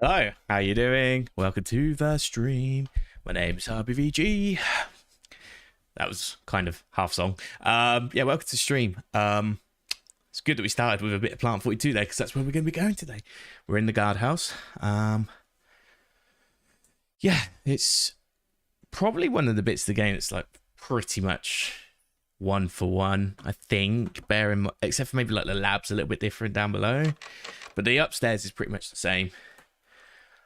Hello, how you doing? Welcome to the stream. My name's RBVG. That was kind of half song. Yeah, welcome to the stream. It's good that we started with a bit of Plant 42 there because that's where we're going to be going today. We're in the Guardhouse. Yeah, it's probably one of the bits of the game that's like pretty much one for one, I think, except for maybe like the lab's a little bit different down below, but the upstairs is pretty much the same.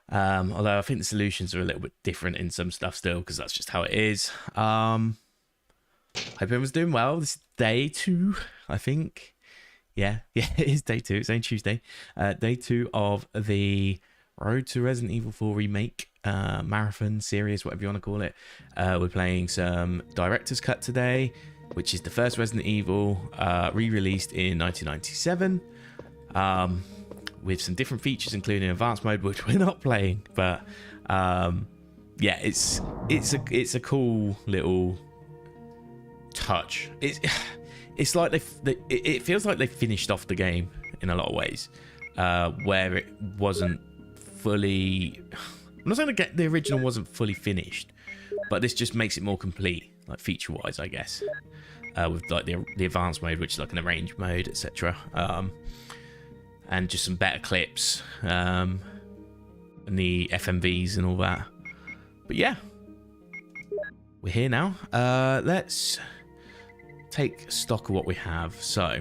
Although I think the solutions are a little bit different in some stuff still, because that's just how it is. Hope everyone's doing well. This is day 2, I think. Yeah, it is day 2. It's only Tuesday. Day 2 of the Road to Resident Evil 4 Remake marathon series, whatever you want to call it. We're playing some Director's Cut today, which is the first Resident Evil re-released in 1997. With some different features, including advanced mode, which we're not playing, but yeah, it's a cool little touch. It's like it feels like they finished off the game in a lot of ways, where it wasn't fully. I'm not saying the original wasn't fully finished, but this just makes it more complete, like feature wise, I guess, with like the advanced mode, which is like an arranged mode, etc. And just some better clips, and the FMVs and all that. But yeah, we're here now. Let's take stock of what we have. So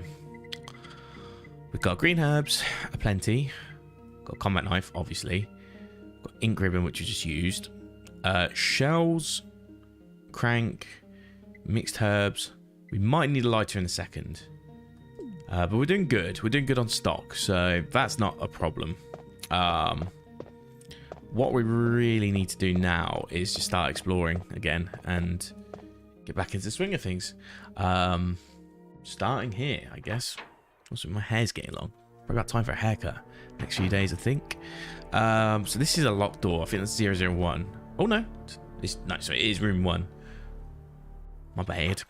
we've got green herbs aplenty, got a combat knife, obviously, got ink ribbon, which we just used, shells, crank, mixed herbs. We might need a lighter in a second. But we're doing good. We're doing good on stock, so that's not a problem. What we really need to do now is just start exploring again and get back into the swing of things. Starting here, I guess. Also, my hair's getting long. Probably got time for a haircut next few days, I think. So this is a locked door. I think that's 001. Oh no, no, sorry, it is room 1. My bad.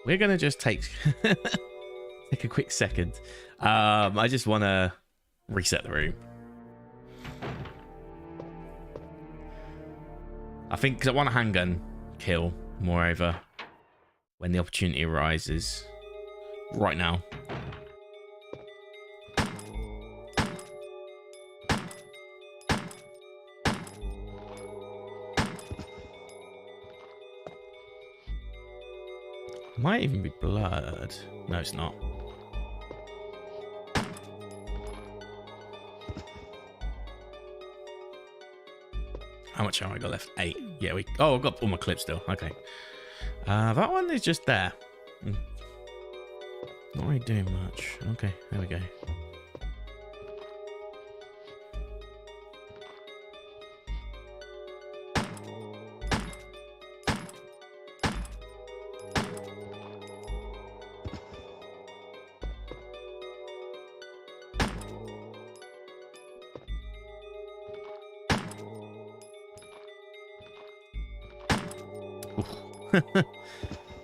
We're gonna just take a quick second. I just want to reset the room. I think because I want a handgun kill, moreover, when the opportunity arises. Right now. Might even be blurred. No, it's not. How much ammo I got left? 8. Yeah, oh, I've got all my clips still. Okay. That one is just there. Not really doing much. Okay, there we go.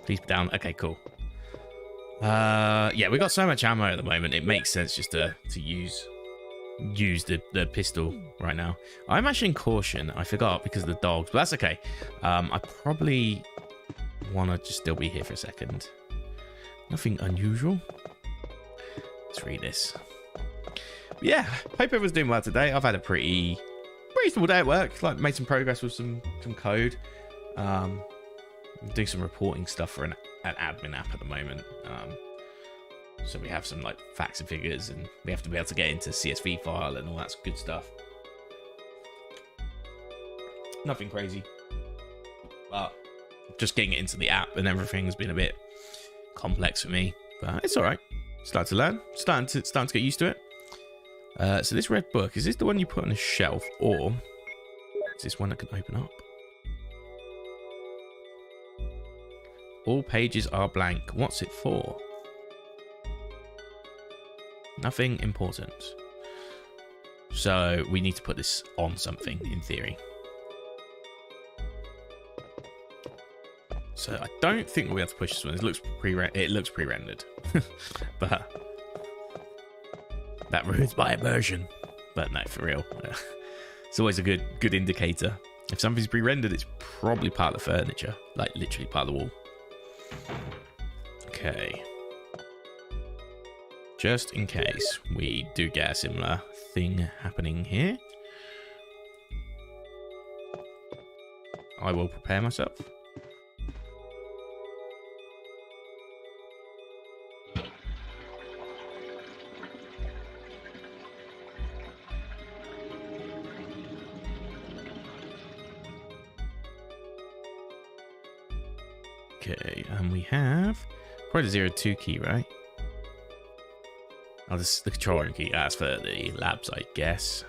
Please be down. Okay, cool. Yeah, we got so much ammo at the moment. It makes sense just to use the pistol right now. I'm actually in caution. I forgot because of the dogs, but that's okay. I probably want to just still be here for a second. Nothing unusual. Let's read this. But yeah, hope everyone's doing well today. I've had a pretty reasonable day at work. Like, made some progress with some code. I'm doing some reporting stuff for an admin app at the moment. So we have some like facts and figures, and we have to be able to get into CSV file and all that good stuff. Nothing crazy, but just getting it into the app and everything's been a bit complex for me. But it's all right. Starting to learn. Starting to get used to it. So this red book, is this the one you put on a shelf, or is this one that can open up? All pages are blank. What's it for? Nothing important. So we need to put this on something, in theory. So I don't think we'll be able to push this one. It looks pre-rendered. But that ruins my immersion. But no, for real. It's always a good indicator. If something's pre-rendered, it's probably part of the furniture. Like, literally part of the wall. Okay. Just in case we do get a similar thing happening here, I will prepare myself. Okay, and we have probably the 02 key, right? Oh, this is the controller key. That's for the labs, I guess.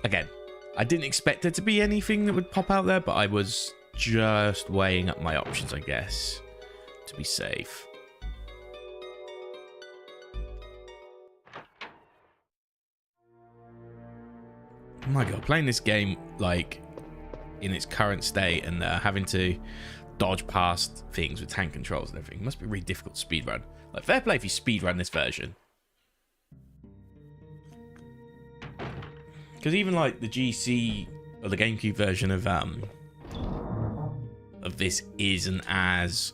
Again, I didn't expect there to be anything that would pop out there, but I was just weighing up my options, I guess, to be safe. Oh my god, playing this game like in its current state and having to dodge past things with tank controls and everything must be really difficult to speedrun. Like, fair play if you speedrun this version. Because even like the GC or the GameCube version of this isn't as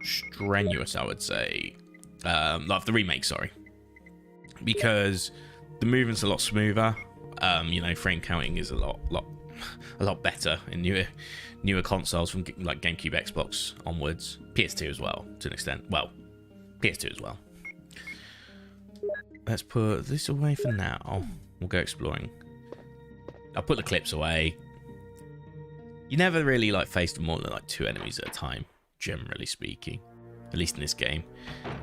strenuous, I would say. Like the remake, sorry. Because the movement's a lot smoother. You know, frame counting is a lot better in newer consoles from like GameCube, Xbox onwards, PS2 as well to an extent. Well, PS2 as well. Let's put this away for now. We'll go exploring. I'll put the clips away. You never really like faced more than like 2 enemies at a time, generally speaking. At least in this game.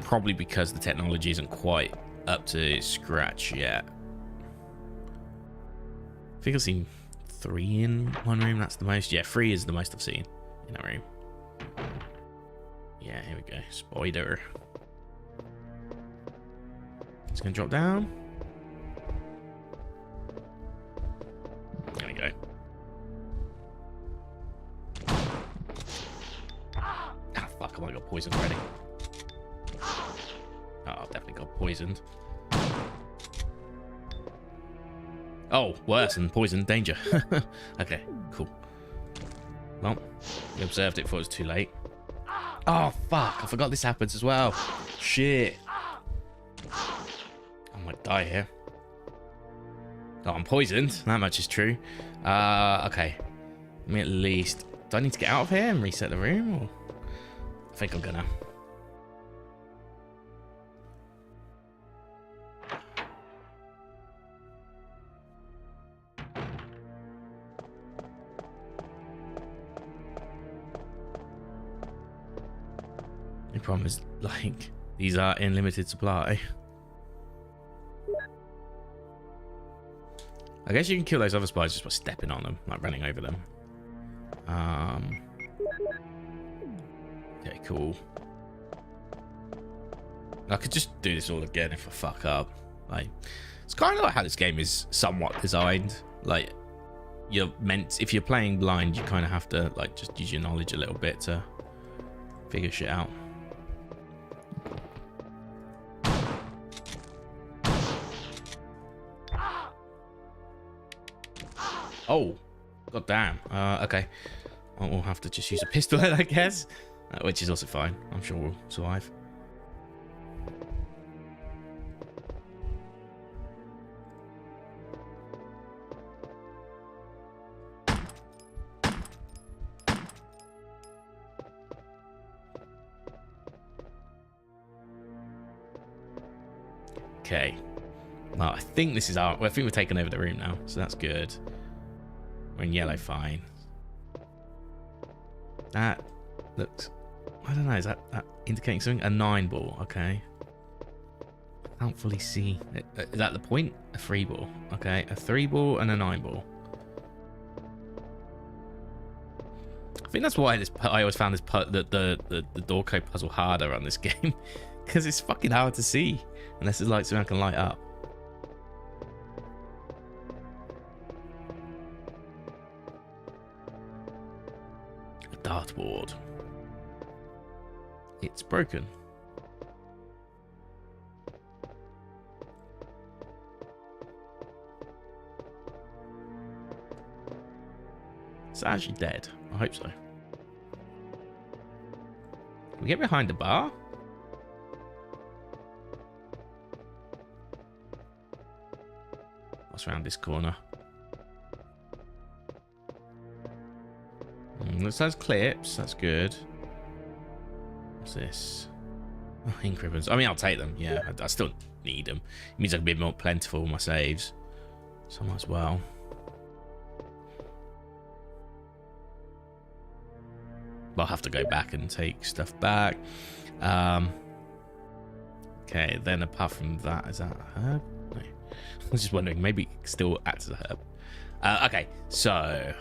Probably because the technology isn't quite up to scratch yet. I think I've seen 3 in one room. That's the most. Yeah, 3 is the most I've seen in a room. Yeah, here we go. Spider. It's gonna drop down. There we go. Ah, fuck! I got poisoned already. Oh, I've definitely got poisoned. Oh, worse than poison. Danger. Okay, cool. Well, we observed it before it was too late. Oh, fuck. I forgot this happens as well. Shit. I might die here. Oh, I'm poisoned. That much is true. Okay. Let me at least... Do I need to get out of here and reset the room? Or... I think I'm gonna. The problem is, like, these are in limited supply. I guess you can kill those other spiders just by stepping on them, like running over them. Okay, cool. I could just do this all again if I fuck up. Like, it's kind of like how this game is somewhat designed. Like, you're meant, if you're playing blind, you kind of have to like just use your knowledge a little bit to figure shit out. Oh, god damn. Okay. Well, we'll have to just use a pistol, I guess. Which is also fine. I'm sure we'll survive. Okay. Well, I think this is our... Well, I think we're taking over the room now, so that's good. We're in yellow, fine. That looks... I don't know, is that indicating something? A 9 ball, okay. I can't fully see. Is that the point? A 3 ball, okay. A 3 ball and a 9 ball. I think that's why I always found this the door code puzzle harder on this game. Because it's fucking hard to see. Unless it's like something I can light up. dartboard. It's broken. It's actually dead. I hope so. Can we get behind the bar? What's around this corner? This has clips. That's good. What's this? Oh, ink ribbons. I mean, I'll take them. Yeah, I still need them. It means I can be more plentiful with my saves. So I might as well. I'll have to go back and take stuff back. Okay, then apart from that, is that a herb? No. I was just wondering, maybe it still acts as a herb. Okay, so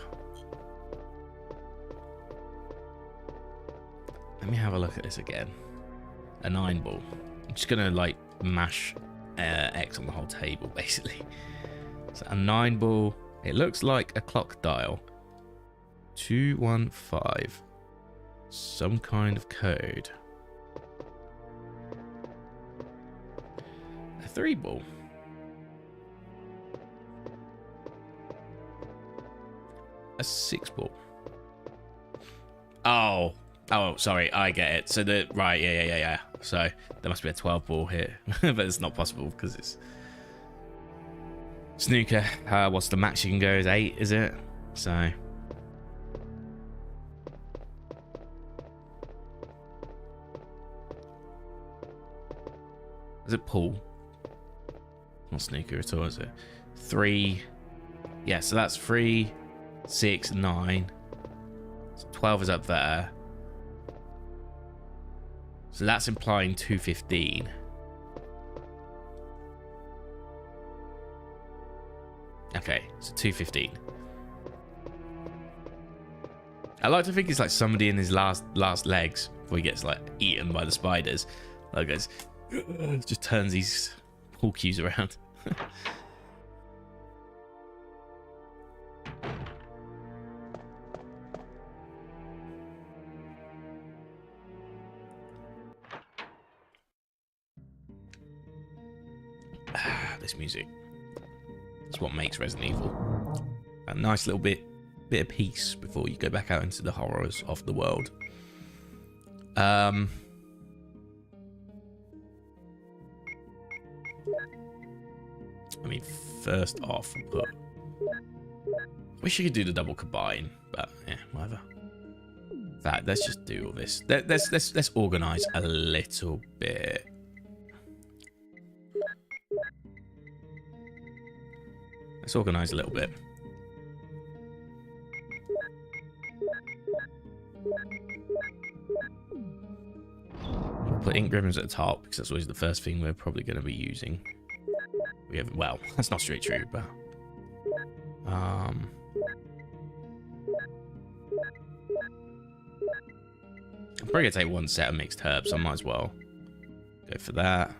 let me have a look at this again. A 9 ball. I'm just gonna like mash X on the whole table, basically. So a 9 ball. It looks like a clock dial. 215. Some kind of code. A 3 ball. A 6 ball. Oh, sorry, I get it. So the right, yeah. So there must be a 12 ball here, but it's not possible because it's snooker. What's the max you can go? Is 8, is it? So. Is it pool? Not snooker at all, is it? 3. Yeah, so that's 3, 6, 9. So 12 is up there. So that's implying 215. Okay, so 215. I like to think it's like somebody in his last legs before he gets like eaten by the spiders. Like it's just turns these pool cues around. This music. It's what makes Resident Evil a nice little bit of peace before you go back out into the horrors of the world. I mean, first off, put. Wish you could do the double combine, but yeah, whatever. In fact, let's just do all this. Let's organize a little bit. Let's organize a little bit. We'll put ink ribbons at the top because that's always the first thing we're probably going to be using. We have, well, that's not straight true, but I'm probably gonna take one set of mixed herbs, so I might as well go for that.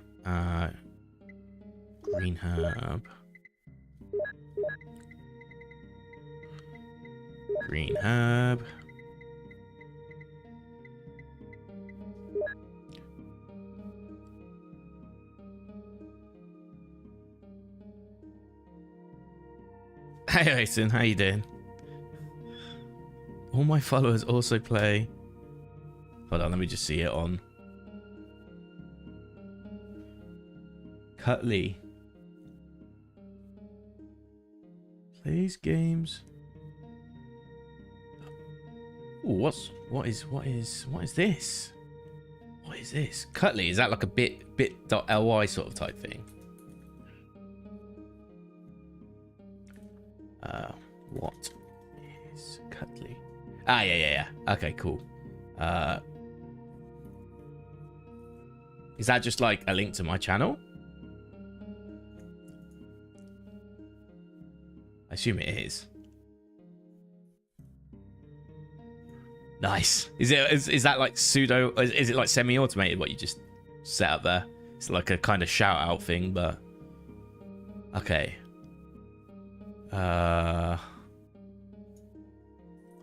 Green herb. Green herb. Hey Jason, how you doing? All my followers also play. Hold on, let me just see it on. Cutley plays games. Ooh, what is this? What is this? Cutley, is that like a bit.ly sort of type thing? What is Cutley? Ah, yeah. Okay, cool. Is that just like a link to my channel? I assume it is. Nice. Is that like pseudo? Is it like semi-automated? What you just set up there? It's like a kind of shout out thing, but okay.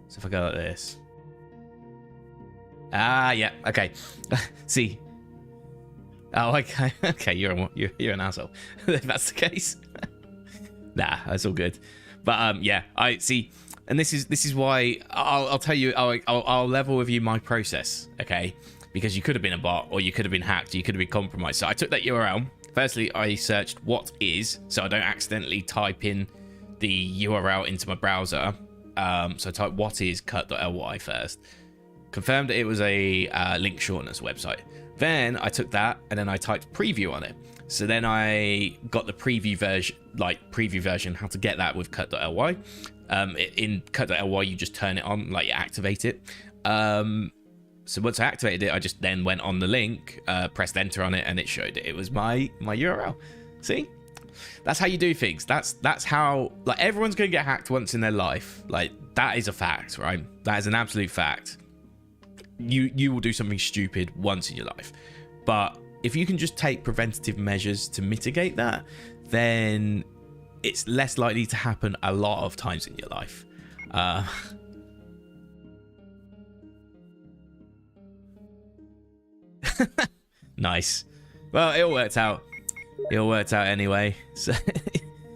So if I go like this, Ah, yeah. Okay. See. Oh, okay. Okay, you're an asshole. If that's the case. Nah, that's all good. But yeah, I see. And this is why I'll tell you. I'll level with you my process. Okay. Because you could have been a bot, or you could have been hacked, you could have been compromised. So I took that URL. Firstly, I searched what is, so I don't accidentally type in the URL into my browser. So I typed what is cut.ly first. Confirmed that it was a link shorteners website. Then I took that and then I typed preview on it. So then I got the preview version, how to get that with cut.ly. In cut.ly, you just turn it on, like you activate it. So once I activated it, I just then went on the link, pressed enter on it, and it showed it was my URL. See? That's how you do things. That's how, like, everyone's going to get hacked once in their life. Like, that is a fact, right? That is an absolute fact. You will do something stupid once in your life. But if you can just take preventative measures to mitigate that, then it's less likely to happen a lot of times in your life. Nice. Well, it all worked out. It all worked out anyway. So,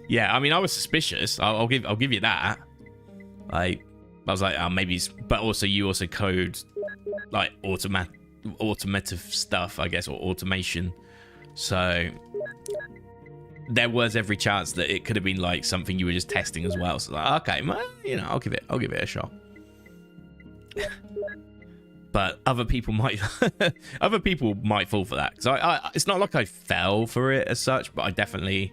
yeah, I mean, I was suspicious. I'll give you that. Like, I was like, oh, maybe. But also, you also code like automative stuff, I guess, or automation. So there was every chance that it could have been like something you were just testing as well. So like, okay, well, you know, I'll give it a shot. But other people might fall for that, because I it's not like I fell for it as such, but I definitely.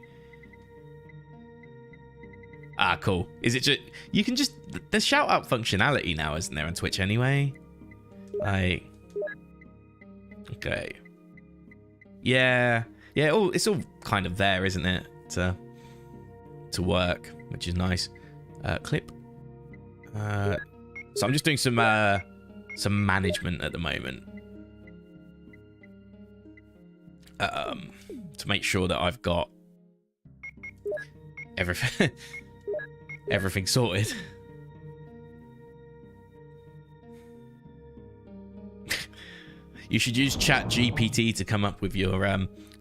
Cool. Is it just you can just there's shout out functionality now, isn't there, on Twitch anyway? Like, okay, yeah, it's all kind of there, isn't it, to work, which is nice. Clip. So I'm just doing some management at the moment, to make sure that I've got everything sorted. You should use Chat GPT to come up with your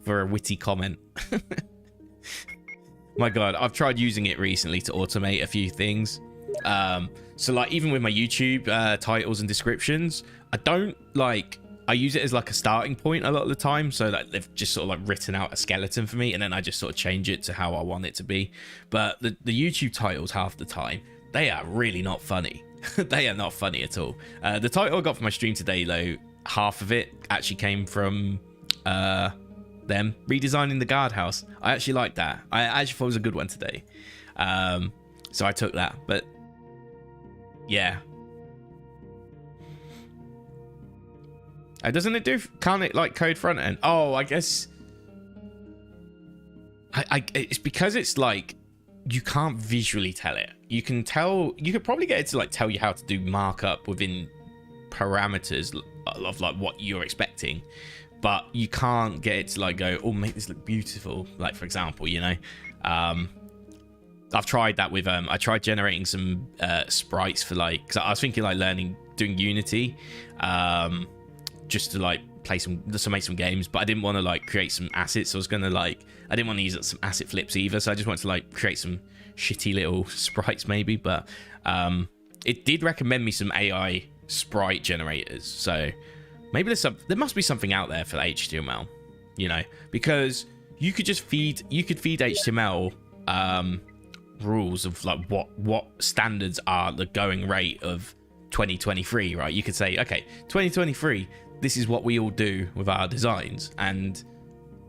for a witty comment. My God, I've tried using it recently to automate a few things. So like even with my YouTube titles and descriptions, I use it as like a starting point a lot of the time. So like they've just sort of like written out a skeleton for me, and then I just sort of change it to how I want it to be. But the YouTube titles, half the time, they are really not funny. They are not funny at all. The title I got for my stream today, though, half of it actually came from them redesigning the Guardhouse. I actually liked that. I actually thought it was a good one today. So I took that. But yeah. Doesn't it do? Can't it like code front end? Oh, I guess. It's because it's like you can't visually tell it. You can tell. You could probably get it to like tell you how to do markup within parameters of like what you're expecting, but you can't get it to like go, oh, make this look beautiful. Like, for example, you know, I've tried that with I tried generating some sprites for like, because I was thinking like doing Unity, just to like make some games, but I didn't want to like create some assets. I was gonna I didn't want to use some asset flips either, so I just wanted to like create some shitty little sprites maybe. But it did recommend me some AI sprite generators, so maybe there must be something out there for HTML, you know, because you could just feed HTML rules of like what standards are the going rate of 2023, right? You could say, okay, 2023, this is what we all do with our designs. And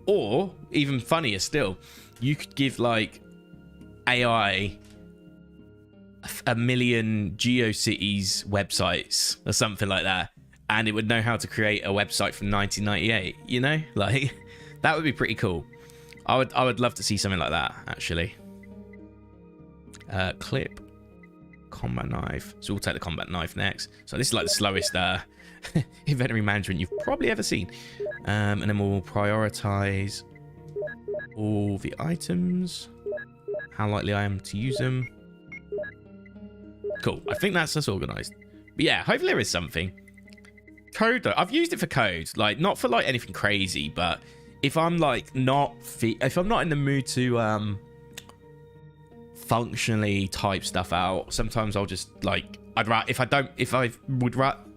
or even funnier still, you could give like AI a million GeoCities websites or something like that, and it would know how to create a website from 1998, you know? Like, that would be pretty cool. I would love to see something like that, actually. Clip. Combat knife. So we'll take the combat knife next. So this is like the slowest inventory management you've probably ever seen. And then we'll prioritize all the items, how likely I am to use them. Cool. I think that's us organized. But yeah, hopefully there is something. Code though, I've used it for code, like not for like anything crazy, but if I'm like if I'm not in the mood to functionally type stuff out, sometimes I'll just like if I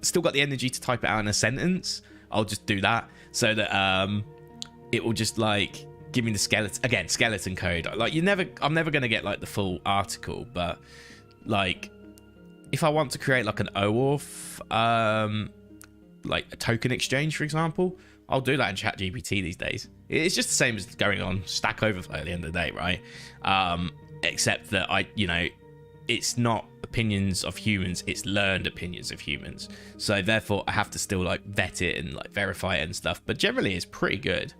still got the energy to type it out in a sentence, I'll just do that so that it will just like give me the skeleton code. Like I'm never gonna get like the full article, but like if I want to create like an OAuth like a token exchange, for example, I'll do that in ChatGPT these days. It's just the same as going on Stack Overflow at the end of the day, right? Except that it's not opinions of humans, it's learned opinions of humans. So therefore I have to still like vet it and like verify it and stuff, but generally it's pretty good.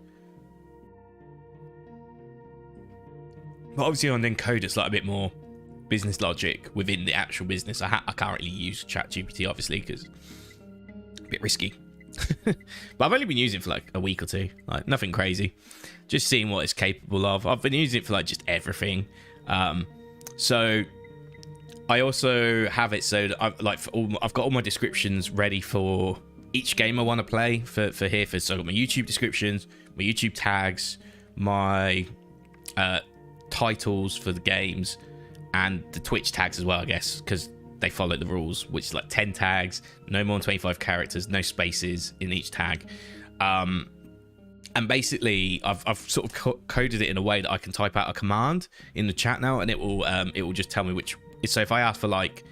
But obviously on Encode it's like a bit more business logic within the actual business. I can't really use ChatGPT obviously because a bit risky. But I've only been using it for like a week or two, like nothing crazy, just seeing what it's capable of. I've been using it for like just everything. So I also have it so that I've got all my descriptions ready for each game I want to play for here. So I've got my YouTube descriptions, my YouTube tags, my titles for the games, and the Twitch tags as well, I guess, because they follow the rules, which is like 10 tags, no more than 25 characters, no spaces in each tag. And basically I've sort of coded it in a way that I can type out a command in the chat now, and it will just tell me which. So if I ask for like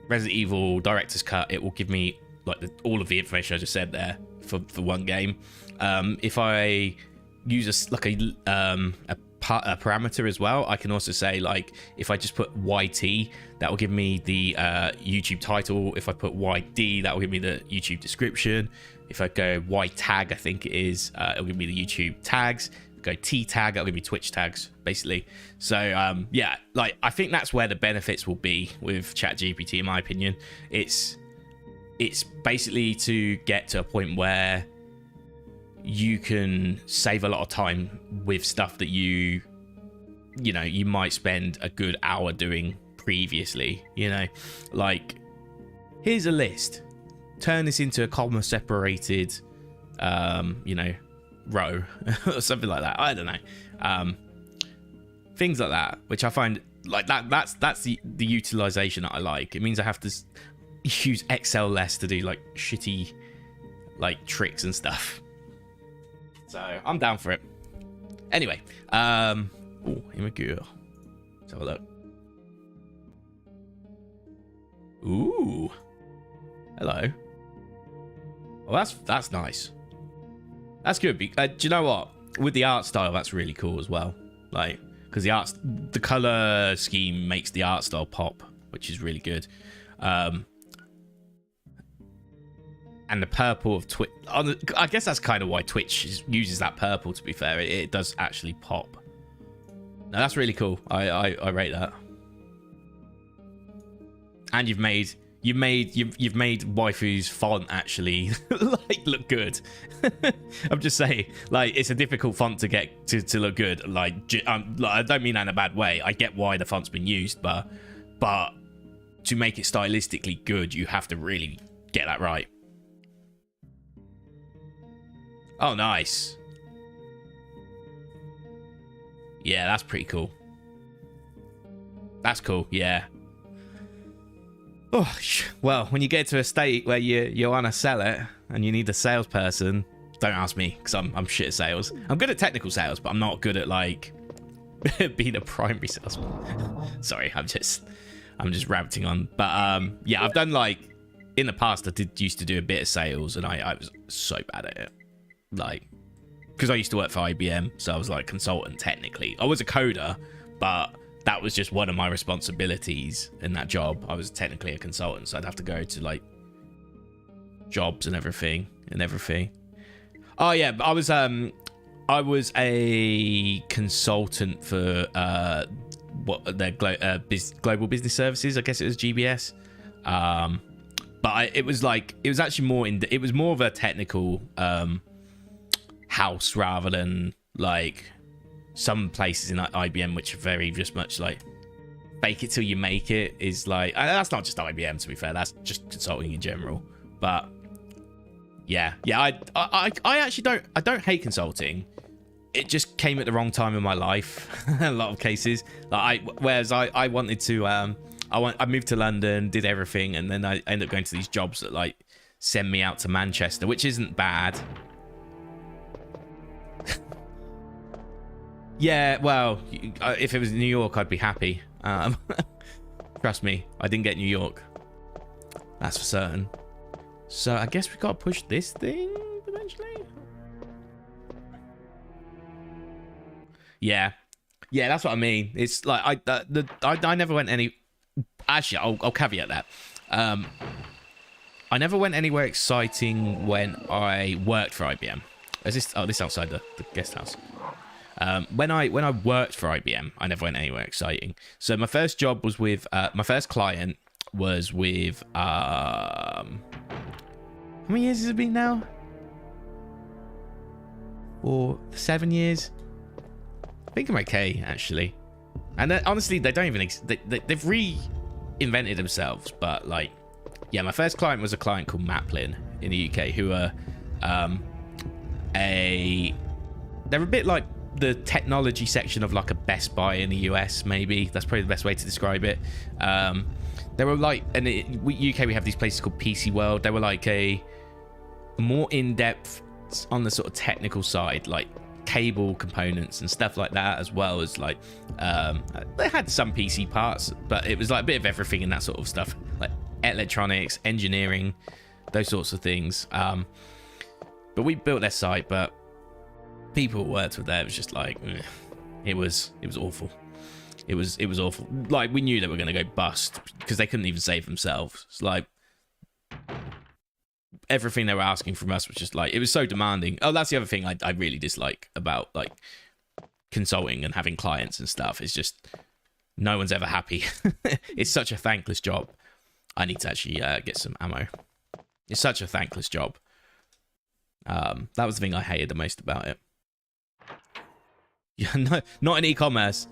Resident Evil Director's Cut, it will give me like all of the information I just said there for one game. If I use a parameter as well, I can also say like if I just put YT, that will give me the YouTube title. If I put YD, that will give me the YouTube description. If I go Y tag, I think it is, it'll give me the YouTube tags. Go T tag, that'll give me Twitch tags, basically. So yeah, like I think that's where the benefits will be with ChatGPT, in my opinion. It's basically to get to a point where you can save a lot of time with stuff that you might spend a good hour doing previously. Like here's a list, turn this into a comma separated row or something like that. I don't know, things like that, which I find like that's the utilization that I like. It means I have to use Excel less to do like shitty like tricks and stuff. So I'm down for it. Anyway, oh, here we go. Let's have a look. Ooh, hello. Well, that's nice. That's good. Do you know what? With the art style, that's really cool as well. Like, because the color scheme makes the art style pop, which is really good. And the purple of Twitch, I guess that's kind of why Twitch uses that purple, to be fair. It does actually pop. No, that's really cool. I rate that. And you've made waifu's font actually like look good. I'm just saying, like, it's a difficult font to get to look good. Like, I don't mean that in a bad way. I get why the font's been used, but to make it stylistically good, you have to really get that right. Oh, nice. Yeah, that's pretty cool. That's cool, yeah. Oh, well, when you get to a state where you want to sell it and you need a salesperson, don't ask me, because I'm shit at sales. I'm good at technical sales, but I'm not good at, like, being a primary salesman. Sorry, I'm just ranting on. But, yeah, I've done, like, in the past, I used to do a bit of sales, and I was so bad at it. Like, because I used to work for IBM, so I was like consultant technically. I was a coder, but that was just one of my responsibilities in that job. I was technically a consultant, so I'd have to go to like jobs and everything. Oh yeah, but I was a consultant for what their global business services. I guess it was GBS. But it was actually more it was more of a technical house rather than like some places in IBM which are very just much like fake it till you make it. Is like, that's not just IBM, to be fair, that's just consulting in general. But Yeah, yeah. I actually don't hate consulting. It just came at the wrong time in my life. A lot of cases. Like I wanted to I moved to London, did everything, and then I ended up going to these jobs that like send me out to Manchester, which isn't bad. Yeah, well, if it was New York, I'd be happy. Trust me, I didn't get New York. That's for certain. So I guess we gotta push this thing eventually. Yeah, yeah, that's what I mean. It's like I never went any. Actually, I'll caveat that. I never went anywhere exciting when I worked for IBM. Is this? Oh, this outside the guest house. When I worked for IBM, I never went anywhere exciting. So my first job was with my first client was with how many years has it been now? Or 7 years? I think I'm okay actually. And honestly, they don't even they've reinvented themselves. But like, yeah, my first client was a client called Maplin in the UK, who are they're a bit like the technology section of like a Best Buy in the US, maybe. That's probably the best way to describe it. They were like, and UK we have these places called PC World. They were like a more in-depth on the sort of technical side, like cable components and stuff like that, as well as like they had some PC parts, but it was like a bit of everything in that sort of stuff, like electronics, engineering, those sorts of things. But we built their site, but people who worked with there, it was just like it was awful. It was awful. Like, we knew they were going to go bust because they couldn't even save themselves. It's like everything they were asking from us was just like, it was so demanding. Oh, that's the other thing I really dislike about like consulting and having clients and stuff. It's just no one's ever happy. It's such a thankless job. I need to actually get some ammo. It's such a thankless job. That was the thing I hated the most about it. Yeah, no, not in e-commerce.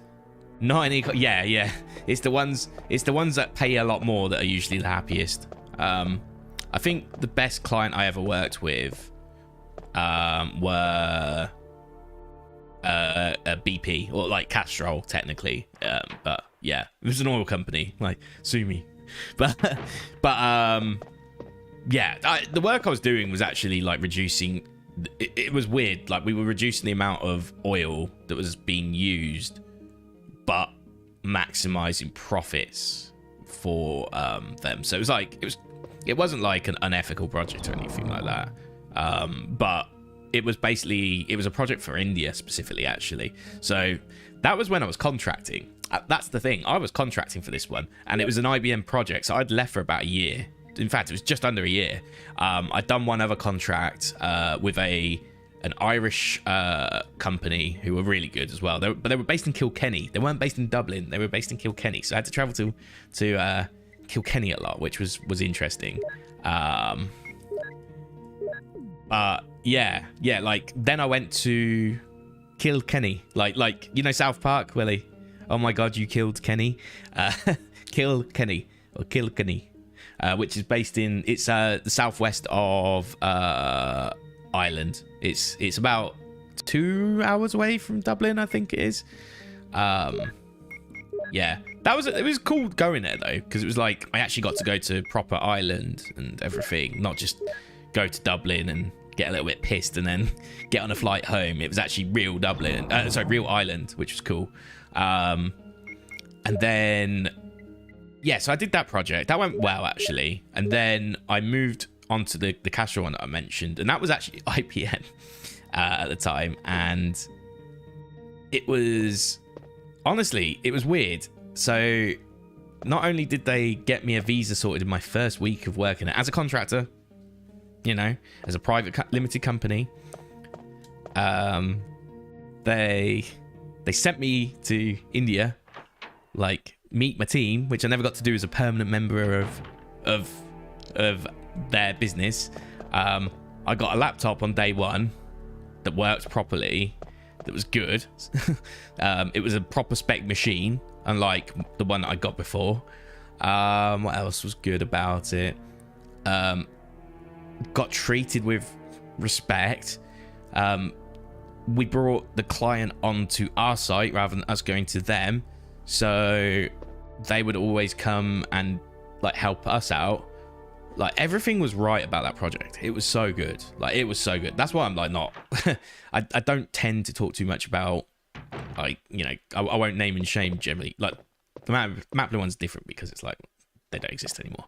Not in yeah. It's the ones that pay a lot more that are usually the happiest. I think the best client I ever worked with were a BP, or like Castrol technically. But yeah, it was an oil company. Like, sue me. But yeah, the work I was doing was actually like reducing. It was weird. Like, we were reducing the amount of oil that was being used, but maximizing profits for them. So it was like it wasn't like an unethical project or anything like that. But it was a project for India specifically, actually. So that was when I was contracting. That's the thing. I was contracting for this one, and it was an IBM project. So I'd left for about a year. In fact, it was just under a year. I'd done one other contract with an Irish company who were really good as well. But they were based in Kilkenny. They weren't based in Dublin. They were based in Kilkenny. So I had to travel to Kilkenny a lot, which was interesting. But yeah. Like, then I went to Kilkenny, like you know South Park, Willie. Oh my God, you killed Kenny. Kilkenny or Kilkenny. Which is based in the southwest of Ireland. It's about 2 hours away from Dublin, I think it is. Yeah, it was cool going there though, because it was like I actually got to go to proper Ireland and everything, not just go to Dublin and get a little bit pissed and then get on a flight home. It was actually real Dublin, real Ireland, which was cool. And then. Yeah, so I did that project. That went well, actually. And then I moved on to the Castrol one that I mentioned. And that was actually IBM at the time. And it was... Honestly, it was weird. So not only did they get me a visa sorted in my first week of working as a contractor, you know, as a private limited company, they sent me to India, like... meet my team, which I never got to do as a permanent member of their business. I got a laptop on day one that worked properly, that was good. It was a proper spec machine, unlike the one that I got before. What else was good about it? got treated with respect. We brought the client onto our site rather than us going to them, so they would always come and like help us out. Like everything was right about that project. It was so good. Like it was so good. That's why I'm like not I don't tend to talk too much about, like, you know, I won't name and shame generally. Like the Mapler one's different because it's like they don't exist anymore,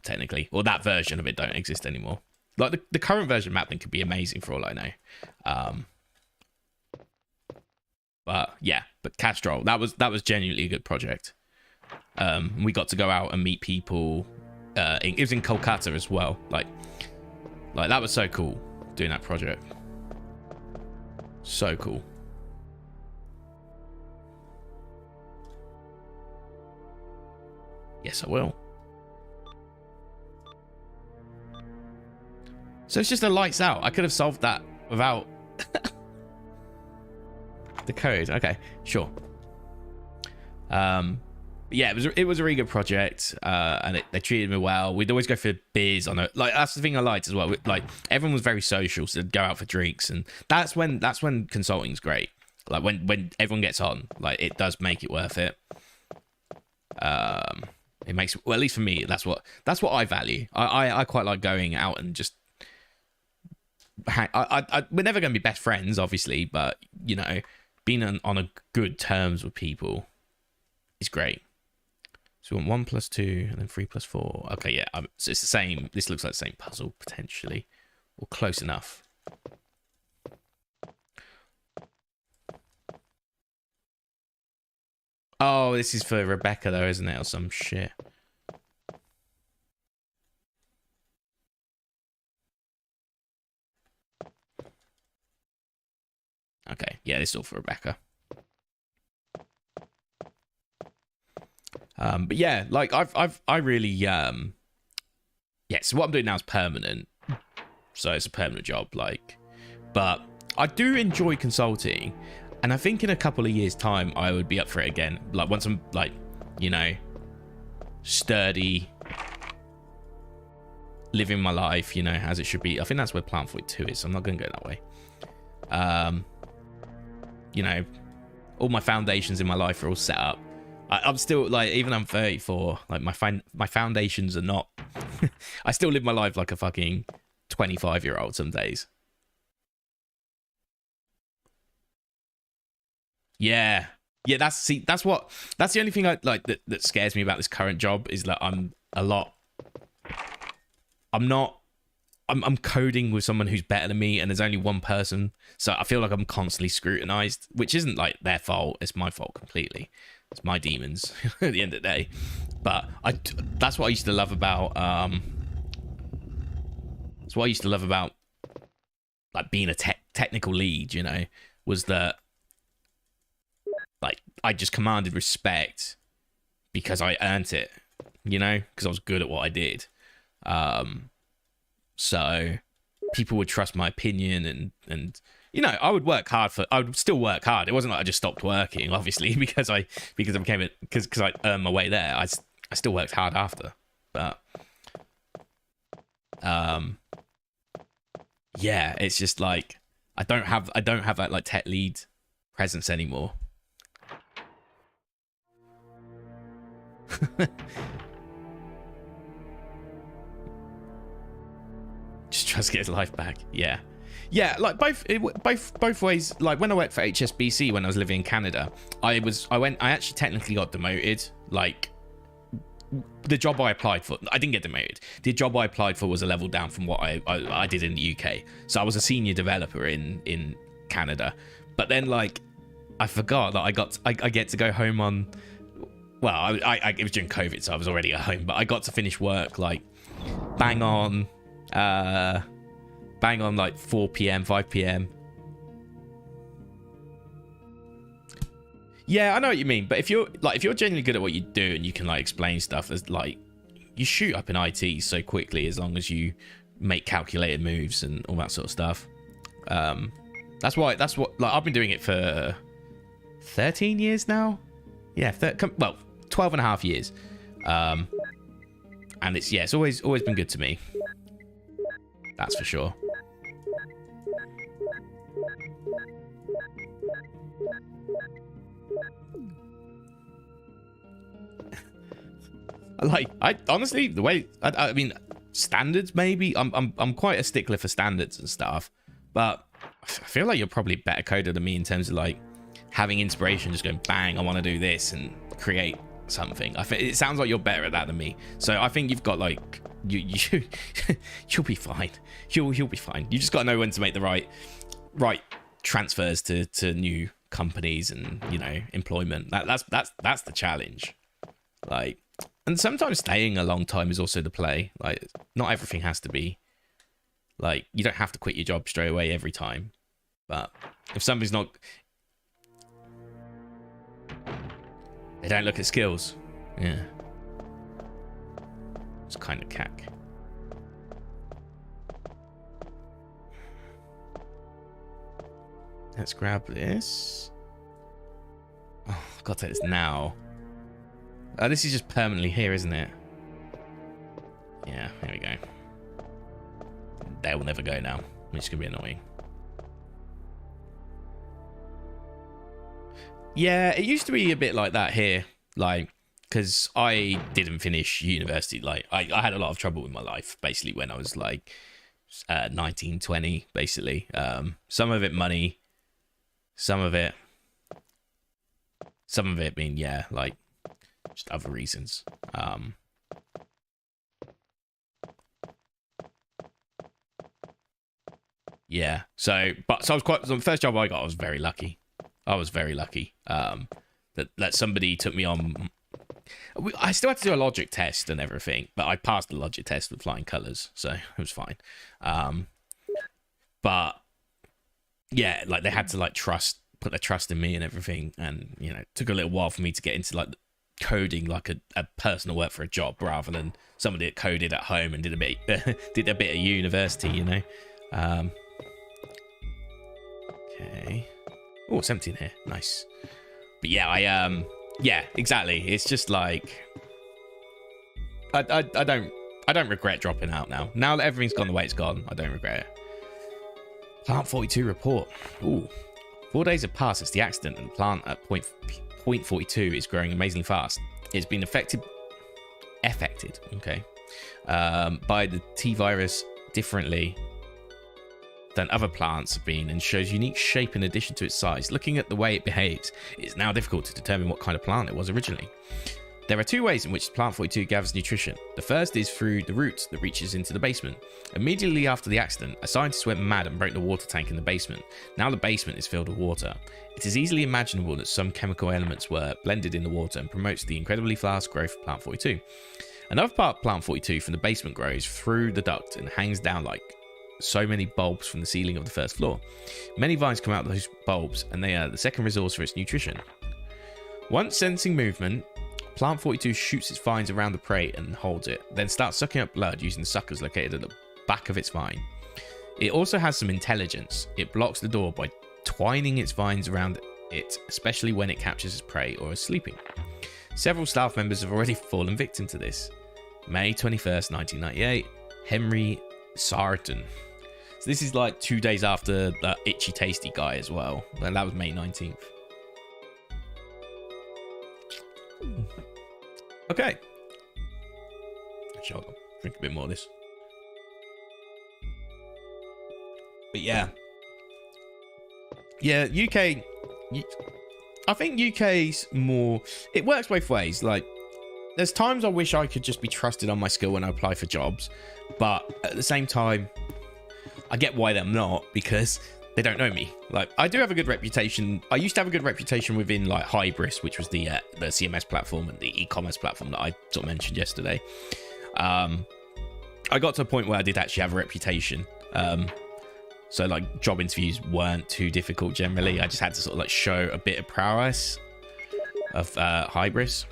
technically, or that version of it don't exist anymore. Like the current version of Mapling could be amazing for all I know. But yeah, but Castrol, that was genuinely a good project. We got to go out and meet people. It was in Kolkata as well. Like that was so cool doing that project. So cool. Yes, I will. So it's just a lights out. I could have solved that without the code. Okay, sure. Yeah, it was a really good project, and they treated me well. We'd always go for beers on it. Like that's the thing I liked as well. Like everyone was very social, so they'd go out for drinks, and that's when consulting's great. Like when everyone gets on, like it does make it worth it. It makes, well, at least for me, that's what I value. I quite like going out and just hang. We're never going to be best friends, obviously, but you know, being on a good terms with people is great. So we want 1 plus 2 and then 3 plus 4. Okay, yeah. So it's the same. This looks like the same puzzle potentially, or close enough. Oh, this is for Rebecca though, isn't it, or some shit? Okay, yeah, this is all for Rebecca. But yeah, like I really yeah, so what I'm doing now is permanent. So it's a permanent job, like, but I do enjoy consulting, and I think in a couple of years' time I would be up for it again. Like once I'm like, you know, sturdy, living my life, you know, as it should be. I think that's where Plan 42 is. So I'm not gonna go that way. You know, all my foundations in my life are all set up. I'm still like, even I'm 34, like my foundations are not. I still live my life like a fucking 25-year-old some days. Yeah, that's the only thing I like that scares me about this current job is that I'm coding with someone who's better than me, and there's only one person, so I feel like I'm constantly scrutinized, which isn't like their fault. It's my fault completely. It's my demons at the end of the day. But that's what I used to love about that's what I used to love about like being a technical lead, you know, was that like I just commanded respect because I earned it, you know, because I was good at what I did. So people would trust my opinion, and you know, I would still work hard. It wasn't like I just stopped working, obviously, because I earned my way there. I still worked hard after, but yeah, it's just like I don't have that like tech lead presence anymore. Just tries to get his life back. Yeah, like both ways. Like when I worked for HSBC when I was living in Canada, I actually technically got demoted. Like the job I applied for, I didn't get demoted. The job I applied for was a level down from what I did in the UK. So I was a senior developer in Canada. But then like I forgot that I get to go home on. Well, it was during COVID, so I was already at home. But I got to finish work like bang on like 4 p.m 5 p.m. Yeah, I know what you mean, but if you're genuinely good at what you do and you can like explain stuff, as like you shoot up in IT so quickly as long as you make calculated moves and all that sort of stuff. That's what like I've been doing it for 13 years now. Yeah, 12 and a half years. And it's always been good to me. That's for sure. I honestly, the way I mean, standards maybe. I'm quite a stickler for standards and stuff, but I feel like you're probably better coder than me in terms of like having inspiration, just going bang, I want to do this and create something. I think it sounds like you're better at that than me. So I think you've got like you'll be fine. You'll be fine. You just got to know when to make the right transfers to new companies and, you know, employment. That's the challenge. Like, and sometimes staying a long time is also the play. Like, not everything has to be like, you don't have to quit your job straight away every time. But if somebody's not, they don't look at skills. Yeah. It's kind of cack. Let's grab this. Oh, I've got to take this now. This is just permanently here, isn't it? Yeah, there we go. They will never go now, which is going to be annoying. Yeah, it used to be a bit like that here. Like, because I didn't finish university. Like, I had a lot of trouble with my life, basically, when I was like 19, 20, basically. Some of it money. Some of it being, yeah, like, just other reasons. Yeah. So I was the first job I got, I was very lucky. That somebody took me on. I still had to do a logic test and everything, but I passed the logic test with flying colors, so it was fine. But yeah, like they had to like put their trust in me and everything, and you know, it took a little while for me to get into like coding, like a personal work for a job, rather than somebody that coded at home and did a bit of university, you know. Okay. Oh, it's empty in here. Nice. But yeah, yeah, exactly. It's just like I don't regret dropping out now. Now that everything's gone the way it's gone, I don't regret it. Plant 42 report. Ooh. 4 days have passed since the accident, and the plant at point 42 is growing amazingly fast. It's been affected, okay, by the T-virus differently than other plants have been, and shows unique shape in addition to its size. Looking at the way it behaves, it's now difficult to determine what kind of plant it was originally. There are two ways in which plant 42 gathers nutrition. The first is through the roots that reaches into the basement. Immediately after the accident, a scientist went mad and broke the water tank in the basement. Now the basement is filled with water. It is easily imaginable that some chemical elements were blended in the water and promotes the incredibly fast growth of plant 42. Another part of plant 42 from the basement grows through the duct and hangs down like so many bulbs from the ceiling of the first floor. Many vines come out of those bulbs, and they are the second resource for its nutrition. Once sensing movement, plant 42 shoots its vines around the prey and holds it, then starts sucking up blood using the suckers located at the back of its vine. It also has some intelligence. It blocks the door by twining its vines around it, especially when it captures its prey or is sleeping. Several staff members have already fallen victim to this. May 21st, 1998, Henry Sarton. So this is like 2 days after the Itchy Tasty guy as well. And that was May 19th. Okay. Actually, I'll drink a bit more of this. But yeah. Yeah, UK... I think UK's more... It works both ways. Like, there's times I wish I could just be trusted on my skill when I apply for jobs. But at the same time, I get why they're not, because they don't know me. Like, I do have a good reputation. I used to have a good reputation within like Hybris, which was the CMS platform and the e-commerce platform that I sort of mentioned yesterday. I got to a point where I did actually have a reputation. So like job interviews weren't too difficult generally. I just had to sort of like show a bit of prowess of Hybris.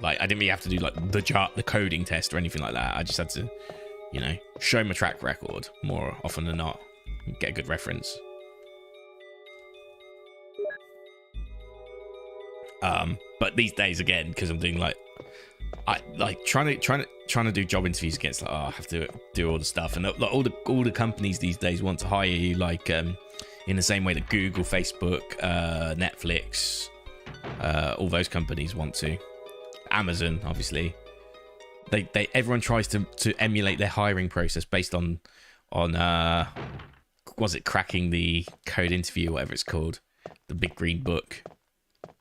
Like, I didn't really have to do like the coding test or anything like that. I just had to, you know, show my track record more often than not, and get a good reference. But these days, again, because I'm doing like, I like trying to do job interviews against like, oh, I have to do all the stuff, and like all the companies these days want to hire you like in the same way that Google, Facebook, Netflix, all those companies want to. Amazon, obviously, they everyone tries to emulate their hiring process based on was it cracking the code interview, whatever it's called, the big green book,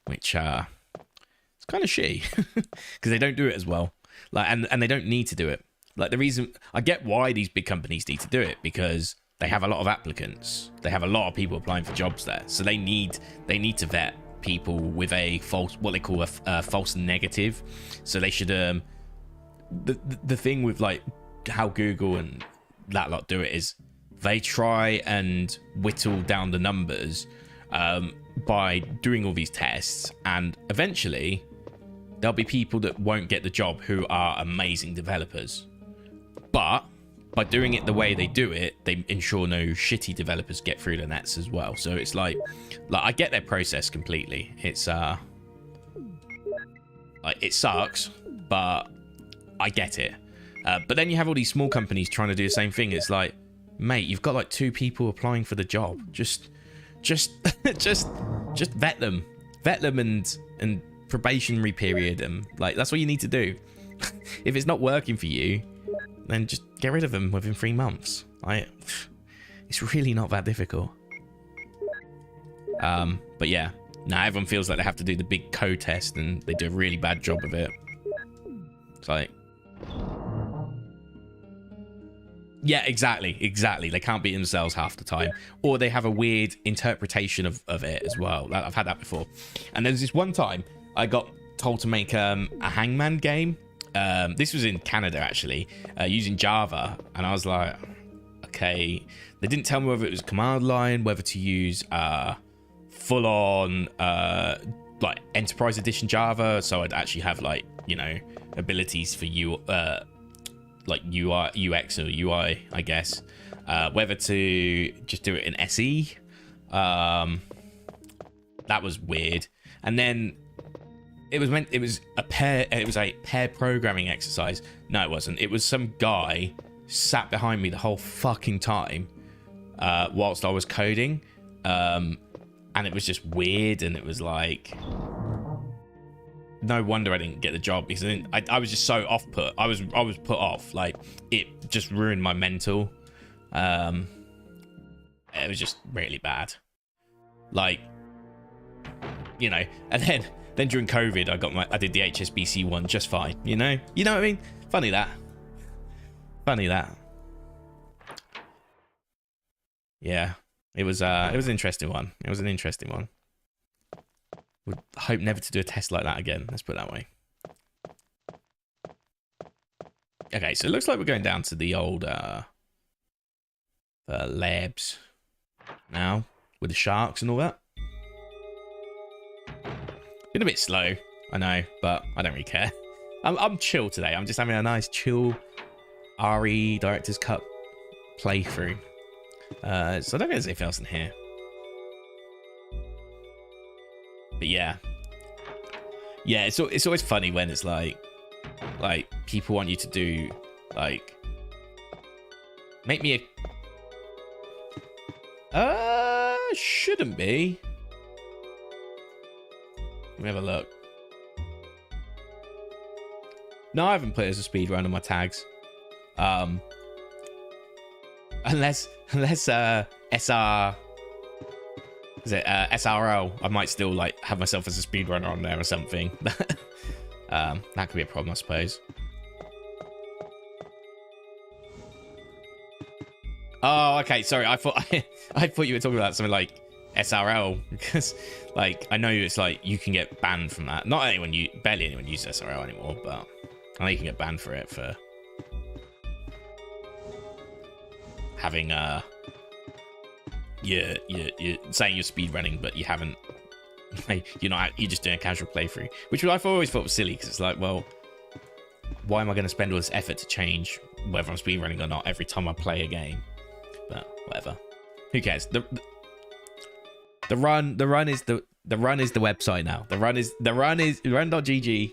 which it's kind of shitty because they don't do it as well. Like, and they don't need to do it. Like, the reason I get why these big companies need to do it, because they have a lot of applicants. They have a lot of people applying for jobs there, so they need to vet people with a false, what they call a false negative. So they should the thing with like how Google and that lot do it is they try and whittle down the numbers by doing all these tests, and eventually there'll be people that won't get the job who are amazing developers. But by doing it the way they do it, they ensure no shitty developers get through the nets as well. So it's like I get their process completely. It's like, it sucks, but I get it. But then you have all these small companies trying to do the same thing. It's like, mate, you've got like 2 people applying for the job. Just vet them and probationary period them. Like, that's what you need to do. If it's not working for you, then just get rid of them within 3 months. It's really not that difficult. But yeah, now everyone feels like they have to do the big code test, and they do a really bad job of it. It's like, yeah, exactly. They can't beat themselves half the time, or they have a weird interpretation of it as well. I've had that before. And there's this one time I got told to make a hangman game. This was in Canada, actually, using Java, and I was like, okay. They didn't tell me whether it was command line, whether to use full-on like Enterprise Edition Java, so I'd actually have, like, you know, abilities for like UI, UX or UI, I guess. Whether to just do it in SE. That was weird. And then it was a pair programming exercise. No, it wasn't. It was some guy sat behind me the whole fucking time whilst I was coding. And it was just weird, and it was like, no wonder I didn't get the job, because I was just so off put. I was put off. Like, it just ruined my mental. It was just really bad. Like, you know, and then during COVID, I did the HSBC one just fine. You know what I mean? Funny that. Yeah, it was an interesting one. Would hope never to do a test like that again. Let's put it that way. Okay, so it looks like we're going down to the old labs now with the sharks and all that. Been a bit slow, I know, but I don't really care. I'm chill today. I'm just having a nice chill RE Director's Cut playthrough. So I don't think there's anything else in here. But yeah, it's always funny when it's like people want you to do, like, make me a shouldn't be. Let me have a look. No, I haven't put it as a speed run on my tags. Unless SR is it SRL, I might still like have myself as a speedrunner on there or something. That could be a problem, I suppose. Oh, okay, sorry. I thought you were talking about something like SRL, because like I know it's like you can get banned from that. Not anyone, barely anyone uses SRL anymore, but I know you can get banned for it for having you're saying you're speed running, but you haven't. You're just doing a casual playthrough, which I've always thought was silly, because it's like, well, why am I going to spend all this effort to change whether I'm speed running or not every time I play a game? But whatever, who cares? The run is the website now. The run.gg.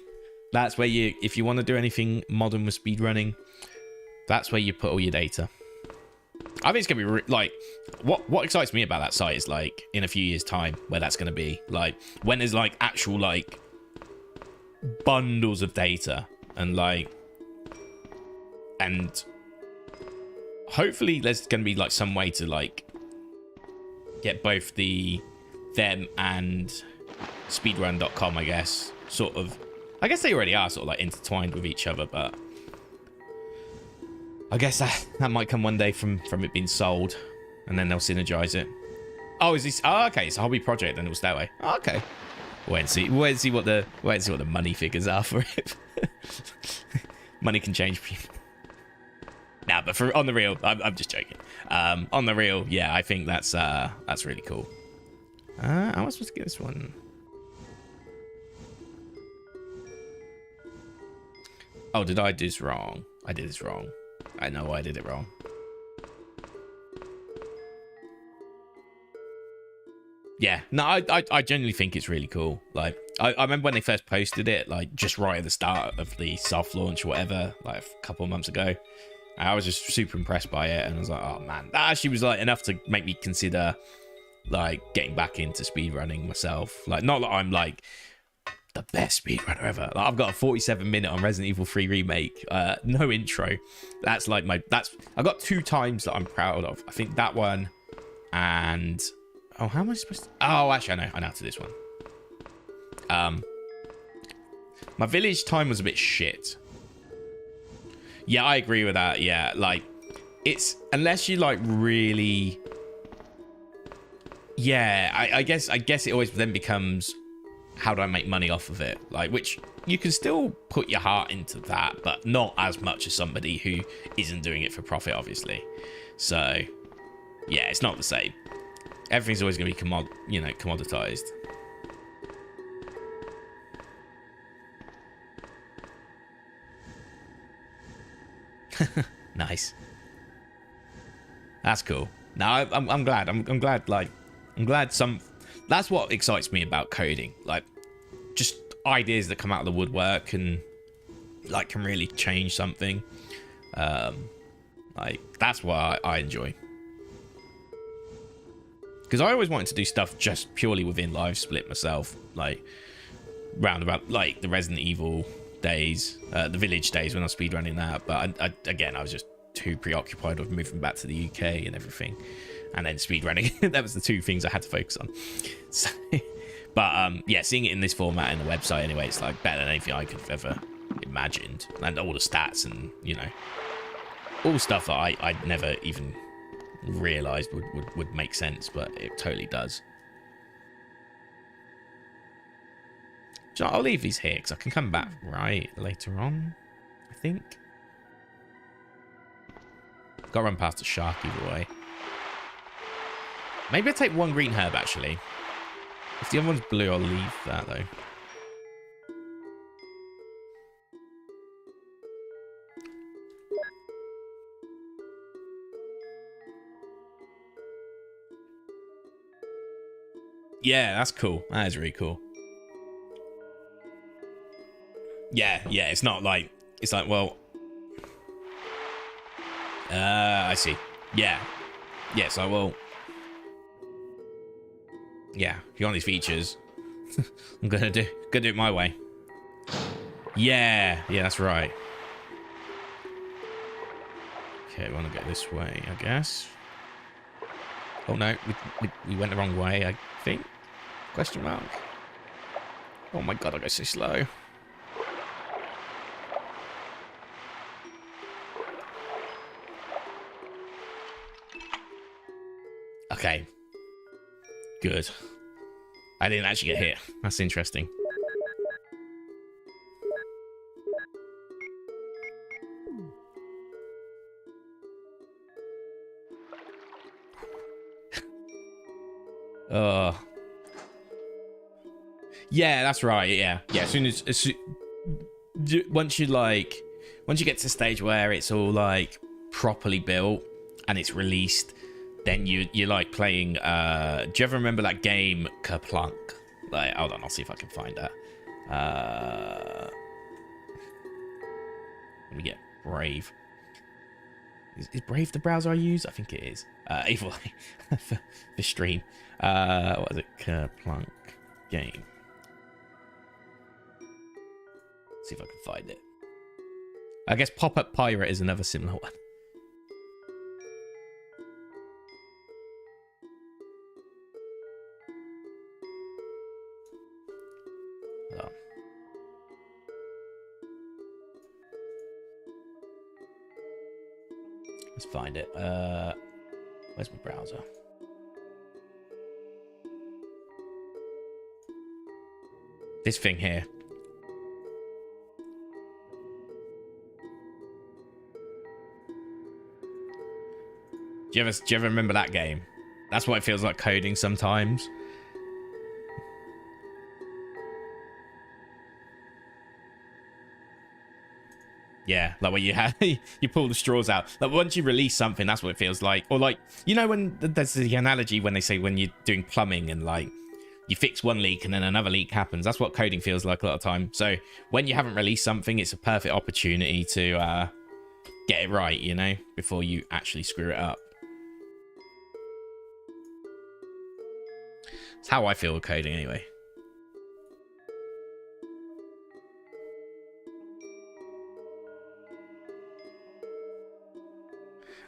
That's where you, if you want to do anything modern with speedrunning, that's where you put all your data. I think it's gonna be like, what excites me about that site is like in a few years' time where that's gonna be, like when there's like actual like bundles of data and like, and hopefully there's gonna be like some way to like get both them and speedrun.com, I guess, sort of. I guess they already are sort of like intertwined with each other, but I guess that might come one day from it being sold, and then they'll synergize it. Oh, is this? Oh, okay, it's a hobby project, and it was that way. Oh, okay. Wait and see what the money figures are for it. Money can change people. Nah, but on the real, I'm just joking. On the real, yeah, I think that's really cool. How am I supposed to get this one? Oh, did I do this wrong? I did this wrong. I know I did it wrong. Yeah, no, I genuinely think it's really cool. Like, I remember when they first posted it, like just right at the start of the soft launch or whatever, like a couple of months ago. I was just super impressed by it, and I was like, oh man, that actually was like enough to make me consider like getting back into speedrunning myself. Like, not that I'm like the best speedrunner ever. Like, I've got a 47-minute on Resident Evil 3 Remake, no intro. That's like I got 2 times that I'm proud of. I think that one, and oh, how am I supposed to? Oh, actually, I know how to do this one. My village time was a bit shit. Yeah, I agree with that. Yeah, like it's, unless you like really, yeah, I guess it always then becomes, how do I make money off of it? Like, which you can still put your heart into that, but not as much as somebody who isn't doing it for profit, obviously. So yeah, it's not the same. Everything's always going to be commoditized. Nice. That's cool. No, I'm glad. I'm glad. Like, I'm glad some. That's what excites me about coding. Like, just ideas that come out of the woodwork and like can really change something. Like, that's what I enjoy. Because I always wanted to do stuff just purely within Live Split myself, like round about like the Resident Evil days, the Village days when I was speedrunning that. But again, I was just too preoccupied with moving back to the UK and everything, and then speedrunning. That was the 2 things I had to focus on. So, but yeah, seeing it in this format in the website anyway, it's like better than anything I could have ever imagined, and all the stats and all stuff that I'd never even realized would make sense, but it totally does. So I'll leave these here because I can come back right later on, I think. Gotta run past the shark either way. Maybe I'll take 1 green herb actually. If the other one's blue, I'll leave that though. Yeah, that's cool. That is really cool. Yeah, it's not like, it's like, well, I see. Yeah, so well, yeah, if you want these features, I'm gonna do it my way. Yeah, that's right. Okay, we want to go this way, I guess. Oh no, we went the wrong way, I think. Question mark. Oh my god, I go so slow. Okay. Good. I didn't actually get hit. That's interesting. Yeah, that's right. Yeah. Once you get to the stage where it's all like properly built and it's released, then you're like playing. Do you ever remember that game Kerplunk? Like, hold on, I'll see if I can find that. We get Brave. Is Brave the browser I use? I think it is. Either way, for stream. What is it? Kerplunk game. See if I can find it. I guess Pop-Up Pirate is another similar one. Oh. Let's find it. Where's my browser? This thing here. Do you ever remember that game? That's what it feels like coding sometimes. Yeah, like when you have you pull the straws out. Like once you release something, that's what it feels like. Or like, you know, when there's the analogy when they say when you're doing plumbing and like you fix one leak and then another leak happens. That's what coding feels like a lot of time. So when you haven't released something, it's a perfect opportunity to get it right, you know, before you actually screw it up. It's how I feel with coding anyway.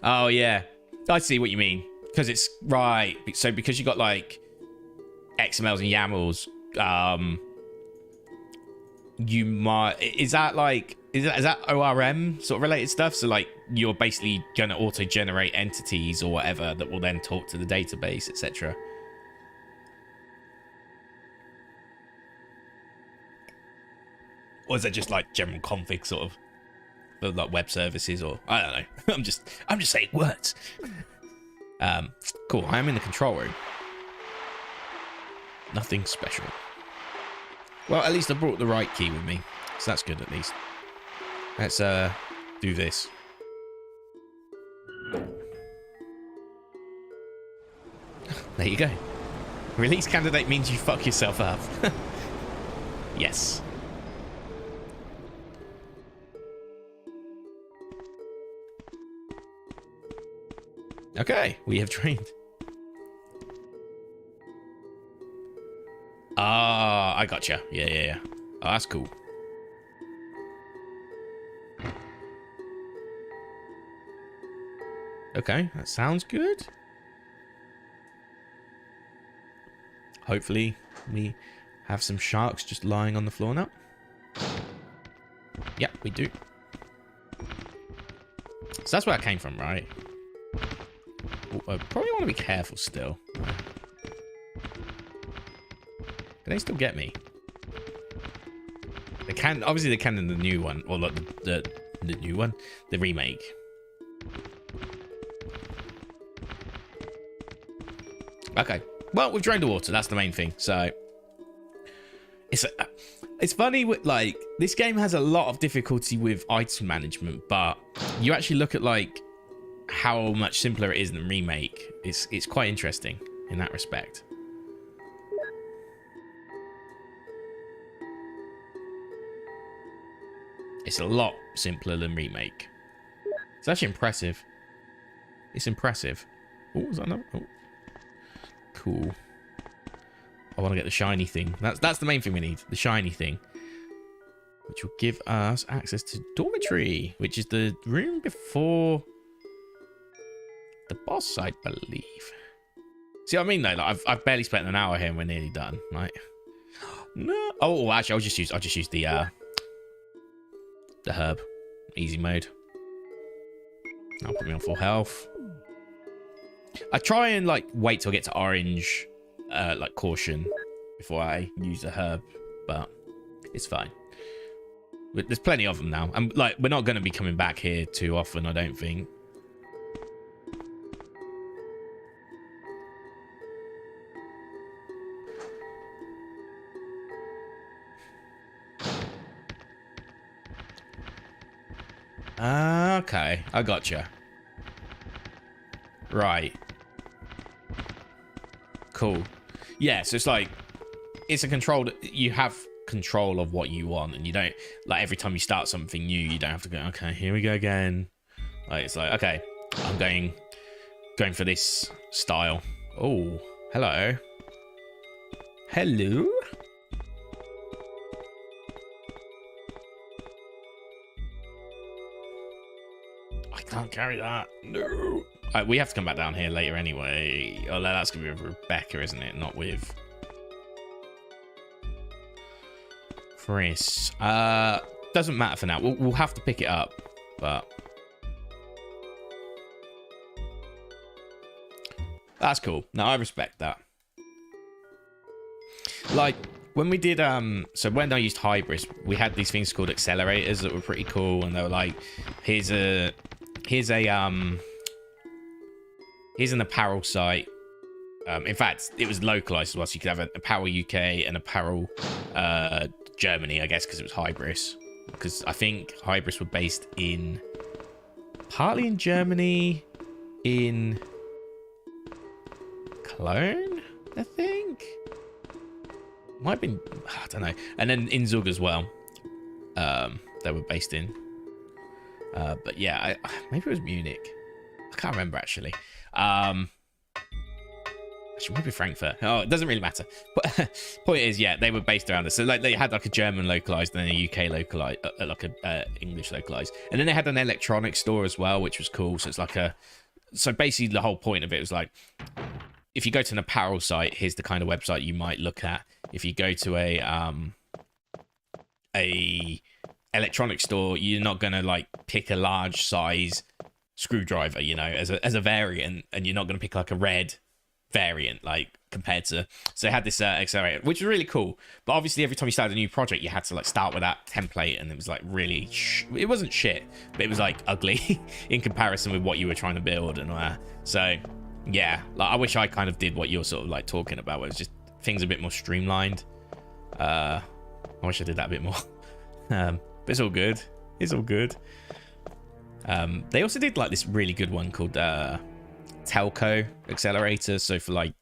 Oh, yeah. I see what you mean. Because it's... Right. So because you got, like, XMLs and YAMLs, you might... Is that, like... Is that ORM sort of related stuff? So, like, you're basically going to auto-generate entities or whatever that will then talk to the database, etc. Or is that just, like, general config sort of? For like web services, or I don't know. I'm just saying words. Cool. I am in the control room. Nothing special. Well, at least I brought the right key with me, so that's good at least. Let's do this. There you go. Release candidate means you fuck yourself up. Yes. Okay, we have trained. Ah, I gotcha. Yeah. Oh, that's cool. Okay, that sounds good. Hopefully, we have some sharks just lying on the floor now. Yeah, we do. So that's where I came from, right? I probably want to be careful still. Can they still get me? They can. Obviously, they can in the new one, or like the new one, the remake. Okay. Well, we've drained the water. That's the main thing. So it's funny with like this game has a lot of difficulty with item management, but you actually look at like how much simpler it is than Remake. It's quite interesting in that respect. It's a lot simpler than Remake. It's actually impressive. It's impressive. Oh, was that another? Oh. Cool. I want to get the shiny thing. That's the main thing we need. The shiny thing. Which will give us access to dormitory, which is the room before the boss, I believe. See what I mean though? Like I've barely spent an hour here and we're nearly done, right? No. Oh, actually, I'll just use the herb, easy mode. I'll put me on full health. I try and like wait till I get to orange, like caution, before I use the herb, but it's fine. But there's plenty of them now, and like we're not going to be coming back here too often, I don't think. Okay, I gotcha. Right. Cool. Yeah, so it's like, it's a controlled, you have control of what you want, and you don't like every time you start something new, you don't have to go, okay, here we go again. Like it's like, okay, I'm going for this style. Oh, hello. Hello. I can't carry that. No. We have to come back down here later anyway. Oh, that's gonna be with Rebecca, isn't it? Not with Chris. Doesn't matter for now. We'll have to pick it up, but that's cool. No, I respect that. Like when we did so when I used Hybris, we had these things called accelerators that were pretty cool, and they were like, here's an apparel site. In fact, it was localized as well, so you could have an apparel UK and apparel Germany, I guess, because it was Hybris. Because I think Hybris were based in partly in Germany, in Cologne, I think. Might have been, I don't know. And then in Zug as well. They were based in. But yeah, maybe it was Munich. I can't remember actually. Actually, maybe Frankfurt. Oh, it doesn't really matter. But point is, yeah, they were based around this. So like they had like a German localized and then a UK localized, like a English localized, and then they had an electronics store as well, which was cool. So it's like so basically the whole point of it was like, if you go to an apparel site, here's the kind of website you might look at. If you go to a electronics store, you're not gonna like pick a large size screwdriver, you know, as a variant, and you're not gonna pick like a red variant, like compared to. So they had this accelerator, which was really cool. But obviously, every time you started a new project, you had to like start with that template, and it was like really, it wasn't shit, but it was like ugly in comparison with what you were trying to build and all that. So yeah, like I wish I kind of did what you're sort of like talking about, where it's just things a bit more streamlined. I wish I did that a bit more. But it's all good. It's all good. They also did like this really good one called telco accelerator. So for like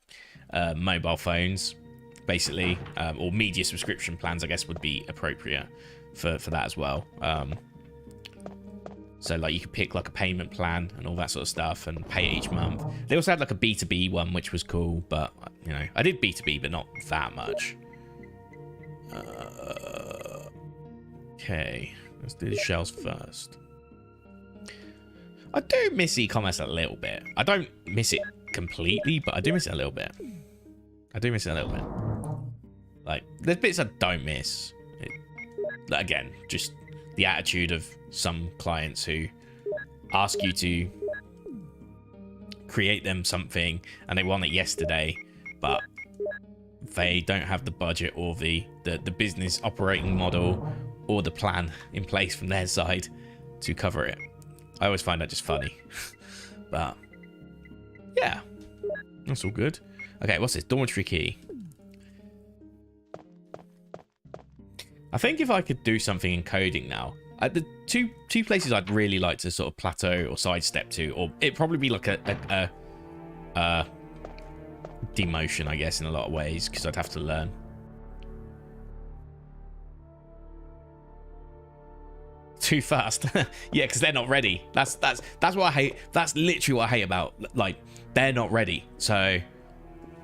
mobile phones, basically, or media subscription plans, I guess would be appropriate for that as well. So like you could pick like a payment plan and all that sort of stuff and pay it each month. They also had like a B2B one, which was cool, but you know, I did B2B, but not that much. Okay, let's do the shells first. I do miss e-commerce a little bit. I don't miss it completely, but I do miss it a little bit. I do miss it a little bit. Like, there's bits I don't miss. Again, just the attitude of some clients who ask you to create them something and they want it yesterday, but they don't have the budget or the business operating model or the plan in place from their side to cover it. I always find that just funny. But yeah, that's all good. Okay, what's this? Dormitory key. I think if I could do something in coding now, the two places I'd really like to sort of plateau or sidestep to, or it'd probably be like a demotion, I guess, in a lot of ways, because I'd have to learn. Too fast. Yeah, because they're not ready. That's what I hate. That's literally what I hate about, like, they're not ready. So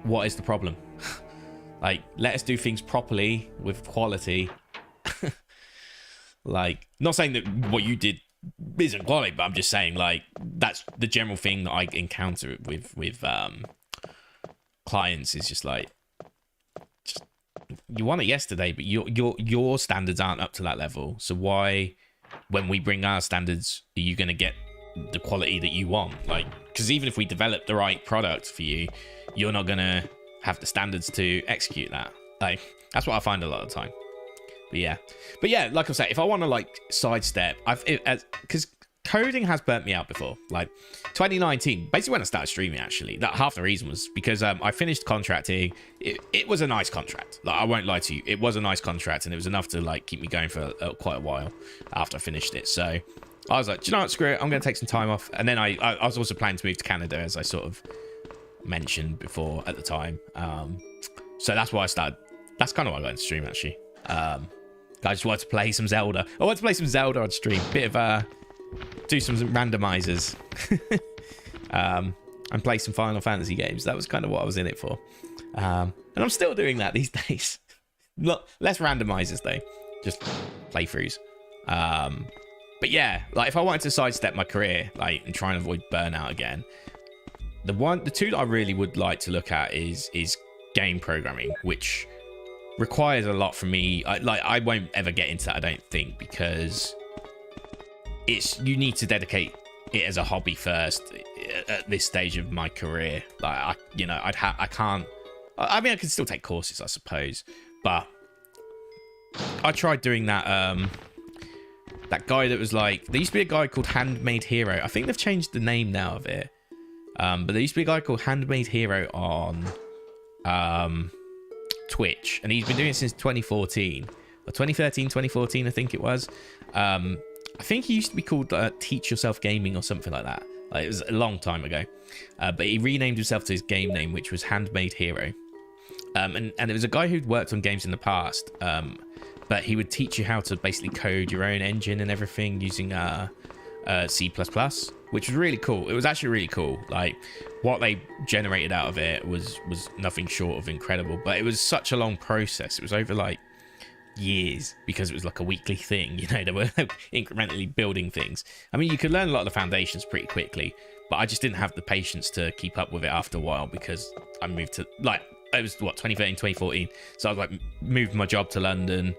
what is the problem? Like, let us do things properly with quality. Like, not saying that what you did isn't quality, but I'm just saying, like, that's the general thing that I encounter with clients is just like, you want it yesterday, but your standards aren't up to that level. So why, when we bring our standards, are you going to get the quality that you want? Like, because even if we develop the right product for you, you're not going to have the standards to execute that. Like, that's what I find a lot of the time. But yeah, like I say, if I want to like sidestep, because coding has burnt me out before. Like 2019, basically when I started streaming, actually, that half the reason was because I finished contracting. It was a nice contract. Like, I won't lie to you, it was a nice contract, and it was enough to like keep me going for quite a while after I finished it. So I was like, do you know what, screw it, I'm going to take some time off. And then I was also planning to move to Canada, as I sort of mentioned before at the time. So that's why I started. That's kind of why I got into stream, actually. I just wanted to play some Zelda. I wanted to play some Zelda on stream. Bit of do some randomizers. And play some Final Fantasy games. That was kind of what I was in it for. And I'm still doing that these days. Less randomizers though, just playthroughs. But yeah, like if I wanted to sidestep my career, like, and try and avoid burnout again, the two that I really would like to look at is game programming, which requires a lot from me. I won't ever get into that, I don't think, because you need to dedicate it as a hobby first at this stage of my career. Like, I can't. I mean, I can still take courses, I suppose, but I tried doing that. That guy that was like, there used to be a guy called Handmade Hero. I think they've changed the name now of it. But there used to be a guy called Handmade Hero on Twitch, and he's been doing it since 2014 or 2013, 2014, I think it was. I think he used to be called Teach Yourself Gaming or something like that. Like, it was a long time ago. But he renamed himself to his game name, which was Handmade Hero. And it was a guy who'd worked on games in the past. But he would teach you how to basically code your own engine and everything using C++, which was really cool. It was actually really cool. Like, what they generated out of it was nothing short of incredible. But it was such a long process. It was over like years, because it was like a weekly thing. You know, they were incrementally building things. I mean, you could learn a lot of the foundations pretty quickly, but I just didn't have the patience to keep up with it after a while, because I moved to, like, it was what, 2013, 2014. So I was like, moved my job to London,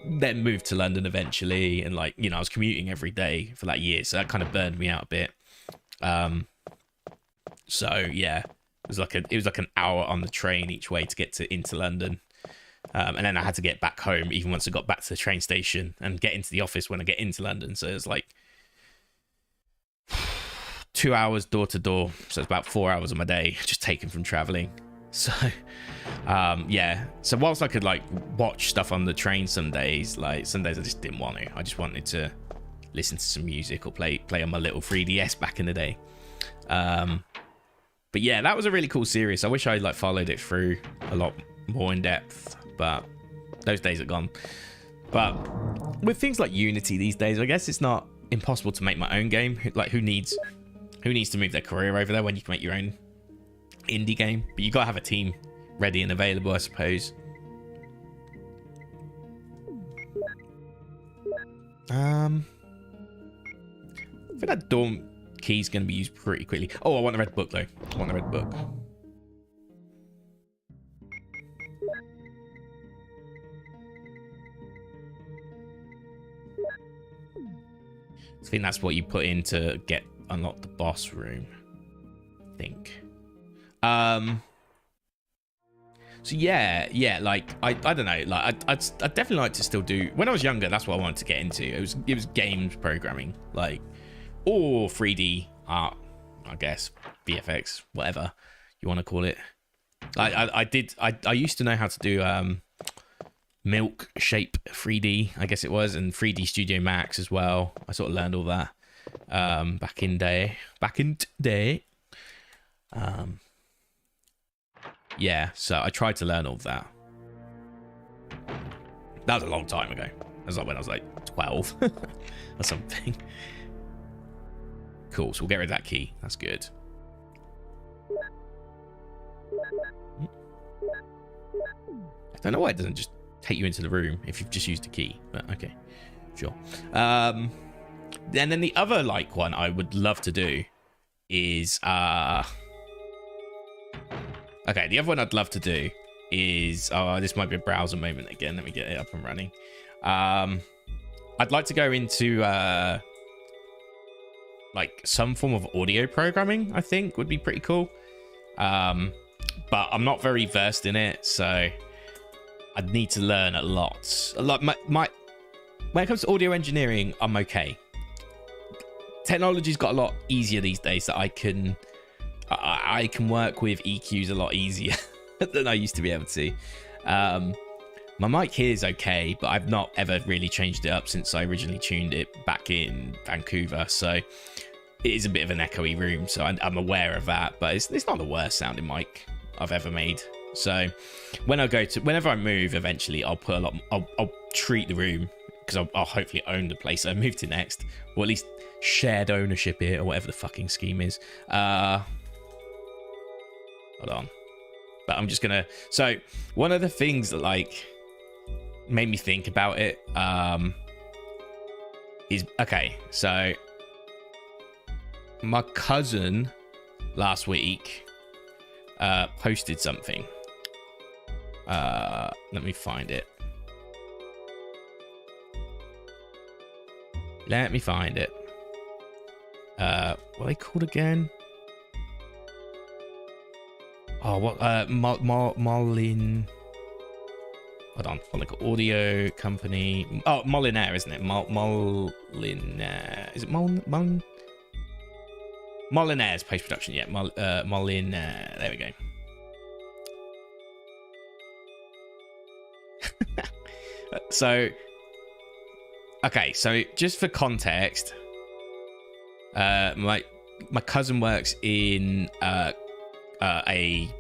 then moved to London eventually, and like, you know, I was commuting every day for that year, so that kind of burned me out a bit. So yeah, it was like an hour on the train each way to get into London. And then I had to get back home even once I got back to the train station, and get into the office when I get into London. So it was like 2 hours door to door. So it's about 4 hours of my day just taken from traveling. So yeah, so whilst I could like watch stuff on the train some days, like some days I just didn't want to. I just wanted to listen to some music or play on my little 3DS back in the day. But yeah, that was a really cool series. I wish I like followed it through a lot more in depth, but those days are gone. But with things like Unity these days, I guess it's not impossible to make my own game. Like, who needs to move their career over there when you can make your own indie game? But you gotta have a team ready and available, I suppose. I think that dorm key's gonna be used pretty quickly. Oh, I want the red book though. I want the red book. I think that's what you put in to unlock the boss room, I think. So yeah, like I don't know, like I'd definitely like to still do. When I was younger, that's what I wanted to get into. It was games programming, like, or 3D art, I guess, VFX, whatever you want to call it. I used to know how to do milk shape 3D, I guess it was, and 3D Studio Max as well. I sort of learned all that back in day. Yeah, so I tried to learn all of that. That was a long time ago. That was like when I was like 12 or something. Cool, so we'll get rid of that key. That's good. I don't know why it doesn't just take you into the room if you've just used a key, but okay, sure. And then the other like one I would love to do is okay, the other one I'd love to do is this might be a browser moment again. Let me get it up and running. I'd like to go into like some form of audio programming. I think would be pretty cool, but I'm not very versed in it, so I'd need to learn a lot. My when it comes to audio engineering, I'm okay. Technology's got a lot easier these days that I can work with EQs a lot easier than I used to be able to. My mic here is okay, but I've not ever really changed it up since I originally tuned it back in Vancouver, so it is a bit of an echoey room, so I'm aware of that, but it's not the worst sounding mic I've ever made. So whenever I move, eventually I'll put a lot. I'll treat the room, because I'll hopefully own the place I move to next, or at least shared ownership it, or whatever the fucking scheme is. Hold on. But I'm just gonna. So one of the things that like made me think about it is, okay, so my cousin last week posted something. Let me find it. What are they called again? Oh, what? Molin. Hold on. What, like audio company? Oh, Molinaire, isn't it? Molinaire. Is it Molinaire's post production? Yeah, Molinaire. There we go. So, okay. So just for context, my cousin works in a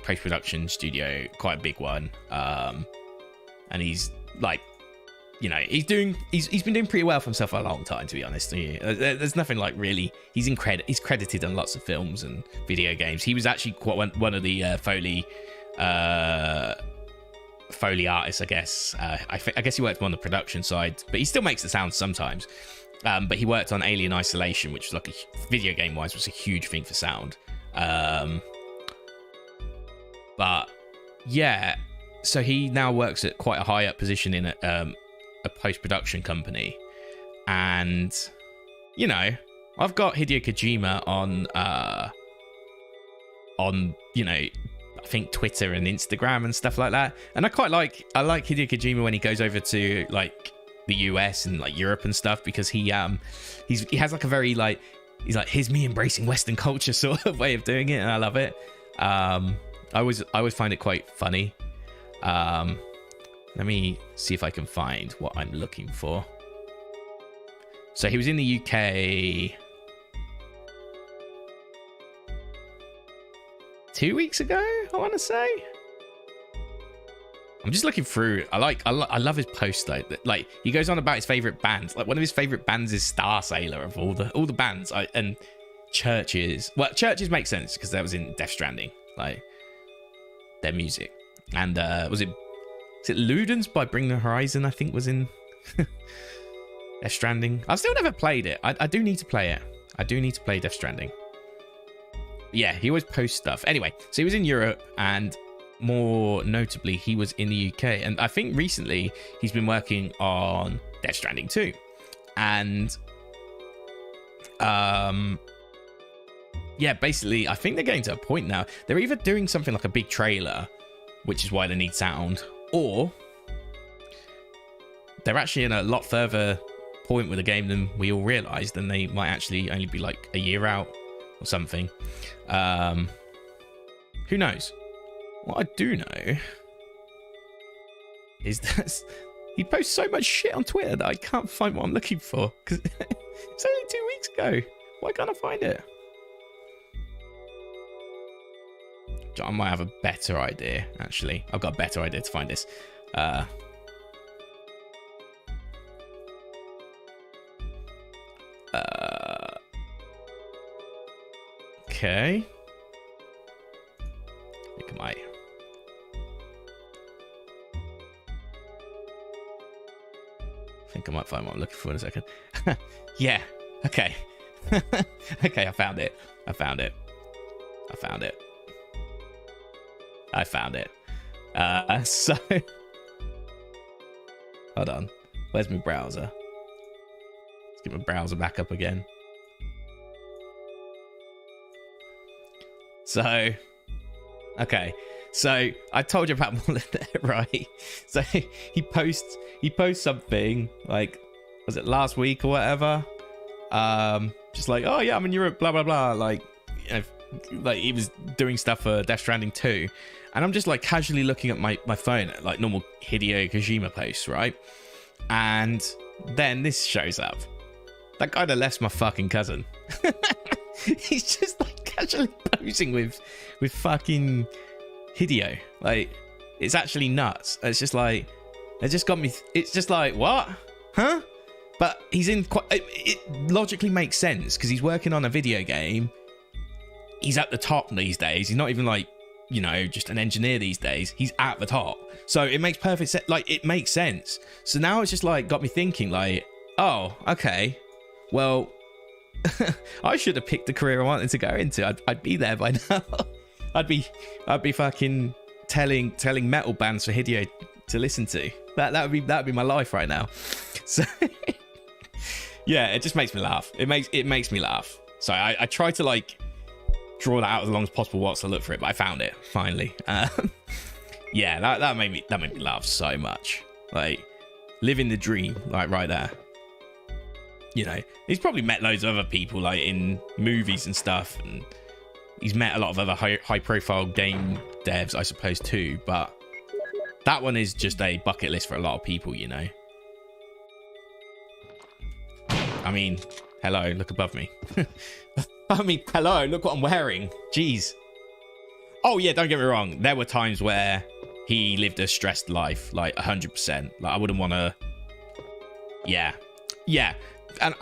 post-production studio, quite a big one, and he's like, you know, he's been doing pretty well for himself for a long time, to be honest. There's nothing like really. He's credited on lots of films and video games. He was actually quite one of the Foley artists, I guess. I guess he worked more on the production side, but he still makes the sound sometimes. But he worked on Alien Isolation, which was like video game wise was a huge thing for sound. But yeah, so he now works at quite a high up position in a post-production company, and you know, I've got Hideo Kojima on you know, I think Twitter and Instagram and stuff like that, and I like Hideo Kojima when he goes over to like the US and like Europe and stuff, because he has like a very like, he's like, here's me embracing Western culture sort of way of doing it, and I love it. I always find it quite funny. Let me see if I can find what I'm looking for. So he was in the UK 2 weeks ago, I want to say. I'm just looking through. I love his post though. Like, he goes on about his favorite bands. Like, one of his favorite bands is Star Sailor of all the bands. And Churches. Well, Churches makes sense because that was in Death Stranding, like their music. And is it Ludens by Bring the Horizon? I think was in Death Stranding. I've still never played it. I do need to play it. I do need to play Death Stranding. Yeah, he always posts stuff. Anyway, so he was in Europe, and more notably, he was in the UK. And I think recently he's been working on Death Stranding 2. And yeah, basically, I think they're getting to a point now. They're either doing something like a big trailer, which is why they need sound, or they're actually in a lot further point with the game than we all realized, and they might actually only be like a year out or something. Who knows? What I do know is that he posts so much shit on Twitter that I can't find what I'm looking for, because it's only 2 weeks ago. Why can't I find it? I might have a better idea, actually. I've got a better idea to find this. Okay. I think I might find what I'm looking for in a second. Yeah. Okay. Okay, I found it. So hold on. Where's my browser? Let's get my browser back up again. So, okay. So I told you about Molyneux, right? So he posts something like, was it last week or whatever? Just like, oh yeah, I'm in Europe, blah blah blah. Like, you know, like he was doing stuff for Death Stranding 2, and I'm just like casually looking at my phone at like normal Hideo Kojima posts, right? And then this shows up. That guy that left's my fucking cousin. He's just like casually posing with fucking Hideo. Like, It's actually nuts. It's just like, it just got me. It's just like, what? Huh? But he's in quite. It logically makes sense because he's working on a video game. He's at the top these days. He's not even like, you know, just an engineer these days. He's at the top. So it makes perfect sense. Like, it makes sense. So now it's just like got me thinking like, oh, okay. Well, I should have picked the career I wanted to go into. I'd be there by now. I'd be fucking telling metal bands for Hideo to listen to. That would be my life right now. So yeah, it just makes me laugh. It makes me laugh. So I try to like draw that out as long as possible whilst I look for it, but I found it finally. Yeah, that made me laugh so much. Like, living the dream, like right there. You know, he's probably met loads of other people like in movies and stuff, and he's met a lot of other high profile game devs, I suppose, too. But that one is just a bucket list for a lot of people, you know. I mean, hello, look above me. I mean, hello, look what I'm wearing. Jeez. Oh yeah, don't get me wrong. There were times where he lived a stressed life, like 100%. Like, I wouldn't want to. Yeah. And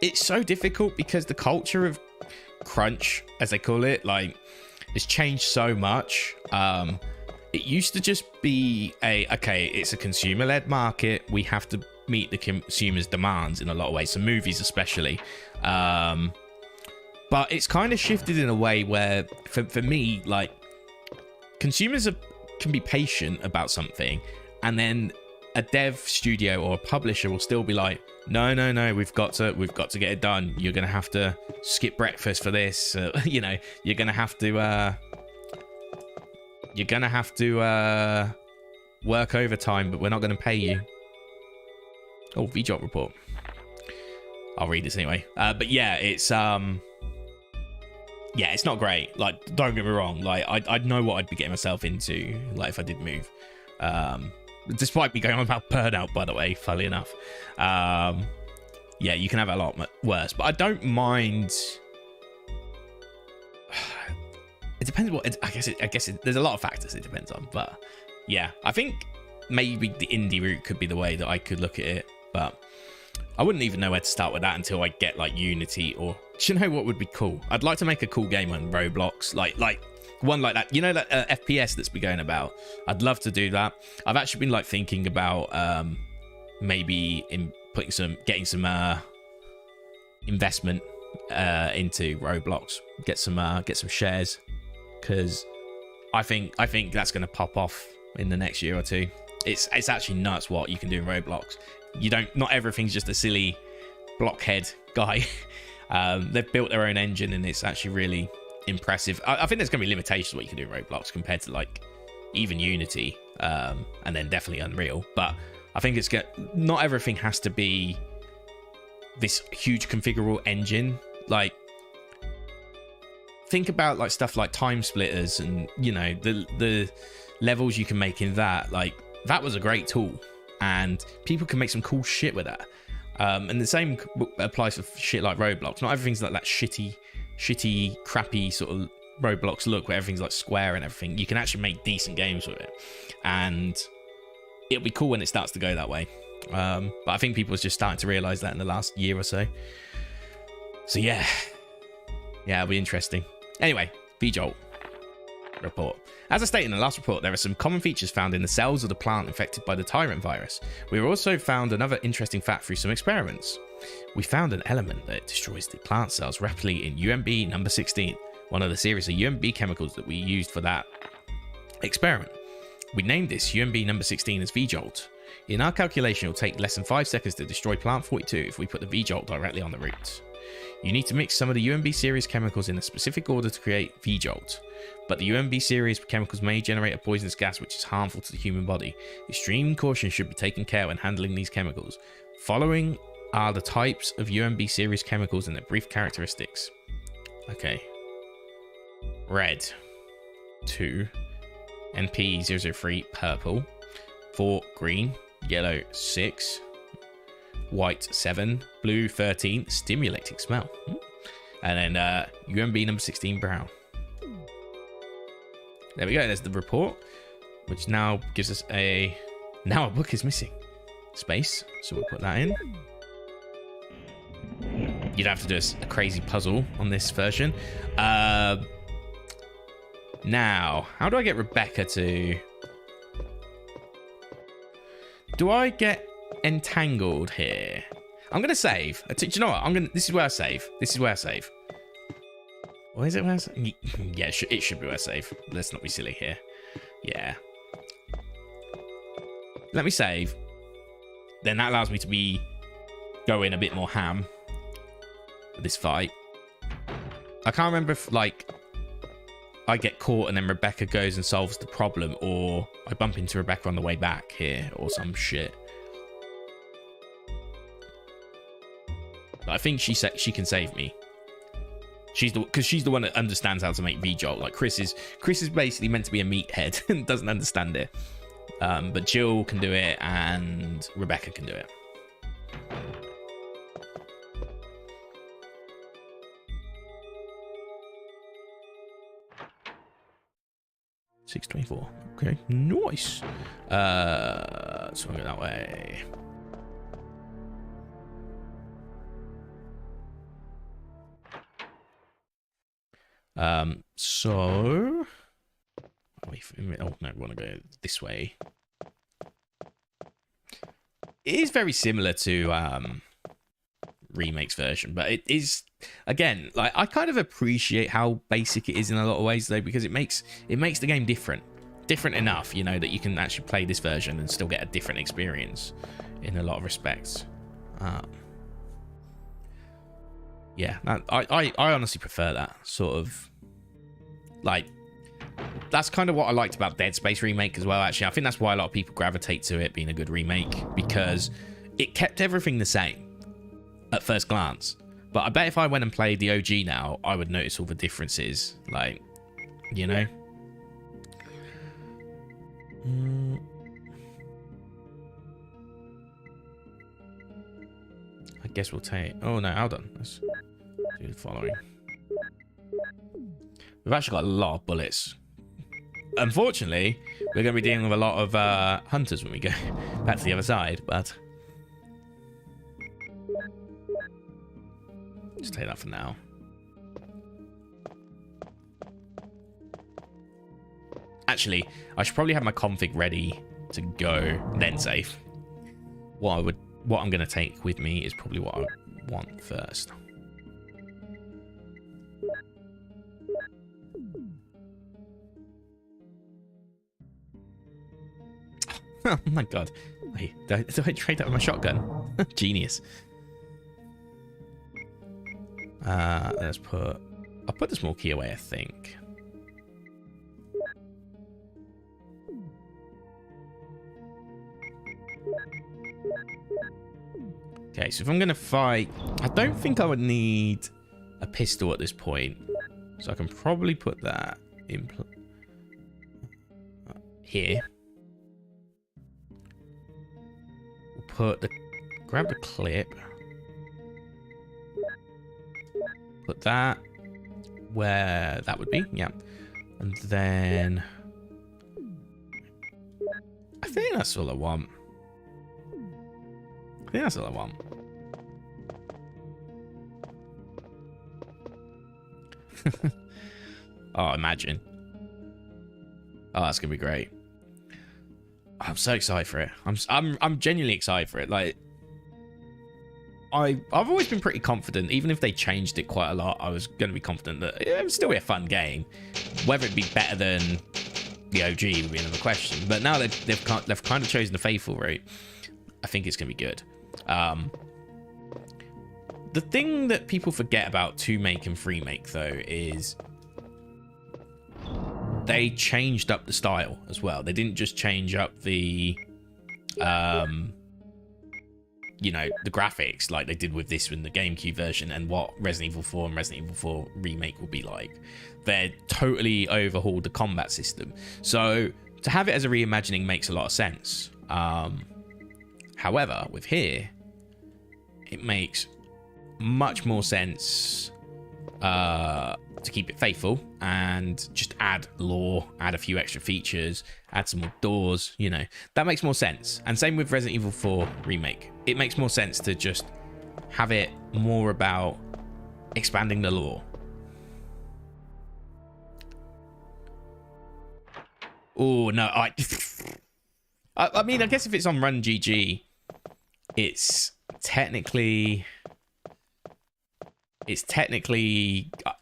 it's so difficult because the culture of crunch, as they call it, like, it's changed so much. It used to just be okay, it's a consumer-led market. We have to meet the consumer's demands in a lot of ways, so movies especially. But it's kind of shifted in a way where, for me, like, consumers can be patient about something, and then a dev studio or a publisher will still be like, no, we've got to get it done. You're gonna have to skip breakfast for this. You know, you're gonna have to work overtime, but we're not gonna pay you. Oh, VJOT report. I'll read this anyway. But yeah, it's not great. Like, don't get me wrong. Like, I'd know what I'd be getting myself into, like, if I did move. Despite me going on about burnout, by the way, funnily enough. Yeah, you can have it a lot worse, but I don't mind. It depends what. I guess there's a lot of factors it depends on, but yeah, I think maybe the indie route could be the way that I could look at it, but I wouldn't even know where to start with that until I get like Unity, or do you know what would be cool? I'd like to make a cool game on Roblox, like one like that, you know, that FPS that's been going about. I'd love to do that. I've actually been like thinking about maybe getting some investment into Roblox, get some shares, because I think that's going to pop off in the next year or two. It's actually nuts what you can do in Roblox. Not everything's just a silly blockhead guy. They've built their own engine, and it's actually really impressive. I think there's going to be limitations what you can do in Roblox compared to like even Unity, and then definitely Unreal. But I think not everything has to be this huge configurable engine. Like, think about like stuff like Time Splitters, and you know, the levels you can make in that. Like, that was a great tool, and people can make some cool shit with that. And the same applies for shit like Roblox. Not everything's like that shitty, crappy sort of Roblox look where everything's like square and everything. You can actually make decent games with it, and it'll be cool when it starts to go that way. But I think people are just starting to realize that in the last year or so. So yeah, it'll be interesting. Anyway, VJOT report. As I stated in the last report, there are some common features found in the cells of the plant infected by the Tyrant virus. We also found another interesting fact through some experiments. We found an element that destroys the plant cells rapidly in UMB number 16, one of the series of UMB chemicals that we used for that experiment. We named this UMB number 16 as VJOLT. In our calculation, it will take less than 5 seconds to destroy plant 42 if we put the VJOLT directly on the root. You need to mix some of the UMB series chemicals in a specific order to create VJOLT, but the UMB series chemicals may generate a poisonous gas which is harmful to the human body. Extreme caution should be taken care when handling these chemicals. Following are the types of UMB series chemicals and their brief characteristics. Okay. Red 2, NP003 purple, 4 green, yellow 6, white 7, blue 13, stimulating smell, and then UMB number 16 brown. There we go, there's the report. which now gives us a... Now a book is missing. Space, so we'll put that in. You'd have to do a crazy puzzle on this version. Now, how do I get Rebecca to... Do I get entangled here? I'm going to save. Do you know what? This is where I save. This is where I save. Or is it where I save? Yeah, it should be where I save. Let's not be silly here. Yeah. Let me save. Then that allows me to be going a bit more ham with this fight. I can't remember if, like, I get caught and then Rebecca goes and solves the problem, or I bump into Rebecca on the way back here, or some shit. But I think she can save me. Because she's the one that understands how to make V-Jolt. Like Chris is basically meant to be a meathead and doesn't understand it. But Jill can do it and Rebecca can do it. $6.24. Okay, nice. So I'll go that way. So... Oh, no, we want to go this way. It is very similar to Remake's version, but it is, again, like, I kind of appreciate how basic it is in a lot of ways, though, because it makes the game different enough, you know, that you can actually play this version and still get a different experience in a lot of respects. Yeah, I honestly prefer that sort of, like, that's kind of what I liked about Dead Space Remake as well, actually. I think that's why a lot of people gravitate to it being a good remake, because it kept everything the same at first glance. But I bet if I went and played the OG now, I would notice all the differences, like, you know? I guess we'll take... Oh, no, hold on. Let's do the following. We've actually got a lot of bullets. Unfortunately, we're going to be dealing with a lot of hunters when we go back to the other side, but... Just take that for now. Actually, I should probably have my config ready to go, then save. What I'm going to take with me is probably what I want first. Oh my god. Wait, did I trade that with my shotgun? Genius. Let's put... I'll put the small key away, I think. Okay, so if I'm going to fight... I don't think I would need a pistol at this point. So I can probably put that in... here. Grab the clip, put that where that would be, yeah, and then I think that's all I want. Oh, imagine. Oh, that's gonna be great. I'm so excited for it. I'm genuinely excited for it. Like, I've always been pretty confident, even if they changed it quite a lot. I was going to be confident that it would still be a fun game. Whether it'd be better than the OG would be another question. But now they've kind of chosen the faithful route. I think it's going to be good. The thing that people forget about 2Make and 3Make, though, is they changed up the style as well. They didn't just change up the, you know, the graphics like they did with this in the GameCube version and what Resident Evil 4 and Resident Evil 4 Remake will be like. They totally overhauled the combat system. So to have it as a reimagining makes a lot of sense. However, with here, it makes much more sense to to keep it faithful and just add lore, add a few extra features, add some more doors, you know, that makes more sense. And same with Resident Evil 4 Remake. It makes more sense to just have it more about expanding the lore. Oh, no, I mean, I guess if it's on Run GG, it's technically,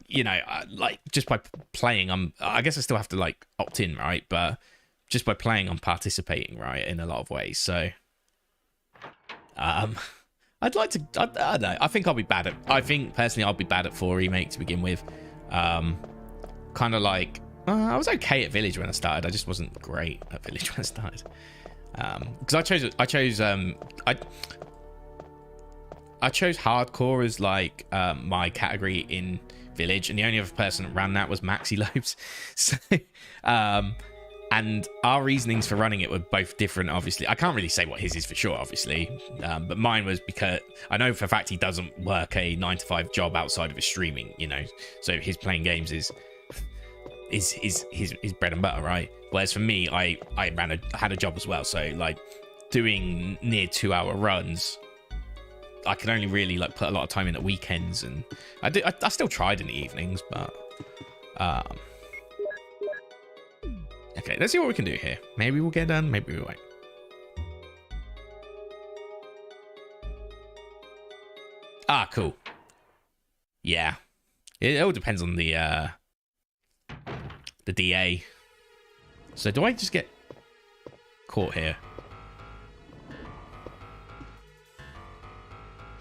you know, like just by playing, I guess I still have to like opt in, right? But just by playing, I'm participating, right, in a lot of ways. So, I'd like to, I don't know. I think I'll be bad at, I think personally I'll be bad at 4 Remake to begin with. Kind of like, I was okay at Village when I started. I just wasn't great at Village when I started. Because I chose hardcore as like my category in Village, and the only other person that ran that was Maxi Lopes. So, and our reasonings for running it were both different. Obviously, I can't really say what his is for sure, obviously, but mine was because I know for a fact he doesn't work a 9-to-5 job outside of his streaming. You know, so his playing games is his bread and butter, right? Whereas for me, I had a job as well, so like doing near 2-hour runs, I could only really like put a lot of time in at weekends, and I still tried in the evenings, but okay, let's see what we can do here. Maybe we'll get done, maybe we won't. Ah, cool. Yeah, it all depends on the DA. So do I just get caught here?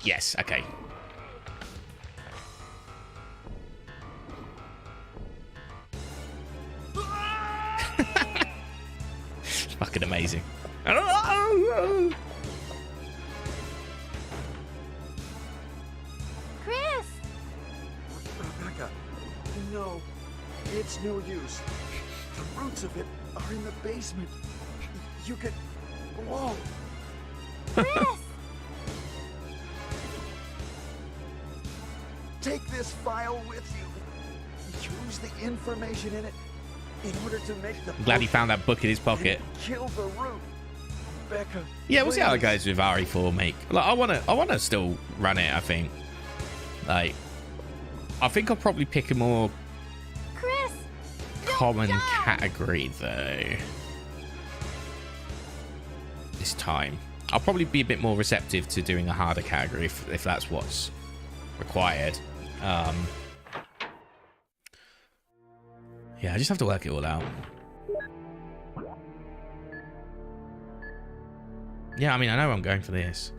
Yes, okay. It's fucking amazing. Chris! Rebecca, no, it's no use. The roots of it are in the basement. You could... Whoa! Chris! Take this file with you. Use the information in it in order to make the... I'm glad he found that book in his pocket. Kill the root. Becca. Yeah, we'll see how it goes with RE4 Make. Like, I wanna still run it, I think. Like, I think I'll probably pick a more Chris! common category though. This time. I'll probably be a bit more receptive to doing a harder category if that's what's required. Yeah, I just have to work it all out. Yeah, I mean, I know I'm going for this.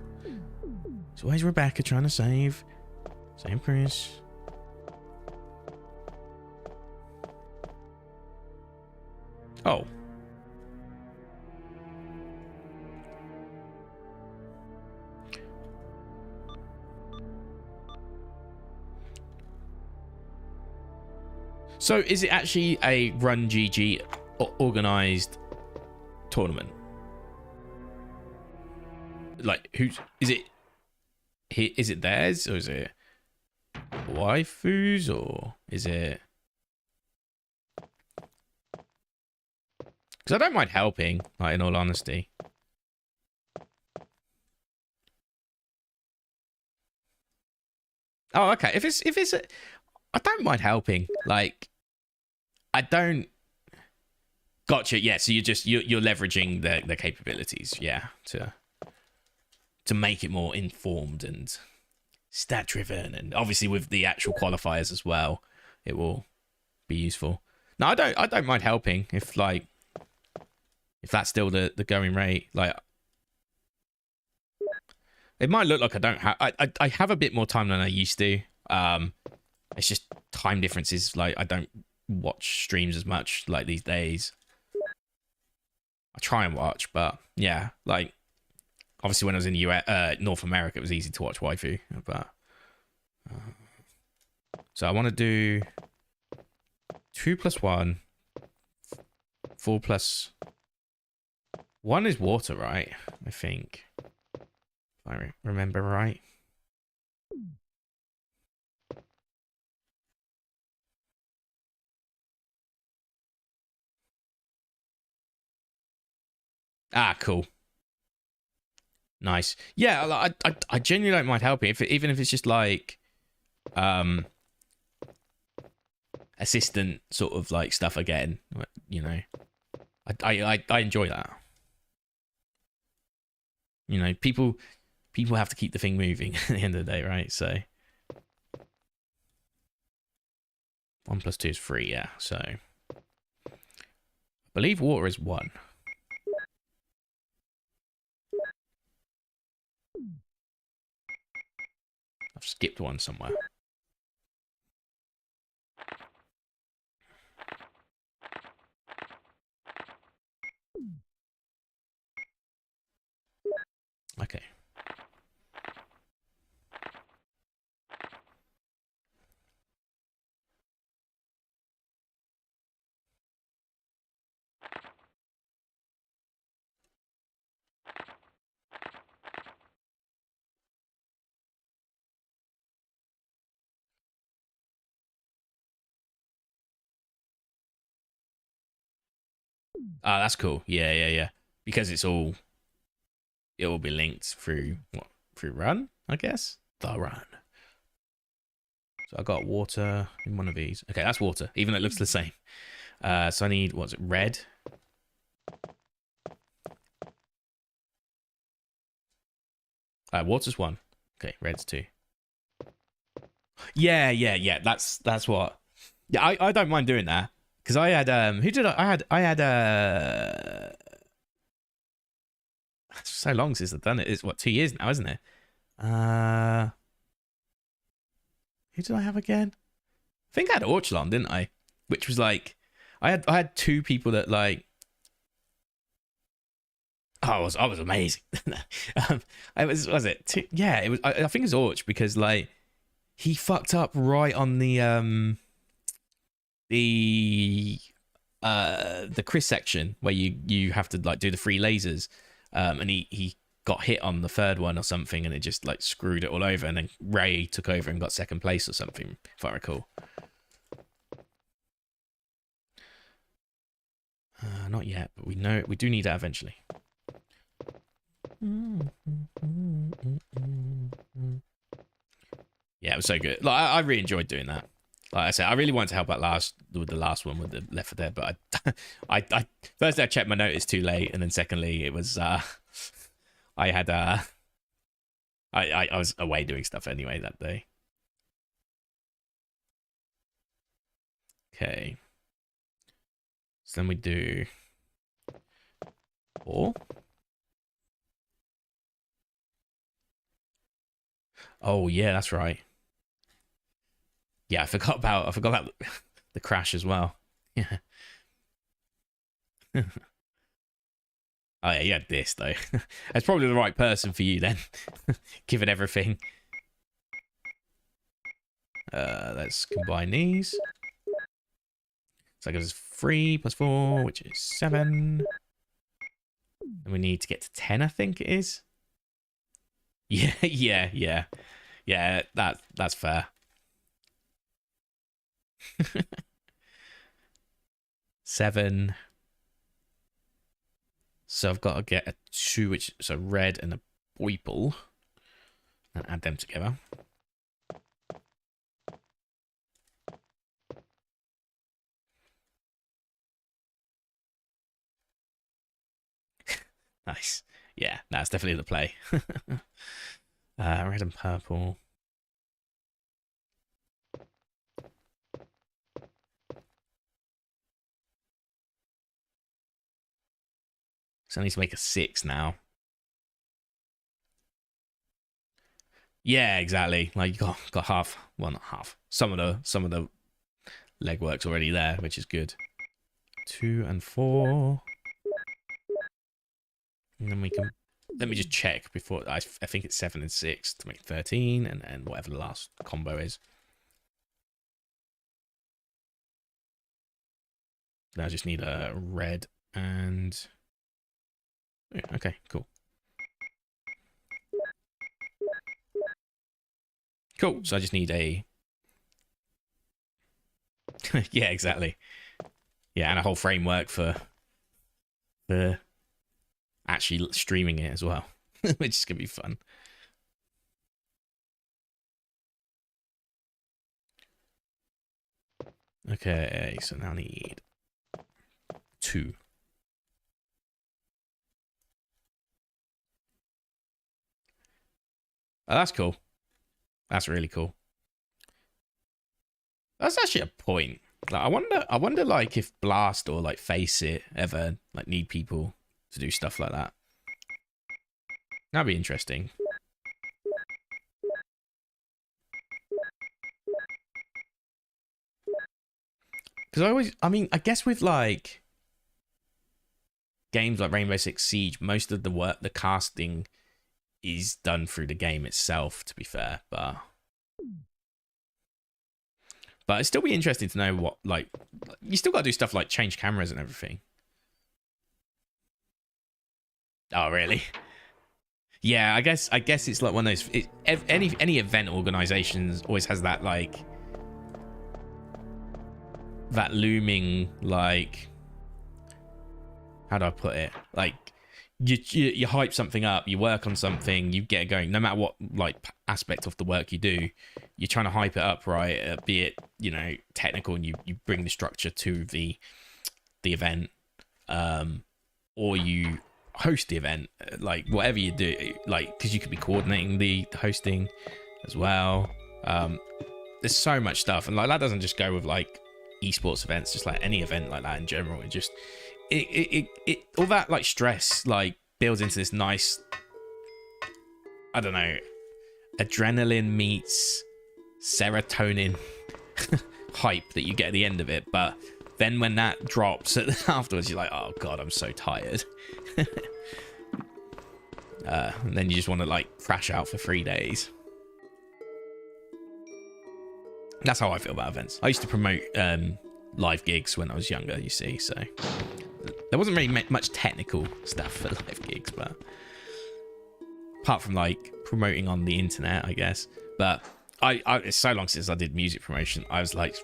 So where's Rebecca trying to save? Same Chris. Oh. So is it actually a Run GG organized tournament? Like, who's is it? Is it theirs, or is it waifus, or is it? Because I don't mind helping, like, in all honesty. Oh, okay. If it's I don't mind helping. Like, I don't. Gotcha. Yeah. So you're leveraging their capabilities. Yeah. To make it more informed and stat driven, and obviously with the actual qualifiers as well, it will be useful. No, I don't mind helping if that's still the going rate. Like, it might look like I don't have. I have a bit more time than I used to. It's just time differences. Like, I don't watch streams as much like these days. I try and watch, but yeah, like, obviously when I was in US, North America, it was easy to watch waifu. But so I want to do 2 + 1, 4 + 1 is water, right? I think, if I remember right. Ah, cool. Nice. Yeah, I genuinely don't mind helping, even if it's just like assistant sort of like stuff again. You know, I enjoy that. You know, people have to keep the thing moving at the end of the day, right? So 1 + 2 is 3, yeah. So I believe water is 1. I've skipped one somewhere. Okay. Ah, that's cool. Yeah. Because it will be linked through what? Through run, I guess. The run. So I got water in one of these. Okay, that's water, even though it looks the same. So I need, what's it, red? Water's 1. Okay, red's 2. Yeah. That's what. Yeah, I don't mind doing that. Because I had who did I had it's so long since I've done it. It's what, 2 years now, isn't it? Who did I have again? I think I had Orchlon, didn't I? Which was like, I had 2 people that like. Oh, I was amazing. I was it? Yeah, it was. I think it's Orch because like he fucked up right on the Chris section where you have to like do the 3 lasers, and he got hit on the 3rd one or something, and it just like screwed it all over, and then Ray took over and got 2nd place or something, if I recall. Not yet, but we do need that eventually. Yeah, it was so good. Like I really enjoyed doing that. Like I said, I really wanted to help out with the last one with the Left 4 Dead, but I firstly I checked my notice too late, and then secondly it was I had I was away doing stuff anyway that day. Okay. So then we do 4. Oh yeah, that's right. Yeah, I forgot about the crash as well. Yeah. Oh yeah, you had this though. That's probably the right person for you then, given everything. Let's combine these. So that gives us 3 + 4, which is 7. And we need to get to 10, I think it is. Yeah. That's fair. 7. So I've got to get a 2, which so red and a purple, and add them together. Nice. Yeah, that's definitely the play. Red and purple. So I need to make a 6 now. Yeah, exactly. Like you got half. Well, not half. Some of the legwork's already there, which is good. 2 and 4. And then we can. Let me just check before. I think it's 7 and 6 to make 13, and then whatever the last combo is. Now I just need a red and. Okay, cool. Cool. So I just need a. Yeah, exactly. Yeah, and a whole framework for actually streaming it as well, which is gonna be fun. Okay, so now I need 2. Oh, that's cool. That's really cool. That's actually a point. Like, I wonder, like, if Blast or like Face It ever like need people to do stuff like that. That'd be interesting. Because I guess with like games like Rainbow Six Siege, most of the work, the casting is done through the game itself, to be fair, but it'd still be interesting to know what, like, you still got to do stuff like change cameras and everything. Oh, really? Yeah, I guess it's like one of those. Any event organizations always has that, like, that looming, like, how do I put it? Like, you hype something up, you work on something, you get it going. No matter what, like, aspect of the work you do, you're trying to hype it up, right? Be it, you know, technical, and you bring the structure to the event, or you host the event, like, whatever you do, like, because you could be coordinating the hosting as well. There's so much stuff, and like that doesn't just go with like esports events, just like any event like that in general. It just it all that like stress like builds into this nice, I don't know, adrenaline meets serotonin hype that you get at the end of it. But then when that drops afterwards, you're like, oh god, I'm so tired. And then you just want to like crash out for 3 days. That's how I feel about events. I used to promote live gigs when I was younger, you see, so there wasn't really much technical stuff for live gigs, but apart from like promoting on the internet, I guess. But it's so long since I did music promotion. I was like,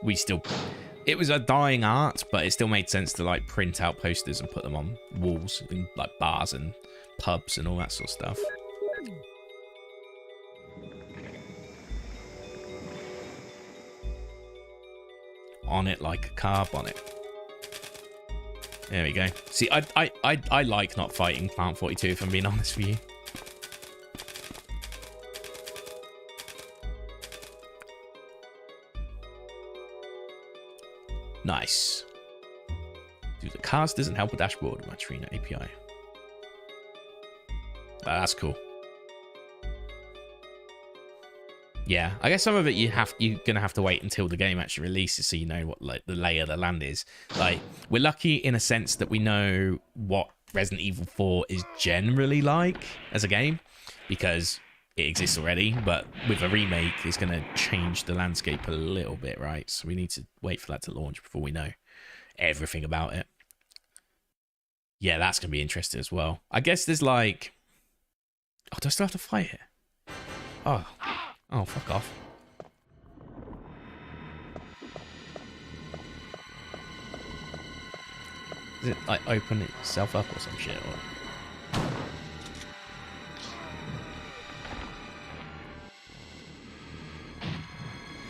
it was a dying art, but it still made sense to like print out posters and put them on walls in like bars and pubs and all that sort of stuff. On it like a car bonnet. There we go. See, I like not fighting Plant 42, if I'm being honest with you. Nice. Dude, the cast doesn't help with dashboard much Trina API. That's cool. Yeah, I guess some of it you're gonna have to wait until the game actually releases, so you know what like the lay of the land is. Like, we're lucky in a sense that we know what Resident Evil 4 is generally like as a game, because it exists already. But with a remake, it's gonna change the landscape a little bit, right? So we need to wait for that to launch before we know everything about it. Yeah, that's gonna be interesting as well. I guess there's like, oh, do I still have to fight it? Oh, fuck off. Does it like open itself up or some shit? Or...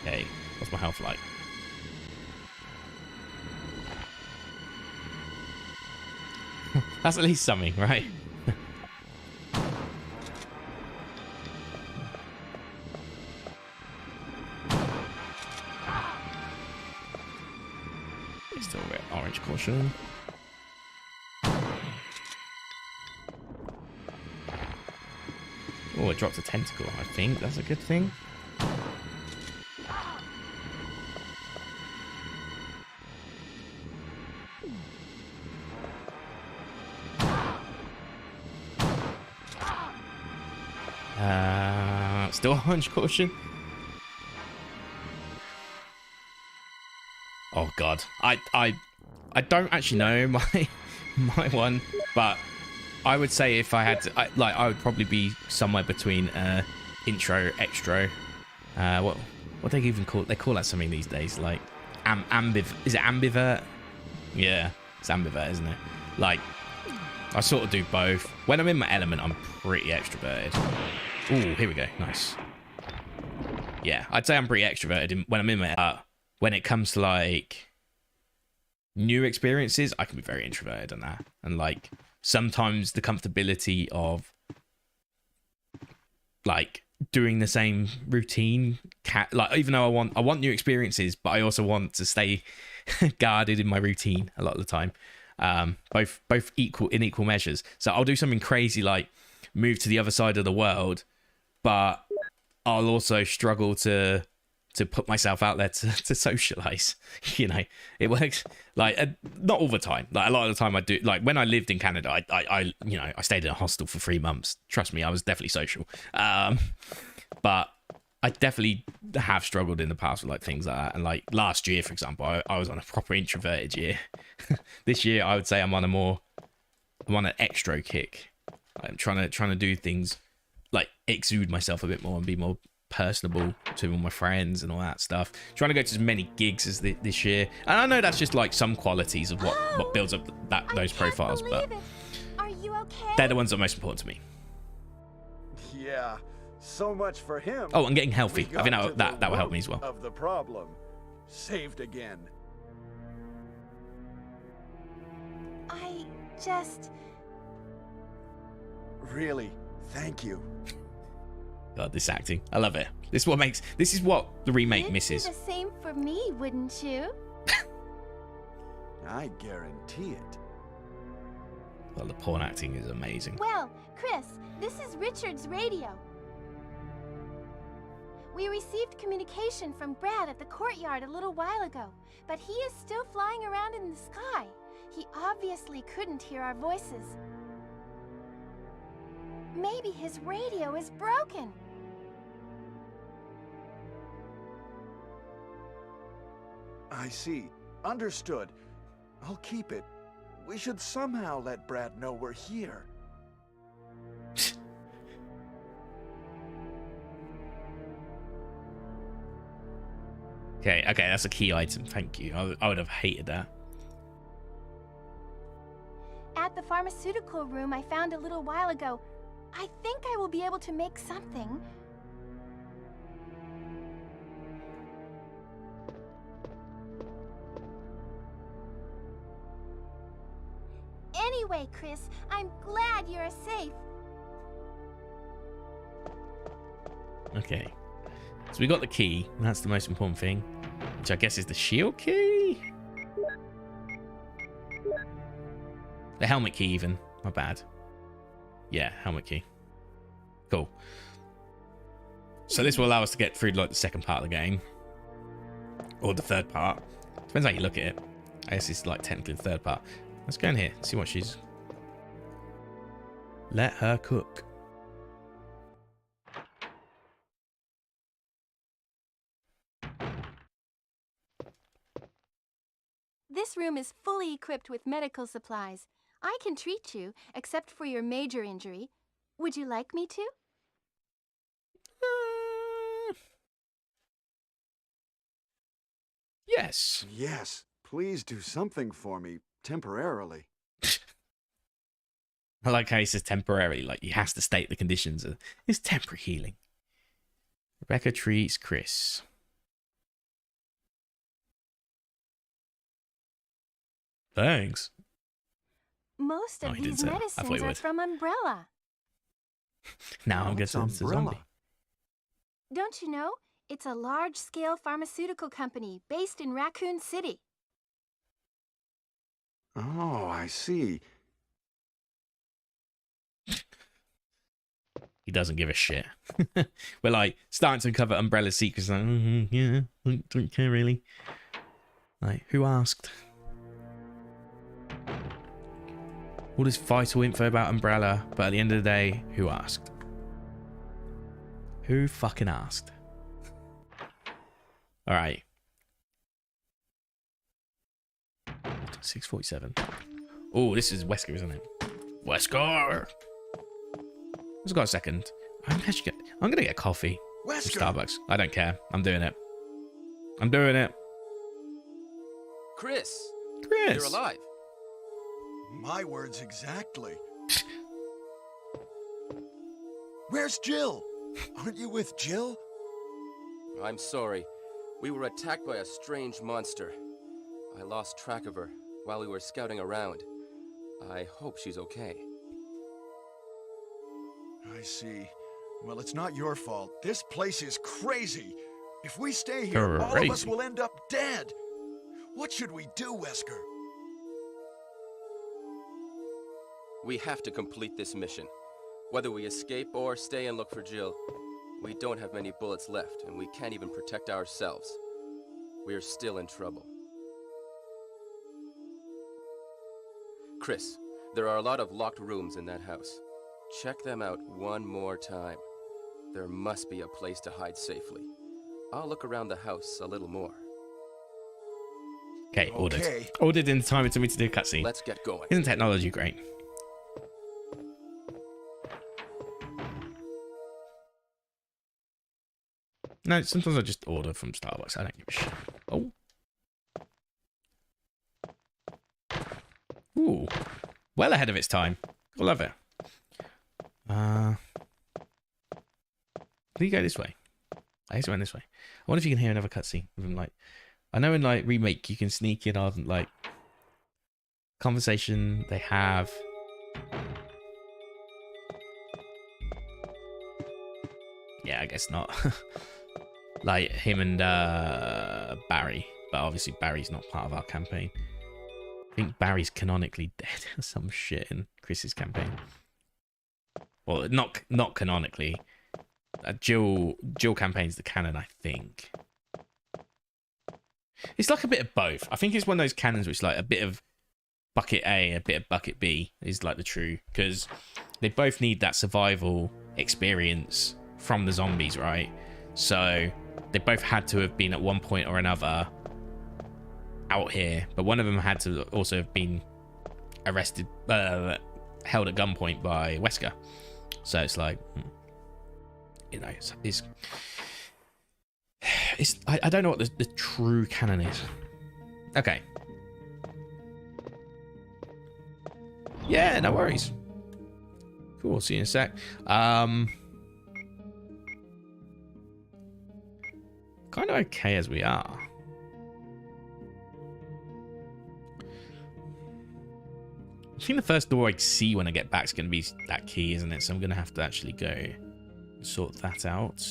Okay, what's my health like? That's at least something, right? Still red, orange caution. Oh, it dropped a tentacle. I think that's a good thing. Still orange caution. Oh god, I don't actually know my one, but I would say if I had to, I would probably be somewhere between intro, extra. What they even call it? They call that something these days, like is it ambivert? Yeah, it's ambivert, isn't it? Like I sort of do both. When I'm in my element, I'm pretty extroverted. Ooh, here we go. Nice. Yeah, I'd say I'm pretty extroverted when I'm in my... when it comes to, like, new experiences, I can be very introverted on that. And, like, sometimes the comfortability of, like, doing the same routine... like, even though I want new experiences, but I also want to stay guarded in my routine a lot of the time. Both equal in equal measures. So I'll do something crazy like move to the other side of the world, but I'll also struggle to put myself out there to socialize. You know, it works like not all the time. Like a lot of the time I do. Like when I lived in Canada, I you know, I stayed in a hostel for 3 months. Trust me, I was definitely social. But I definitely have struggled in the past with like things like that. And like last year, for example, I was on a proper introverted year. This year, I would say I'm on an extro kick. I'm trying to do things like exude myself a bit more and be more personable to all my friends and all that stuff. Trying to go to as many gigs as this year. And I know that's just like some qualities of what builds up those profiles, but Are you okay? they're the ones that are most important to me. Yeah, so much for him. Oh, and getting healthy. We I think got to that the will help me root as well. Of the problem, saved again. I just... Really, thank you. God, this acting. I love it. This is what the remake You'd misses. do the same for me, wouldn't you? I guarantee it. Well, the porn acting is amazing. Well, Chris, this is Richard's radio. We received communication from Brad at the courtyard a little while ago, but he is still flying around in the sky. He obviously couldn't hear our voices. Maybe his radio is broken. I see. Understood. I'll keep it. We should somehow let Brad know we're here. Okay, that's a key item. Thank you. I would have hated that. At the pharmaceutical room I found a little while ago, I think I will be able to make something. Anyway, Chris, I'm glad you're safe. Okay. So we got the key. And that's the most important thing. Which I guess is the shield key? The helmet key even. Not bad. Yeah, helmet key. Cool. So this will allow us to get through like the second part of the game. Or the third part. Depends how you look at it. I guess it's like technically the third part. Let's go in here. See what she's... Let her cook. This room is fully equipped with medical supplies. I can treat you, except for your major injury. Would you like me to? Yes. Yes, please do something for me, temporarily. I like how he says temporarily, like he has to state the conditions. It's temporary healing. Rebecca treats Chris. Thanks. Most of he didn't these say that. I thought he medicines are would. from Umbrella. Now I'm What's guessing it's a Umbrella? zombie. Don't you know? It's a large-scale pharmaceutical company based in Raccoon City. Oh, I see. He doesn't give a shit. We're like starting to uncover Umbrella's secrets. Like, yeah, don't care really. Like, who asked? All this vital info about Umbrella, but at the end of the day, who asked? Who fucking asked? All right. 6:47. Oh, this is Wesker, isn't it? Wesker. Let's go a second. I'm gonna get coffee from Wesker! Starbucks. I don't care. I'm doing it. I'm doing it. Chris, Chris. you're alive. My words exactly. Where's Jill? Aren't you with Jill? I'm sorry. We were attacked by a strange monster. I lost track of her while we were scouting around. I hope she's okay. I see. Well, it's not your fault. This place is crazy. If we stay here, all of us will end up dead. What should we do, Wesker? We have to complete this mission. Whether we escape or stay and look for Jill, we don't have many bullets left, and we can't even protect ourselves. We're still in trouble. Chris, there are a lot of locked rooms in that house. Check them out one more time. There must be a place to hide safely. I'll look around the house a little more. Okay, ordered. Ordered in the time it took me to do a cutscene. Let's get going. Isn't technology great? No, sometimes I just order from Starbucks. I don't give a shit. Oh. Ooh. Well ahead of its time. I love it. Do you go this way? I guess I went this way. I wonder if you can hear another cutscene with him, like, I know in like Remake you can sneak in on like conversation they have. Yeah, I guess not. Like him and Barry, but obviously Barry's not part of our campaign. I think Barry's canonically dead or some shit in Chris's campaign. Well, not canonically. Jill campaign's the canon, I think. It's like a bit of both. I think it's one of those canons which like a bit of bucket A, a bit of bucket B is like the true, because they both need that survival experience from the zombies, right? So they both had to have been at one point or another out here, but one of them had to also have been arrested, held at gunpoint by Wesker. So it's like, you know, it's I don't know what the true canon is. Okay. Yeah, no worries. Cool, see you in a sec. Kind of okay as we are. I think the first door I see when I get back is going to be that key, isn't it? So I'm going to have to actually go sort that out.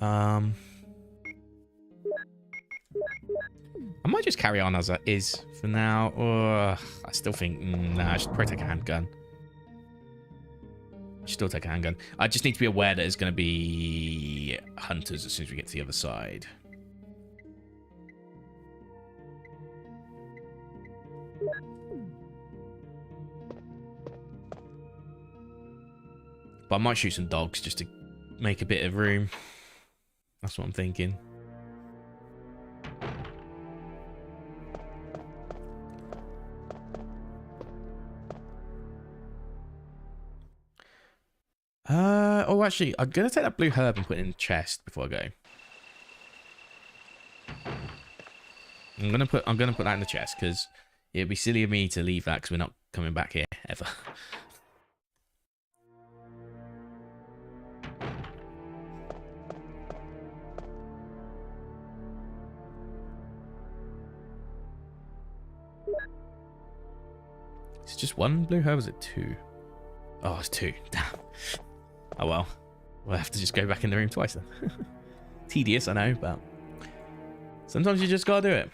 I might just carry on as it is for now. Or I still think, nah, I should probably take a handgun. Still take a handgun. I just need to be aware that there's going to be hunters as soon as we get to the other side. But I might shoot some dogs just to make a bit of room. That's what I'm thinking. Oh, actually, I'm gonna take that blue herb and put it in the chest before I go. I'm gonna put that in the chest because it'd be silly of me to leave that because we're not coming back here ever. It's just one blue herb, or is it two? Oh, it's two. Damn. Oh well. We'll have to just go back in the room twice then. Tedious, I know, but sometimes you just gotta do it.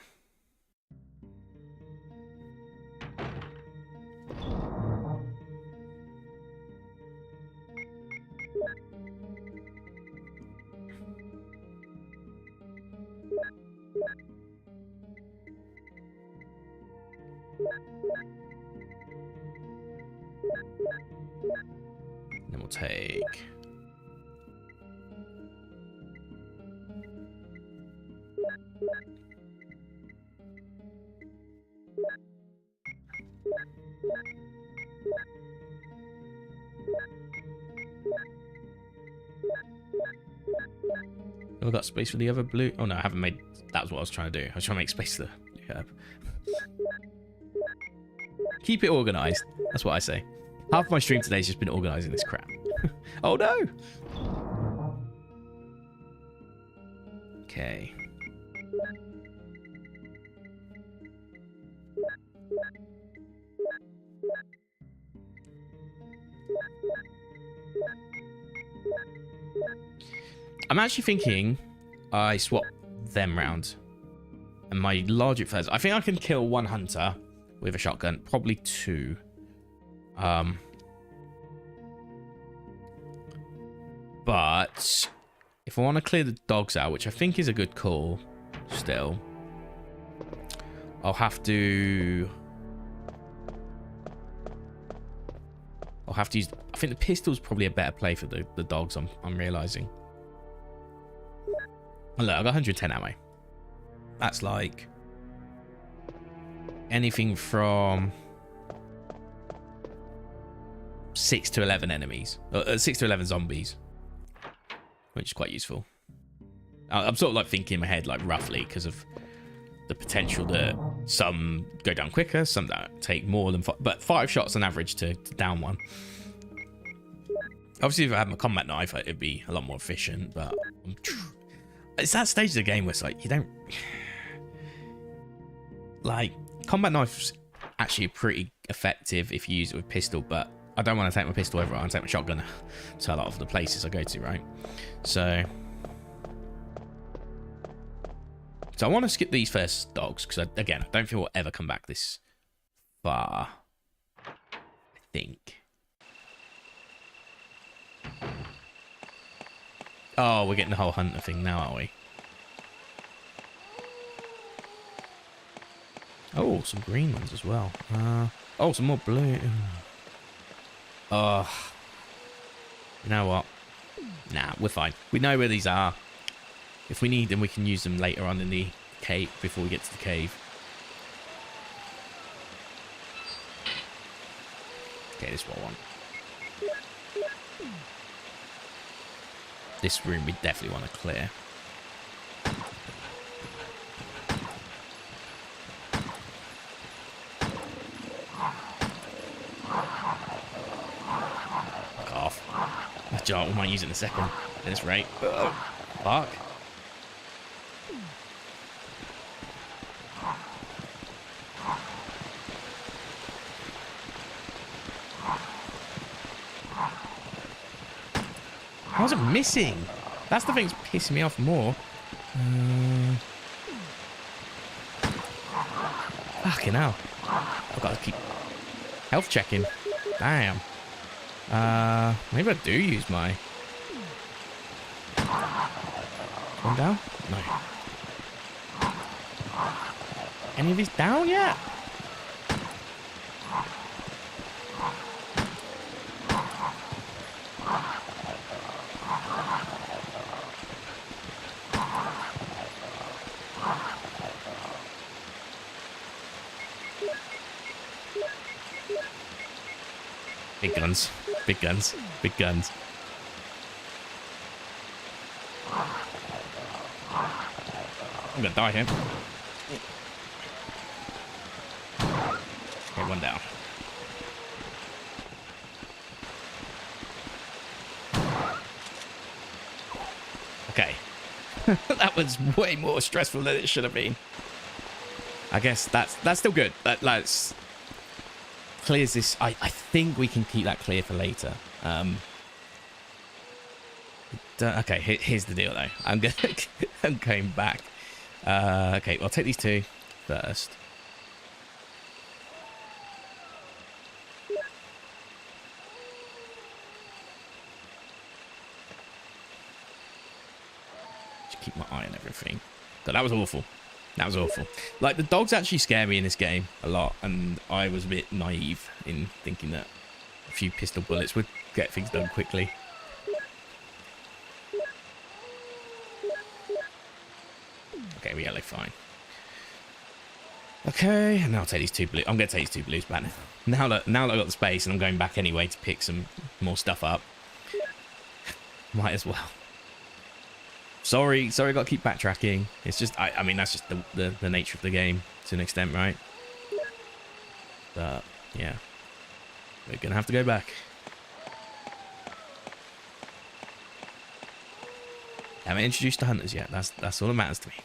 Then we'll take I've got space for the other blue. Oh no, I haven't made. That was what I was trying to do. I was trying to make space for the blue herb. Keep it organized. That's what I say. Half my stream today has just been organizing this crap. Oh no. Okay. I'm actually thinking I swap them round. And my logic first. I think I can kill one hunter with a shotgun. Probably two. But if I want to clear the dogs out, which I think is a good call still, I'll have to use... I think the pistol's probably a better play for the dogs, I'm realizing. Oh, look, I got 110 ammo. That's like anything from 6 to 11 enemies. 6 to 11 zombies. Which is quite useful. I'm sort of like thinking in my head, like roughly, because of the potential that some go down quicker, some that take more than 5. But 5 shots on average to down one. Obviously, if I had my combat knife, it'd be a lot more efficient. But it's that stage of the game where it's like, you don't... Like, combat knife's actually pretty effective if you use it with pistol, but I don't want to take my pistol everywhere. I want to take my shotgun to a lot of the places I go to, right? So I want to skip these first dogs, because, again, I don't think we'll ever come back this far. I think. Oh, we're getting the whole hunter thing now, aren't we? Oh, some green ones as well. Oh, some more blue. Oh, you know what? Nah, we're fine. We know where these are. If we need them, we can use them later on in the cave, before we get to the cave. Okay, this is what I want. This room we definitely want to clear. Fuck off. We might use it in a second at this rate. Fuck. How's it missing? That's the thing that's pissing me off more. Fucking hell. I've got to keep health checking. Damn. Maybe I do use my... One down? No. Any of these down yet? Big guns, big guns, big guns. I'm gonna die here. Okay, one down. Okay. That was way more stressful than it should have been. I guess that's still good. That's clears this. I think we can keep that clear for later. Okay, here's the deal though. I'm going back. Okay, I'll take these two first. Just keep my eye on everything. But that was awful. That was awful. Like, the dogs actually scare me in this game a lot, and I was a bit naive in thinking that a few pistol bullets would get things done quickly. Okay, we're yellow, fine. Okay, and now I'll take these two blues. I'm going to take these two blues back now. Now that I've got the space and I'm going back anyway to pick some more stuff up. Might as well. Sorry, I got to keep backtracking. It's just, I mean, that's just the nature of the game to an extent, right? But Yeah. We're going to have to go back. Haven't introduced the hunters yet. That's all that matters to me.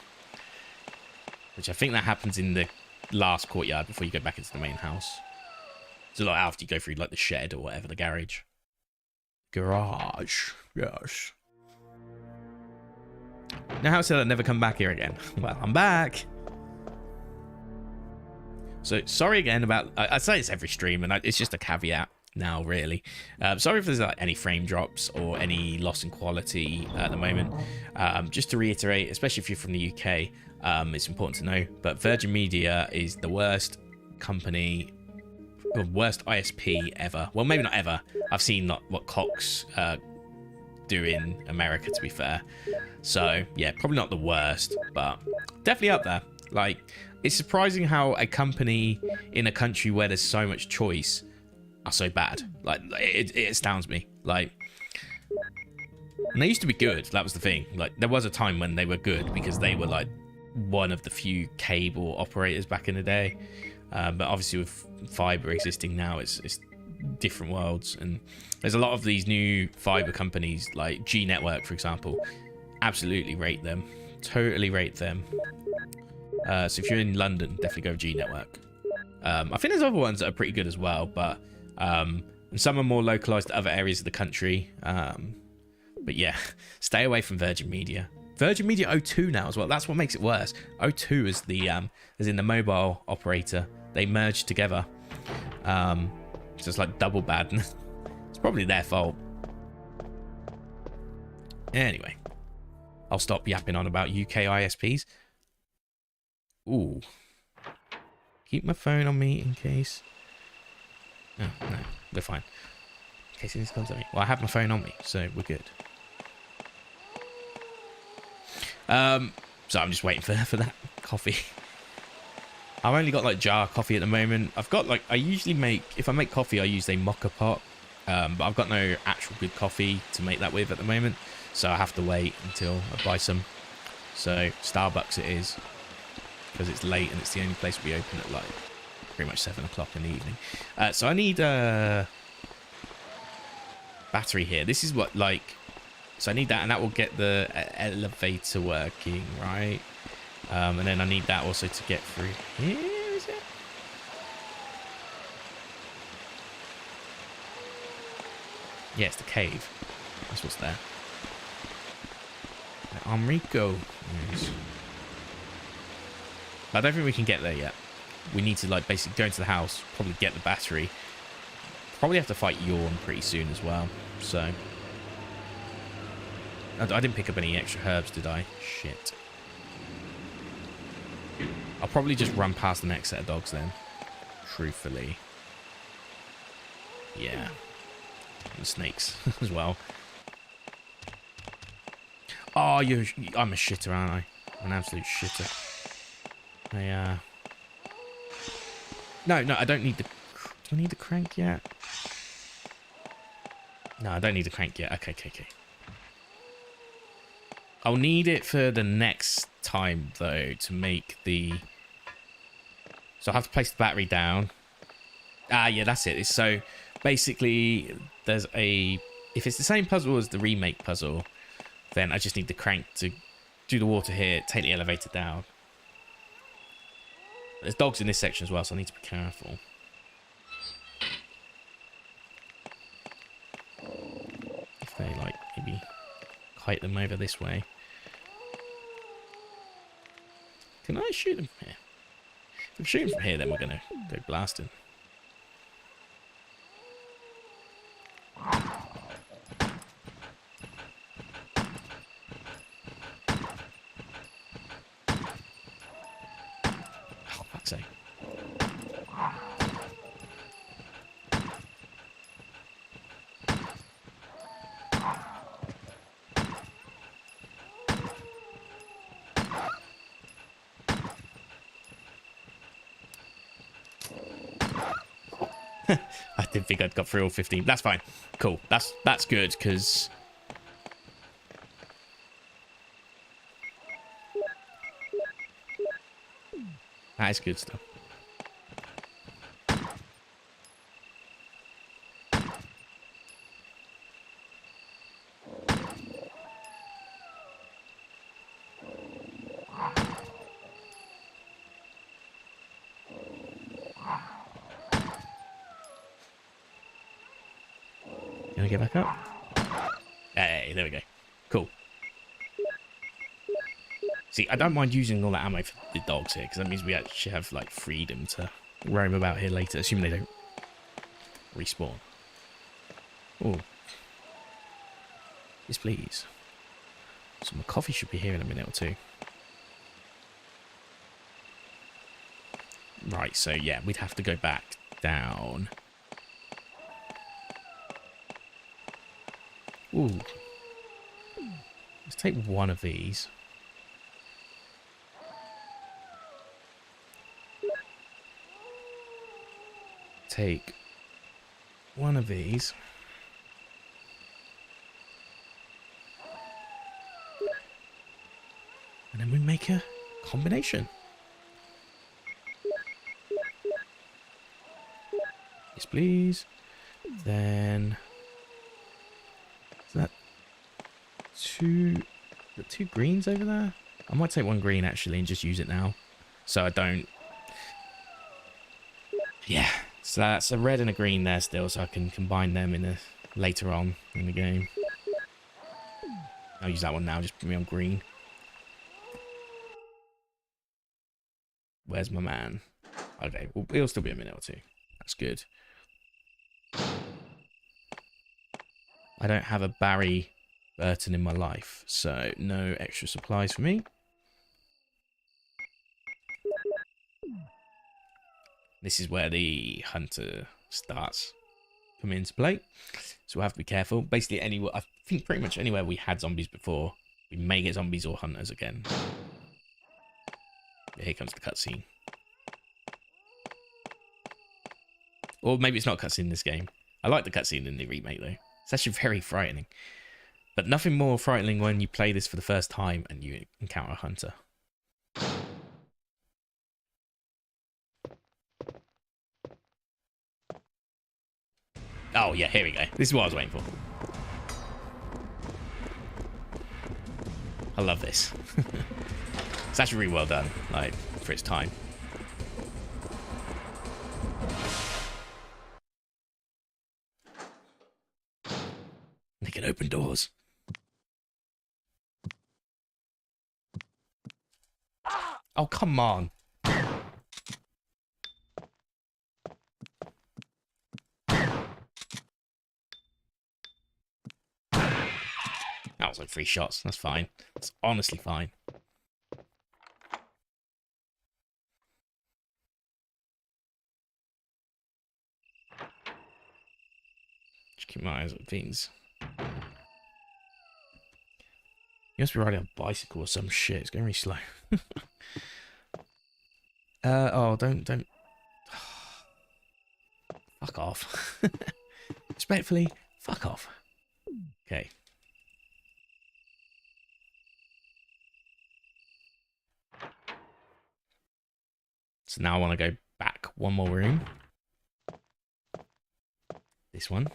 Which I think that happens in the last courtyard before you go back into the main house. So like after you go through like the shed or whatever, the garage. Garage. Yes. Now how said I'd never come back here again? Well, I'm back. So sorry again about, I say this every stream and it's just a caveat now really. Sorry if there's like any frame drops or any loss in quality at the moment. Just to reiterate, especially if you're from the UK, it's important to know, but Virgin Media is the worst company, or worst ISP ever. Well, maybe not ever. I've seen what Cox do in America, to be fair. So yeah, probably not the worst, but definitely up there. Like, it's surprising how a company in a country where there's so much choice are so bad. Like, it astounds me. Like, and they used to be good. That was the thing. Like, there was a time when they were good because they were like one of the few cable operators back in the day. But obviously with fiber existing now, it's different worlds. And there's a lot of these new fiber companies like G Network, for example. Absolutely rate them. Totally rate them. So if you're in London, definitely go with G Network. I think there's other ones that are pretty good as well, but and some are more localized to other areas of the country. But yeah, stay away from Virgin Media. Virgin Media O2 now as well. That's what makes it worse. O2 is the as in the mobile operator. They merged together. So it's like double bad. It's probably their fault. Anyway, I'll stop yapping on about UK ISPs. Ooh. Keep my phone on me in case... Oh, no, we're fine. In case this comes at me. Well, I have my phone on me, so we're good. So I'm just waiting for that coffee. I've only got like jar coffee at the moment. I've got like, I usually make, if I make coffee, I use a mocha pot. But I've got no actual good coffee to make that with at the moment. So I have to wait until I buy some. So Starbucks it is. Because it's late and it's the only place we open at like pretty much 7 o'clock in the evening. So I need a battery here. This is what like, so I need that, and that will get the elevator working, right? And then I need that also to get through here, is it? Yeah, it's the cave. That's what's there. Enrico. Yes. I don't think we can get there yet. We need to like basically go into the house, probably get the battery. Probably have to fight Yawn pretty soon as well. So I didn't pick up any extra herbs, did I? Shit. I'll probably just run past the next set of dogs then. Truthfully. Yeah. And snakes as well. Oh, I'm a shitter, aren't I? I'm an absolute shitter. No, I don't need the... Do I need the crank yet? No, I don't need the crank yet. Okay. I'll need it for the next time, though, to make the... So I have to place the battery down. Ah, yeah, that's it. So, basically, there's a... If it's the same puzzle as the remake puzzle, then I just need the crank to do the water here, take the elevator down. There's dogs in this section as well, so I need to be careful. If they, like, maybe kite them over this way. Can I shoot them from here? If I'm shooting from here, then we're going to go blasting. Oh, fuck's sake. I didn't think I'd got through all 15. That's fine. Cool. That's good, because... That is good stuff. Can I get back up? Hey, there we go. Cool. See, I don't mind using all that ammo for the dogs here, because that means we actually have, like, freedom to roam about here later, assuming they don't respawn. Oh. Yes, please. So my coffee should be here in a minute or two. Right, so yeah, we'd have to go back down. Ooh. Let's take one of these. Take one of these. And then we make a combination. Yes, please. Then... Is that two greens over there? I might take one green, actually, and just use it now. So I don't... Yeah. So that's a red and a green there still, so I can combine them later on in the game. I'll use that one now, just put me on green. Where's my man? Okay, well, it'll still be a minute or two. That's good. I don't have a Barry Burton in my life, so no extra supplies for me. This is where the hunter starts coming into play, so we'll have to be careful. Basically, anywhere, I think pretty much anywhere we had zombies before, we may get zombies or hunters again. Yeah, here comes the cutscene. Or maybe it's not a cutscene in this game. I like the cutscene in the remake, though. It's actually very frightening. But nothing more frightening when you play this for the first time and you encounter a hunter. Oh, yeah, here we go. This is what I was waiting for. I love this. It's actually really well done, like, for its time. They can open doors. Oh, come on. That was like 3 shots. That's fine. That's honestly fine. Just keep my eyes on things. You must be riding a bicycle or some shit. It's going really slow. Oh, don't. Fuck off. Respectfully, fuck off. Okay. So now I want to go back one more room. This one.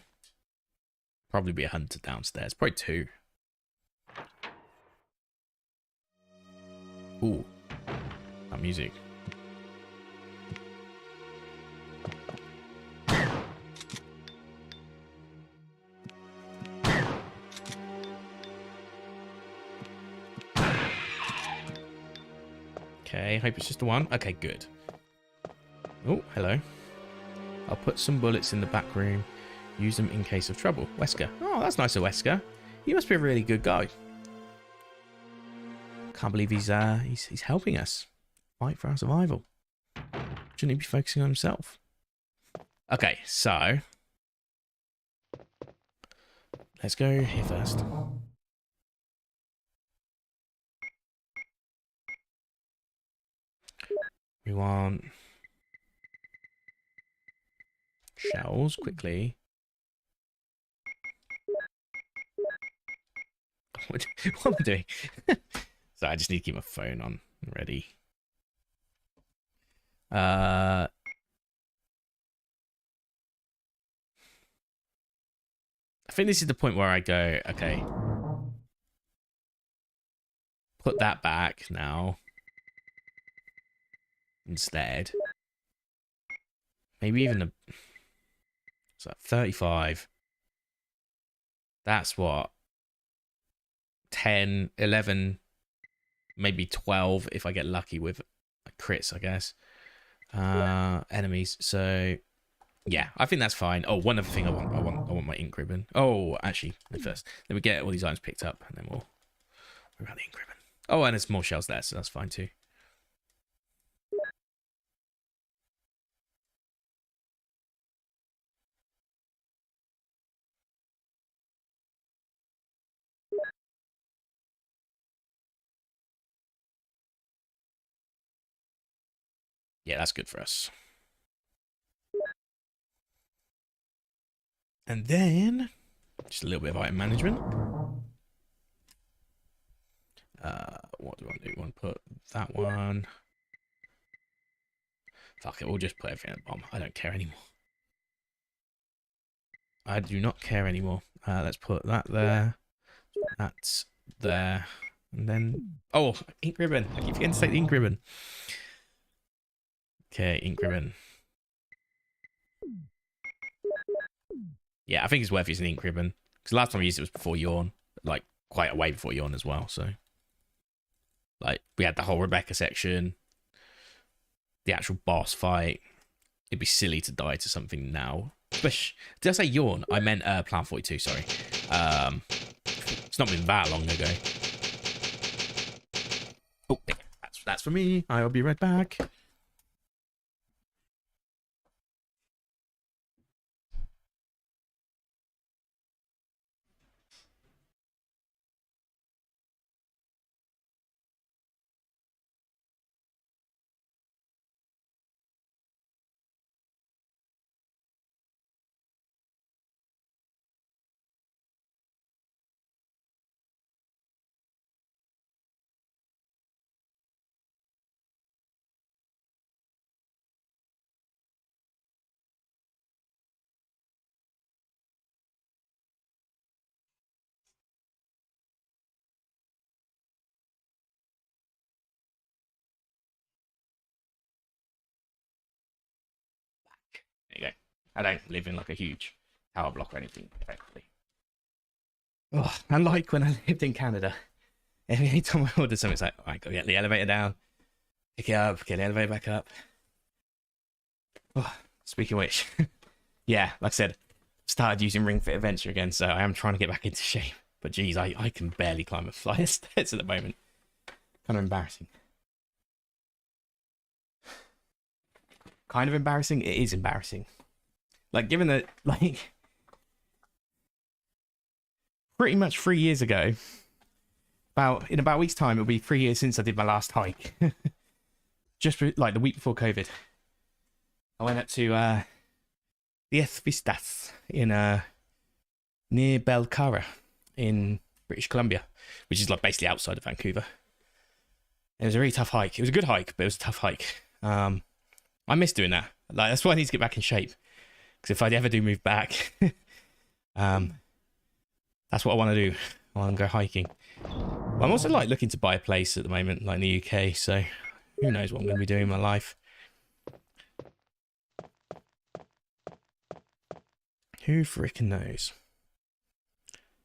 Probably be a hunter downstairs. Probably 2. Ooh. That music. Okay, hope it's just the one. Okay, good. Oh, hello. I'll put some bullets in the back room. Use them in case of trouble. Wesker. Oh, that's nice of Wesker. He must be a really good guy. Can't believe he's helping us fight for our survival. Shouldn't he be focusing on himself? Okay, so let's go here first. We want shells quickly. What am I doing? So I just need to keep my phone on ready. I think this is the point where I go, okay, put that back now instead. Maybe even a... So 35. That's what, 10, 11, maybe 12 if I get lucky with crits, I guess. Enemies. So yeah, I think that's fine. Oh, one other thing I want my ink ribbon. Oh, actually, first let me get all these items picked up, and then we'll worry about the ink ribbon. Oh, and there's more shells there, so that's fine too. Yeah, that's good for us. And then just a little bit of item management. What do I do? I want to put that one. Fuck it, we'll just put everything at the bottom. I don't care anymore. I do not care anymore. Let's put that there. That's there. And then... Oh, ink ribbon. I keep forgetting to take the ink ribbon. Okay, ink ribbon. Yeah, I think it's worth using ink ribbon. Because last time I used it was before Yawn. Like, quite a way before Yawn as well, so... Like, we had the whole Rebecca section. The actual boss fight. It'd be silly to die to something now. Did I say Yawn? I meant Plan 42, sorry. It's not been that long ago. Oh, that's for me. I'll be right back. There you go. I don't live in like a huge tower block or anything, effectively. Oh, unlike when I lived in Canada. Every time I order something, it's like, I gotta get the elevator down, pick it up, get the elevator back up. Oh, speaking of which, yeah, like I said, started using Ring Fit Adventure again, so I am trying to get back into shape. But geez, I can barely climb a flight of stairs at the moment. Kind of embarrassing. Kind of embarrassing? It is embarrassing. Like, given that, like, pretty much 3 years ago, in about a week's time, it'll be 3 years since I did my last hike. Just like the week before COVID. I went up to the Vistas in near Belcara in British Columbia, which is like basically outside of Vancouver. It was a really tough hike. It was a good hike, but it was a tough hike. I miss doing that. Like, that's why I need to get back in shape. Because if I ever do move back, that's what I want to do. I want to go hiking. But I'm also like looking to buy a place at the moment, like in the UK. So who knows what I'm going to be doing in my life? Who freaking knows?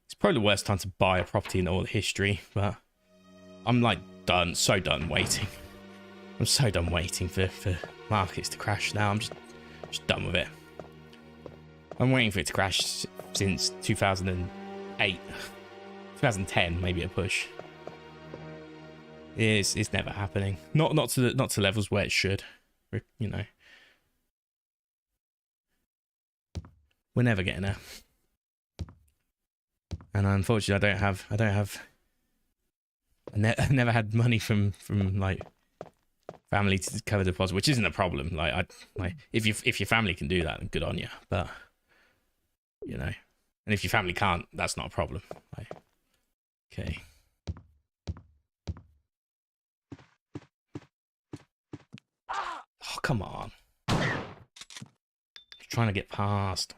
It's probably the worst time to buy a property in all the history, but I'm like so done waiting. I'm so done waiting for markets to crash now. I'm just done with it. I'm waiting for it to crash since 2008, 2010, maybe a push. It's never happening. Not to levels where it should. You know, we're never getting there. And unfortunately, I never had money from like family to cover the deposit, which isn't a problem. Like if your family can do that, then good on you. But you know, and if your family can't, that's not a problem. Like, okay. Oh, come on. Just trying to get past.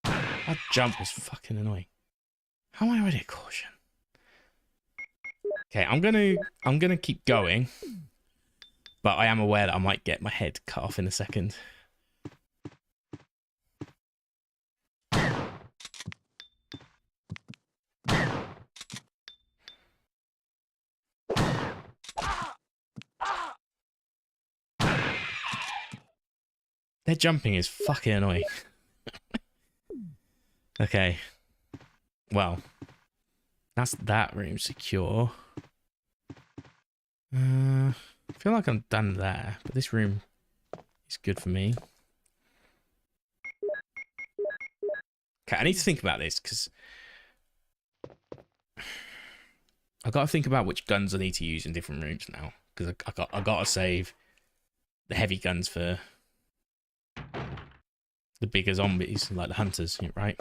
That jump was fucking annoying. How am I already at caution? Okay, I'm gonna keep going, but I am aware that I might get my head cut off in a second. Their jumping is fucking annoying. Okay. Well, that's that room secure. I feel like I'm done there, but this room is good for me. Okay, I need to think about this because I got to think about which guns I need to use in different rooms now. Because I got to save the heavy guns for the bigger zombies, like the hunters, right?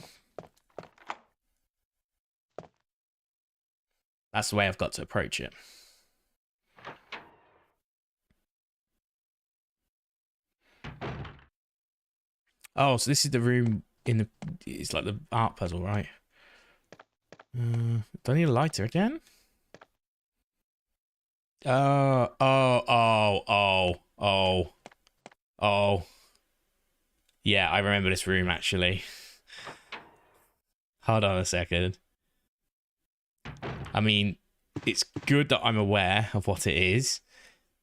That's the way I've got to approach it. Oh, so this is the room in the... It's like the art puzzle, right? Do I need a lighter again? Oh. Yeah, I remember this room, actually. Hold on a second. I mean, it's good that I'm aware of what it is.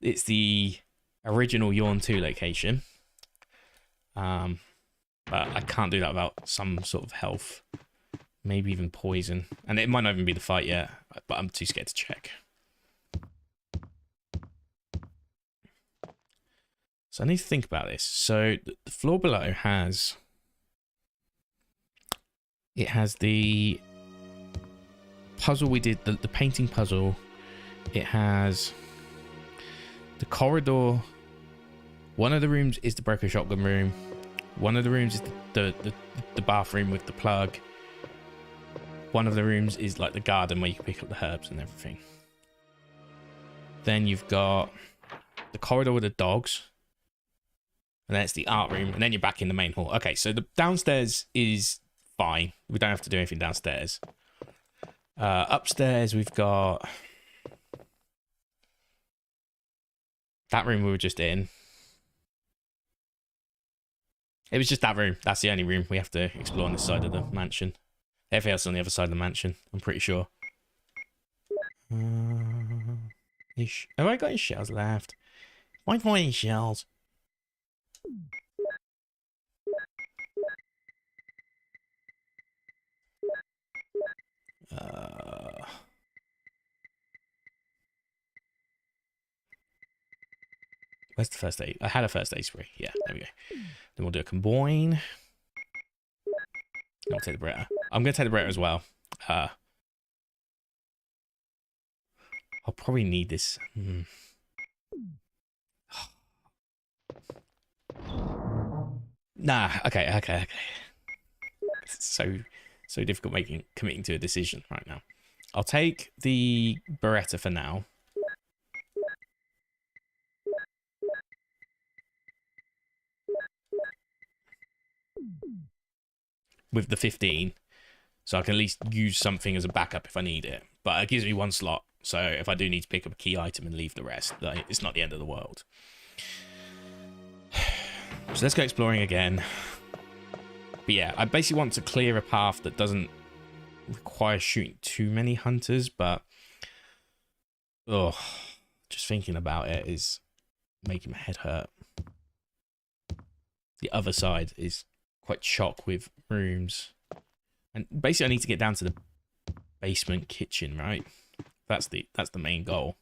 It's the original Yawn 2 location. But I can't do that without some sort of health. Maybe even poison. And it might not even be the fight yet, but I'm too scared to check. So I need to think about this. So the floor below has... It has the puzzle we did, the painting puzzle. It has the corridor. One of the rooms is the broken shotgun room. One of the rooms is the bathroom with the plug. One of the rooms is like the garden where you can pick up the herbs and everything. Then you've got the corridor with the dogs. And then it's the art room. And then you're back in the main hall. Okay, so the downstairs is fine. We don't have to do anything downstairs. Upstairs, we've got that room we were just in. It was just that room. That's the only room we have to explore on this side of the mansion. Everything else on the other side of the mansion, I'm pretty sure. Have I got any shells left? Why do I need shells? Where's the first aid? I had a first aid spray. Yeah, there we go. Then we'll do a combine. I'll take the Beretta. I'm going to take the Beretta as well. I'll probably need this. Nah, okay. It's so difficult committing to a decision right now. I'll take the Beretta for now. With the 15, so I can at least use something as a backup if I need it. But it gives me one slot, so if I do need to pick up a key item and leave the rest, it's not the end of the world. So let's go exploring again. But yeah, I basically want to clear a path that doesn't require shooting too many hunters, but just thinking about it is making my head hurt. The other side is quite chock with rooms, and basically I need to get down to the basement kitchen, right? That's the main goal.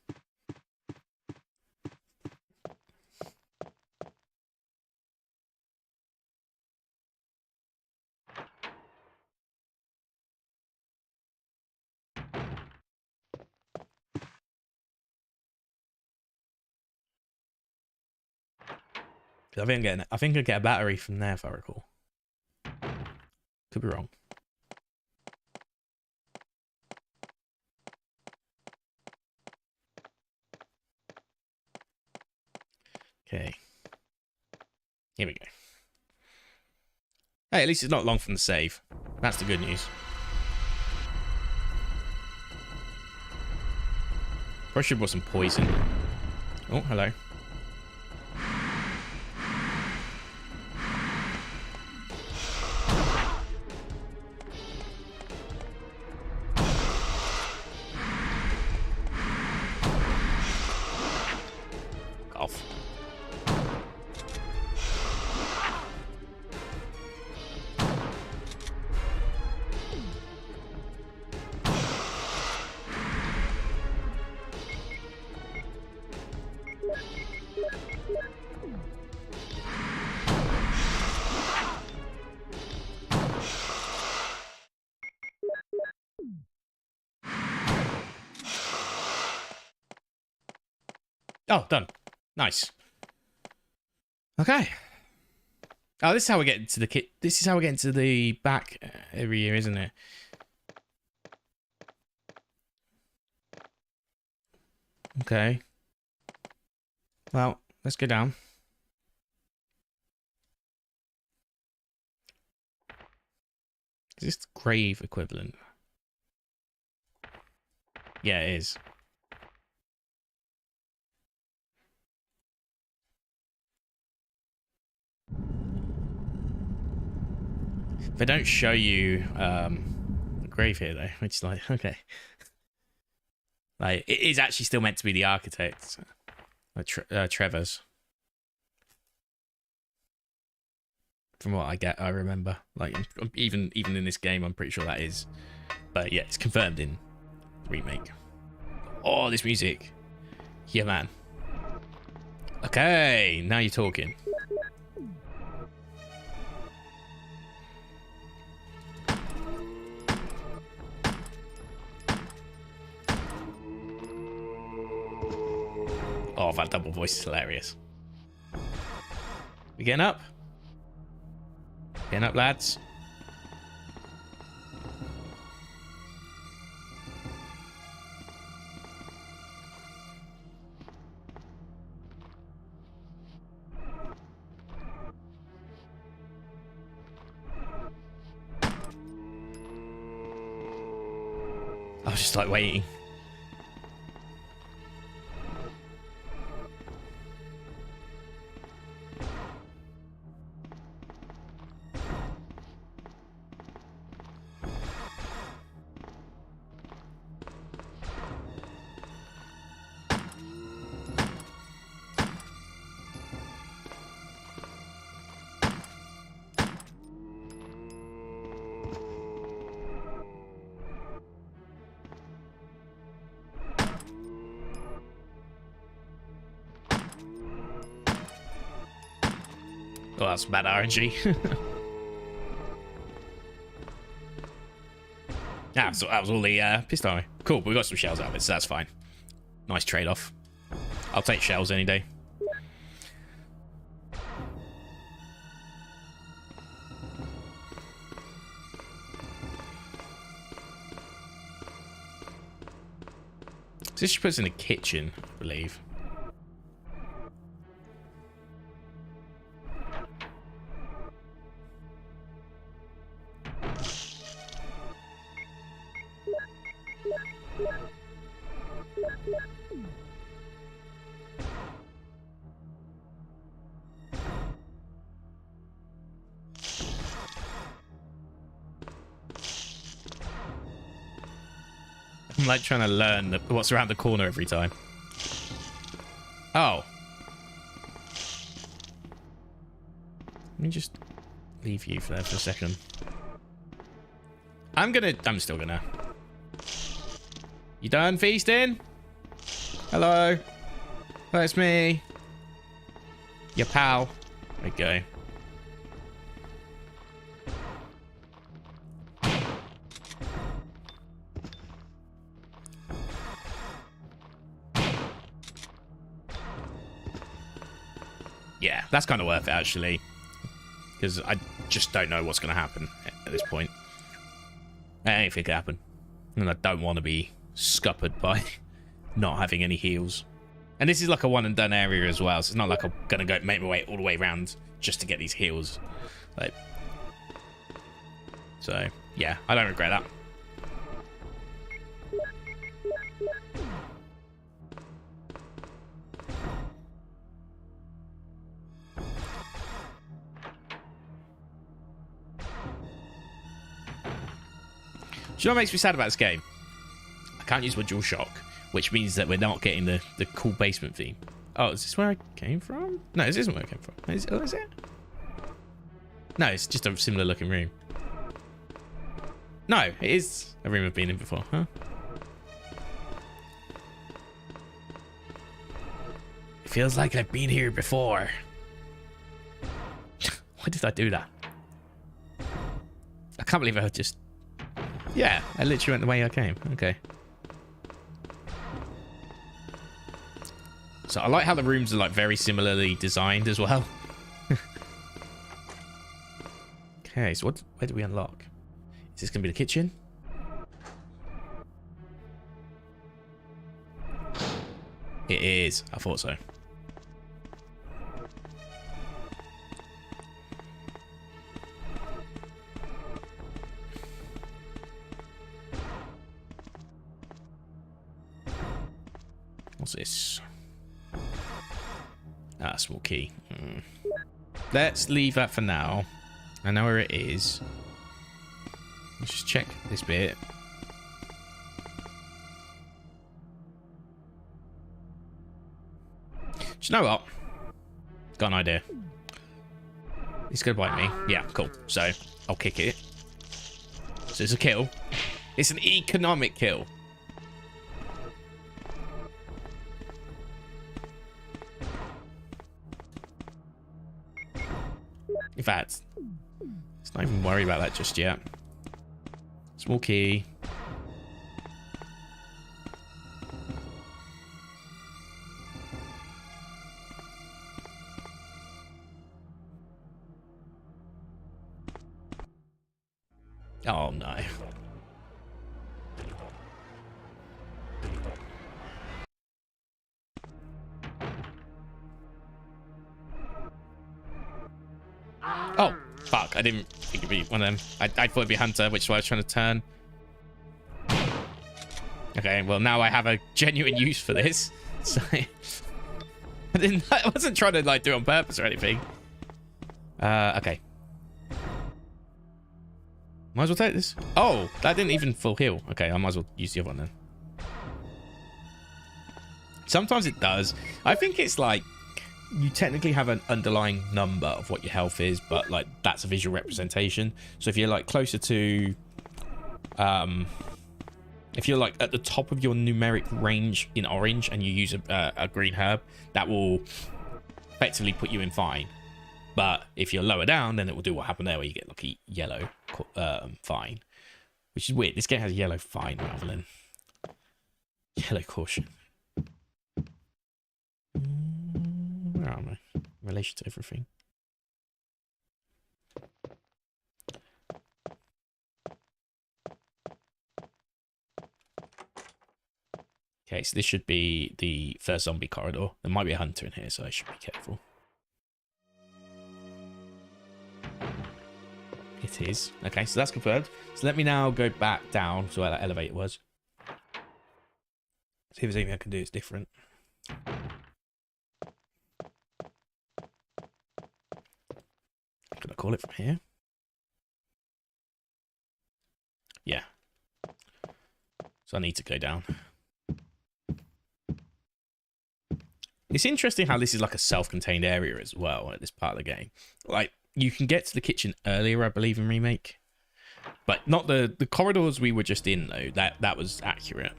I think I get a battery from there if I recall. Could be wrong. Okay. Here we go. Hey, at least it's not long from the save. That's the good news. Probably should have brought some poison. Oh, hello. Off. Oh, done. Nice. Okay. Oh, this is how we get into the kit. This is how we get into the back every year, isn't it? Okay. Well, let's go down. Is this the grave equivalent? Yeah, it is. They don't show you the grave here though, which is like, okay. Like, it is actually still meant to be the architect, like Trevor's. From what I remember. Like, even in this game, I'm pretty sure that is. But yeah, it's confirmed in the remake. Oh, this music. Yeah, man. Okay, now you're talking. Oh, that double voice is hilarious. We getting up? Getting up, lads? I was just like waiting. Oh, that's bad RNG. Yeah, so that was all the pistol. Cool, but we got some shells out of it, so that's fine. Nice trade-off. I'll take shells any day. So this should put us in the kitchen, I believe. I'm like trying to learn what's around the corner every time. Oh. Let me just leave you for there for a second. I'm still gonna. You done feasting? Hello. That's me. Your pal. There we go. Yeah, that's kind of worth it, actually. Because I just don't know what's going to happen at this point. Anything could happen. And I don't want to be scuppered by not having any heals. And this is like a one and done area as well, so it's not like I'm going to make my way all the way around just to get these heals. Like, so, yeah, I don't regret that. you know what makes me sad about this game? I can't use my dual shock, which means that we're not getting the cool basement theme. Oh, is this where I came from? No, this isn't where I came from. Is it? No, it's just a similar looking room. No, it is a room I've been in before, huh? It feels like I've been here before. Why did I do that? I can't believe I just... Yeah, I literally went the way I came. Okay. So I like how the rooms are like very similarly designed as well. Okay, so where do we unlock? Is this going to be the kitchen? It is. I thought so. What's this? Ah, small key. Let's leave that for now. I know where it is. Let's just check this bit. Do you know what? Got an idea. He's gonna bite me. Yeah, cool. So I'll kick it. So it's a kill. It's an economic kill. In fact, let's not even worry about that just yet. Small key. Oh no. Oh, fuck. I didn't think it'd be one of them. I thought it'd be Hunter, which is why I was trying to turn. Okay, well, now I have a genuine use for this. So, I wasn't trying to, like, do it on purpose or anything. Okay. Might as well take this. Oh, that didn't even full heal. Okay, I might as well use the other one then. Sometimes it does. I think it's like, you technically have an underlying number of what your health is, but like that's a visual representation. So if you're like closer to if you're like at the top of your numeric range in orange and you use a green herb, that will effectively put you in fine. But if you're lower down, then it will do what happened there, where you get like a yellow fine, which is weird. This game has yellow fine rather than yellow caution. Where am I? In relation to everything. Okay, so this should be the first zombie corridor. There might be a hunter in here, so I should be careful. It is. Okay, so that's confirmed. So let me now go back down to where that elevator was. See if there's anything I can do that's different. Can I call it from here? Yeah. So I need to go down. It's interesting how this is like a self-contained area as well at this part of the game. Like, you can get to the kitchen earlier, I believe, in Remake. But not the corridors we were just in, though. That was accurate.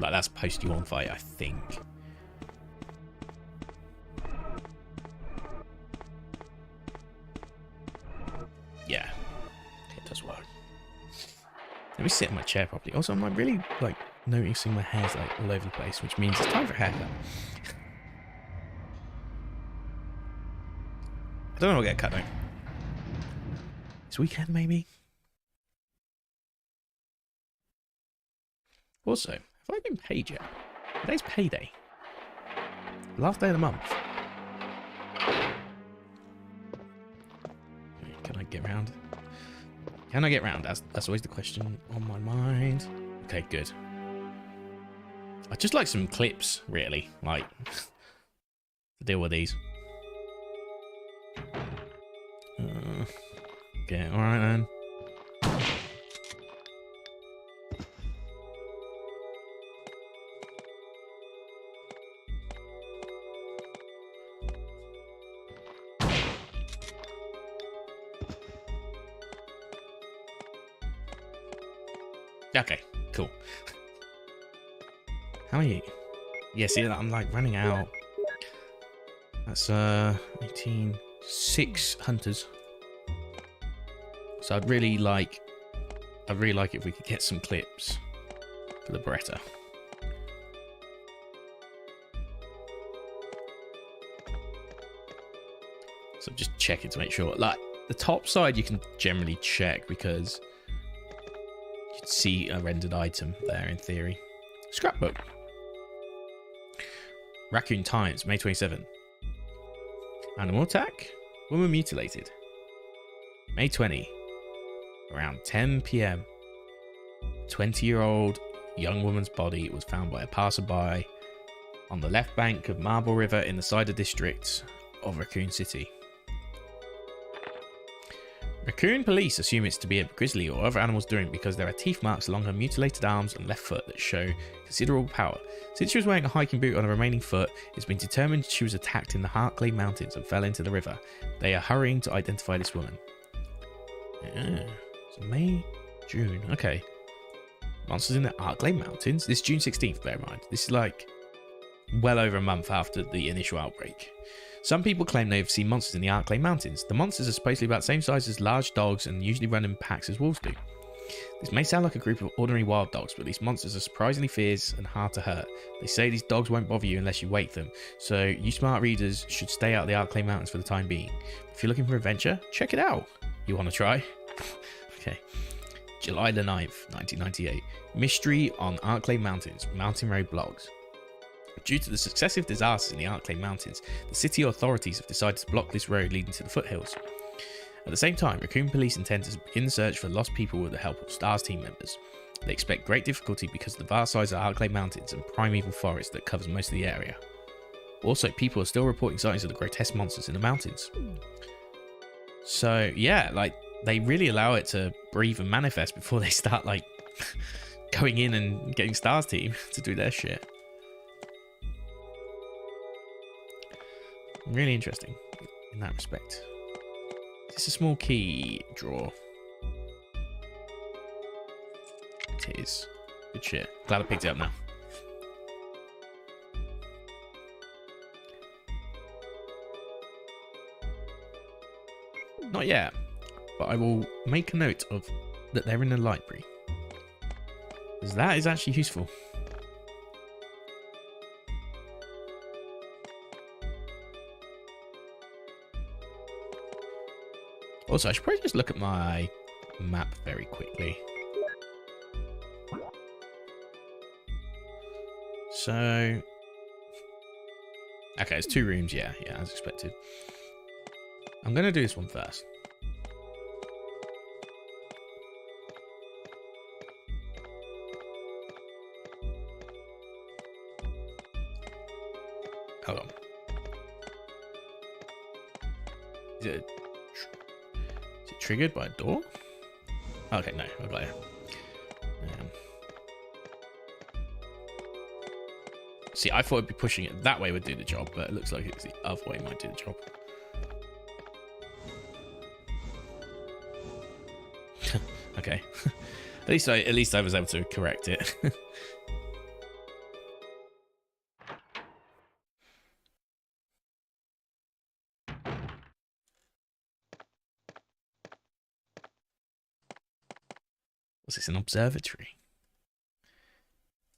Like, that's post-you-on fight, I think. Yeah, it does work. Let me sit in my chair properly. Also, I'm like really like noticing my hair's like all over the place, which means it's time for a haircut. I don't know what I'll get cut though. This weekend, maybe. Also, have I been paid yet? Today's payday. Last day of the month. Can I get round? Can I get round? That's always the question on my mind. Okay, good. I'd just like some clips, really. Like, to deal with these. Okay, alright then. Okay, cool. How many? Yeah, see, I'm like running out. That's 18, 6 hunters. So I'd really like if we could get some clips for the Beretta. So just checking to make sure. Like the top side, you can generally check because you'd see a rendered item there in theory. Scrapbook. Raccoon Times, May 27. Animal attack. Woman mutilated. May 20. Around 10 p.m. 20-year-old young woman's body was found by a passerby on the left bank of Marble River in the Cider district of Raccoon City. Raccoon police assume it's to be a grizzly or other animal's doing because there are teeth marks along her mutilated arms and left foot that show considerable power. Since she was wearing a hiking boot on her remaining foot, it's been determined she was attacked in the Hartley Mountains and fell into the river. They are hurrying to identify this woman. So May, June, okay. Monsters in the Hartley Mountains. This is June 16th, bear in mind. This is like well over a month after the initial outbreak. Some people claim they've seen monsters in the Arklay Mountains. The monsters are supposedly about the same size as large dogs and usually run in packs as wolves do. This may sound like a group of ordinary wild dogs, but these monsters are surprisingly fierce and hard to hurt. They say these dogs won't bother you unless you wake them, so you smart readers should stay out of the Arklay Mountains for the time being. If you're looking for adventure, check it out. You want to try? Okay. July the 9th, 1998. Mystery on Arklay Mountains. Mountain Road blogs. Due to the successive disasters in the Arklay Mountains, the city authorities have decided to block this road leading to the foothills. At the same time, Raccoon Police intend to begin the search for lost people with the help of S.T.A.R.S team members. They expect great difficulty because of the vast size of Arklay Mountains and primeval forest that covers most of the area. Also, people are still reporting sightings of the grotesque monsters in the mountains. So, yeah, like, they really allow it to breathe and manifest before they start, like, going in and getting S.T.A.R.S team to do their shit. Really interesting in that respect. It's a small key drawer. It is. Good shit. Glad I picked it up now. Not yet, but I will make a note of that they're in the library, because that is actually useful. Also, I should probably just look at my map very quickly. So, okay, it's 2 rooms. Yeah, as expected. I'm gonna do this one first. Hold on. Is it triggered by a door? Okay, no, I'll play it. See, I thought it'd be pushing it that way would do the job, but it looks like it's the other way might do the job. Okay. At least I was able to correct it. Was this an observatory?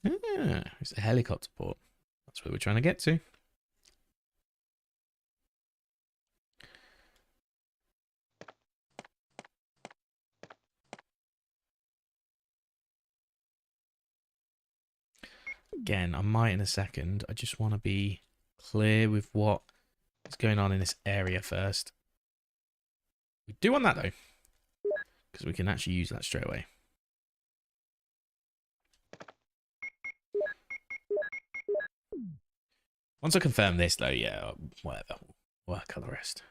Ah, it's a helicopter port. That's where we're trying to get to. Again, I might in a second. I just want to be clear with what is going on in this area first. We do want that though, because we can actually use that straight away. Once I confirm this though, yeah, whatever. We'll work on the rest.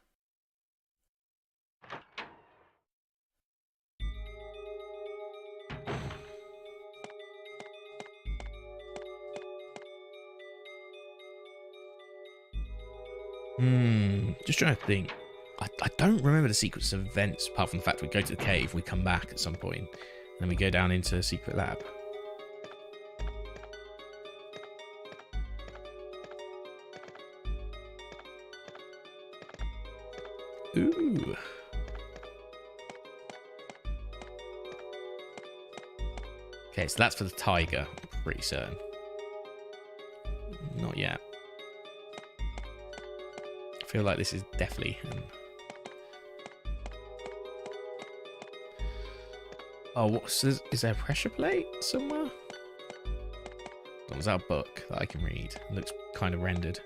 Just trying to think. I don't remember the sequence of events apart from the fact we go to the cave, we come back at some point. Then we go down into a secret lab. Ooh. Okay, so that's for the tiger. I'm pretty certain. Not yet. I feel like this is definitely... Oh, what's this? Is there a pressure plate somewhere? Or was that a book that I can read? It looks kind of rendered.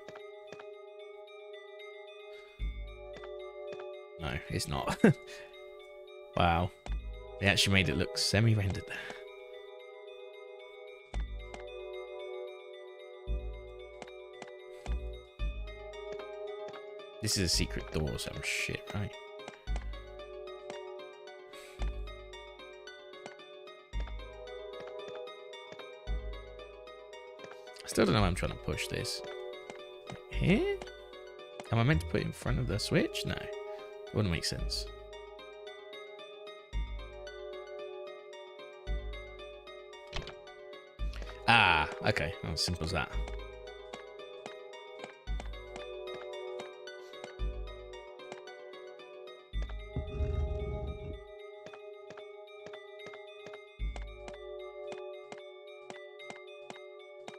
No, it's not. Wow. They actually made it look semi-rendered there. This is a secret door or some shit, right? I still don't know how I'm trying to push this. Here? Am I meant to put it in front of the switch? No. Wouldn't make sense. Ah, okay. Not as simple as that.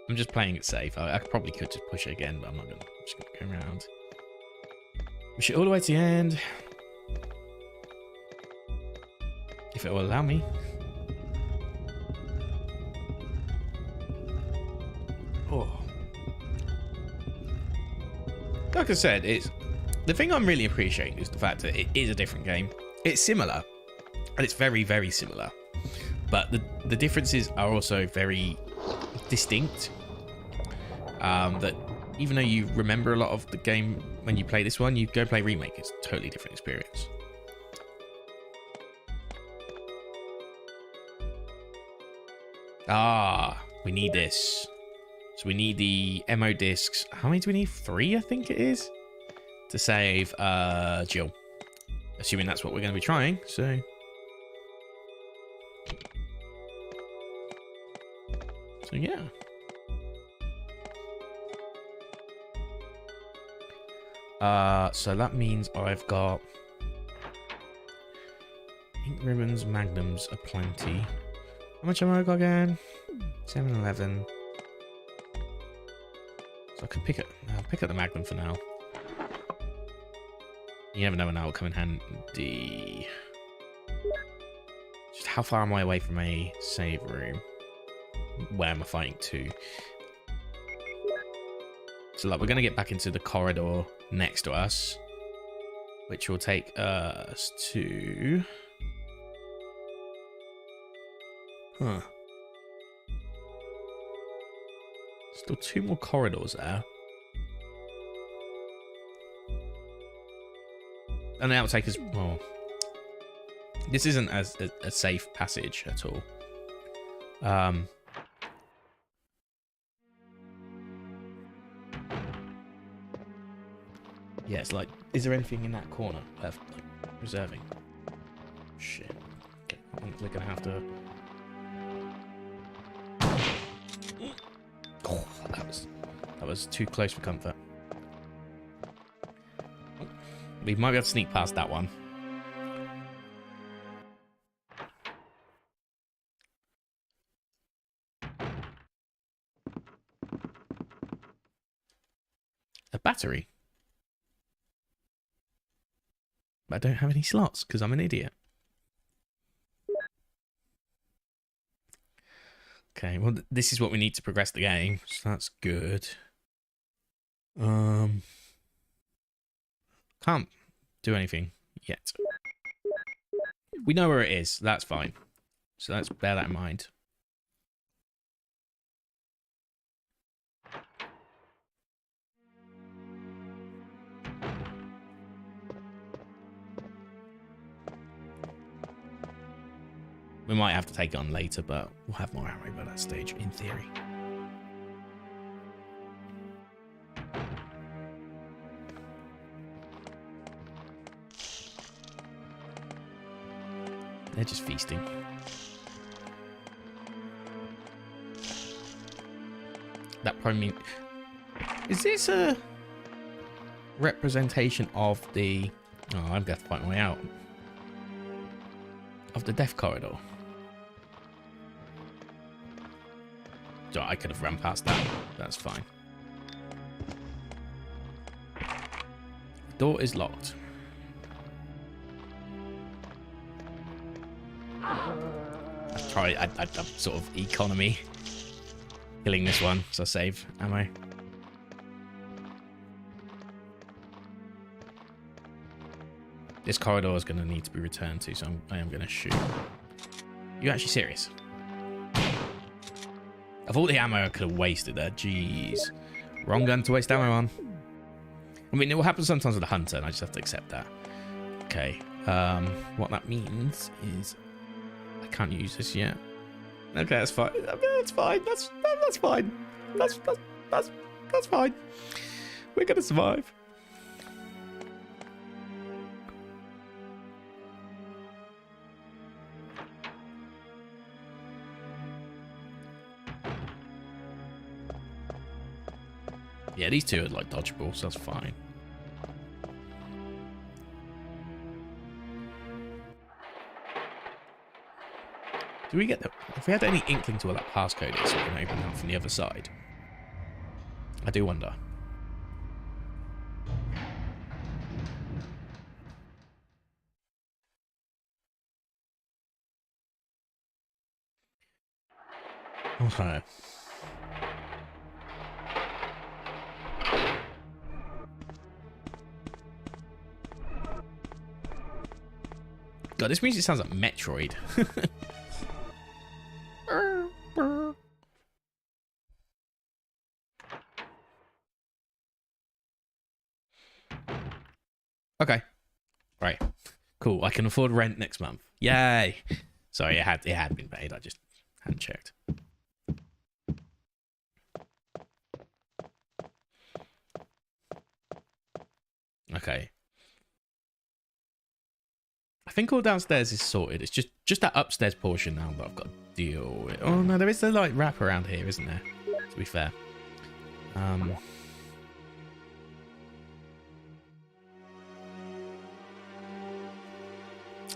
I'm just playing it safe. I probably could just push it again, but I'm not gonna. I'm just gonna go around. Push it all the way to the end. If it will allow me. Oh. Like I said, it's the thing I'm really appreciating is the fact that it is a different game. It's similar, and it's very, very similar. But the differences are also very distinct. That even though you remember a lot of the game when you play this one, you go play Remake, it's a totally different experience. Ah, we need this. So we need the MO discs. How many do we need? 3, I think it is, to save Jill. Assuming that's what we're going to be trying, so... So yeah. So that means I've got ink ribbons, magnums aplenty. How much am I got again? 711. So I can pick it. I'll pick up the magnum for now. You never know when that will come in handy. Just how far am I away from a save room? Where am I fighting to? So like we're gonna get back into the corridor next to us, which will take us to... Huh. Still 2 more corridors there. And that will take us... Well, this isn't as a safe passage at all. Yeah, it's like, is there anything in that corner left, like, reserving? Shit. Okay, we're gonna have to... Oh, that was too close for comfort. We might be able to sneak past that one. A battery? But I don't have any slots because I'm an idiot. Okay, well, this is what we need to progress the game, so that's good. Can't do anything yet. We know where it is, that's fine. So let's bear that in mind. We might have to take it on later, but we'll have more ammo by that stage, in theory. They're just feasting. that probably mean... Is this a representation of the... Oh, I'm going to find my way out. Of the death corridor. So I could have run past that. That's fine. The door is locked. Sorry, I'm sort of economy killing this one, so I save ammo. This corridor is going to need to be returned to, so I am going to shoot. You actually serious? Of all the ammo I could have wasted there, jeez. Wrong gun to waste ammo on. I mean, it will happen sometimes with a hunter, and I just have to accept that. Okay, what that means is I can't use this yet. Okay, that's fine. That's fine. That's fine. That's fine. We're gonna survive. Yeah, these two are like dodgeable, so that's fine. Do we get the... If we had any inkling to what that passcode is, we can open that from the other side. I do wonder. Okay. God, this music sounds like Metroid. Okay. Right. Cool. I can afford rent next month. Yay. Sorry, it had been paid. I just hadn't checked. Okay. I think all downstairs is sorted. It's just that upstairs portion now that I've got to deal with. Oh no, there is the like wrap around here, isn't there? To be fair.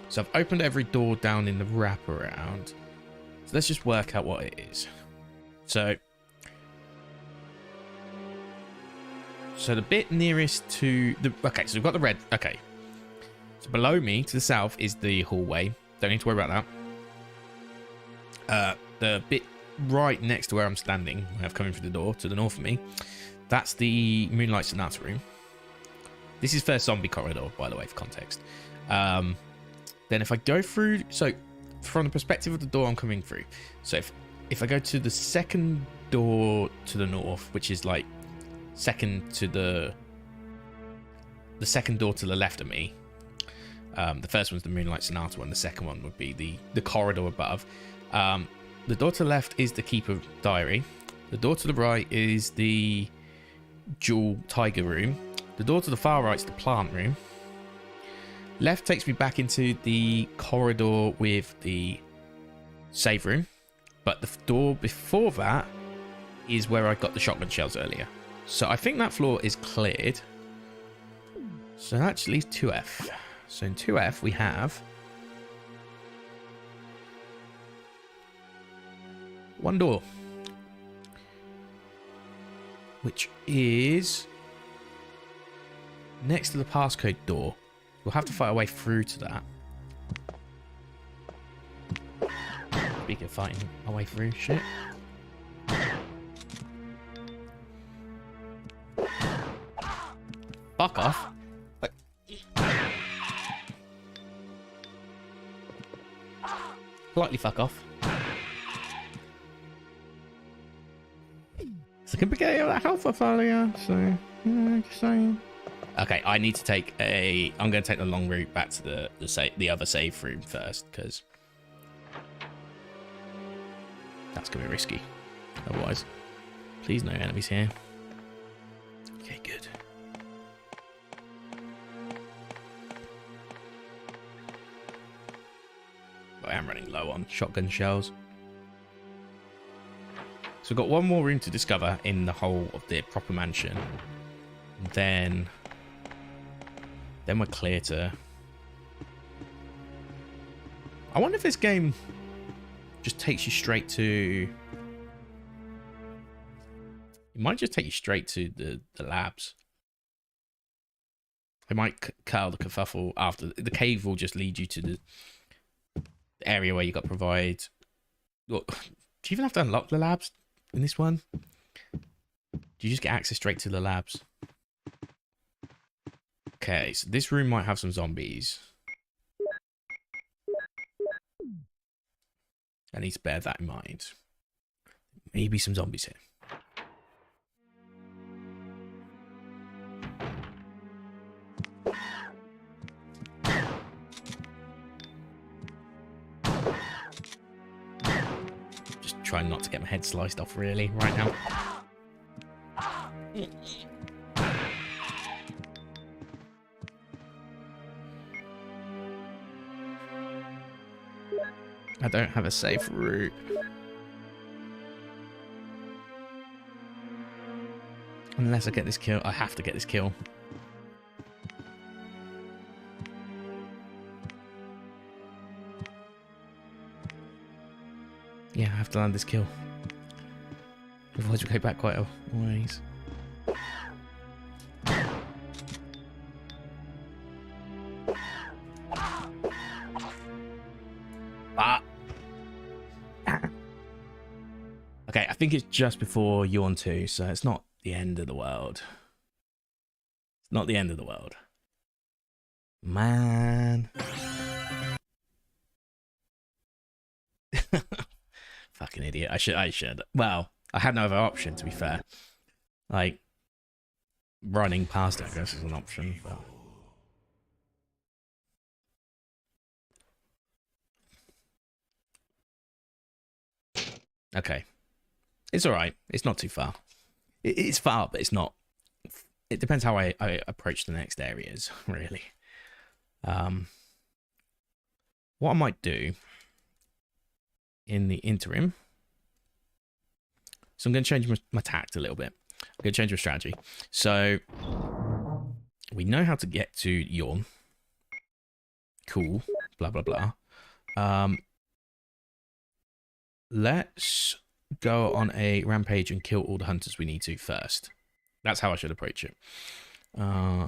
So I've opened every door down in the wraparound. So let's just work out what it is. So the bit nearest to the... Okay, so we've got the red... Okay. So below me, to the south, is the hallway. Don't need to worry about that. The bit right next to where I'm standing, I have coming through the door, to the north of me, that's the Moonlight Sonata room. This is first zombie corridor, by the way, for context. Then if I go through... So, from the perspective of the door I'm coming through. So, if I go to the second door to the north, which is like second to the second door to the left of me. The first one's the Moonlight Sonata one. The second one would be the corridor above. The door to the left is the Keeper Diary. The door to the right is the Jewel Tiger room. The door to the far right is the plant room. Left takes me back into the corridor with the save room. But the door before that is where I got the shotgun shells earlier. So I think that floor is cleared. So that just leaves 2F. So in 2F we have one door, which is next to the passcode door. We'll have to fight our way through to that. Speaking of fighting our way through, shit. Fuck off. Politely fuck off. So I can get out of that health off earlier, so yeah, just saying. Okay, I need to take I'm going to take the long route back to the other save room first, because that's going to be risky. Otherwise, please no enemies here. Okay, good. But I am running low on shotgun shells. So we've got one more room to discover in the whole of the proper mansion. And then we're clear to... I wonder if this game just takes you straight to... It might just take you straight to the labs. It might cut out the kerfuffle after. The cave will just lead you to the area where you got to provide... Well, do you even have to unlock the labs in this one? Do you just get access straight to the labs? Okay, so this room might have some zombies. I need to bear that in mind. Maybe some zombies here. Just trying not to get my head sliced off really right now. I don't have a safe route. Unless I get this kill. I have to get this kill. Yeah, I have to land this kill. Otherwise we'll go back quite a ways. Okay, I think it's just before Yawn 2, so it's not the end of the world. It's not the end of the world. Man. Fucking idiot. I should. Well, I had no other option, to be fair. Like, running past it, I guess, is an option, but... Okay. It's alright. It's not too far. It's far, but it's not. It depends how I approach the next areas, really. What I might do in the interim... So I'm going to change my tact a little bit. I'm going to change my strategy. So we know how to get to Yawn. Cool. Blah, blah, blah. Let's go on a rampage and kill all the hunters we need to first. That's how I should approach it. Do I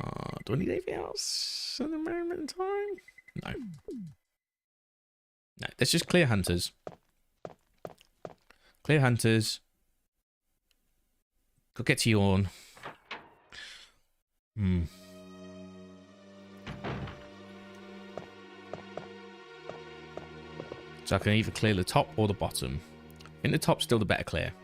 need anything else at the moment in time? No. No, let's just clear hunters. Clear hunters. Go get to Yawn. So I can either clear the top or the bottom. I think the top's still the better clear.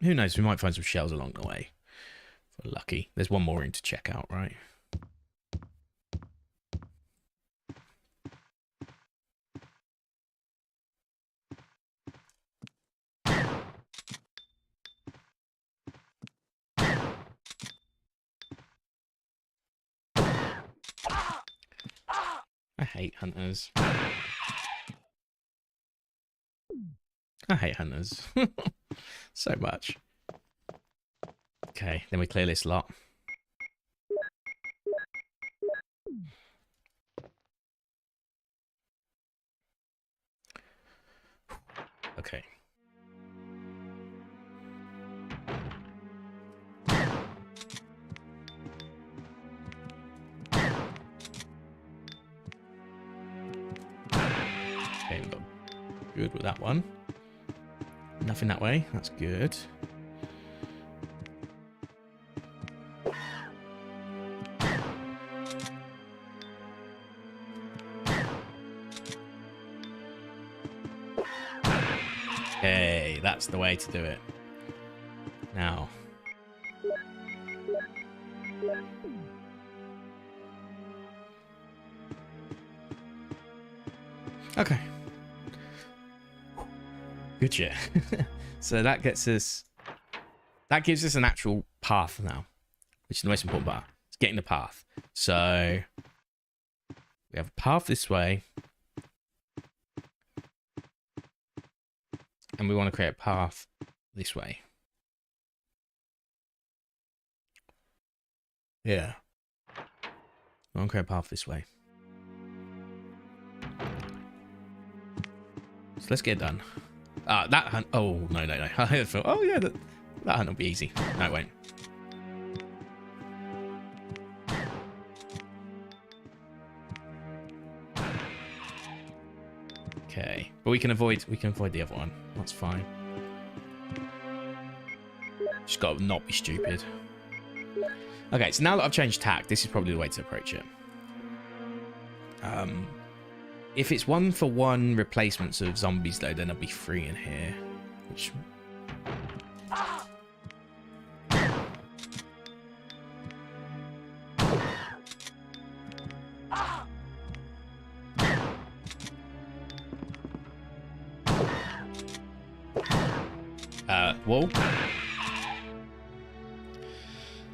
Who knows? We might find some shells along the way. If we're lucky. There's one more room to check out, right? I hate hunters. I hate hunters. So much. Okay, then we clear this lot. Okay. Okay, we got good with that one. Nothing that way. That's good. Okay, that's the way to do it. Now. Okay. Good shit. So that gets us... That gives us an actual path now, which is the most important part. getting the path. So we have a path this way. And we want to create a path this way. Yeah. I want to create a path this way. So let's get it done. That hunt. Oh, no. I thought, oh, yeah, that hunt will be easy. No, it won't. Okay. But we can avoid the other one. That's fine. Just got to not be stupid. Okay, so now that I've changed tack, this is probably the way to approach it. If it's 1-for-1 replacements of zombies, though, then there'll be 3 in here. Which... whoa.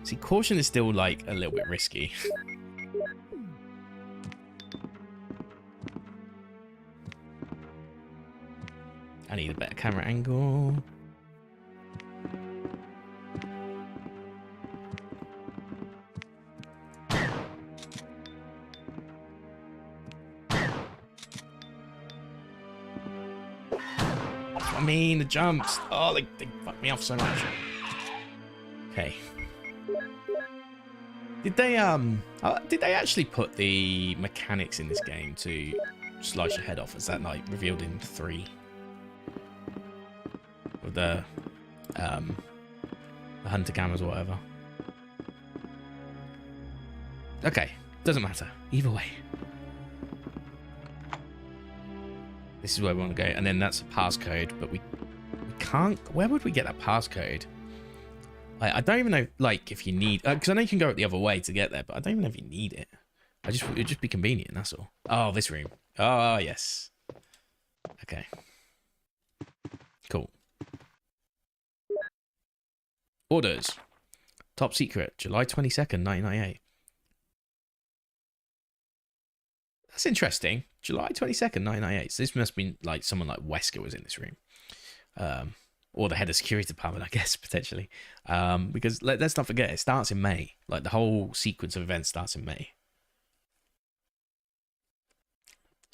See, caution is still, like, a little bit risky. I need a better camera angle. That's what I mean, the jumps. Oh, they fuck me off so much. Okay. Did they actually put the mechanics in this game to slice your head off? Is that like revealed in 3? With the hunter cameras or whatever. Okay, doesn't matter. Either way. This is where we want to go, and then that's a passcode, but we can't. Where would we get that passcode? I don't even know, like, if you need, because I know you can go the other way to get there, but I don't even know if you need it. It'd just be convenient, that's all. Oh, this room. Oh, yes. Okay. Cool. Orders. Top secret, July 22nd, 1998. That's interesting. July 22nd, 1998. So this must be like someone like Wesker was in this room. Or the head of security department, I guess, potentially. Because let's not forget, it starts in May. Like, the whole sequence of events starts in May.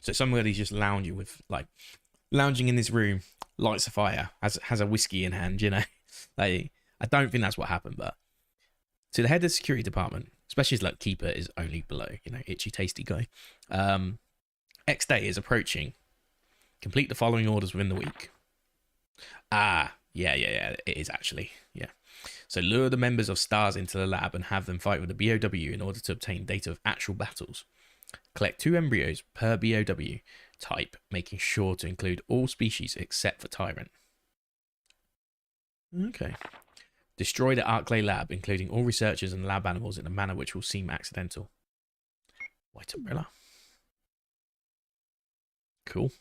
So somebody's just lounging in this room, lights a fire, has a whiskey in hand, you know. Like, I don't think that's what happened, but to the head of the security department, especially as like Keeper is only below, you know, itchy tasty guy. X day is approaching. Complete the following orders within the week. Ah, yeah, it is actually, yeah. So lure the members of S.T.A.R.S into the lab and have them fight with the BOW in order to obtain data of actual battles. Collect 2 embryos per BOW type, making sure to include all species except for Tyrant. Okay. Destroy the Arclay lab, including all researchers and lab animals in a manner which will seem accidental. White umbrella. Cool.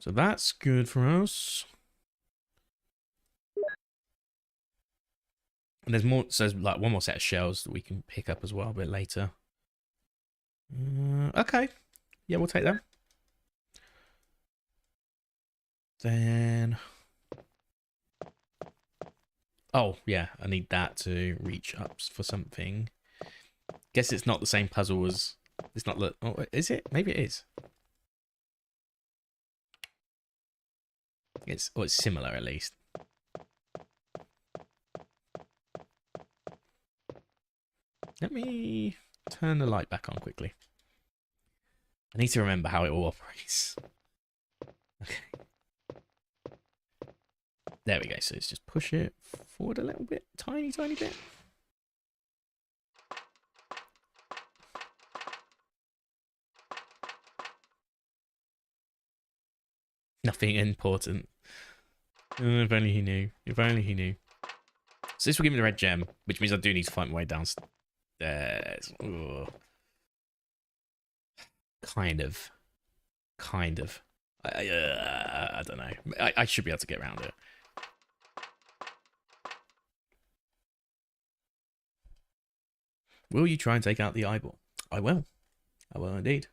So that's good for us. And there's more, so there's like one more set of shells that we can pick up as well a bit later. Okay. Yeah, we'll take them. Then... oh, yeah, I need that to reach up for something. Guess it's not the same puzzle as... it's not... oh, is it? Maybe it is. It's similar at least. Let me turn the light back on quickly. I need to remember how it all operates. Okay. There we go. So let's just push it forward a little bit. Tiny bit. Nothing important. Oh, if only he knew. If only he knew. So this will give me the red gem, which means I do need to find my way downstairs. Ugh. Kind of. I don't know. I should be able to get around it. Will you try and take out the eyeball? I will. I will indeed.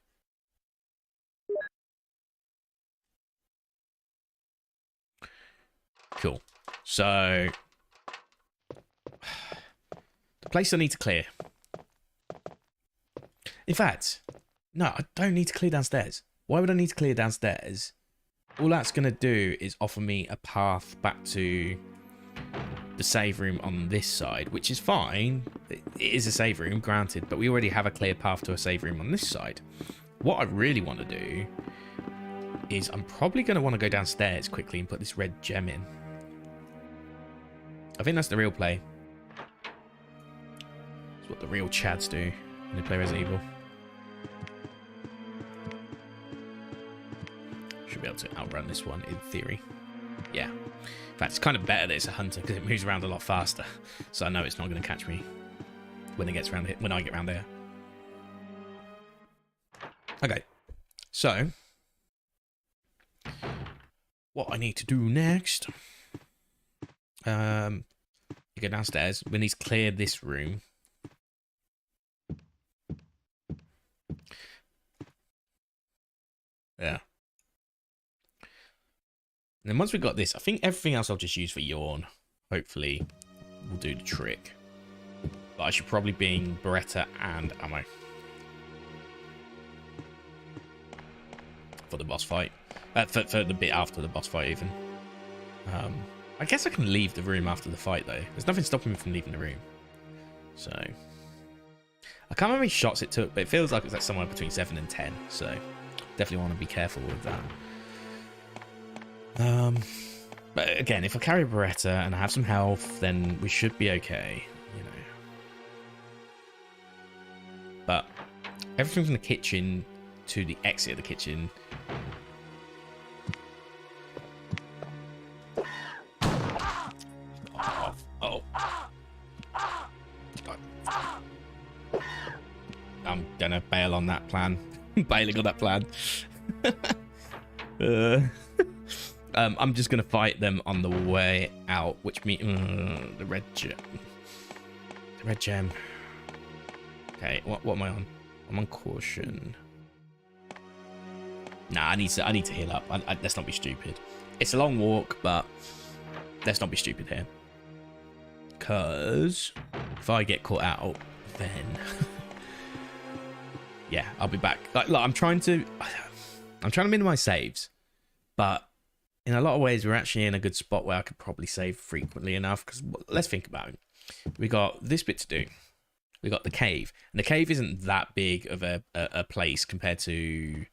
Cool. So, the place I need to clear. In fact, no, I don't need to clear downstairs. Why would I need to clear downstairs? All that's going to do is offer me a path back to the save room on this side, which is fine. It is a save room, granted, but we already have a clear path to a save room on this side. What I really want to do is I'm probably going to want to go downstairs quickly and put this red gem in. I think that's the real play. It's what the real Chads do when they play Resident Evil. Should be able to outrun this one in theory. Yeah. In fact, it's kind of better that it's a hunter because it moves around a lot faster. So I know it's not going to catch me when it gets around here, when I get around there. Okay. So what I need to do next, you go downstairs. We need to clear this room. Yeah. And then once we've got this, I think everything else I'll just use for Yawn. Hopefully, will do the trick. But I should probably bring Beretta and ammo for the boss fight. For the bit after the boss fight, even. I guess I can leave the room after the fight, though. There's nothing stopping me from leaving the room. So, I can't remember how many shots it took, but it feels like it's like somewhere between 7 and 10. So, definitely want to be careful with that. But again, if I carry a Beretta and I have some health, then we should be okay, you know. But everything from the kitchen to the exit of the kitchen. Oh. I'm gonna bail on that plan. Bailing on that plan. I'm just going to fight them on the way out, which means the red gem. The red gem. Okay, what am I on? I'm on caution. Nah, I need to heal up. Let's not be stupid. It's a long walk, but let's not be stupid here. Because if I get caught out, then yeah, I'll be back. Like, look, I'm trying to minimize saves, but in a lot of ways, we're actually in a good spot where I could probably save frequently enough. Because let's think about it. We got this bit to do. We got the cave, and the cave isn't that big of a place compared to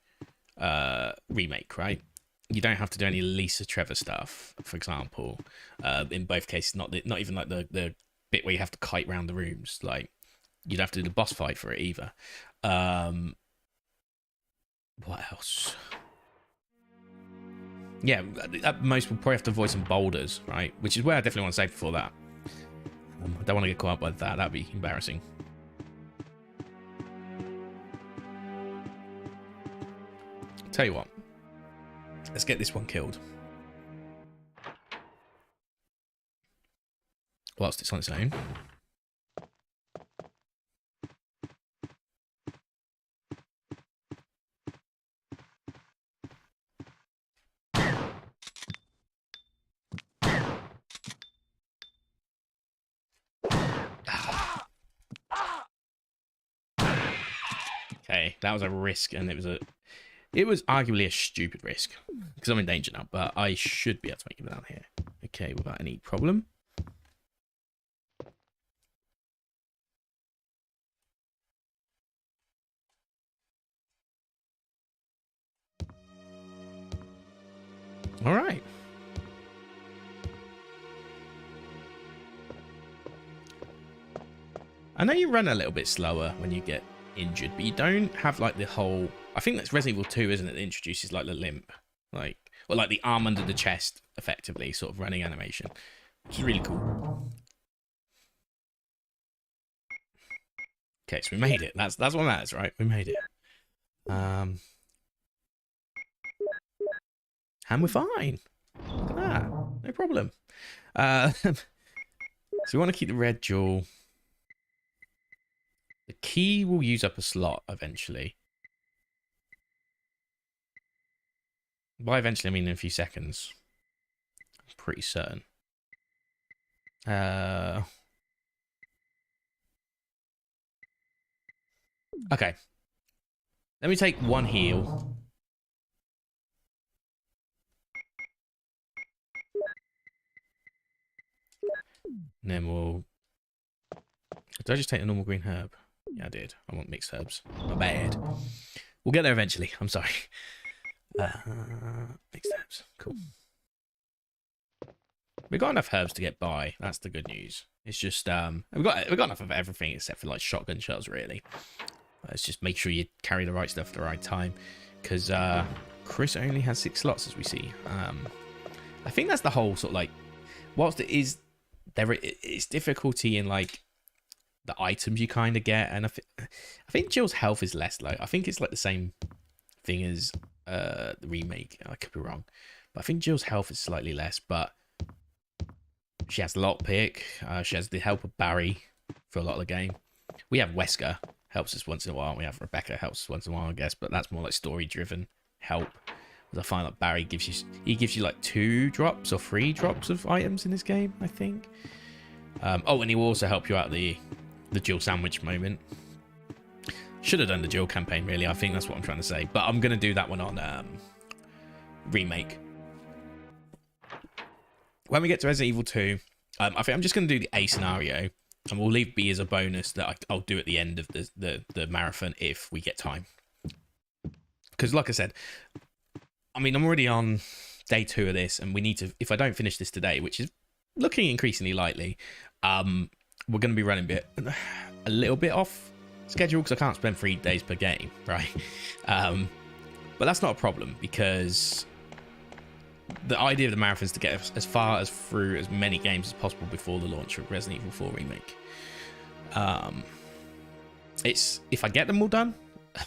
Remake, right? You don't have to do any Lisa Trevor stuff, for example. In both cases, not even like the bit where you have to kite around the rooms. Like, you'd have to do the boss fight for it either. What else? Yeah, at most we'll probably have to avoid some boulders, right? Which is where I definitely want to save before that. I don't want to get caught up by that. That'd be embarrassing. Tell you what. Let's get this one killed. Whilst it's on its own. Okay, that was a risk, and it was arguably a stupid risk because I'm in danger now, but I should be able to make it down here. Okay, without any problem. All right. I know you run a little bit slower when you get injured, but you don't have like the whole, I think that's Resident Evil 2, isn't it, that introduces like the limp, like, or like the arm under the chest, effectively, sort of running animation, which is really cool. Okay, so we made it. That's what matters, right? We made it. And we're fine. Look at that. No problem. So we want to keep the red jewel. The key will use up a slot eventually. By eventually, I mean in a few seconds. I'm pretty certain. Okay. Let me take one heal. And then we'll... Did I just take a normal green herb? Yeah, I did. I want mixed herbs. My bad. We'll get there eventually. I'm sorry. Mixed herbs. Cool. We've got enough herbs to get by. That's the good news. It's just we've got enough of everything except for like shotgun shells, really. Let's just make sure you carry the right stuff at the right time, because Chris only has 6 slots, as we see. I think that's the whole sort of like, whilst it is there is difficulty in like the items you kind of get, and I think Jill's health is less. Like I think it's like the same thing as the remake. I could be wrong, but I think Jill's health is slightly less, but she has lockpick. She has the help of Barry for a lot of the game. We have Wesker, helps us once in a while. We have Rebecca, helps us once in a while, I guess, but that's more like story-driven help. As I find that Barry gives you like 2 drops or 3 drops of items in this game, I think. Oh, and he will also help you out the Jill sandwich moment. Should have done the Jill campaign, really. I think that's what I'm trying to say. But I'm going to do that one on Remake. When we get to Resident Evil 2, I think I'm just going to do the A scenario. And we'll leave B as a bonus that I'll do at the end of the marathon if we get time. Because like I said, I mean, I'm already on day 2 of this. And we need to, if I don't finish this today, which is looking increasingly likely, we're going to be running a little bit off schedule because I can't spend 3 days per game, right? But that's not a problem because the idea of the marathon is to get as far as through as many games as possible before the launch of Resident Evil 4 Remake. It's if I get them all done,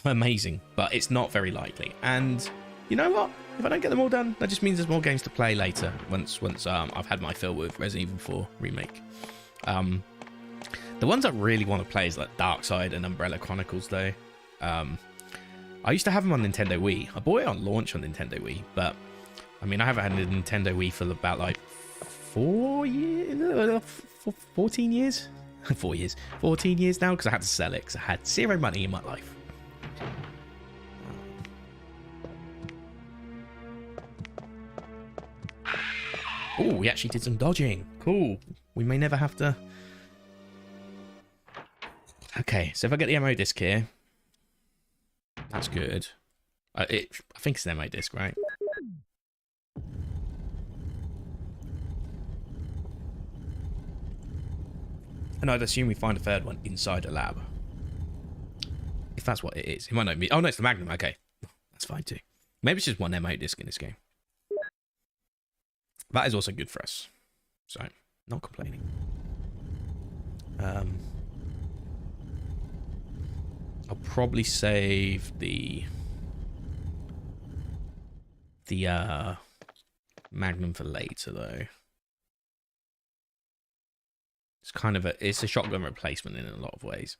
amazing, but it's not very likely. And you know what? If I don't get them all done, that just means there's more games to play later once I've had my fill with Resident Evil 4 Remake. The ones I really want to play is like Darkside and Umbrella Chronicles, though. I used to have them on Nintendo Wii. I bought it on launch on Nintendo Wii, but I mean, I haven't had a Nintendo Wii for about like 4 years, 14 years, 4 years, 14 years now, because I had to sell it because I had 0 money in my life. Oh, we actually did some dodging. Cool. We may never have to. Okay, so if I get the ammo disc here, that's good. I think it's an ammo disc, right? And I'd assume we find a 3rd one inside a lab. If that's what it is. It might not be. Oh, no, it's the Magnum. Okay. That's fine, too. Maybe it's just 1 ammo disc in this game. That is also good for us. So, not complaining. I'll probably save the Magnum for later, though. It's kind of it's a shotgun replacement in a lot of ways.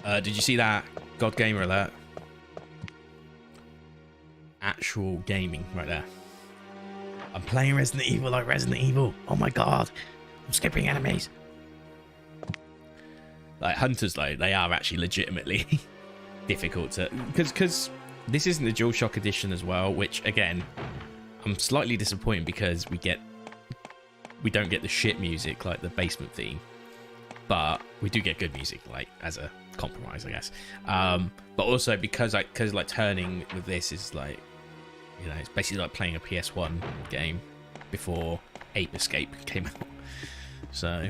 Did you see that? God Gamer alert. Actual gaming right there. I'm playing Resident Evil like Resident Evil. Oh my god. I'm skipping enemies. Like hunters, though, they are actually legitimately difficult to... Because this isn't the DualShock edition as well, which, again, I'm slightly disappointed because we don't get the shit music, like the basement theme. But we do get good music, like, as a compromise, I guess. But also because like turning with this is like, you know, it's basically like playing a PS1 game before Ape Escape came out. So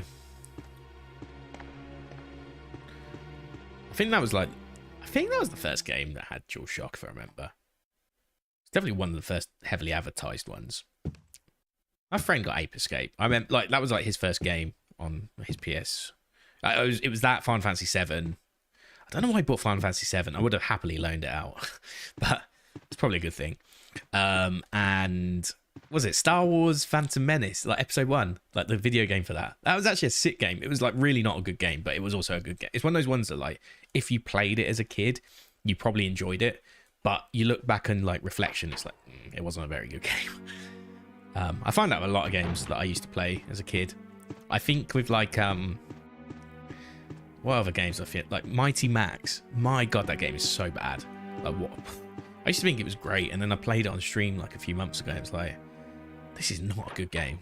I think that was the first game that had DualShock, if I remember. It's definitely one of the first heavily advertised ones. My friend got Ape Escape. I mean, like that was like his first game on his PS. It was that Final Fantasy 7. I don't know why I bought Final Fantasy 7. I would have happily loaned it out, but it's probably a good thing. And was it Star Wars Phantom Menace, like episode 1, like the video game for that. That was actually a sick game. It was like really not a good game, but it was also a good game. It's one of those ones that like if you played it as a kid, you probably enjoyed it, but you look back and like reflection, it's like it wasn't a very good game. I find out a lot of games that I used to play as a kid. I think with like what other games I feel like Mighty Max. My god, that game is so bad. Like what? I used to think it was great, and then I played it on stream like a few months ago. It was like, this is not a good game.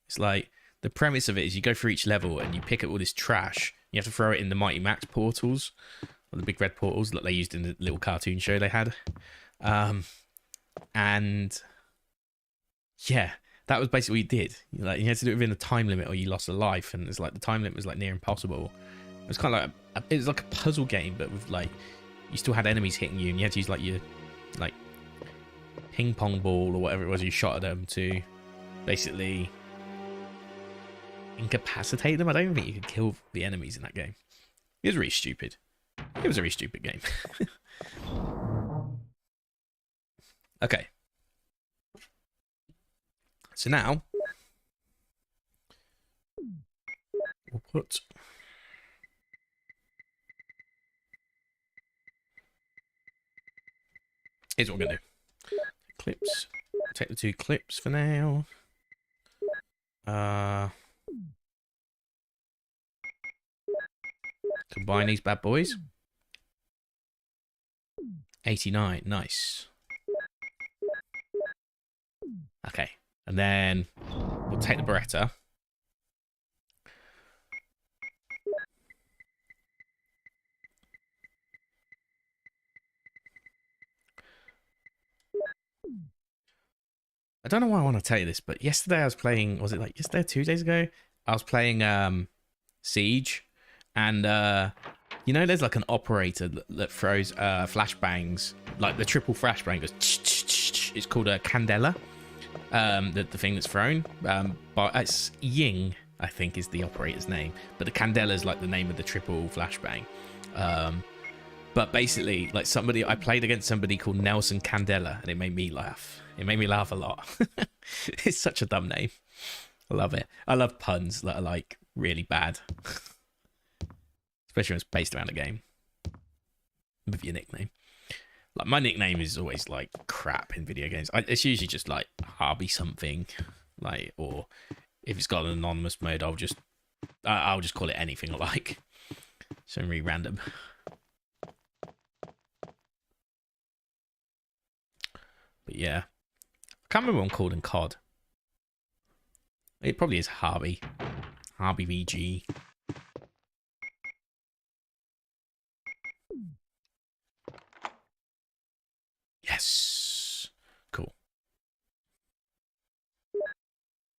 It's like the premise of it is you go through each level and you pick up all this trash. You have to throw it in the Mighty Max portals, or the big red portals that they used in the little cartoon show they had. And yeah, that was basically what you did. You had to do it within a time limit, or you lost a life. And it's like the time limit was like near impossible. It was kind of like it was like a puzzle game, but with like you still had enemies hitting you, and you had to use like your like ping pong ball or whatever it was you shot at them to basically incapacitate them. I don't even think you could kill the enemies in that game. It was really stupid. It was a really stupid game. Okay. So now we'll put here's what we're gonna do. Clips. Take the 2 clips for now. Combine these bad boys. 89, nice. Okay, and then we'll take the Beretta. I don't know why I want to tell you this, but yesterday I was playing, was it like yesterday or 2 days ago? I was playing Siege, and you know there's like an operator that throws flashbangs, like the triple flashbang goes, it's called a Candela, the thing that's thrown, but it's Ying, I think is the operator's name, but the Candela is like the name of the triple flashbang. But basically, like I played against somebody called Nelson Candela, and it made me laugh. It made me laugh a lot. It's such a dumb name. I love it. I love puns that are like really bad, especially when it's based around a game with your nickname. Like my nickname is always like crap in video games. It's usually just like Harvey something, like, or if it's got an anonymous mode, I'll just call it anything I like. So really random. But yeah, I can't remember what I'm called in COD. It probably is Harvey. Harvey VG. Yes. Cool.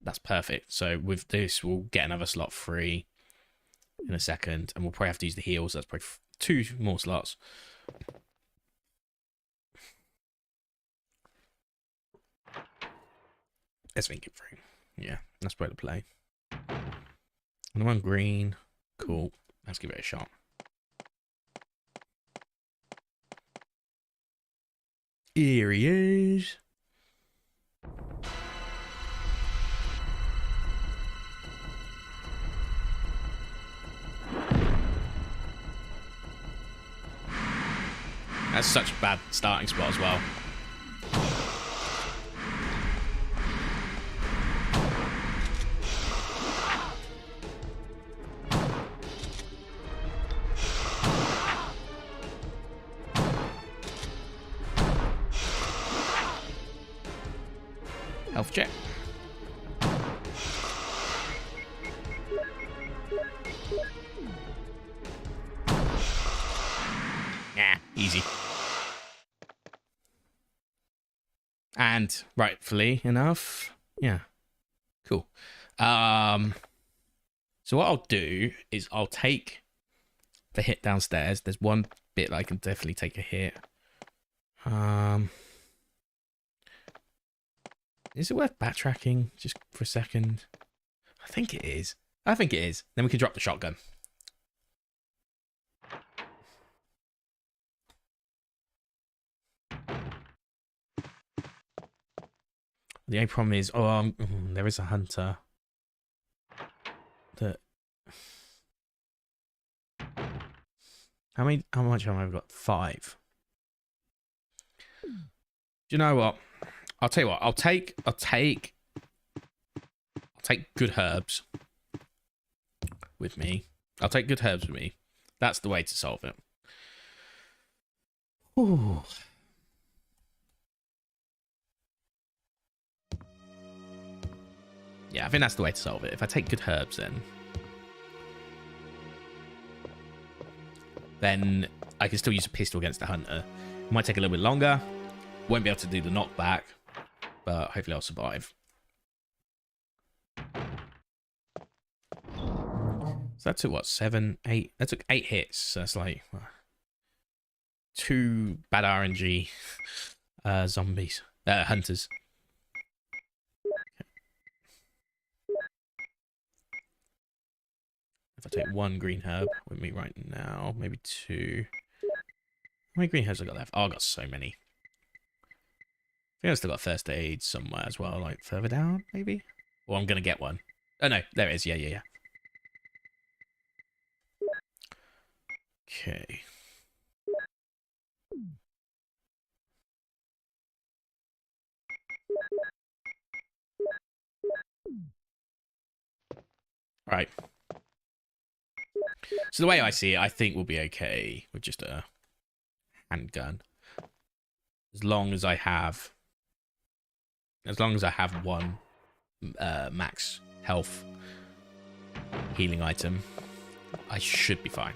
That's perfect. So with this, we'll get another slot free in a second, and we'll probably have to use the heals. That's probably 2 more slots. Let's think it through. Yeah, that's where to play. And I'm on green. Cool. Let's give it a shot. Here he is. That's such a bad starting spot as well. Health check. Nah, easy. And rightfully enough, yeah, cool. So what I'll do is I'll take the hit downstairs. There's one bit that I can definitely take a hit. Is it worth backtracking just for a second? I think it is. I think it is. Then we can drop the shotgun. The only problem is, there is a hunter. That. How much have I got? 5. Do you know what? I'll tell you what. I'll take good herbs with me. I'll take good herbs with me. That's the way to solve it. Ooh. Yeah, I think that's the way to solve it. If I take good herbs, then I can still use a pistol against the hunter. It might take a little bit longer. Won't be able to do the knockback, but hopefully I'll survive. So that took what, 7, 8? That took 8 hits. So that's like 2 bad RNG zombies, hunters. If I take 1 green herb with me right now, maybe 2. How many green herbs have I got left? Oh, I got so many. I think I still got first aid somewhere as well, like further down, maybe? Or I'm going to get one. Oh, no, there it is. Yeah. Okay. Right. So the way I see it, I think we'll be okay with just a handgun. As long as I have 1 max health healing item, I should be fine.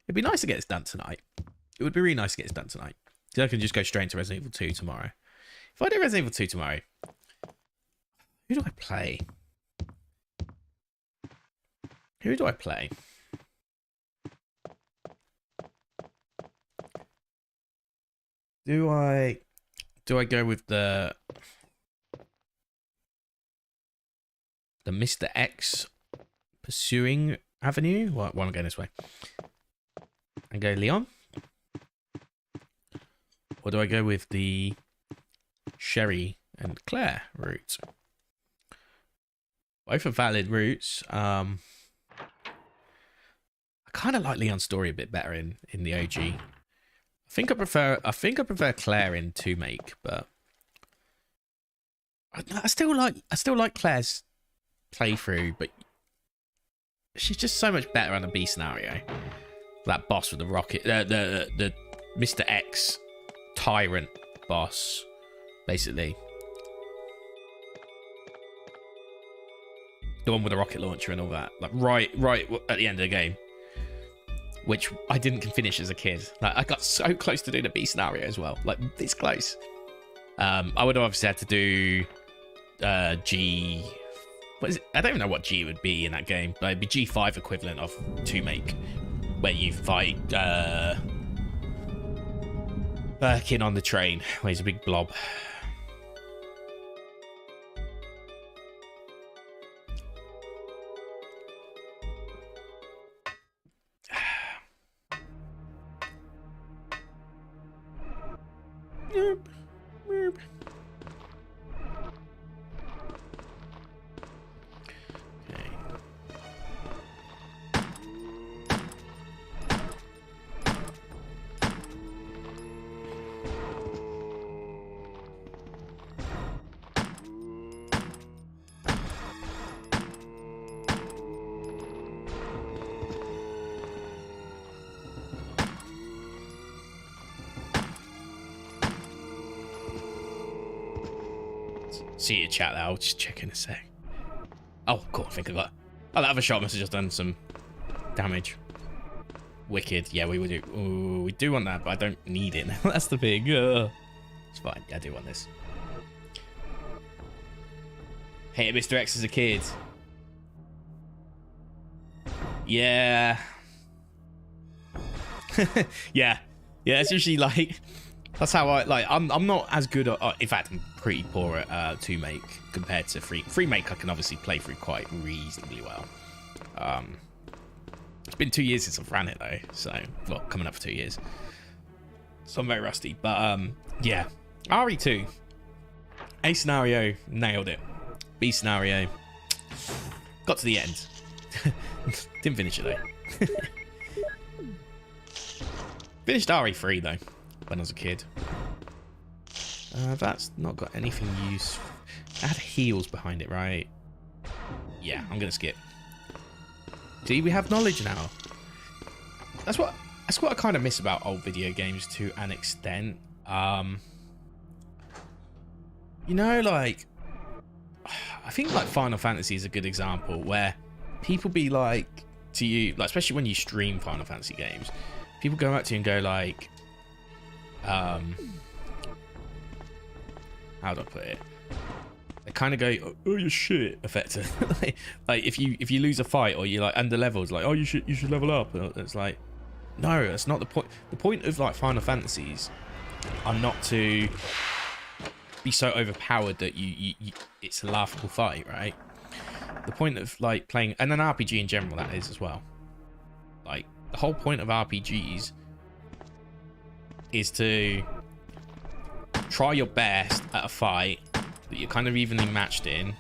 It'd be nice to get this done tonight. It would be really nice to get this done tonight. So I can just go straight into Resident Evil 2 tomorrow. If I do Resident Evil 2 tomorrow, who do I play? Who do I play? Do I go with the Mr. X pursuing avenue? Why am I going this way? And go Leon? Or do I go with the Sherry and Claire route? Both are valid routes. I kind of like Leon's story a bit better in the OG. I think I prefer Claire in 2 Make, but I still like Claire's playthrough, but she's just so much better on the B scenario. That boss with the rocket, the Mr. X tyrant boss, basically. The one with the rocket launcher and all that, like right at the end of the game, which I didn't finish as a kid. Like I got so close to doing a B scenario as well, like this close. I would have obviously had to do G. What is it? I don't even know what G would be in that game, but it'd be G5 equivalent of 2 Make, where you fight Birkin on the train, where he's a big blob. See your chat there. I'll just check in a sec. Oh, cool. I think I got. Oh, that other shot must have just done some damage. Wicked. Yeah, we would do. Ooh, we do want that, but I don't need it. That's the thing. It's fine. Yeah, I do want this. Hated Mr. X as a kid. Yeah. yeah. It's usually like. That's how I like. I'm not as good at. In fact, I'm pretty poor at 2 Make compared to 3 Make. I can obviously play through quite reasonably well. been 2 years since I've ran it though, so well, coming up for 2 years. So I'm very rusty, but yeah. RE2. A scenario, nailed it. B scenario, got to the end. Didn't finish it though. Finished RE3 though, when I was a kid. That's not got anything useful. It had heals behind it, right? Yeah, I'm gonna skip. See, we have knowledge now. That's what I kind of miss about old video games to an extent. You know, like, I think like Final Fantasy is a good example where people be like to you, like especially when you stream Final Fantasy games, people go up to you and go like, how do I put it? They kind of go, oh, you're shit, effectively. like if you lose a fight or you're like under levels, like, oh, you should level up. And it's like, no, that's not the point. The point of like Final Fantasies are not to be so overpowered that you it's a laughable fight, right? The point of like playing, and an RPG in general, that is as well. Like the whole point of RPGs is to try your best at a fight that you're kind of evenly matched in,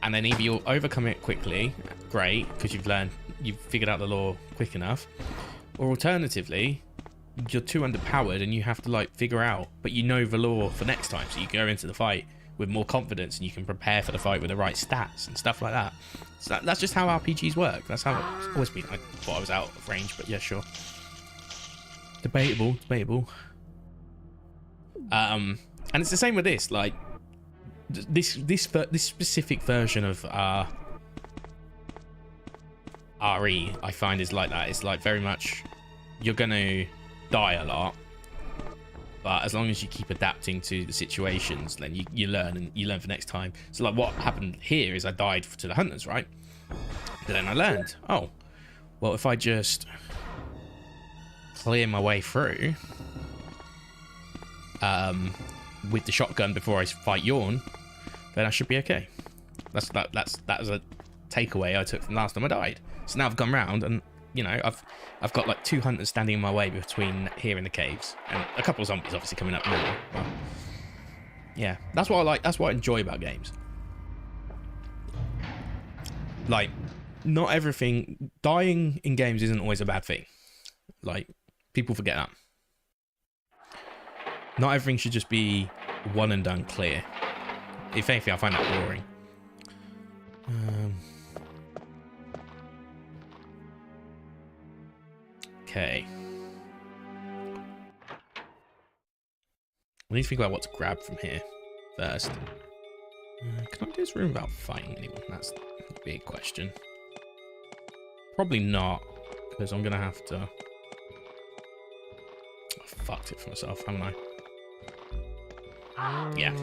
and then either you'll overcome it quickly, great, because you've figured out the lore quick enough, or alternatively, you're too underpowered and you have to like figure out, but you know the lore for next time, so you go into the fight with more confidence and you can prepare for the fight with the right stats and stuff like that. So that's just how RPGs work. That's how it's always been. I thought I was out of range, but yeah, sure. Debatable. And it's the same with this. Like this specific version of RE, I find is like that. It's like very much you're gonna die a lot, but as long as you keep adapting to the situations, then you learn, and you learn for next time. So like what happened here is I died to the hunters, right? But then I learned, oh, well, if I just clear my way through with the shotgun before I fight Yawn, then I should be okay. That was a takeaway I took from last time I died. So now I've gone round and, you know, I've got like 2 hunters standing in my way between here and the caves, and a couple of zombies obviously coming up now. But yeah, that's what I like. That's what I enjoy about games. Like, not everything, dying in games isn't always a bad thing. Like, people forget that. Not everything should just be one and done clear. If anything, I find that boring. Okay. I need to think about what to grab from here first. Can I do this room without fighting anyone? That's a big question. Probably not, because I'm gonna have to. I fucked it for myself, haven't I? Yeah.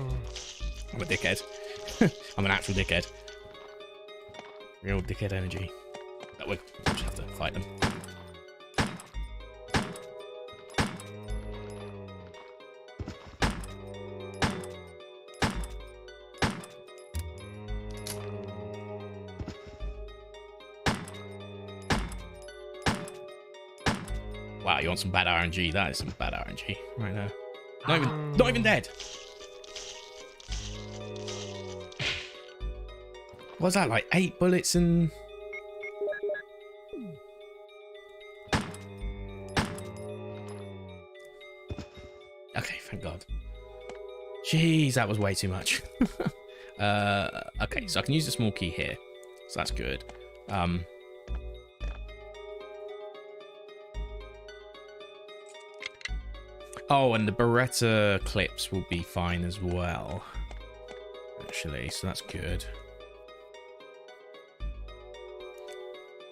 I'm a dickhead. I'm an actual dickhead. Real dickhead energy. But we'll just have to fight them. Wow, you want some bad RNG? That is some bad RNG right now. Not even dead. What's that, like 8 bullets and... Okay, thank God. Jeez, that was way too much. Okay, so I can use the small key here. So that's good. Oh, and the Beretta clips will be fine as well, actually, so that's good.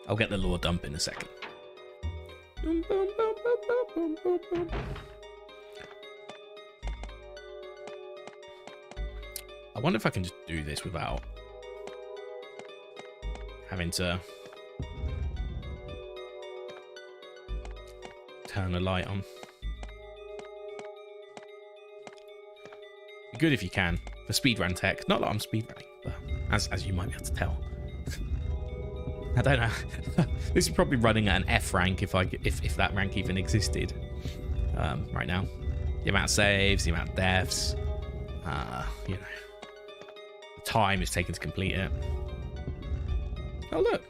I'll get the lore dump in a second. I wonder if I can just do this without having to turn the light on. Good if you can. For speedrun tech. Not that I'm speedrunning, but as you might be able to tell. I don't know. This is probably running at an F rank if that rank even existed right now. The amount of saves, the amount of deaths, you know, the time it's taken to complete it. Oh look.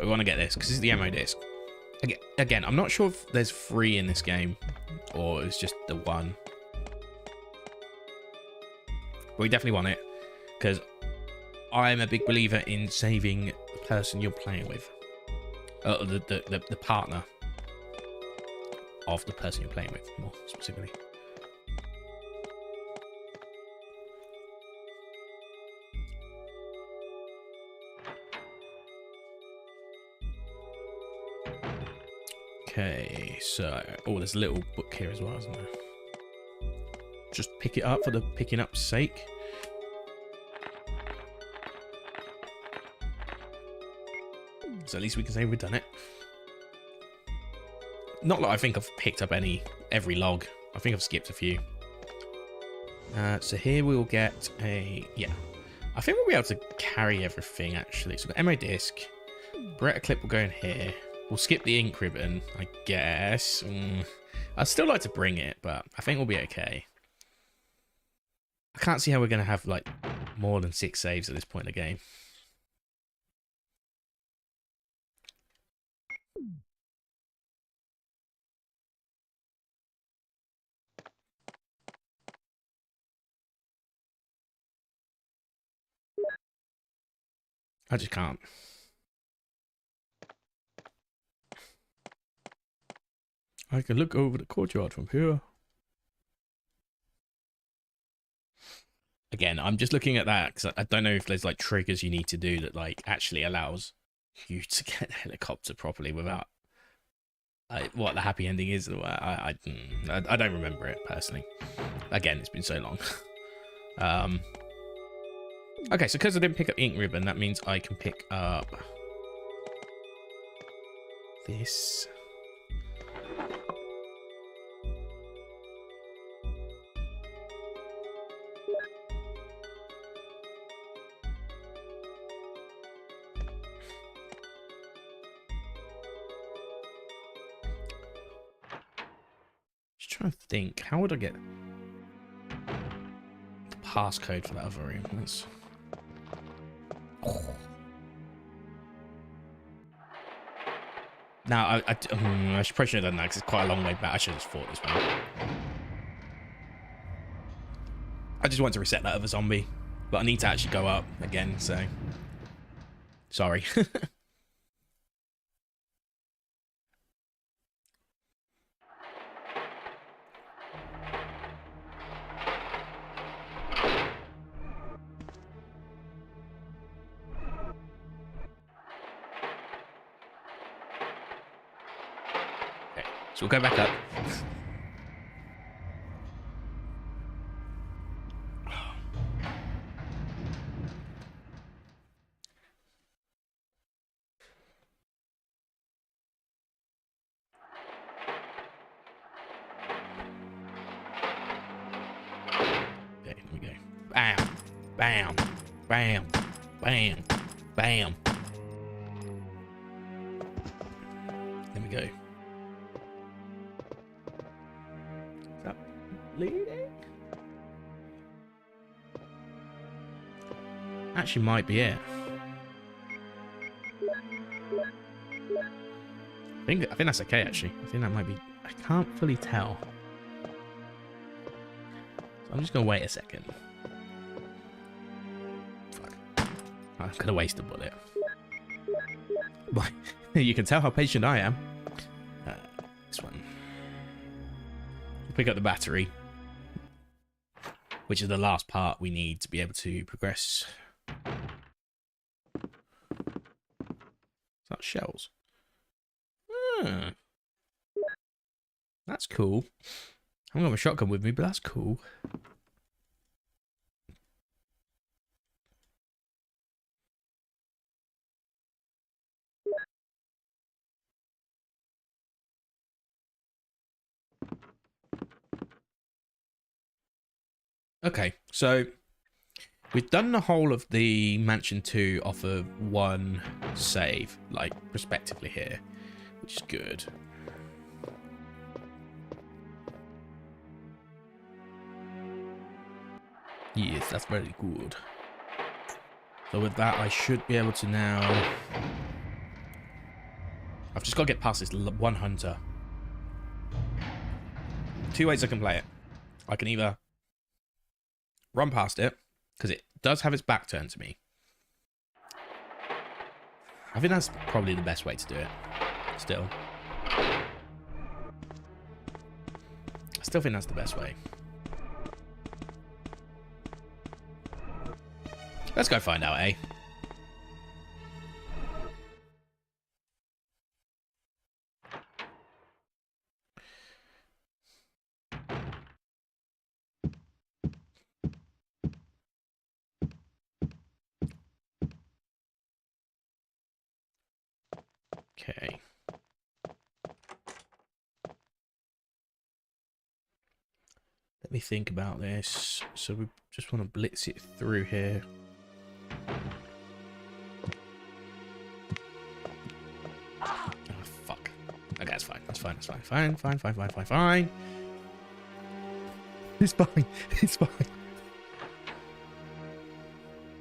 We want to get this because this is the ammo disc. Again, I'm not sure if there's 3 in this game or it's just the 1. But we definitely want it because I'm a big believer in saving the person you're playing with. The partner of the person you're playing with, more specifically. Okay, so there's a little book here as well, isn't there? Just pick it up for the picking up's sake. So at least we can say we've done it. Not like I think I've picked up every log. I think I've skipped a few. So here we will get a... Yeah. I think we'll be able to carry everything, actually. So the ammo disc. Beretta clip will go in here. We'll skip the ink ribbon, I guess. I'd still like to bring it, but I think we'll be okay. I can't see how we're going to have, like, more than 6 saves at this point in the game. I just can't. I can look over the courtyard from here. Again, I'm just looking at that because I don't know if there's like triggers you need to do that like actually allows you to get the helicopter properly without what the happy ending is. I don't remember it personally. Again, it's been so long. Okay, so because I didn't pick up ink ribbon, that means I can pick up this. Just trying to think, how would I get the passcode for that other room? That's... Oh. Now, I should probably should have done that because it's quite a long way back. I should have just fought this one. I just want to reset that other zombie, but I need to actually go up again, so... Sorry. So we'll go back up. Okay, here we go. Bam, bam, bam, bam, bam. There we go. Bleeding? Actually might be it. I think that's okay actually. I think that might be... I can't fully tell. So I'm just gonna wait a second. Fuck. I'm gonna waste a bullet. You can tell how patient I am. This one. We'll pick up the battery, which is the last part we need to be able to progress. Is that shells? That's cool. I haven't got my shotgun with me, but that's cool. Okay, so We've done the whole of the Mansion 2 off of one save, like, respectively here, which is good. Yes, that's very good. So with that, I should be able to now... I've just got to get past this one hunter. Two ways I can play it. I can either run past it, because it does have its back turned to me. I think that's probably the best way to do it. Still. I still think that's the best way. Let's go find out, eh? Okay. Let me think about this. So we just want to blitz it through here. Oh, fuck. Okay, that's fine. That's fine. That's fine. Fine. It's fine. It's fine.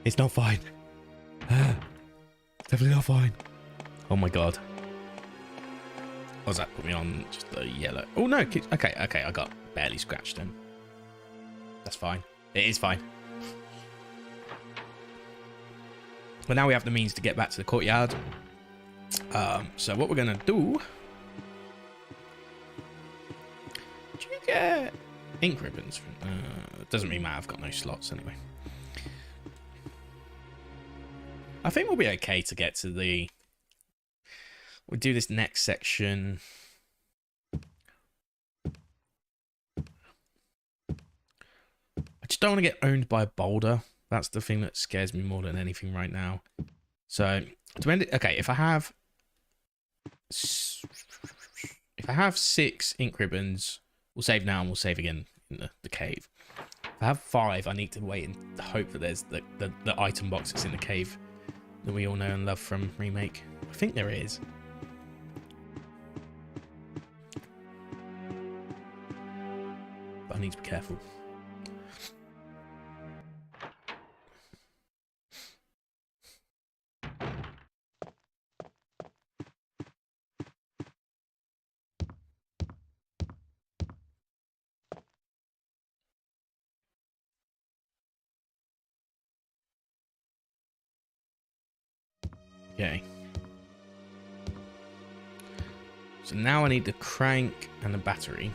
It's not fine. Definitely not fine. Oh my god. What does that put me on? Just the yellow. Oh no. Okay. I got barely scratched then. That's fine. It is fine. But now we have the means to get back to the courtyard. So what we're gonna do? Do you get ink ribbons? It doesn't really matter. I've got no slots anyway. I think we'll be okay to get to the... We'll do this next section. I just don't want to get owned by a boulder. That's the thing that scares me more than anything right now. So, to end it, okay, if I have 6 ink ribbons, we'll save now and we'll save again in the cave. If I have 5, I need to wait and hope that there's the item box that's in the cave that we all know and love from Remake. I think there is. But I need to be careful. Okay. So now I need the crank and the battery.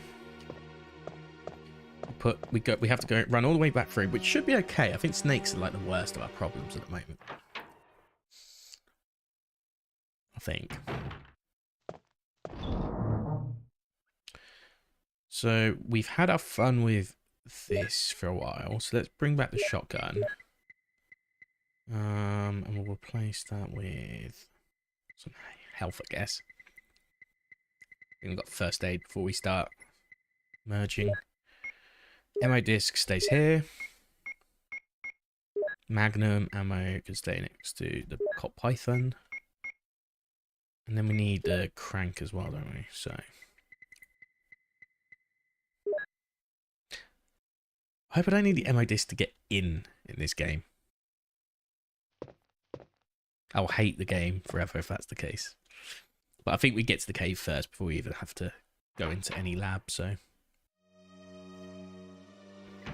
We have to go run all the way back through, which should be okay. I think snakes are like the worst of our problems at the moment. I think. So we've had our fun with this for a while. So let's bring back the shotgun. And we'll replace that with some health, I guess. We've got first aid before we start merging. Ammo disc stays here. Magnum ammo can stay next to the Cop Python. And then we need the crank as well, don't we? So I hope I don't need the ammo disc to get in this game. I'll hate the game forever if that's the case. But I think we get to the cave first before we even have to go into any lab, so...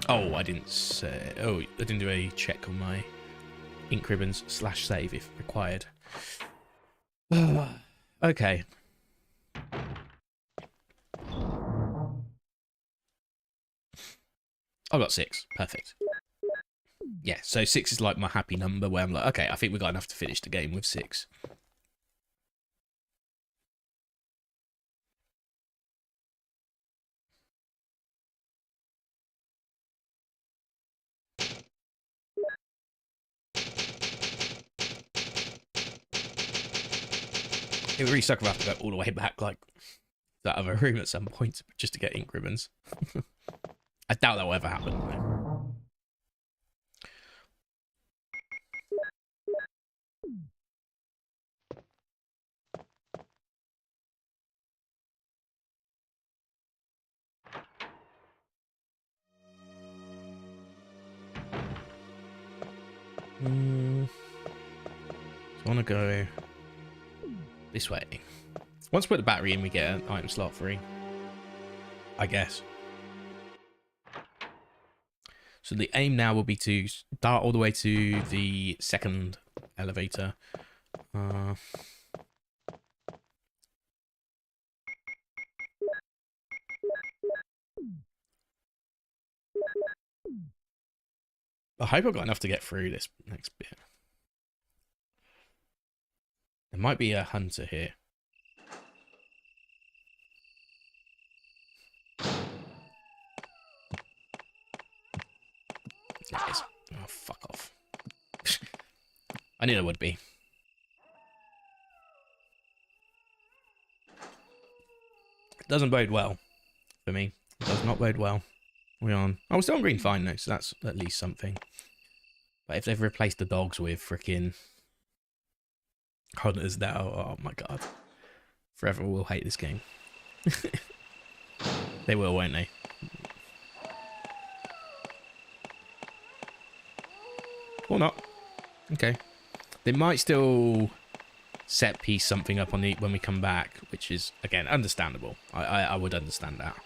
Oh, I didn't say... Oh, I didn't do a check on my ink ribbons / save if required. Okay. I got 6. Perfect. Yeah, so 6 is like my happy number where I'm like, okay, I think we got enough to finish the game with 6. It would really suck if I have to go all the way back, like, that other room at some point just to get ink ribbons. I doubt that will ever happen, though. I want to go this way. Once we put the battery in, we get an item slot free, I guess. So the aim now will be to start all the way to the second elevator. I hope I've got enough to get through this next bit. There might be a hunter here. There it is. Oh, fuck off. I knew there would be. It doesn't bode well for me. It does not bode well. We're on. Oh, we're still on green fine though, so that's at least something. But if they've replaced the dogs with freaking hunters now, oh my god. Forever we'll hate this game. They will, won't they? Or not. Okay. They might still set piece something up on the when we come back, which is, again, understandable. I would understand that.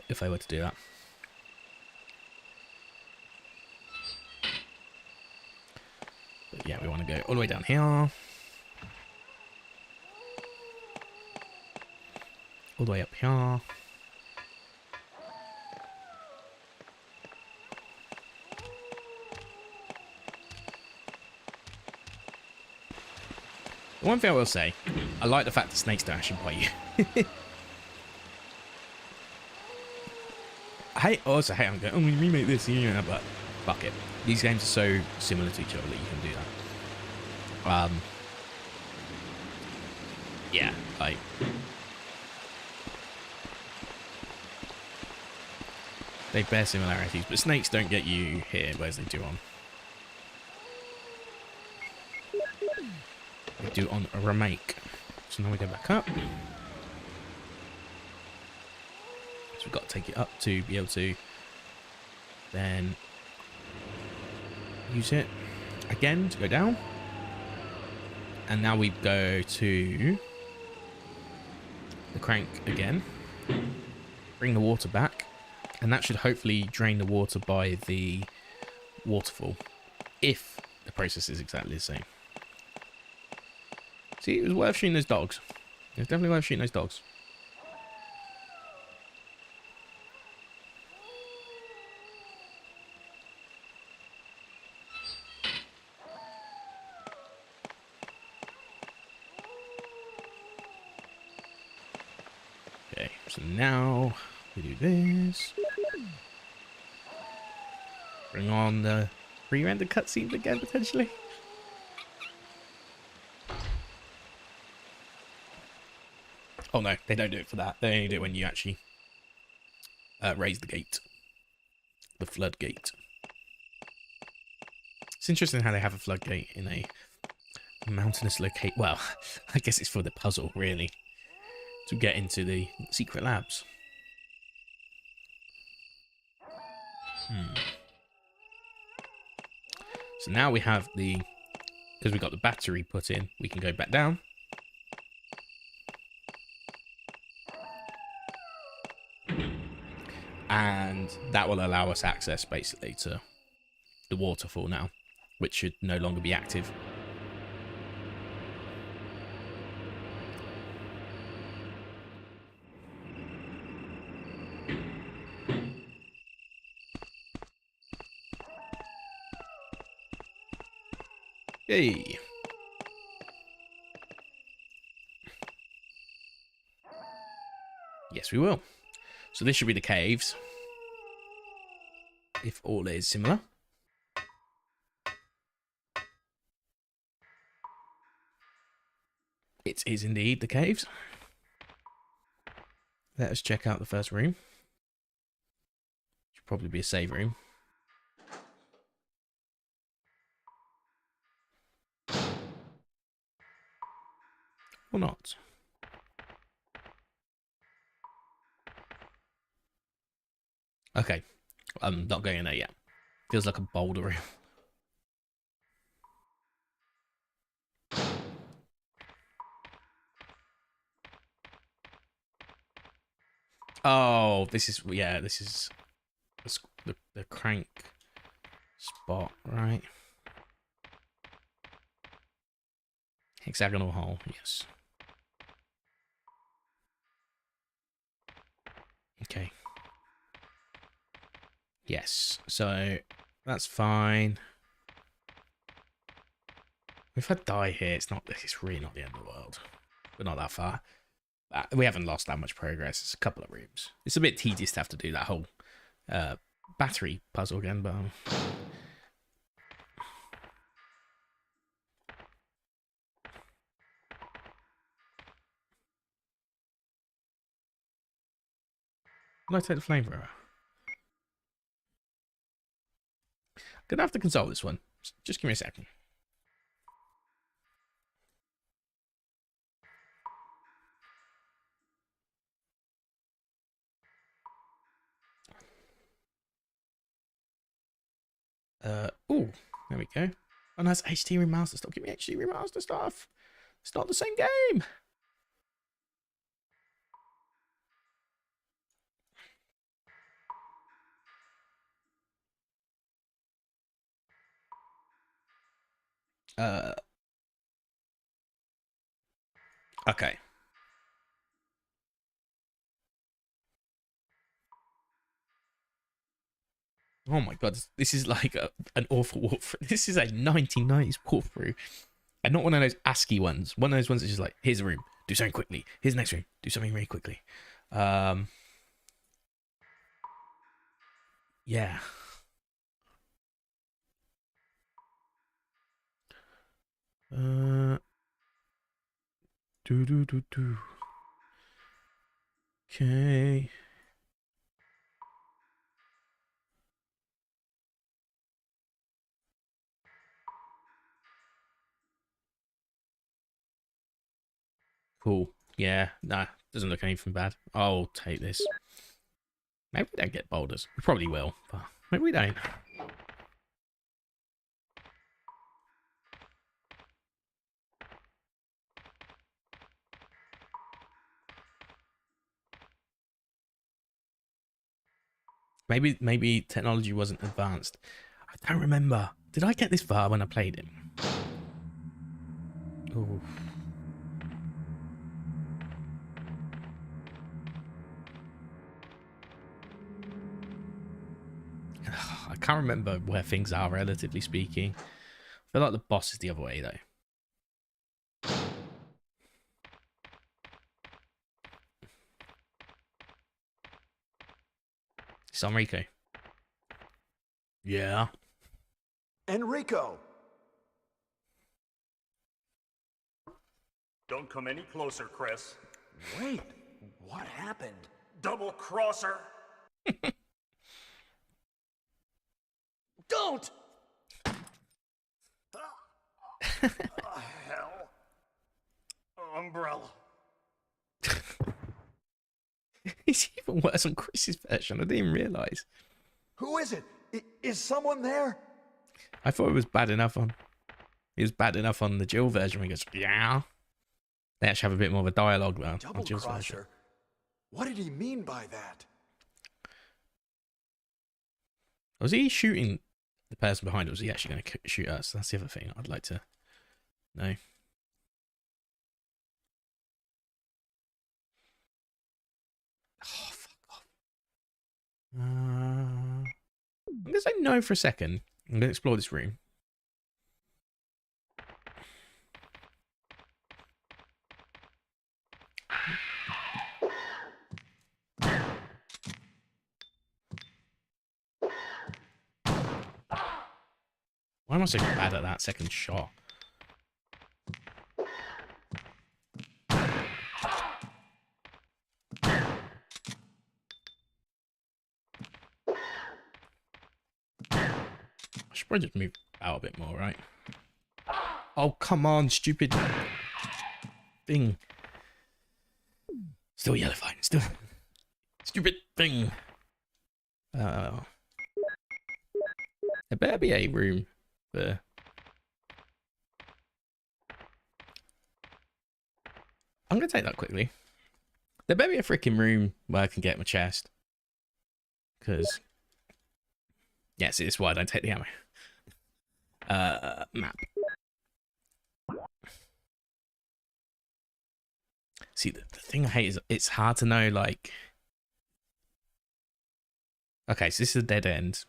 If I were to do that. But yeah, we want to go all the way down here. All the way up here. One thing I will say, I like the fact that snakes don't actually bite you. I also hate I'm going, oh, we remake this, yeah, but fuck it. These games are so similar to each other that you can do that. Yeah, like they bear similarities, but snakes don't get you here, whereas they do on. They do on a remake. So now we go back up. So we've got to take it up to be able to then use it again to go down. And now we go to the crank again. Bring the water back. And that should hopefully drain the water by the waterfall. If the process is exactly the same. See, it was worth shooting those dogs. It was definitely worth shooting those dogs. Okay, so now we do this. Bring on the pre-rendered cutscenes again, potentially. Oh no, they don't do it for that. They only do it when you actually raise the gate. The floodgate. It's interesting how they have a floodgate in a mountainous location. Well, I guess it's for the puzzle, really. To get into the secret labs. So now we have the... Because we got the battery put in, we can go back down. And that will allow us access, basically, to the waterfall now. Which should no longer be active. Yay! Yes, we will. So this should be the caves. If all is similar. It is indeed the caves. Let us check out the first room. Should probably be a save room. Or not. Okay. I'm not going in there yet. Feels like a boulder room. Oh, this is, yeah, this is the crank spot, right? Hexagonal hole, yes. Okay. Yes, so that's fine. If I die here, it's really not the end of the world. We're not that far. We haven't lost that much progress. It's a couple of rooms. It's a bit tedious to have to do that whole battery puzzle again, but I'll take the flamethrower. Gonna have to console this one. Just give me a second. Oh, there we go. Oh, no, that's HD remaster stuff. Give me HD remaster stuff. It's not the same game. Okay. Oh my god, this is like an awful walkthrough. This is a 1990s walkthrough. And not one of those ASCII ones. One of those ones that's just like, here's a room, do something quickly. Here's the next room, do something really quickly. Yeah. Do. Okay. Cool. Yeah, nah, doesn't look anything bad. I'll take this. Maybe we don't get boulders. We probably will, but maybe we don't. Maybe technology wasn't advanced. I don't remember. Did I get this far when I played it? Oh. I can't remember where things are, relatively speaking. I feel like the boss is the other way, though. It's Enrico. Yeah. Enrico! Don't come any closer, Chris. Wait, what happened? Double crosser! Don't! Hell. Umbrella. It's even worse on Chris's version. I didn't even realise. Who is it? Is someone there? I thought it was bad enough on... It was bad enough on the Jill version where he goes, yeah. They actually have a bit more of a dialogue on Jill's version. Double-crosser? What did he mean by that? Was he shooting the person behind, or was he actually going to shoot us? That's the other thing I'd like to know. Oh, fuck off. I'm going to say no for a second. I'm going to explore this room. Why am I so bad at that second shot? I should probably just move out a bit more, right? Oh, come on, stupid thing. Still yellow fine, still. Stupid thing. Oh. There better be a room there. I'm going to take that quickly. There better be a freaking room where I can get my chest. Because, yes, it's why I don't take the ammo. Map. See, the thing I hate is it's hard to know, like... Okay, so this is a dead end.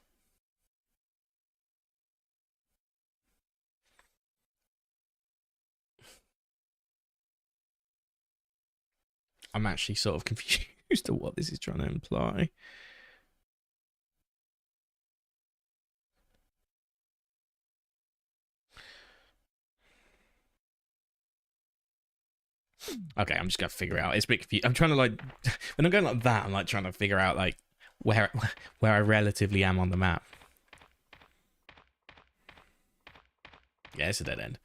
I'm actually sort of confused to what this is trying to imply. Okay, I'm just gonna figure it out. It's a bit confused. I'm trying to like, when I'm going like that, I'm like trying to figure out like where I relatively am on the map. Yeah, it's a dead end.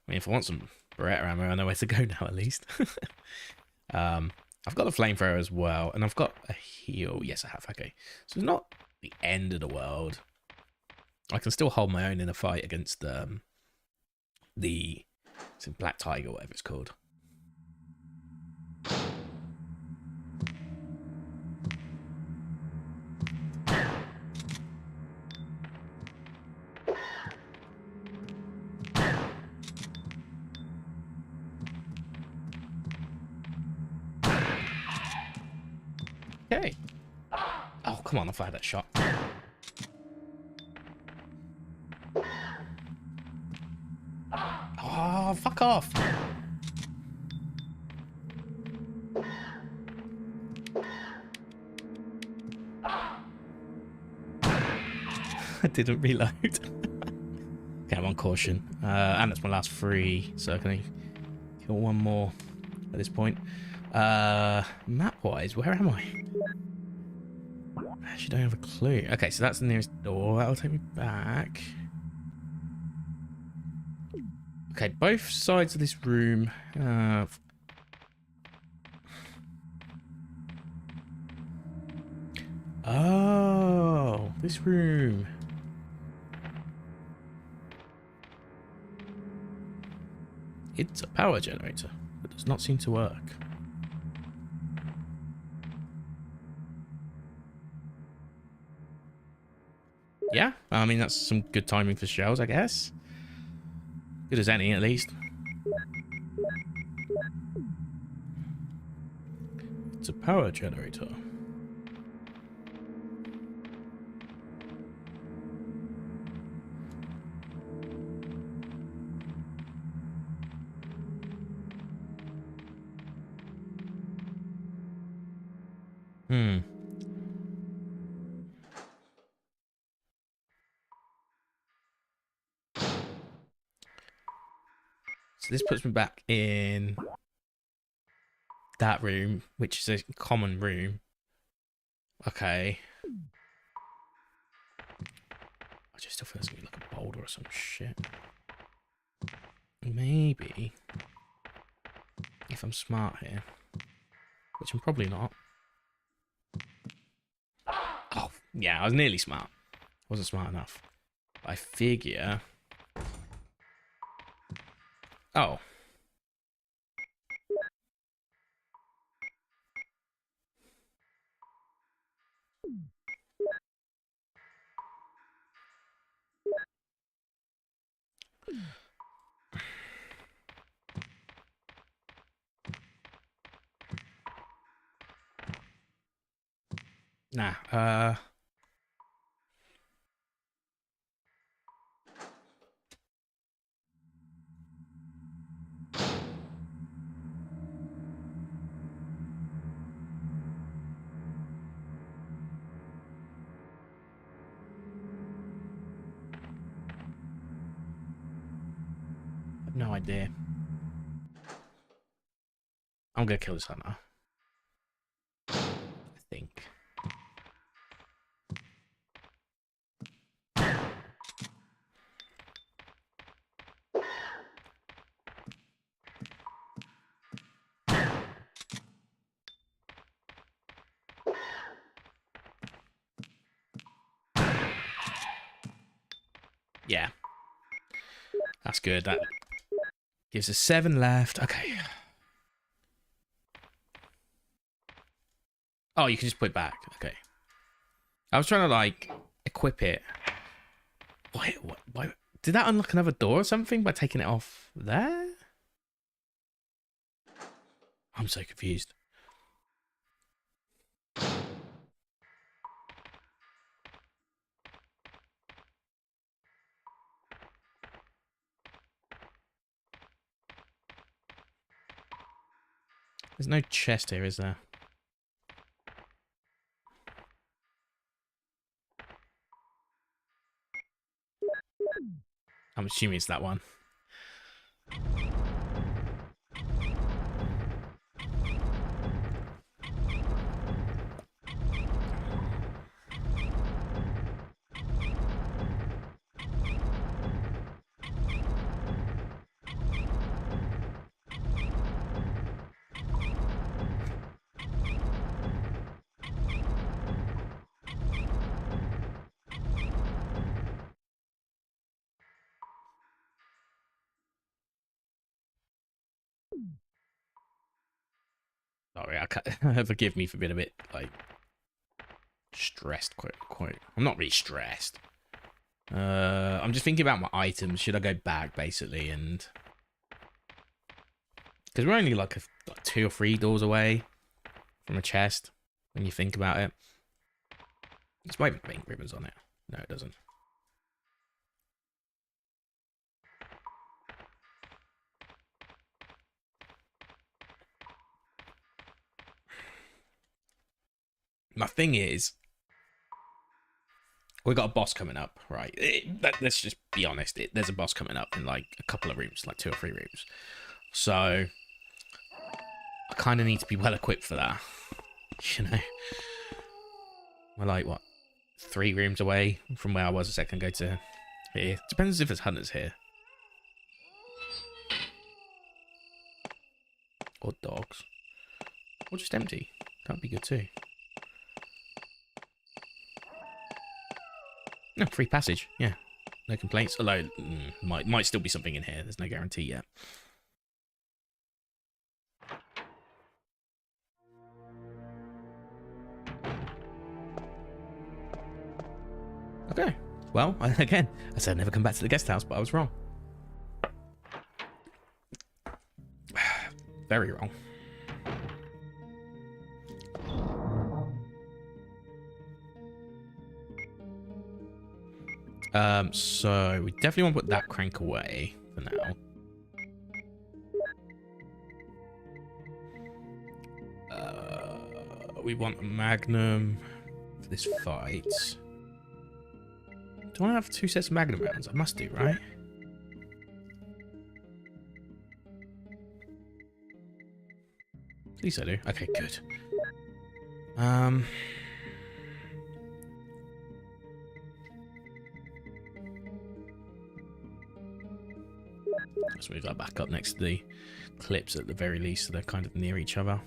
I mean, if I want some Beretta ammo, I know where to go now at least. I've got a flamethrower as well, and I've got a heal. Yes, I have. Okay, so it's not the end of the world. I can still hold my own in a fight against the Black Tiger, whatever it's called. Okay. Oh, come on, I fired that shot. Oh, fuck off. I didn't reload. Okay, I'm on caution. And that's my last 3, so I can kill one more at this point. Map-wise, where am I? I actually don't have a clue. Okay, so that's the nearest door. That'll take me back. Okay, both sides of this room have... Oh, this room. It's a power generator. It does not seem to work. Yeah, I mean, that's some good timing for shells, I guess. Good as any, at least. It's a power generator. So this puts me back in that room, which is a common room. Okay. I just still feel it's gonna be like a boulder or some shit. Maybe. If I'm smart here. Which I'm probably not. Oh, yeah, I was nearly smart. Wasn't smart enough. I figure... Oh. Nah, I've no idea. I'm gonna kill this hunter. I think. Yeah. That's good. That gives us 7 left. Okay. Oh, you can just put it back. Okay. I was trying to like equip it. Why? Did that unlock another door or something by taking it off there? I'm so confused. There's no chest here, is there? I'm assuming it's that one. Sorry, I can't, forgive me for being a bit like stressed, quote unquote. I'm not really stressed. I'm just thinking about my items. Should I go back basically, and because we're only like 2 or 3 doors away from a chest when you think about it. It's my pink ribbons on it. No, it doesn't. My thing is, we got a boss coming up, right? Let's just be honest. There's a boss coming up in like a couple of rooms, like 2 or 3 rooms. So I kind of need to be well equipped for that. You know, we're like what, 3 rooms away from where I was a second ago to here. Depends if there's hunters here or dogs, or just empty. That'd be good too. No, free passage. Yeah, no complaints. Although might still be something in here. There's no guarantee yet. Okay. Well, again, I said I'd never come back to the guest house, but I was wrong. Very wrong. So we definitely want to put that crank away for now. We want a magnum for this fight. Do I have 2 sets of magnum rounds? I must do, right? At least I do. Okay, good. Let's move that back up next to the clips at the very least, so they're kind of near each other.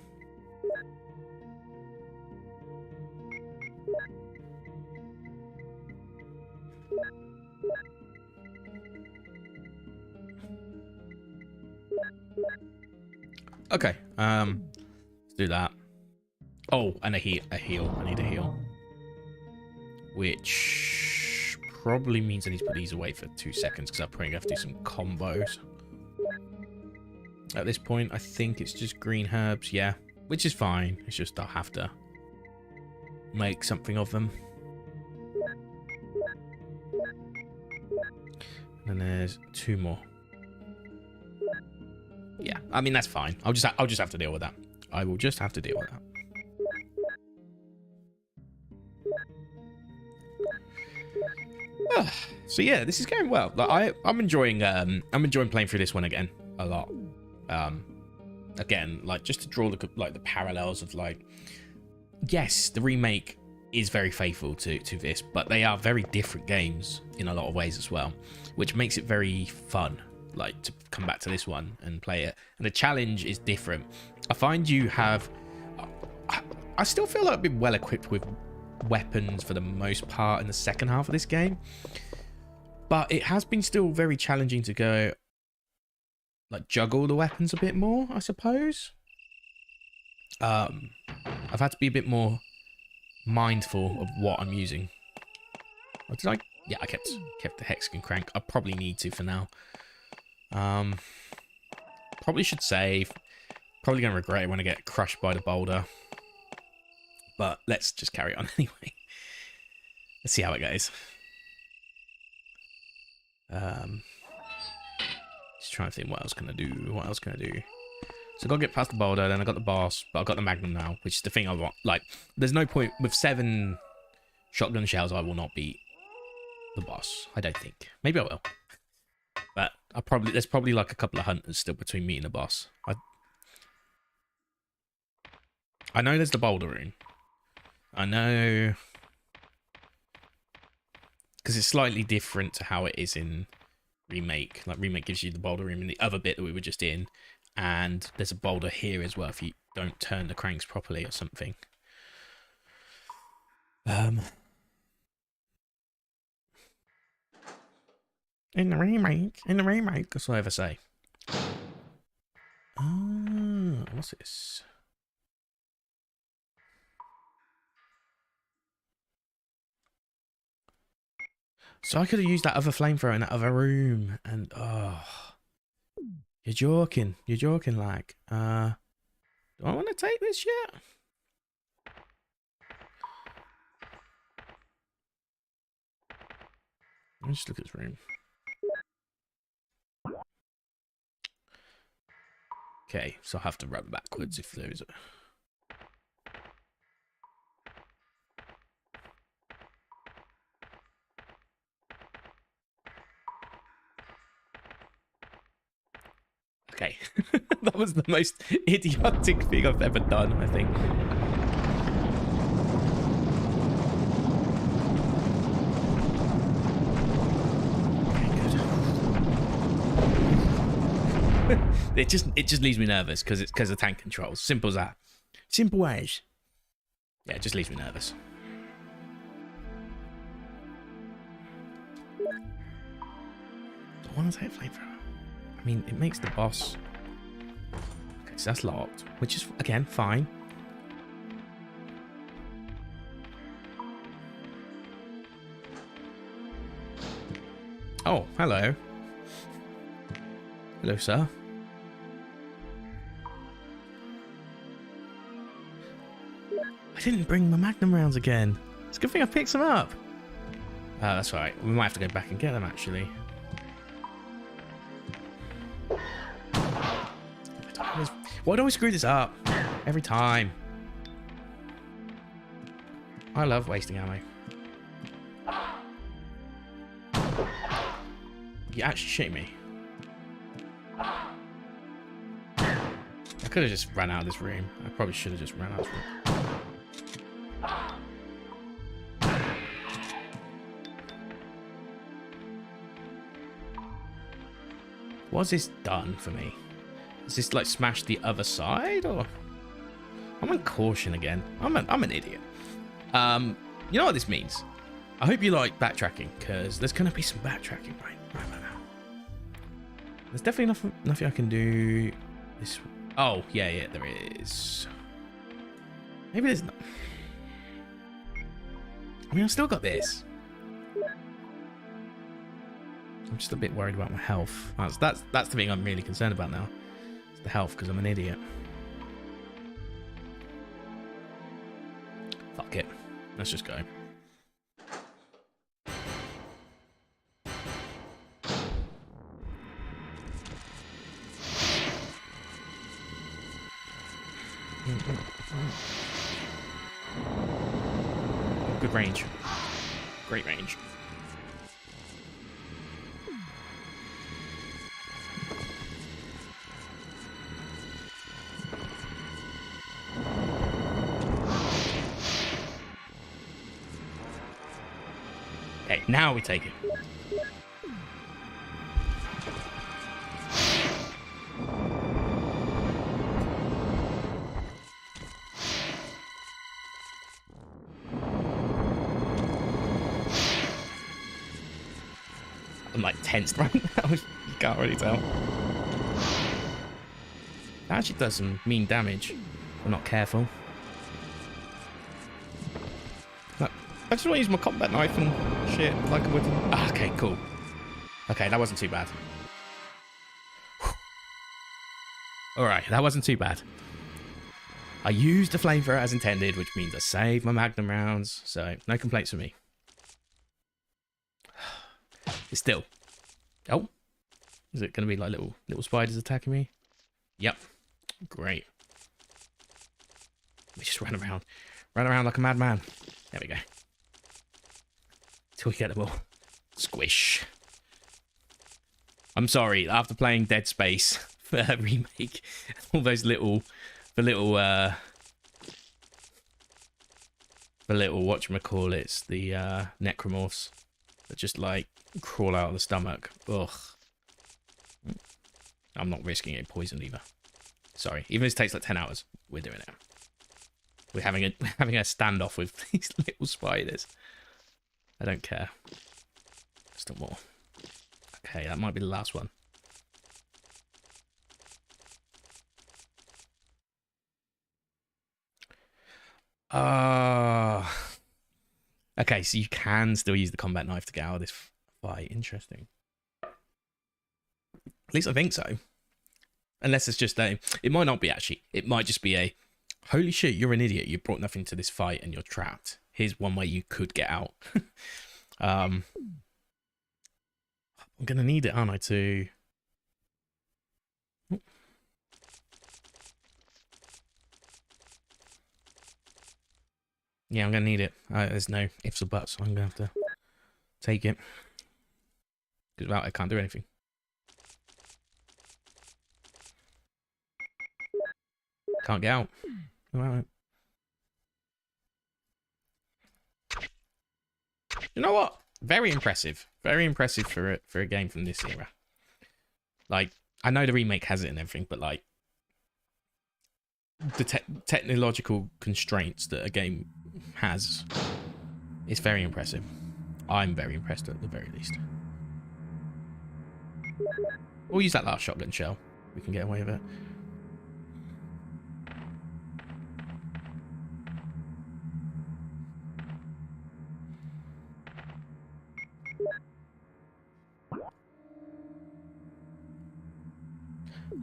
Okay, let's do that. Oh, and a heal. I need a heal. Which probably means I need to put these away for 2 seconds, because I'm probably going to have to do some combos. At this point, I think it's just green herbs, yeah. Which is fine. It's just I'll have to make something of them. And there's 2 more. Yeah, I mean, that's fine. I'll just have to deal with that. I will just have to deal with that. So yeah, this is going well. Like I'm enjoying playing through this one again a lot. Again, like just to draw the parallels of like, yes, the remake is very faithful to this, but they are very different games in a lot of ways as well, which makes it very fun. Like to come back to this one and play it, and the challenge is different. I find you have, I still feel like I've been well equipped with weapons for the most part in the second half of this game, but it has been still very challenging to go like juggle the weapons a bit more, I suppose. I've had to be a bit more mindful of what I'm using. Or did I? Yeah, I kept the hexagon crank. I probably need to for now. Probably should save. Probably gonna regret it when I get crushed by the boulder. But let's just carry on anyway. Let's see how it goes. Just trying to think what else can I do. What else can I do? So I got to get past the boulder, then I got the boss, but I got the magnum now, which is the thing I want. Like, there's no point with 7 shotgun shells. I will not beat the boss. I don't think. Maybe I will. But there's probably like a couple of hunters still between me and the boss. I know there's the boulder room. I know, because it's slightly different to how it is in Remake. Like, Remake gives you the boulder room in the other bit that we were just in, and there's a boulder here as well if you don't turn the cranks properly or something. In the remake, that's what I ever say. What's this? So I could have used that other flamethrower in that other room, and oh, you're joking, like, do I want to take this yet? Let's just look at this room. Okay, so I have to run backwards if there's a... Okay, that was the most idiotic thing I've ever done, I think. It just leaves me nervous because it's because of tank controls. Simple as that. Simple as. Yeah, it just leaves me nervous. Do I want to take a flamethrower? I mean, it makes the boss. Okay, so that's locked, which is again fine. Oh, hello. Hello, sir. I didn't bring my magnum rounds again. It's a good thing I picked them up. That's all right. We might have to go back and get them, actually. Why do I screw this up? Every time. I love wasting ammo. You actually shitting me? I could have just ran out of this room. I probably should have just ran out of this room. What's this done for me? Is this like smash the other side, or I'm on caution again? I'm an idiot. You know what this means? I hope you like backtracking, because there's gonna be some backtracking right now. There's definitely nothing I can do. This. Oh yeah, there is. Maybe there's not. I mean, I've still got this. I'm just a bit worried about my health. That's the thing I'm really concerned about now. It's the health, because I'm an idiot. Fuck it. Let's just go. Good range. Great range. Okay, now we take it. I'm like tensed right now. You can't really tell. That actually does some mean damage if I'm not careful. I just want to use my combat knife and shit like I would. Ah, okay, cool. Okay, that wasn't too bad. Alright, that wasn't too bad. I used the flamethrower as intended, which means I saved my magnum rounds, so no complaints from me. It's still... Oh. Is it going to be like little spiders attacking me? Yep. Great. We just run around like a madman. There we go. Till we get them all. Squish. I'm sorry, after playing Dead Space for Remake, all those little whatchamacallits, the necromorphs that just like crawl out of the stomach. Ugh. I'm not risking it poison either. Sorry, even if it takes like 10 hours, we're doing it. We're having a standoff with these little spiders. I don't care. Still more. Okay, that might be the last one. Okay, so you can still use the combat knife to get out of this fight. Interesting. At least I think so. Unless it's just a... It might not be, actually. It might just be a... Holy shit, you're an idiot. You brought nothing to this fight and you're trapped. Here's one way you could get out. I'm going to need it, aren't I, to... Yeah, I'm going to need it. There's no ifs or buts. I'm going to have to take it. Because without it, I can't do anything. Can't get out. All right. You know what? Very impressive. Very impressive for a game from this era. Like, I know the remake has it and everything, but like the technological constraints that a game has is very impressive. I'm very impressed at the very least. We'll use that last shotgun shell. We can get away with it.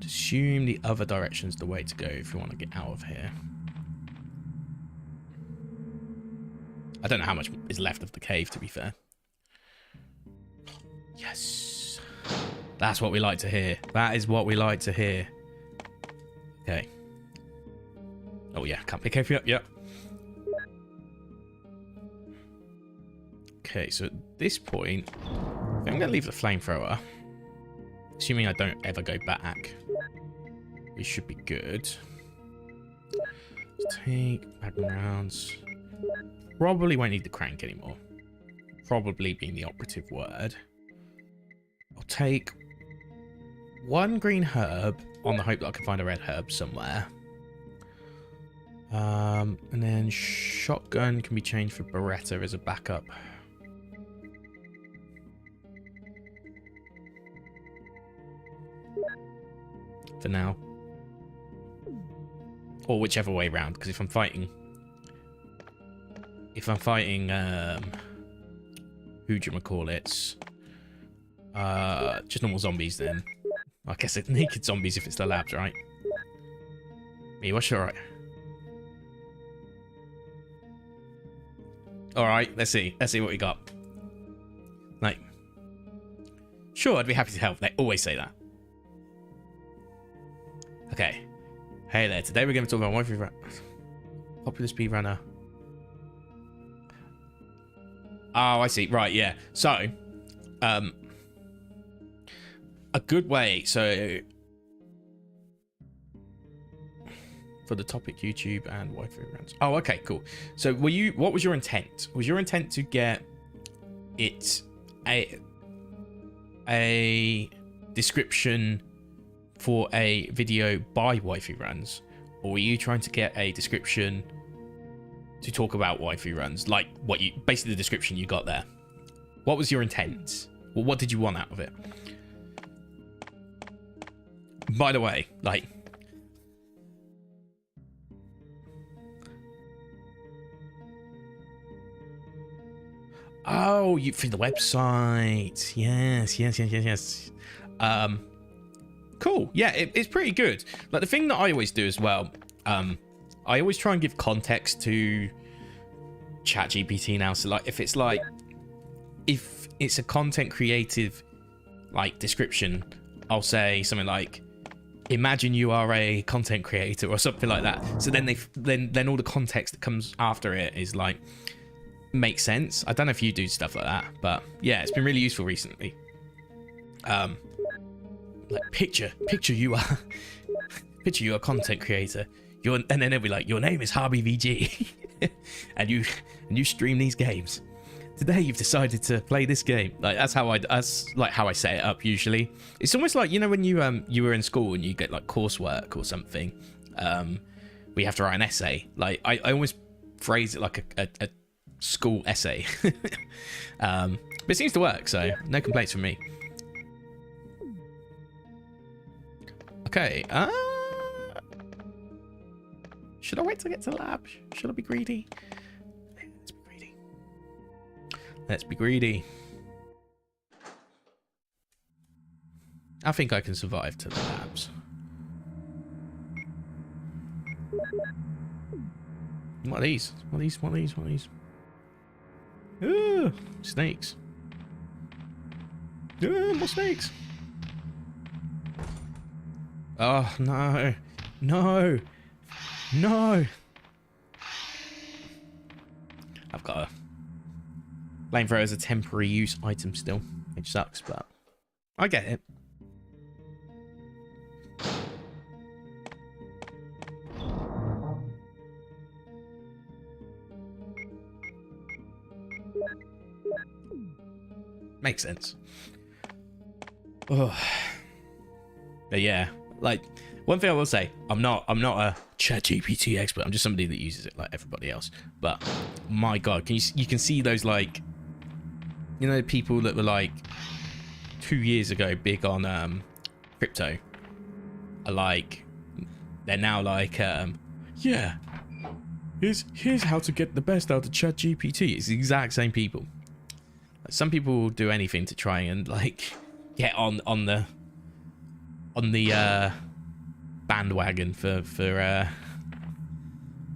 Assume the other direction's the way to go if you want to get out of here. I don't know how much is left of the cave, to be fair. Yes. That's what we like to hear. That is what we like to hear. Okay. Oh yeah, can't pick everything up. Yep. Okay, so at this point, I think I'm going to leave the flamethrower. Assuming I don't ever go back. We should be good. Let's take magnum rounds. Probably won't need the crank anymore. Probably being the operative word. I'll take one green herb on the hope that I can find a red herb somewhere. And then shotgun can be changed for Beretta as a backup. For now. Or whichever way round, because if I'm fighting who'duyamacallits, just normal zombies, then I guess it's naked zombies if it's the labs, right? Me, what's your right? Alright, let's see what we got. Like, sure, I'd be happy to help. They always say that. Okay. Hey there, today we're going to talk about Wi-Fi popular speedrunner. Oh, I see. Right, yeah. So, a good way, so for the topic YouTube and Wi-Fi runs. Oh, okay, cool. So what was your intent? Was your intent to get it a description for a video by Wi-Fi runs, or were you trying to get a description to talk about Wi-Fi runs, like what you basically the description you got there? What was your intent? Well, what did you want out of it? By the way, like, Oh, you through the website. Yes. Cool. Yeah, it's pretty good. Like the thing that I always do as well, I always try and give context to ChatGPT now. So like if it's a content creative like description, I'll say something like, imagine you are a content creator or something like that. So then then all the context that comes after it is like makes sense. I don't know if you do stuff like that, but yeah, it's been really useful recently. Like picture you are a content creator. And then they'll be like, your name is Harvey VG, and you stream these games. Today you've decided to play this game. Like that's how I set it up usually. It's almost like, you know, when you were in school and you get like coursework or something, we have to write an essay. Like I always phrase it like a school essay. But it seems to work, so no complaints from me. Okay, should I wait till I get to the lab? Should I be greedy? Let's be greedy. I think I can survive to the labs. What are these? What are these? Ooh, snakes. More snakes. Oh, no. I've got a flamethrower as a temporary use item still, which sucks, but I get it. Makes sense. Oh. But yeah, like one thing I will say, I'm not a ChatGPT expert. I'm just somebody that uses it like everybody else. But my God, you can see those, like, you know, people that were like 2 years ago big on crypto are like, they're now like, yeah, here's how to get the best out of ChatGPT. It's the exact same people. Like, some people will do anything to try and like get on the bandwagon for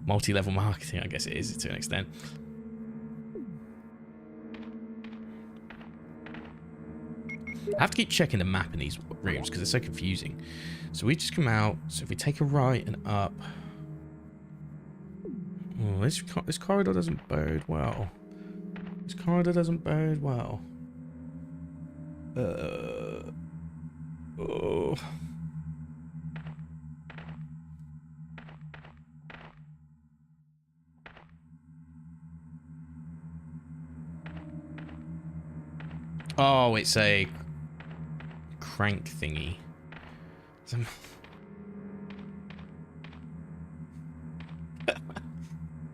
multi-level marketing, I guess it is to an extent. I have to keep checking the map in these rooms because they're so confusing. So we just come out. So if we take a right and up, oh, this corridor doesn't bode well. Oh. Oh, it's a crank thingy.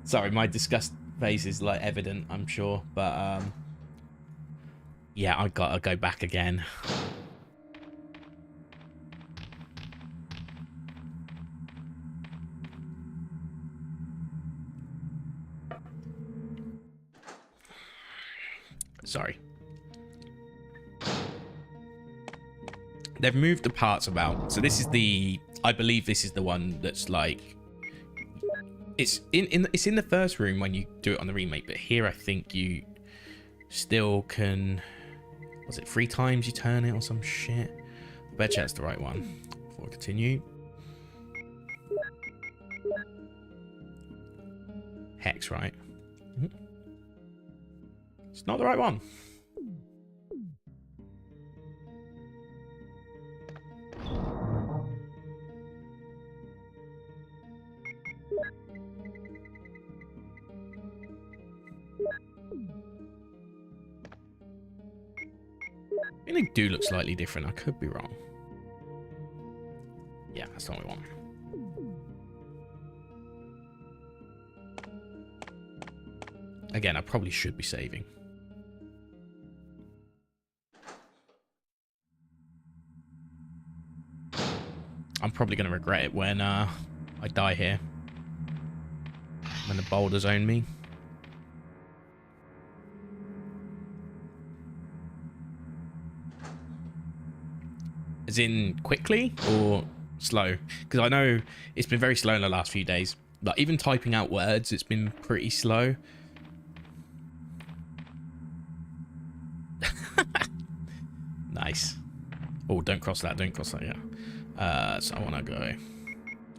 Sorry, my disgust face is like evident, I'm sure, but yeah, I gotta go back again. Sorry. They've moved the parts about. So this is I believe this is the one that's like, it's in the first room when you do it on the remake, but here I think you still can, was it 3 times you turn it or some shit? I bet you that's the right one. Before I continue. Hex, right? It's not the right one. I think they do look slightly different. I could be wrong. Yeah, that's not what we want. Again, I probably should be saving. I'm probably going to regret it when I die here. When the boulders own me. As in quickly or slow? Because I know it's been very slow in the last few days. Like even typing out words, it's been pretty slow. Nice. Oh, don't cross that. Don't cross that. Yeah. So I want to go.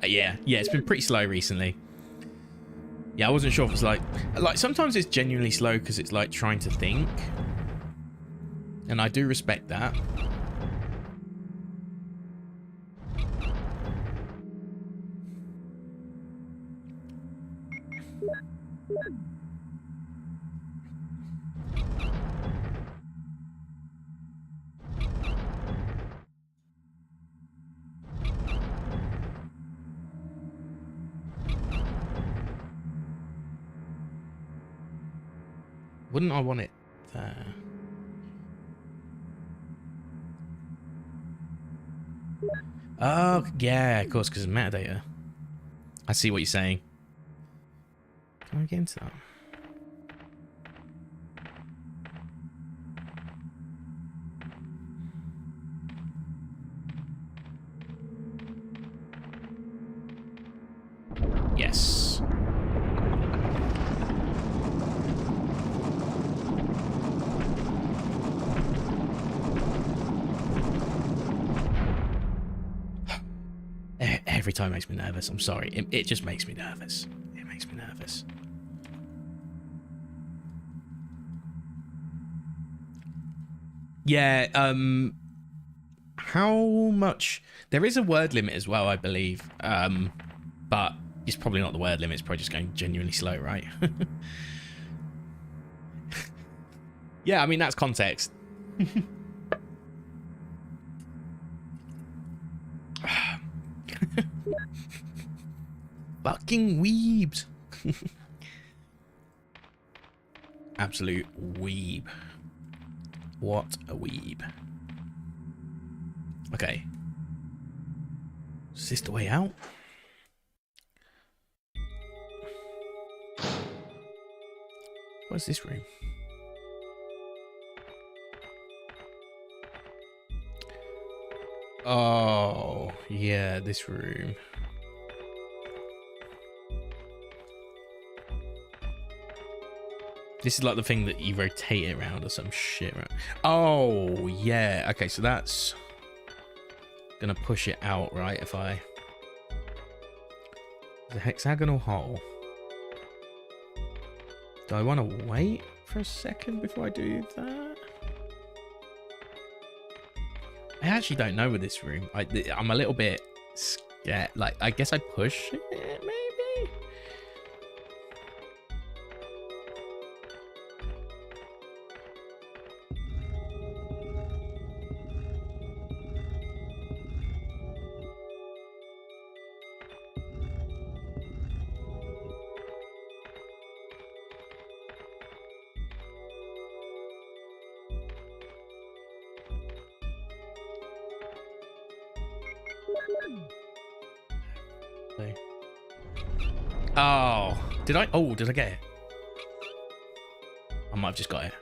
Yeah. It's been pretty slow recently. Yeah, I wasn't sure if it's like sometimes it's genuinely slow because it's like trying to think, and I do respect that. Wouldn't I want it there? Oh, yeah, of course, because of metadata. I see what you're saying. Can I get into that? Yes. Every time it makes me nervous. I'm sorry. It just makes me nervous. It makes me nervous. Yeah, how much? There is a word limit as well, I believe. But it's probably not the word limit. It's probably just going genuinely slow, right? Yeah, I mean, that's context. Fucking weebs. Absolute weeb. What a weeb. Okay. Is this the way out? What's this room? Oh, yeah, this room. This is like the thing that you rotate it around or some shit, right? Oh, yeah. Okay, so that's gonna push it out, right? If I... The hexagonal hole. Do I want to wait for a second before I do that? I actually don't know with this room. I'm a little bit scared. Like, I guess I push it, maybe? Oh, did I? Oh, did I get it? I might have just got it.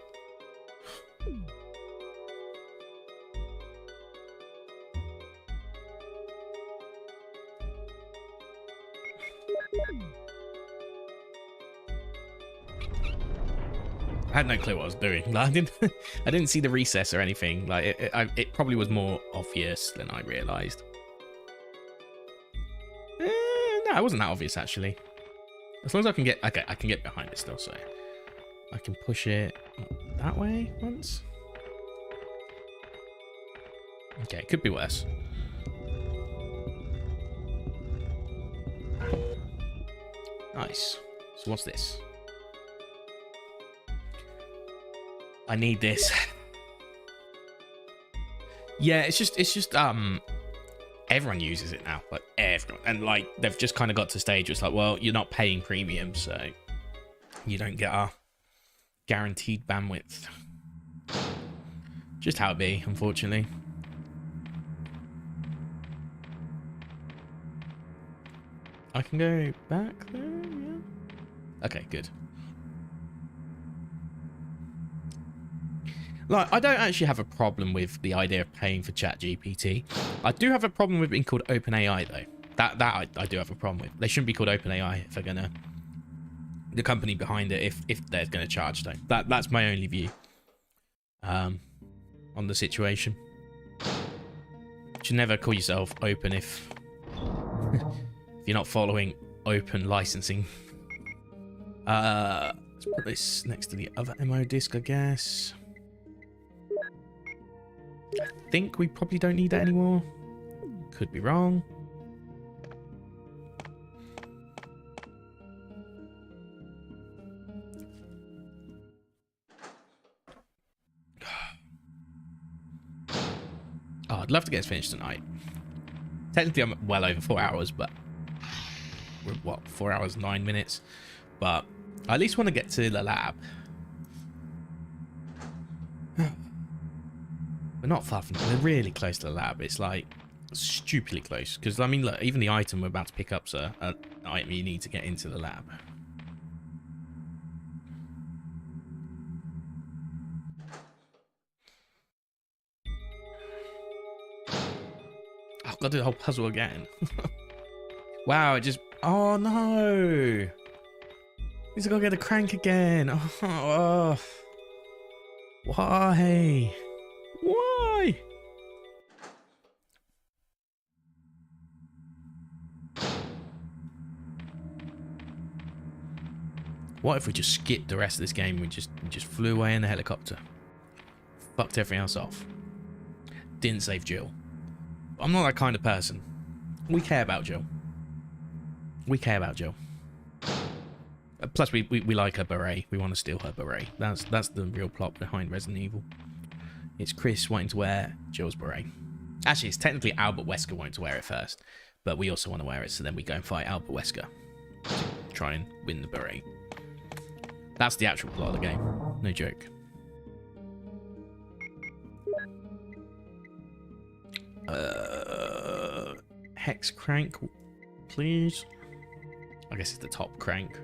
I had no clue what I was doing. Like, I didn't see the recess or anything. Like, it probably was more obvious than I realized. No, it wasn't that obvious actually. As long as I can get, okay, I can get behind it still, so I can push it that way once. Okay, it could be worse. Nice. So what's this? I need this. Yeah, it's just everyone uses it now, like everyone, and like they've just kind of got to a stage where it's like, well, you're not paying premium, so you don't get a guaranteed bandwidth. Just how it be, unfortunately. I can go back there, yeah. Okay, good. Like, I don't actually have a problem with the idea of paying for ChatGPT. I do have a problem with being called OpenAI, though. That I do have a problem with. They shouldn't be called OpenAI if they're gonna... The company behind it, if they're gonna charge, though. That's my only view on the situation. You should never call yourself open if you're not following open licensing. Let's put this next to the other ammo disc, I guess. I think we probably don't need that anymore. Could be wrong. Oh, I'd love to get this finished tonight. Technically, I'm well over 4 hours, but we're, what, 4 hours, 9 minutes? But I at least want to get to the lab. We're not far from it. We're really close to the lab. It's like stupidly close. Because, I mean, look, even the item we're about to pick up's an item you need to get into the lab. I've got to do the whole puzzle again. Wow, it just... Oh, no. He's got to get a crank again. Oh. Why? Why? What if we just skipped the rest of this game and we just flew away in a helicopter? Fucked everything else off. Didn't save Jill. I'm not that kind of person. We care about Jill. We care about Jill. Plus, we like her beret. We want to steal her beret. That's the real plot behind Resident Evil. It's Chris wanting to wear Jill's beret. Actually, it's technically Albert Wesker wanting to wear it first, but we also want to wear it, so then we go and fight Albert Wesker to try and win the beret. That's the actual plot of the game. No joke. Hex crank, please. I guess it's the top crank.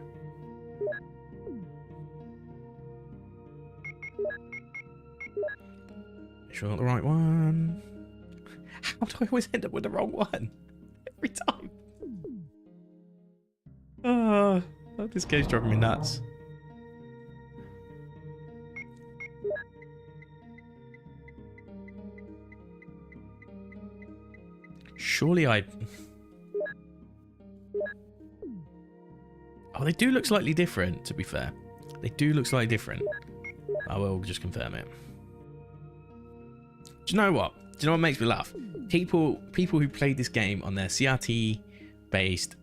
Make sure I got the right one. How do I always end up with the wrong one? Every time. Oh, this game's driving me nuts. Surely I... Oh, they do look slightly different, to be fair. They do look slightly different. I will just confirm it. Do you know what? Do you know what makes me laugh? People who played this game on their CRT-based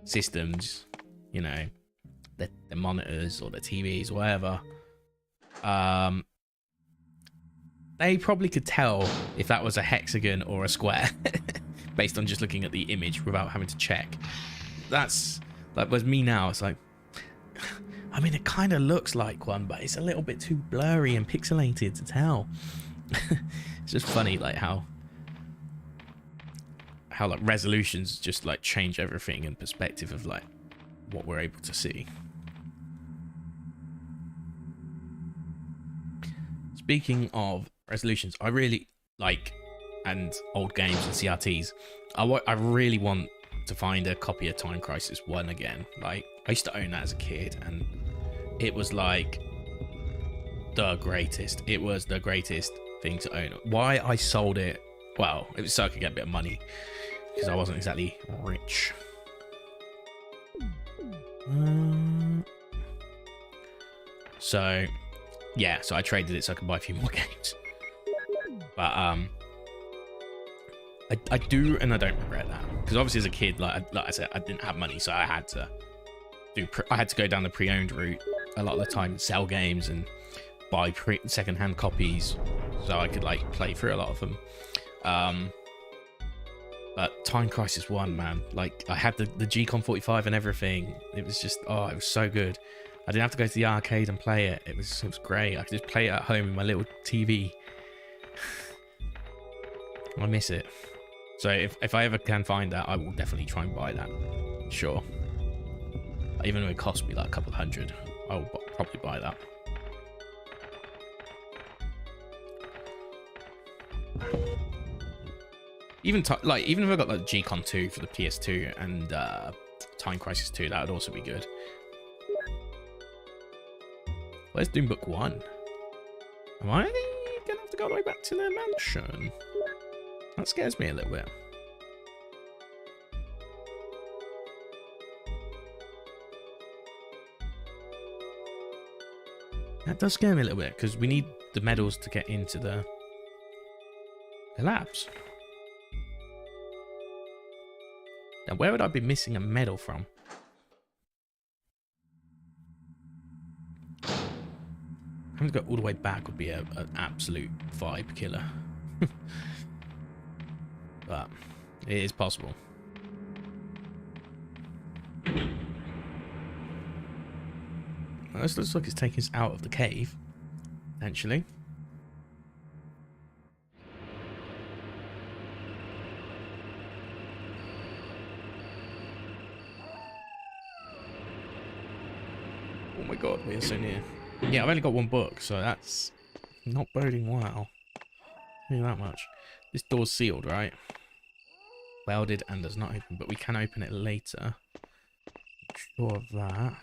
systems, you know, their monitors or their TVs, whatever, they probably could tell if that was a hexagon or a square based on just looking at the image without having to check. That's like, was me now. It's like, I mean, it kind of looks like one, but it's a little bit too blurry and pixelated to tell. It's just funny, like how like resolutions just like change everything and perspective of like what we're able to see. Speaking of resolutions, I really like, and old games and CRTs, I really want to find a copy of Time Crisis 1 again. Like, I used to own that as a kid, and it was like the greatest. It was the greatest thing to own. Why I sold it, well, it was so I could get a bit of money, because I wasn't exactly rich. So yeah, so I traded it so I could buy a few more games. But I do and I don't regret that, because obviously as a kid, like I said, I didn't have money, so I had to go down the pre-owned route a lot of the time and sell games and buy second-hand copies so I could like play through a lot of them. But Time Crisis 1, man, like I had the G-Con 45 and everything. It was just, oh, it was so good. I didn't have to go to the arcade and play it. It was great. I could just play it at home in my little TV. I miss it. So if I ever can find that, I will definitely try and buy that. Sure. Even though it cost me like a couple $100, I will probably buy that. Even even if I got like G-Con 2 for the PS2 and Time Crisis 2, that would also be good. Where's Doom Book 1? Am I gonna have to go all the way back to their mansion? That scares me a little bit. That does scare me a little bit, because we need the medals to get into the labs. Now, where would I be missing a medal from? Having to go all the way back would be an absolute vibe killer. But it is possible. Well, this looks like it's taking us out of the cave, potentially. Oh my god, we are so near. Yeah, I've only got one book, so that's not boding well. Tell you that much. This door's sealed, right? Welded and does not open, but we can open it later. I'm sure of that.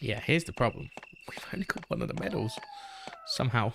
Yeah, here's the problem. We've only got one of the medals. Somehow.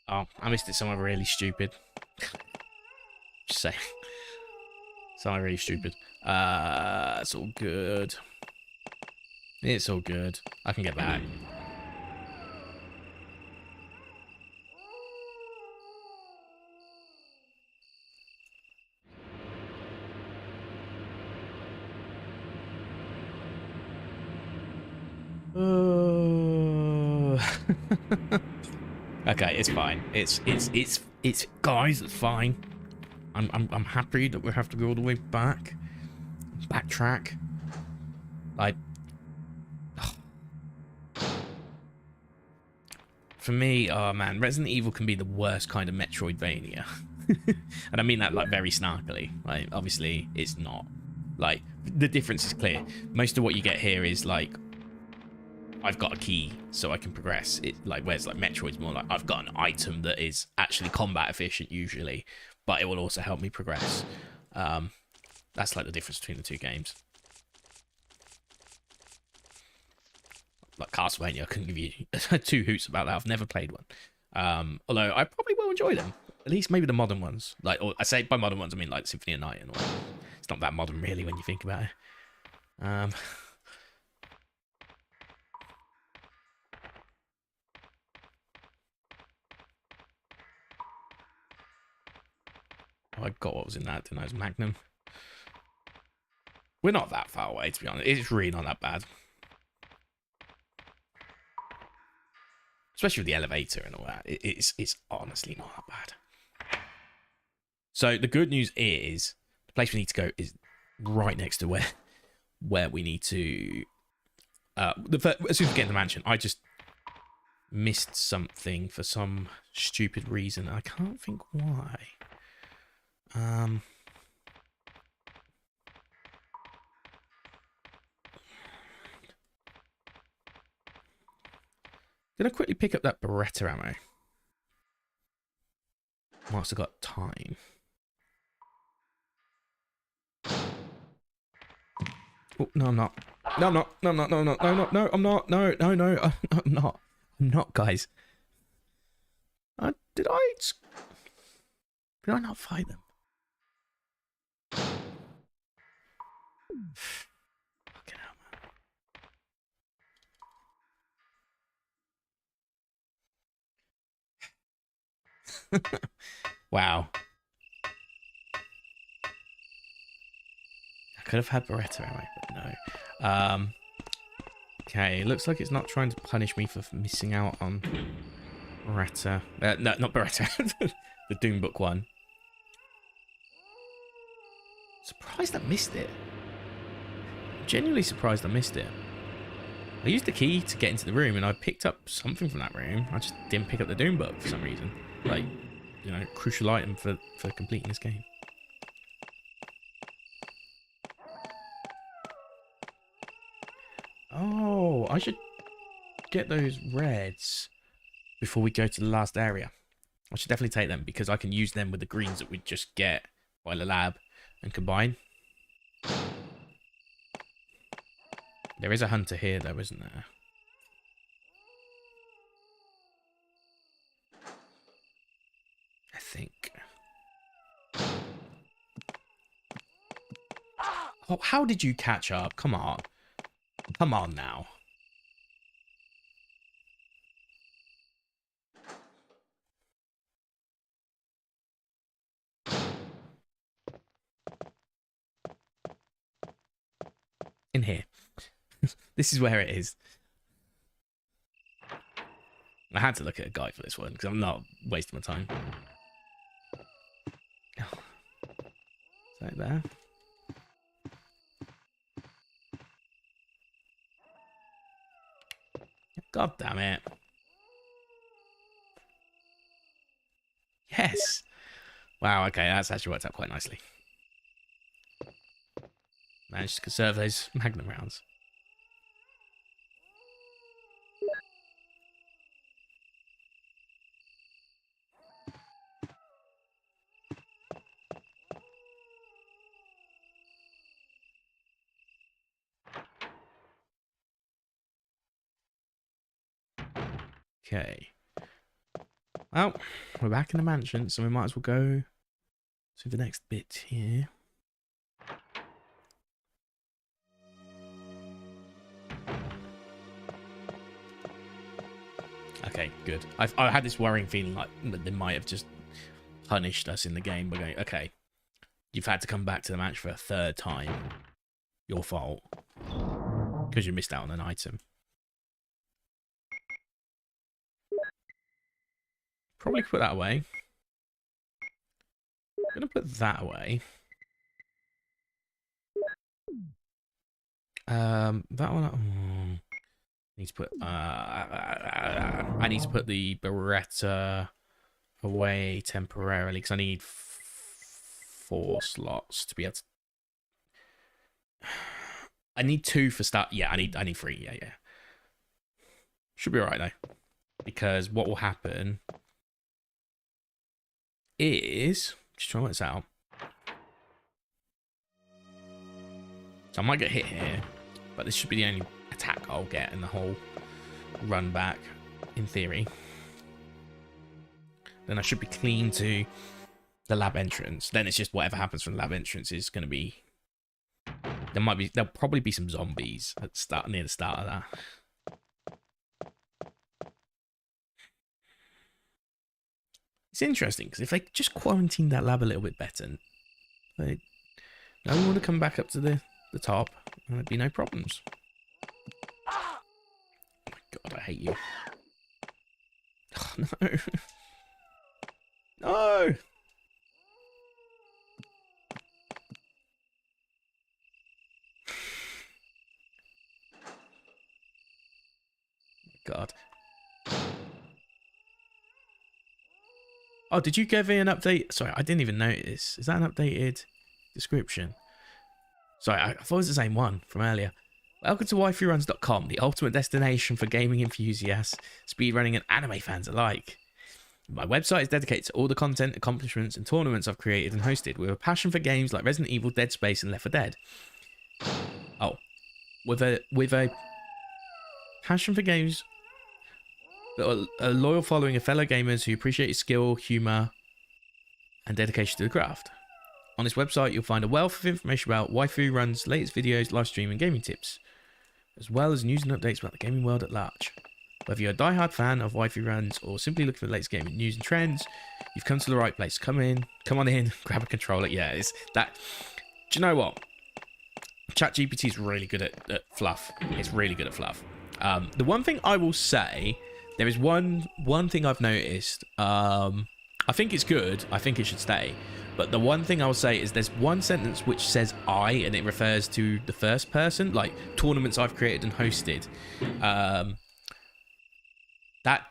Oh, I missed it somewhere really stupid. Just saying. Somewhere really stupid. It's all good. It's all good. I can get back. Okay, it's fine. It's guys, it's fine. I'm happy that we have to go all the way back. Backtrack. Like, for me, oh man, Resident Evil can be the worst kind of Metroidvania. And I mean that like very snarkily. Like, obviously it's not. Like, the difference is clear. Most of what you get here is like, I've got a key so I can progress. It like, whereas like Metroid's more like I've got an item that is actually combat efficient usually, but it will also help me progress. That's like the difference between the two games. Like Castlevania, I couldn't give you two hoots about that. I've never played one. Although I probably will enjoy them. At least maybe the modern ones. Like, or I say by modern ones, I mean like Symphony of Night and all that. It's not that modern really when you think about it. Oh, I got what was in that, didn't I? It was Magnum. We're not that far away, to be honest. It's really not that bad. Especially with the elevator and all that. It's honestly not that bad. So the good news is the place we need to go is right next to where we need to... as soon as we get in the mansion, I just missed something for some stupid reason. I can't think why. Gonna quickly pick up that Beretta ammo whilst I've got time. Oh, no, I'm not. No, I'm not. No, I'm not. No, no, no, no, no, I'm not. No, no, no, I'm not. I'm not, guys. Did I not fight them? Fucking hell, man. Wow. I could have had Beretta ammo, but no. Okay, looks like it's not trying to punish me for missing out on Beretta. No, not Beretta. The Doom Book one. Surprised I missed it. Genuinely surprised I missed it. I used the key to get into the room and I picked up something from that room. I just didn't pick up the Doom Book for some reason. Like, you know, crucial item for completing this game. Oh, I should get those reds before we go to the last area. I should definitely take them because I can use them with the greens that we just get by the lab and combine. There is a hunter here though, isn't there? I think. Oh, how did you catch up? Come on. Come on now. In here. This is where it is. I had to look at a guide for this one because I'm not wasting my time. Is that there? God damn it. Yes. Wow, okay, that's actually worked out quite nicely. Managed to conserve those Magnum rounds. Okay. Well, we're back in the mansion, so we might as well go to the next bit here. Okay, good. I had this worrying feeling like they might have just punished us in the game by going, okay, you've had to come back to the match for a third time. Your fault. Because you missed out on an item. Probably put that away. I'm going to put that away. That one... need to put I need to put the Beretta away temporarily because I need 4 slots to be able to. I need 2 for start. Yeah, I need 3. Yeah. Should be alright though, because what will happen is just trying to work this out. So I might get hit here, but this should be the only attack I'll get in the whole run back, in theory. Then I should be clean to the lab entrance. Then it's just whatever happens from the lab entrance is going to be. There'll probably be some zombies at the start, near the start of that. It's interesting because if they just quarantined that lab a little bit better, no one would have come back up to the top, and there'd be no problems. Oh my god, I hate you. Oh, no. No! God. Oh, did you give me an update? Sorry, I didn't even notice. Is that an updated description? Sorry, I thought it was the same one from earlier. Welcome to waifuruns.com, the ultimate destination for gaming enthusiasts, speedrunning and anime fans alike. My website is dedicated to all the content, accomplishments and tournaments I've created and hosted with a passion for games like Resident Evil, Dead Space and Left 4 Dead. Oh, with a passion for games, a loyal following of fellow gamers who appreciate your skill, humour and dedication to the craft. On this website you'll find a wealth of information about Waifu Run's latest videos, live stream and gaming tips, as well as news and updates about the gaming world at large. Whether you're a diehard fan of waifu runs or simply looking for the latest gaming news and trends, you've come to the right place. Come on in, grab a controller. Yeah, it's that. Do you know what? ChatGPT is really good at fluff. It's really good at fluff. The one thing I will say, there is one thing I've noticed. I think it's good. I think it should stay. But the one thing I will say is there's one sentence which says I, and it refers to the first person, like tournaments I've created and hosted. That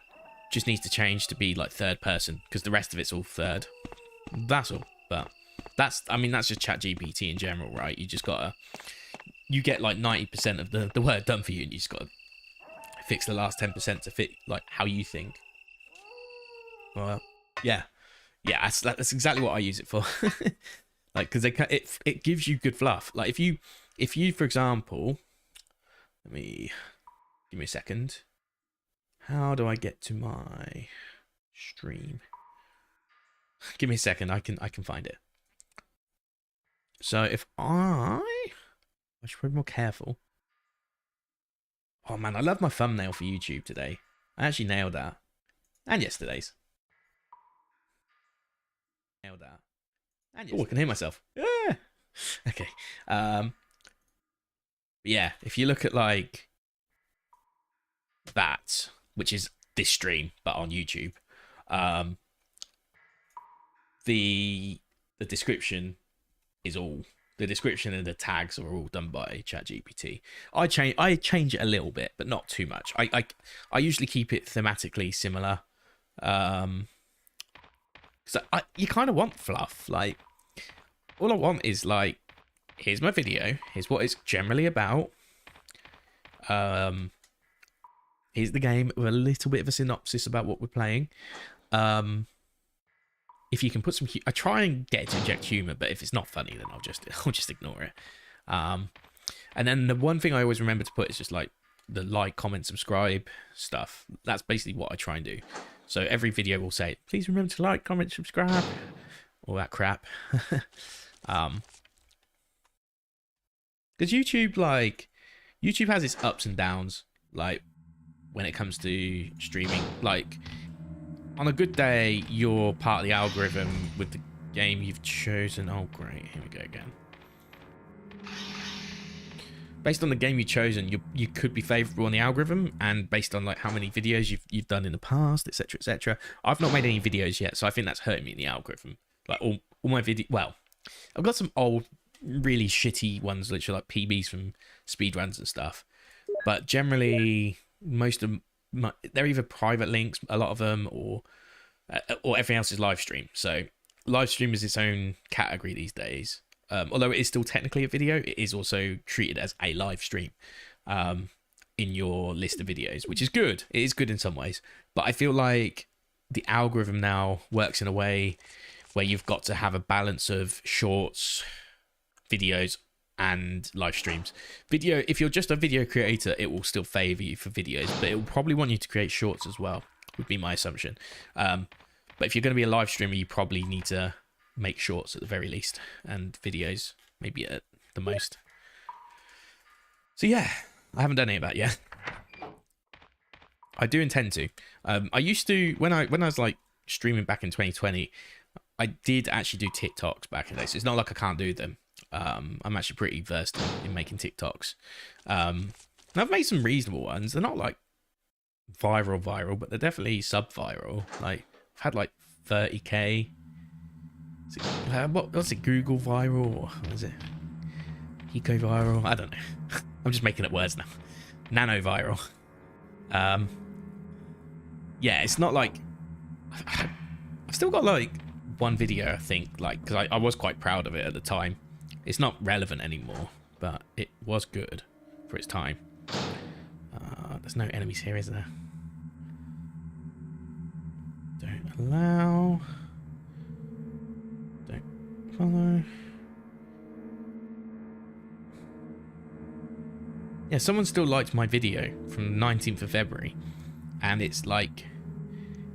just needs to change to be like third person, because the rest of it's all third. That's all. But that's just ChatGPT in general, right? You get like 90% of the work done for you, and you just gotta fix the last 10% to fit like how you think. Well, yeah, that's exactly what I use it for. Like, because it gives you good fluff. Like if you for example, give me a second. How do I get to my stream? Give me a second. I can find it. So if I should be more careful. Oh man, I love my thumbnail for YouTube today. I actually nailed that. And yesterday's. Nailed that. And oh, I can hear myself. Yeah. Okay. Yeah, if you look at like that, which is this stream, but on YouTube, the description is all. The description and the tags are all done by ChatGPT. I change it a little bit, but not too much. I usually keep it thematically similar. So you kind of want fluff. Like, all I want is like, here's my video. Here's what it's generally about. Here's the game with a little bit of a synopsis about what we're playing. If you can put some, I try and get it to inject humor, but if it's not funny, then I'll just ignore it. And then the one thing I always remember to put is just like the like, comment, subscribe stuff. That's basically what I try and do. So every video will say, please remember to like, comment, subscribe, all that crap. Because YouTube has its ups and downs. Like when it comes to streaming, like, on a good day, you're part of the algorithm with the game you've chosen. Oh, great. Here we go again. Based on the game you've chosen, you could be favorable on the algorithm, and based on like how many videos you've done in the past, etc., etc. I've not made any videos yet, so I think that's hurting me in the algorithm. Like all my video. Well, I've got some old, really shitty ones, which are like PBs from speedruns and stuff. But generally, most of they're either private links, a lot of them, or everything else is live stream. So live stream is its own category these days. Although it is still technically a video, it is also treated as a live stream in your list of videos, which is good. It is good in some ways, but I feel like the algorithm now works in a way where you've got to have a balance of shorts, videos, and live streams. Video, if you're just a video creator, it will still favor you for videos, but it will probably want you to create shorts as well, would be my assumption. But if you're going to be a live streamer, you probably need to make shorts at the very least, and videos maybe at the most. So yeah, I haven't done any of that yet. I do intend to. I used to, when I was like streaming back in 2020, I did actually do TikToks back in the day, so it's not like I can't do them. I'm actually pretty versed in making TikToks. And I've made some reasonable ones. They're not like viral, but they're definitely sub-viral. Like, I've had like 30k. What's it? Google viral? Or what is it? Eco viral? I don't know. I'm just making up words now. Nano viral. Yeah, it's not like I've still got like one video, I think, like, because I was quite proud of it at the time. It's not relevant anymore, but it was good for its time. There's no enemies here, is there? Don't allow. Don't follow. Yeah, someone still liked my video from the 19th of February, and it's like,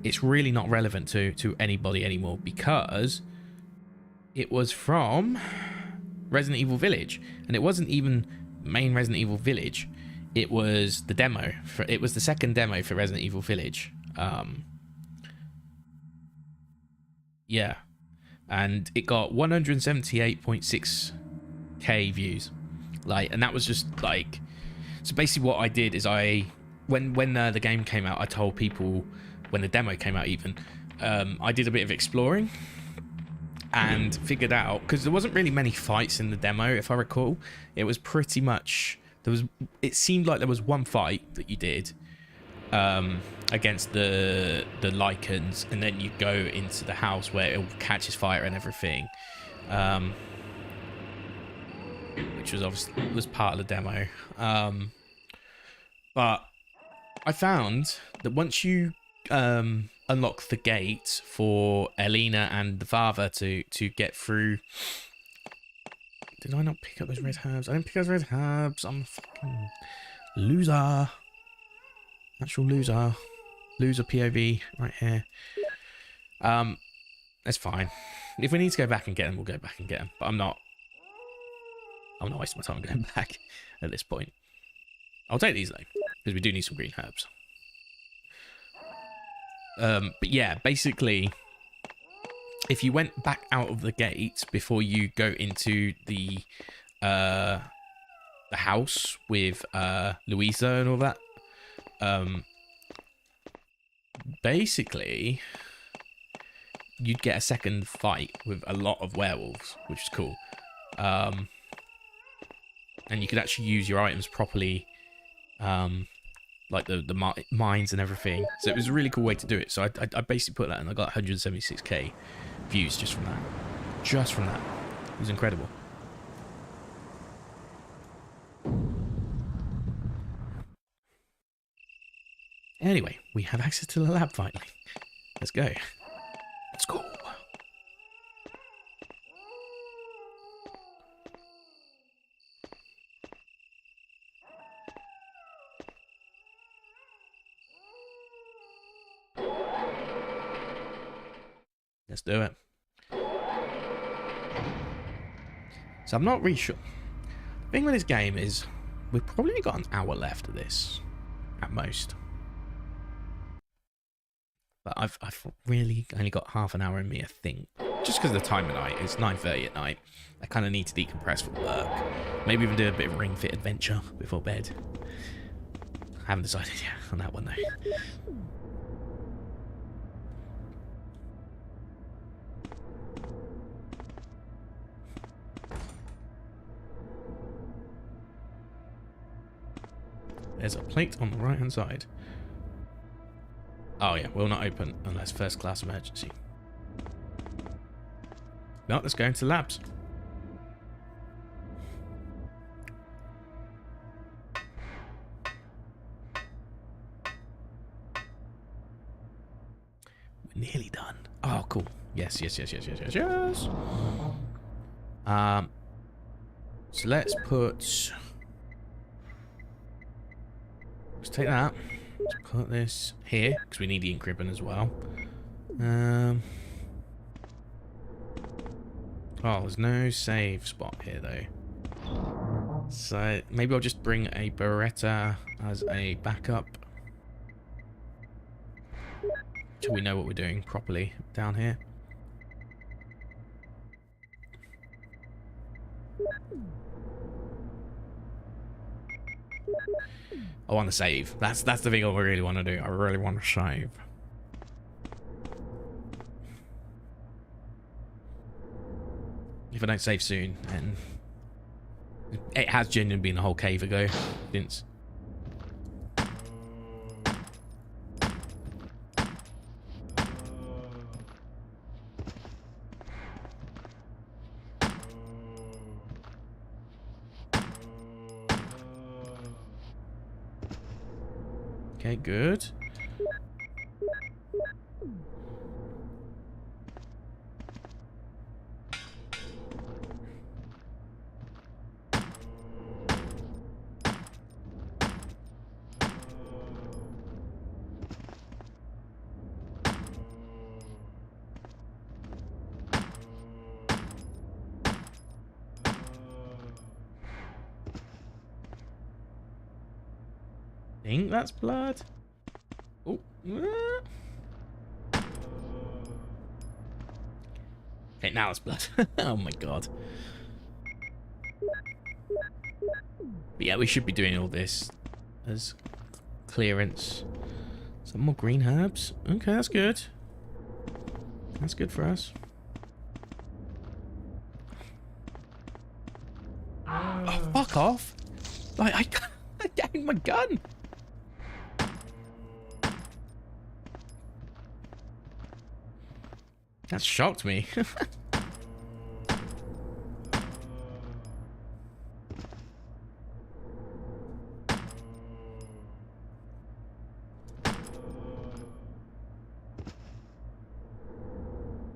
it's really not relevant to anybody anymore because it was from Resident Evil Village, and it wasn't even main Resident Evil Village. it was the demo. It was the second demo for Resident Evil Village. Yeah. And it got 178.6k views. Like, and that was just like, so basically what I did is when the game came out, I told people, when the demo came out even, I did a bit of exploring and figured out, because there wasn't really many fights in the demo, if I recall. It was pretty much, it seemed like there was one fight that you did against the lichens, and then you go into the house where it catches fire and everything, which was obviously was part of the demo. But I found that once you unlock the gate for Elena and the father to get through. Did I not pick up those red herbs? I didn't pick up those red herbs. I'm a fucking loser. Actual loser. Loser POV right here. That's fine. If we need to go back and get them, we'll go back and get them. But I'm not wasting my time going back at this point. I'll take these though, because we do need some green herbs. But yeah, basically, if you went back out of the gate before you go into the house with Louisa and all that, basically you'd get a second fight with a lot of werewolves, which is cool. And you could actually use your items properly, like the mines and everything. So it was a really cool way to do it. So I basically put that, and I got 176k views just from that. Just from that. It was incredible. Anyway, we have access to the lab finally. Let's go. Let's go. Let's do it. So I'm not really sure. The thing with this game is we've probably got an hour left of this at most. But I've really only got half an hour in me, I think. Just because of the time of night. It's 9:30 at night. I kind of need to decompress from work. Maybe even do a bit of Ring Fit Adventure before bed. I haven't decided yet on that one though. There's a plate on the right hand side. Oh yeah, will not open unless first class emergency. No, let's go into labs. We're nearly done. Oh, cool. Yes. So let's put... Let's take that. Let's put this here, because we need the ink ribbon as well. Oh, there's no save spot here, though. So maybe I'll just bring a Beretta as a backup. Till we know what we're doing properly down here. I want to save. That's the thing I really want to do. I really want to save. If I don't save soon, then it has genuinely been a whole cave ago since. Okay, good. think that's blood. Oh. Okay, now it's blood. Oh my god. But yeah, we should be doing all this as clearance. Some more green herbs. Okay, that's good. That's good for us. Oh, fuck off. Like, I downed my gun. That shocked me.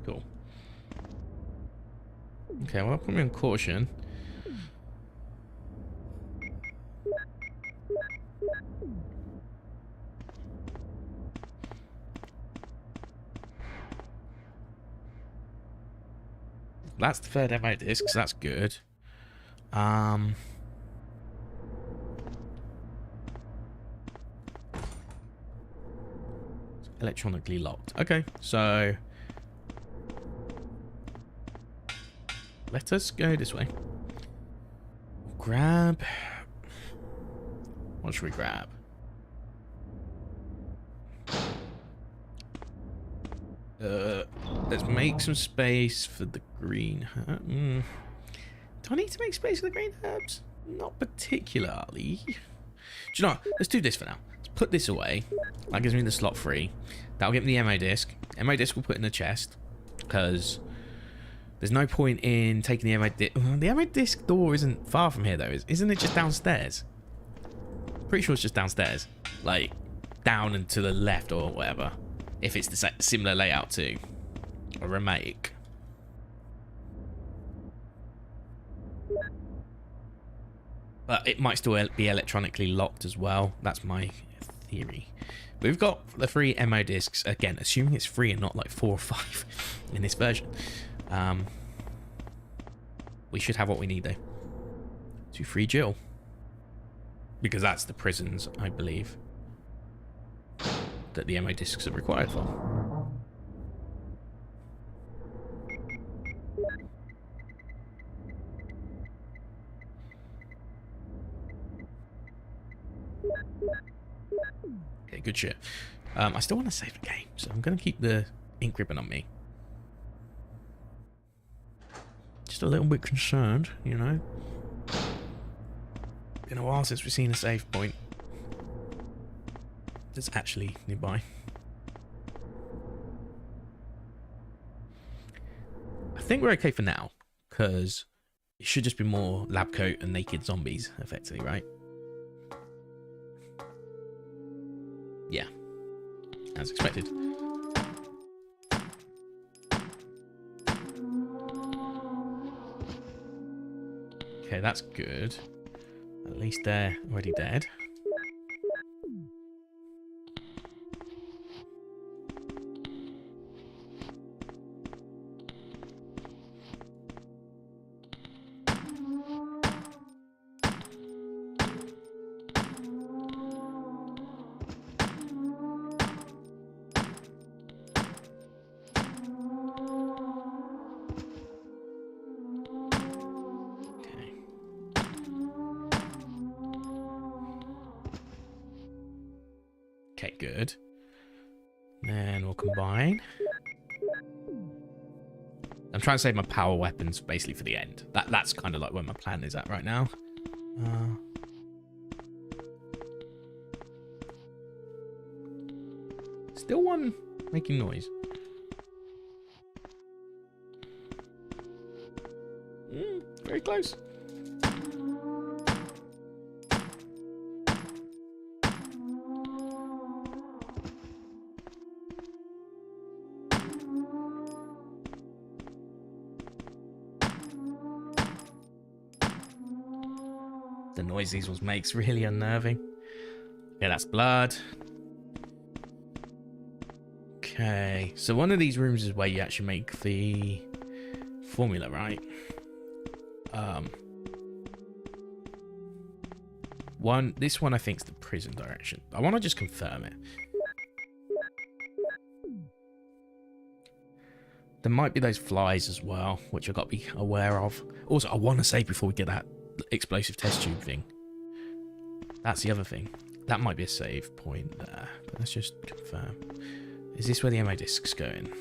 Cool. Okay, well, put me on caution. That's the third ammo disc, so that's good. It's electronically locked. Okay, so let us go this way. Grab. What should we grab? Let's make some space for the green herb. Do I need to make space for the green herbs? Not particularly. Do you know what? Let's do this for now. Let's put this away. That gives me the slot free. That'll get me the ammo disc. Ammo disc we'll put in the chest. Because there's no point in taking the ammo disc. The ammo disc door isn't far from here, though. Isn't it just downstairs? Pretty sure it's just downstairs. Like, down and to the left or whatever. If it's the similar layout to a remake. But it might still be electronically locked as well. That's my theory. But we've got the 3 ammo discs. Again, assuming it's 3 and not like 4 or 5 in this version. We should have what we need though. To free Jill. Because that's the prisons, I believe, that the ammo discs are required for. Okay, good shit. I still want to save the game, so I'm going to keep the ink ribbon on me. Just a little bit concerned, you know. Been a while since we've seen a save point that's actually nearby. I think we're okay for now, because it should just be more lab coat and naked zombies, effectively, right? Yeah, as expected. Okay, that's good. At least they're already dead. Okay, good. Then we'll combine. I'm trying to save my power weapons basically for the end. That's kind of like where my plan is at right now. Still one making noise. Very close. The noise these ones makes really unnerving. Yeah, that's blood. Okay, so one of these rooms is where you actually make the formula, right? This one I think is the prison direction. I want to just confirm it. There might be those flies as well, which I've got to be aware of. Also, I want to say before we get that explosive test tube thing. That's the other thing. That might be a save point there. But let's just confirm. Is this where the ammo disc's going?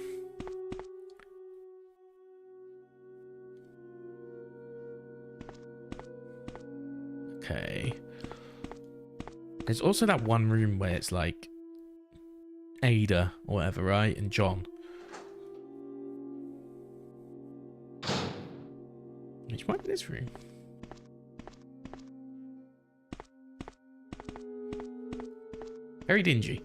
Okay. There's also that one room where it's like Ada or whatever, right? And John. Which might be this room. Very dingy.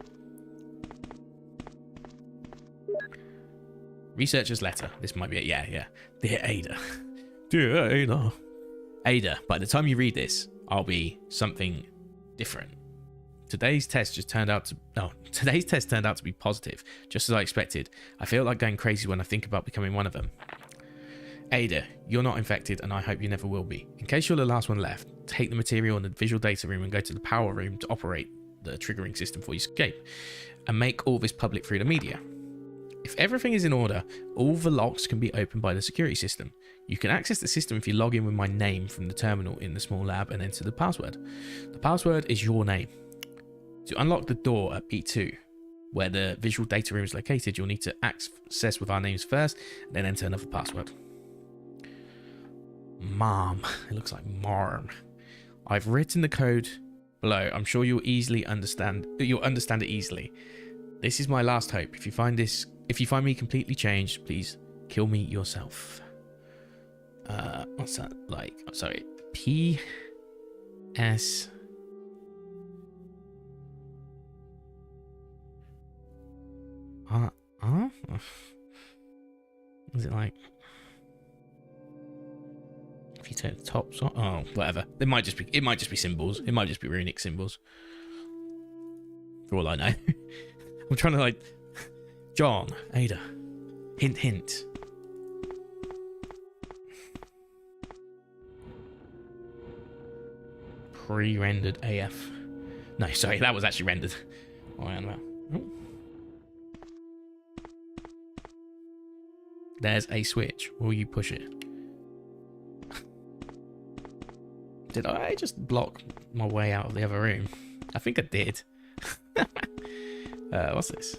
Researcher's letter. This might be it. Yeah. Dear Ada. Dear Ada. Ada, by the time you read this, I'll be something different. Today's test turned out to be positive, just as I expected. I feel like going crazy when I think about becoming one of them. Ada, you're not infected, and I hope you never will be. In case you're the last one left, take the material in the visual data room and go to the power room to operate the triggering system for your escape, and make all this public through the media. If everything is in order, all the locks can be opened by the security system. You can access the system if you log in with my name from the terminal in the small lab and enter the password. The password is your name. To unlock the door at B2, where the visual data room is located, you'll need to access with our names first, and then enter another password. Mom. It looks like Marm. I've written the code below. I'm sure you'll understand it easily. This is my last hope. If you find me completely changed, please kill me yourself. What's that like? I'm sorry. P.S. Is it like? If you turn the tops on, oh, whatever. It might just be symbols. It might just be runic symbols. For all I know. I'm trying to like John, Ada. Hint, hint. Pre-rendered AF. No, sorry, that was actually rendered. Oh. There's a switch. Will you push it? Did I just block my way out of the other room? I think I did. What's this?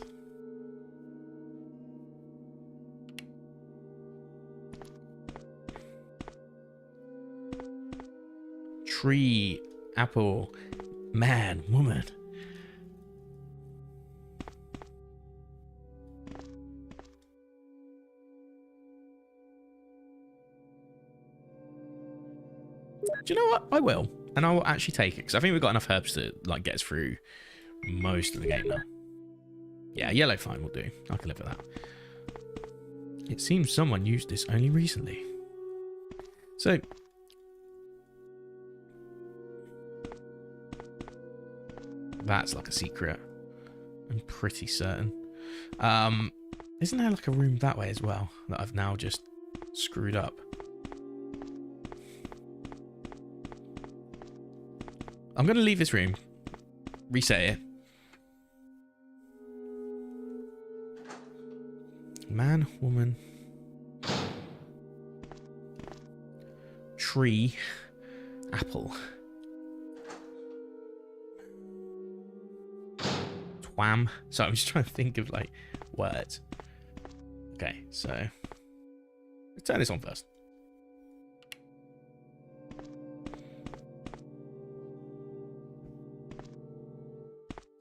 Tree, apple, man, woman. Do you know what? I will. And I will actually take it. Because I think we've got enough herbs to like get us through most of the game now. Yeah, yellow fine will do. I can live with that. It seems someone used this only recently. So... that's like a secret. I'm pretty certain. Isn't there like a room that way as well that I've now just screwed up? I'm going to leave this room. Reset it. Man, woman. Tree. Apple. Twam. So I'm just trying to think of like words. Okay, so let's turn this on first.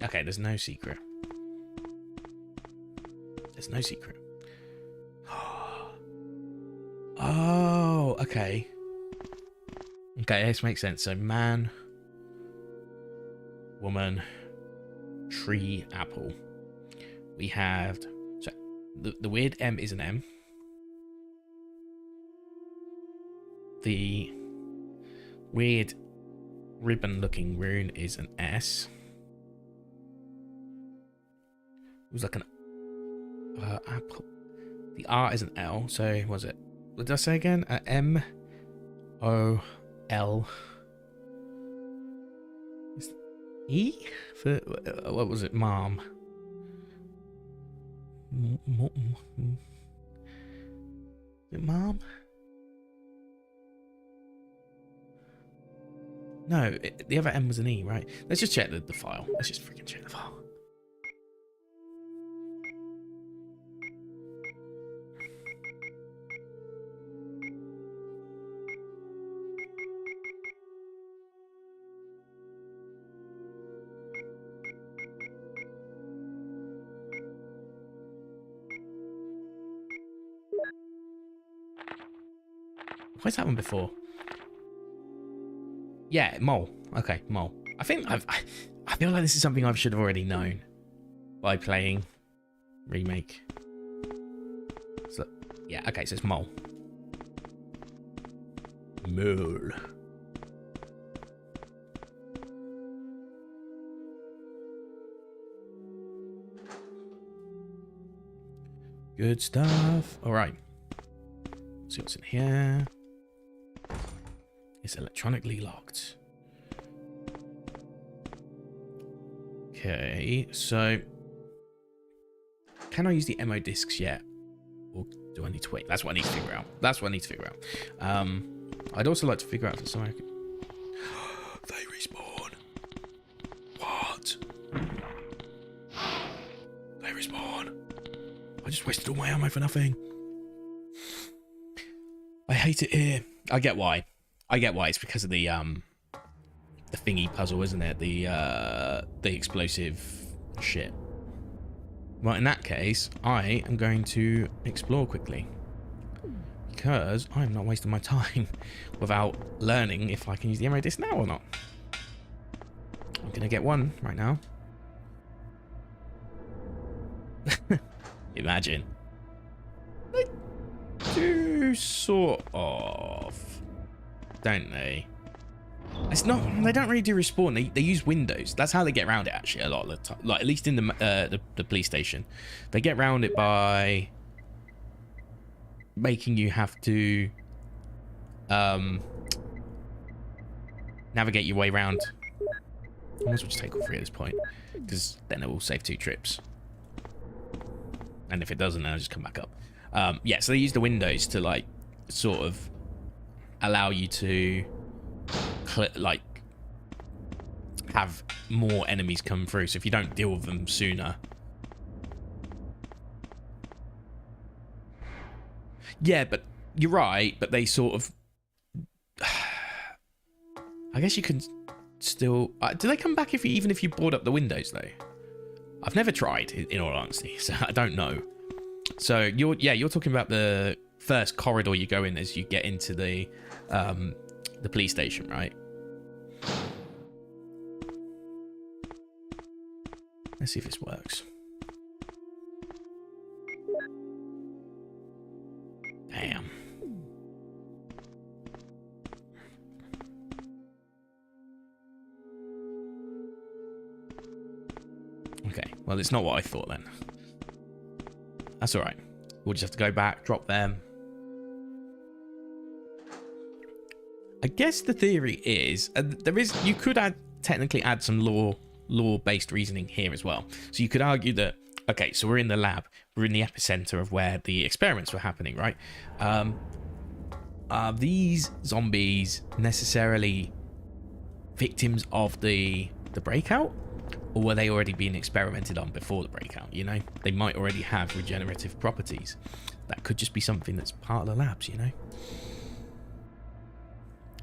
Okay, there's no secret. There's no secret. Oh, okay. Okay, this makes sense. So man, woman, tree, apple. We have... so the weird M is an M. The weird ribbon looking rune is an S. It was like an apple. The R is an L. So was it? What did I say again? M O L. E? For, what was it? Mom. Is it mom? No, the other M was an E, right? Let's just check the file. Let's just freaking check the file. Where's that one before? Yeah, mole. Okay, mole. I think I feel like this is something I should have already known by playing Remake. So, yeah, okay, so it's mole. Mole. Good stuff. All right. Let's see what's in here. It's electronically locked. Okay, so can I use the MO discs yet? Or do I need to wait? That's what I need to figure out. That's what I need to figure out. I'd also like to figure out if there's something I can... They respawn. What? They respawn. I just wasted all my ammo for nothing. I hate it here. I get why. It's because of the thingy puzzle, isn't it? The explosive shit. Well, in that case, I am going to explore quickly because I'm not wasting my time without learning if I can use the ammo disc now or not. I'm gonna get one right now. Imagine. They do sort of. Don't they? It's not. They don't really do respawn. They use windows. That's how they get around it. Actually, a lot of the time. Like at least in the police station, they get around it by making you have to navigate your way around. I might as well just take all three at this point, because then it will save 2 trips. And if it doesn't, then I'll just come back up. Yeah. So they use the windows to like sort of allow you to like have more enemies come through, so if you don't deal with them sooner. Yeah, but you're right, but they sort of I guess you can still do they come back even if you board up the windows though? I've never tried, in all honesty, so I don't know. So you're talking about the first corridor you go in as you get into the police station, right? Let's see if this works. Damn. Okay, well, it's not what I thought then. That's all right. We'll just have to go back, drop them. I guess the theory is you could technically add some law-based reasoning here as well. So you could argue that, okay, so we're in the lab, we're in the epicenter of where the experiments were happening, right? Are these zombies necessarily victims of the breakout, or were they already being experimented on before the breakout? You know, they might already have regenerative properties. That could just be something that's part of the labs, you know.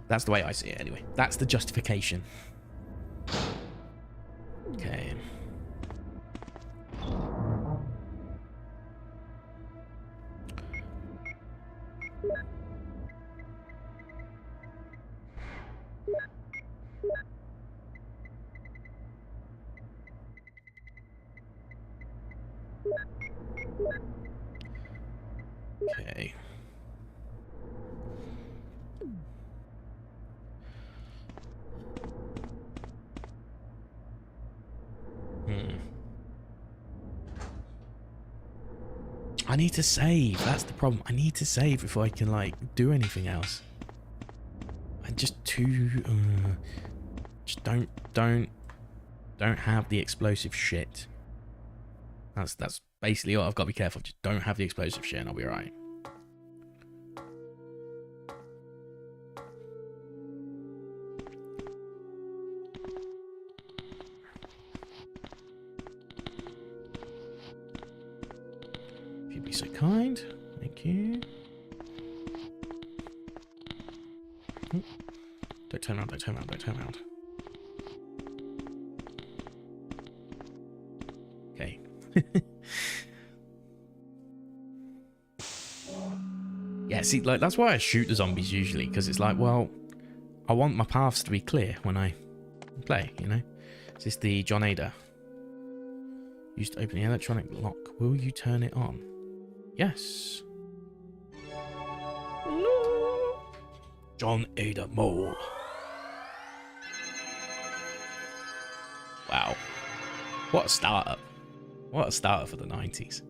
That's the way I see it anyway. That's the justification. Okay. Okay. I need to save. That's the problem. I need to save before I can like do anything else. I just just don't Don't have the explosive shit. That's basically all. I've got to be careful. Just don't have the explosive shit and I'll be alright. If you'd be so kind. Thank you. Oh, don't turn around, don't turn around, don't turn around. Okay. Yeah, see, like, that's why I shoot the zombies usually, because it's like, well, I want my paths to be clear when I play, you know? Is this the John Ada? Used to open the electronic lock. Will you turn it on? Yes. No. John Ada Mole. Wow. What a startup. What a startup for the 90s.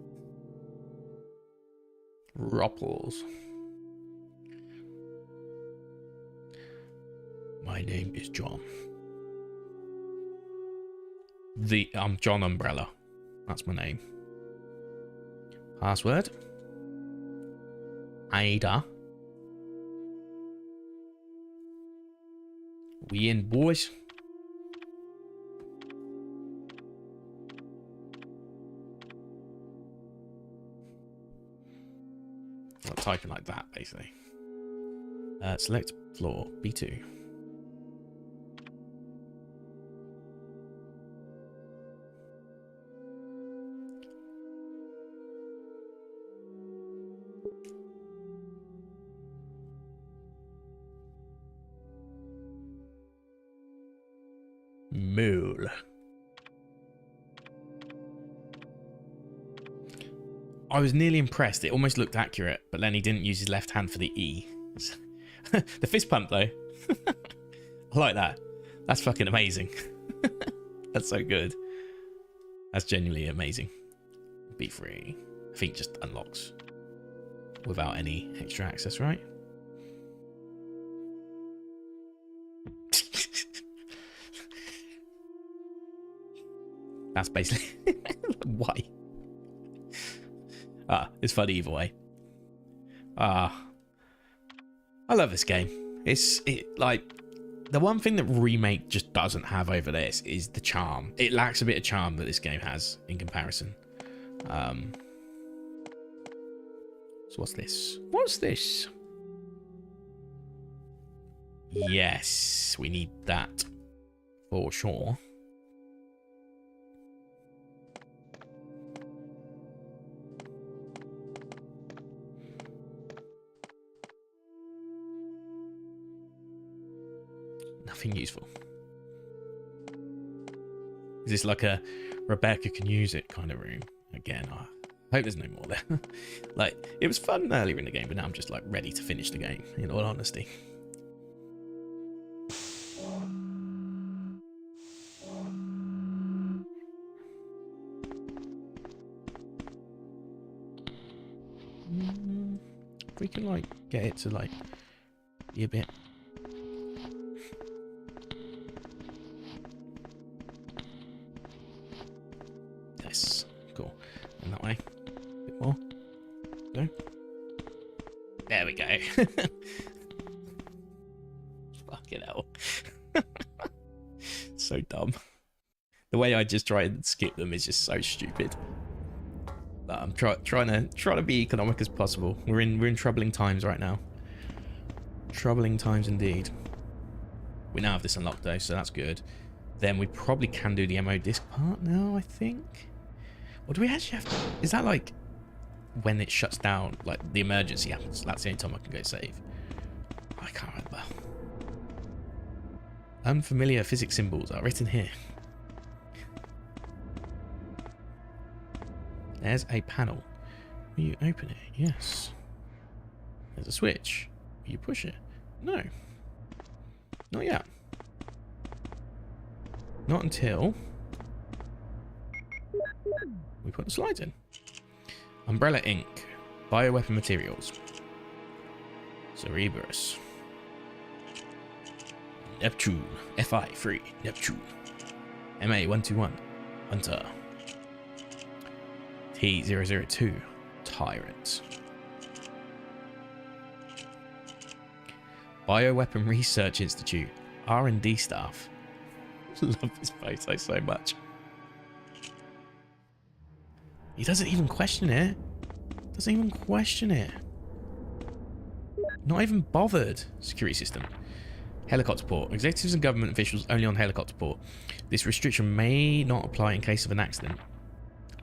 Rupples. My name is John. I'm John Umbrella. That's my name. Password. Ada. We in, boys. Like typing like that, basically. Select floor B2. Mule. I was nearly impressed. It almost looked accurate, but then he didn't use his left hand for the E. The fist pump, though. I like that. That's fucking amazing. That's so good. That's genuinely amazing. Be free. I think just unlocks without any extra access, right? That's basically why. It's funny either way. I love this game. Like the one thing that Remake just doesn't have over this is the charm. It lacks a bit of charm that this game has in comparison. So what's this? What's this? Yes, we need that for sure. Nothing useful. Is this like a Rebecca can use it kind of room? Again, I hope there's no more there. Like, it was fun earlier in the game, but now I'm just like ready to finish the game, in all honesty. If we can like get it to like be a bit. Yes, cool. And that way, a bit more. Go. There we go. Fucking hell. So dumb. The way I just try and skip them is just so stupid. But I'm trying to be economic as possible. We're in troubling times right now. Troubling times indeed. We now have this unlocked though, so that's good. Then we probably can do the ammo disc part now, I think. Or do we actually have to? Is that like when it shuts down, like the emergency happens? That's the only time I can go save. I can't remember. Unfamiliar physics symbols are written here. There's a panel. Will you open it? Yes. There's a switch. Will you push it? No. Not yet. Not until we put the slides in. Umbrella ink. Bioweapon materials. Cerberus. Neptune. FI free. Neptune. MA121, Hunter. T002, Tyrant. Bioweapon Research Institute, R&D staff. Love this photo so much. He doesn't even question it. Doesn't even question it. Not even bothered. Security system. Helicopter port. Executives and government officials only on helicopter port. This restriction may not apply in case of an accident.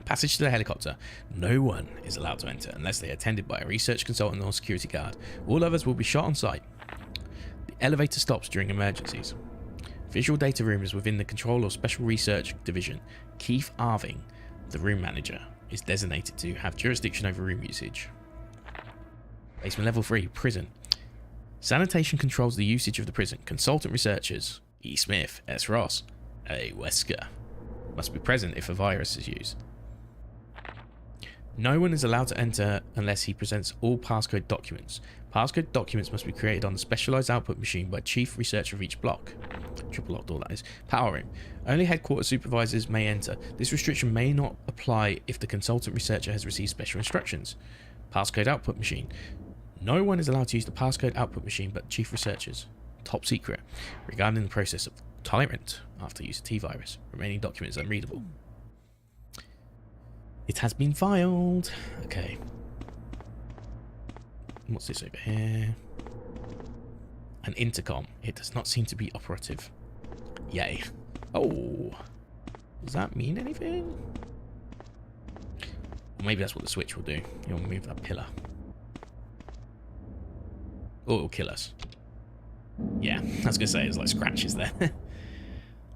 Passage to the helicopter. No one is allowed to enter unless they are attended by a research consultant or security guard. All others will be shot on sight. The elevator stops during emergencies. Visual data room is within the Control or Special Research Division. Keith Arving, the room manager, is designated to have jurisdiction over room usage. Basement level 3, prison. Sanitation controls the usage of the prison. Consultant researchers, E. Smith, S. Ross, A. Wesker, must be present if a virus is used. No one is allowed to enter unless he presents all passcode documents. Passcode documents must be created on the specialized output machine by chief researcher of each block. Triple locked door, that is. Power room. Only headquarters supervisors may enter. This restriction may not apply if the consultant researcher has received special instructions. Passcode output machine. No one is allowed to use the passcode output machine but chief researchers. Top secret. Regarding the process of Tyrant after use of T-Virus. Remaining documents unreadable. It has been filed. Okay. What's this over here? An intercom. It does not seem to be operative. Yay. Oh. Does that mean anything? Or maybe that's what the switch will do. You'll move that pillar. Oh, it'll kill us. Yeah, I was going to say, it's like scratches there.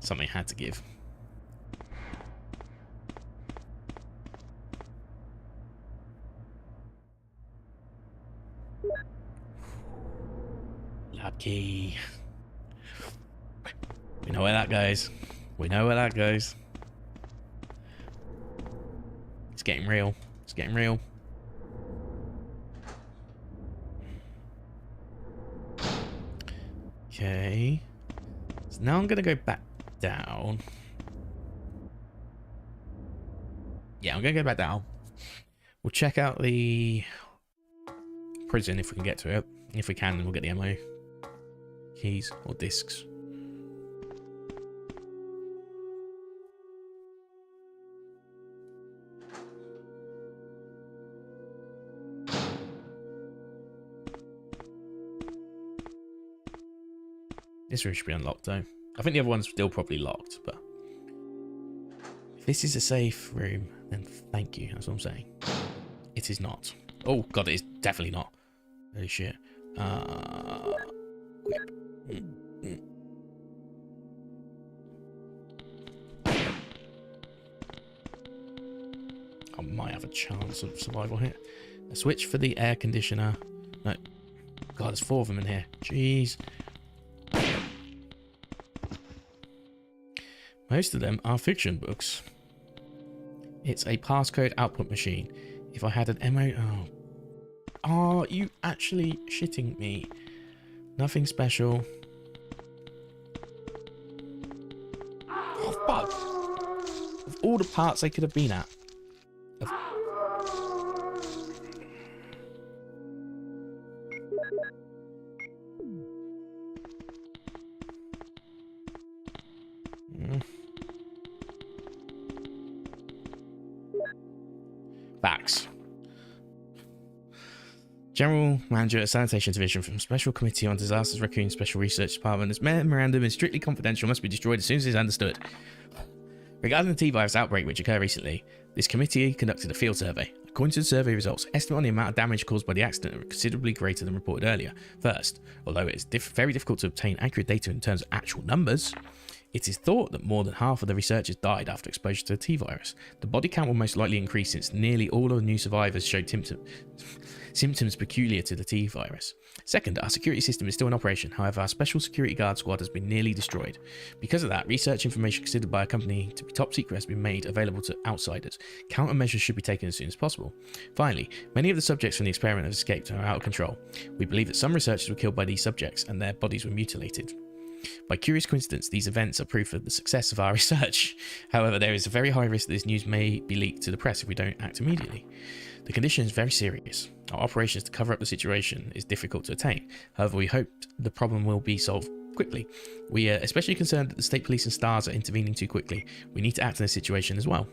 Something had to give. Lab key. We know where that goes. We know where that goes. It's getting real. It's getting real. Okay. So now I'm going to go back down. Yeah, I'm going to go back down. We'll check out the prison if we can get to it. If we can, then we'll get the ammo. Keys or discs. This room should be unlocked though. I think the other one's still probably locked, but if this is a safe room, then thank you. That's what I'm saying. It is not. Oh god, it is definitely not. Holy shit. Whip. I might have a chance of survival here. A switch for the air conditioner. No. God, there's 4 of them in here. Jeez. Most of them are fiction books. It's a passcode output machine. If I had an MO... Oh. Are you actually shitting me? Nothing special. Oh, fuck. Of all the parts they could have been at. Facts. General Manager of Sanitation Division from Special Committee on Disasters Raccoon Special Research Department. This memorandum is strictly confidential, must be destroyed as soon as it's understood. Regarding the T-Virus outbreak which occurred recently, this committee conducted a field survey. According to the survey results, estimate on the amount of damage caused by the accident are considerably greater than reported earlier. First, although it is very difficult to obtain accurate data in terms of actual numbers, it is thought that more than half of the researchers died after exposure to the T-Virus. The body count will most likely increase since nearly all of the new survivors showed symptoms peculiar to the T-Virus. Second, our security system is still in operation. However, our special security guard squad has been nearly destroyed. Because of that, research information considered by a company to be top secret has been made available to outsiders. Countermeasures should be taken as soon as possible. Finally, many of the subjects from the experiment have escaped and are out of control. We believe that some researchers were killed by these subjects and their bodies were mutilated. By curious coincidence, these events are proof of the success of our research. However, there is a very high risk that this news may be leaked to the press if we don't act immediately. The condition is very serious. Our operations to cover up the situation is difficult to attain. However, we hope the problem will be solved quickly. We are especially concerned that the state police and S.T.A.R.S are intervening too quickly. We need to act in this situation as well.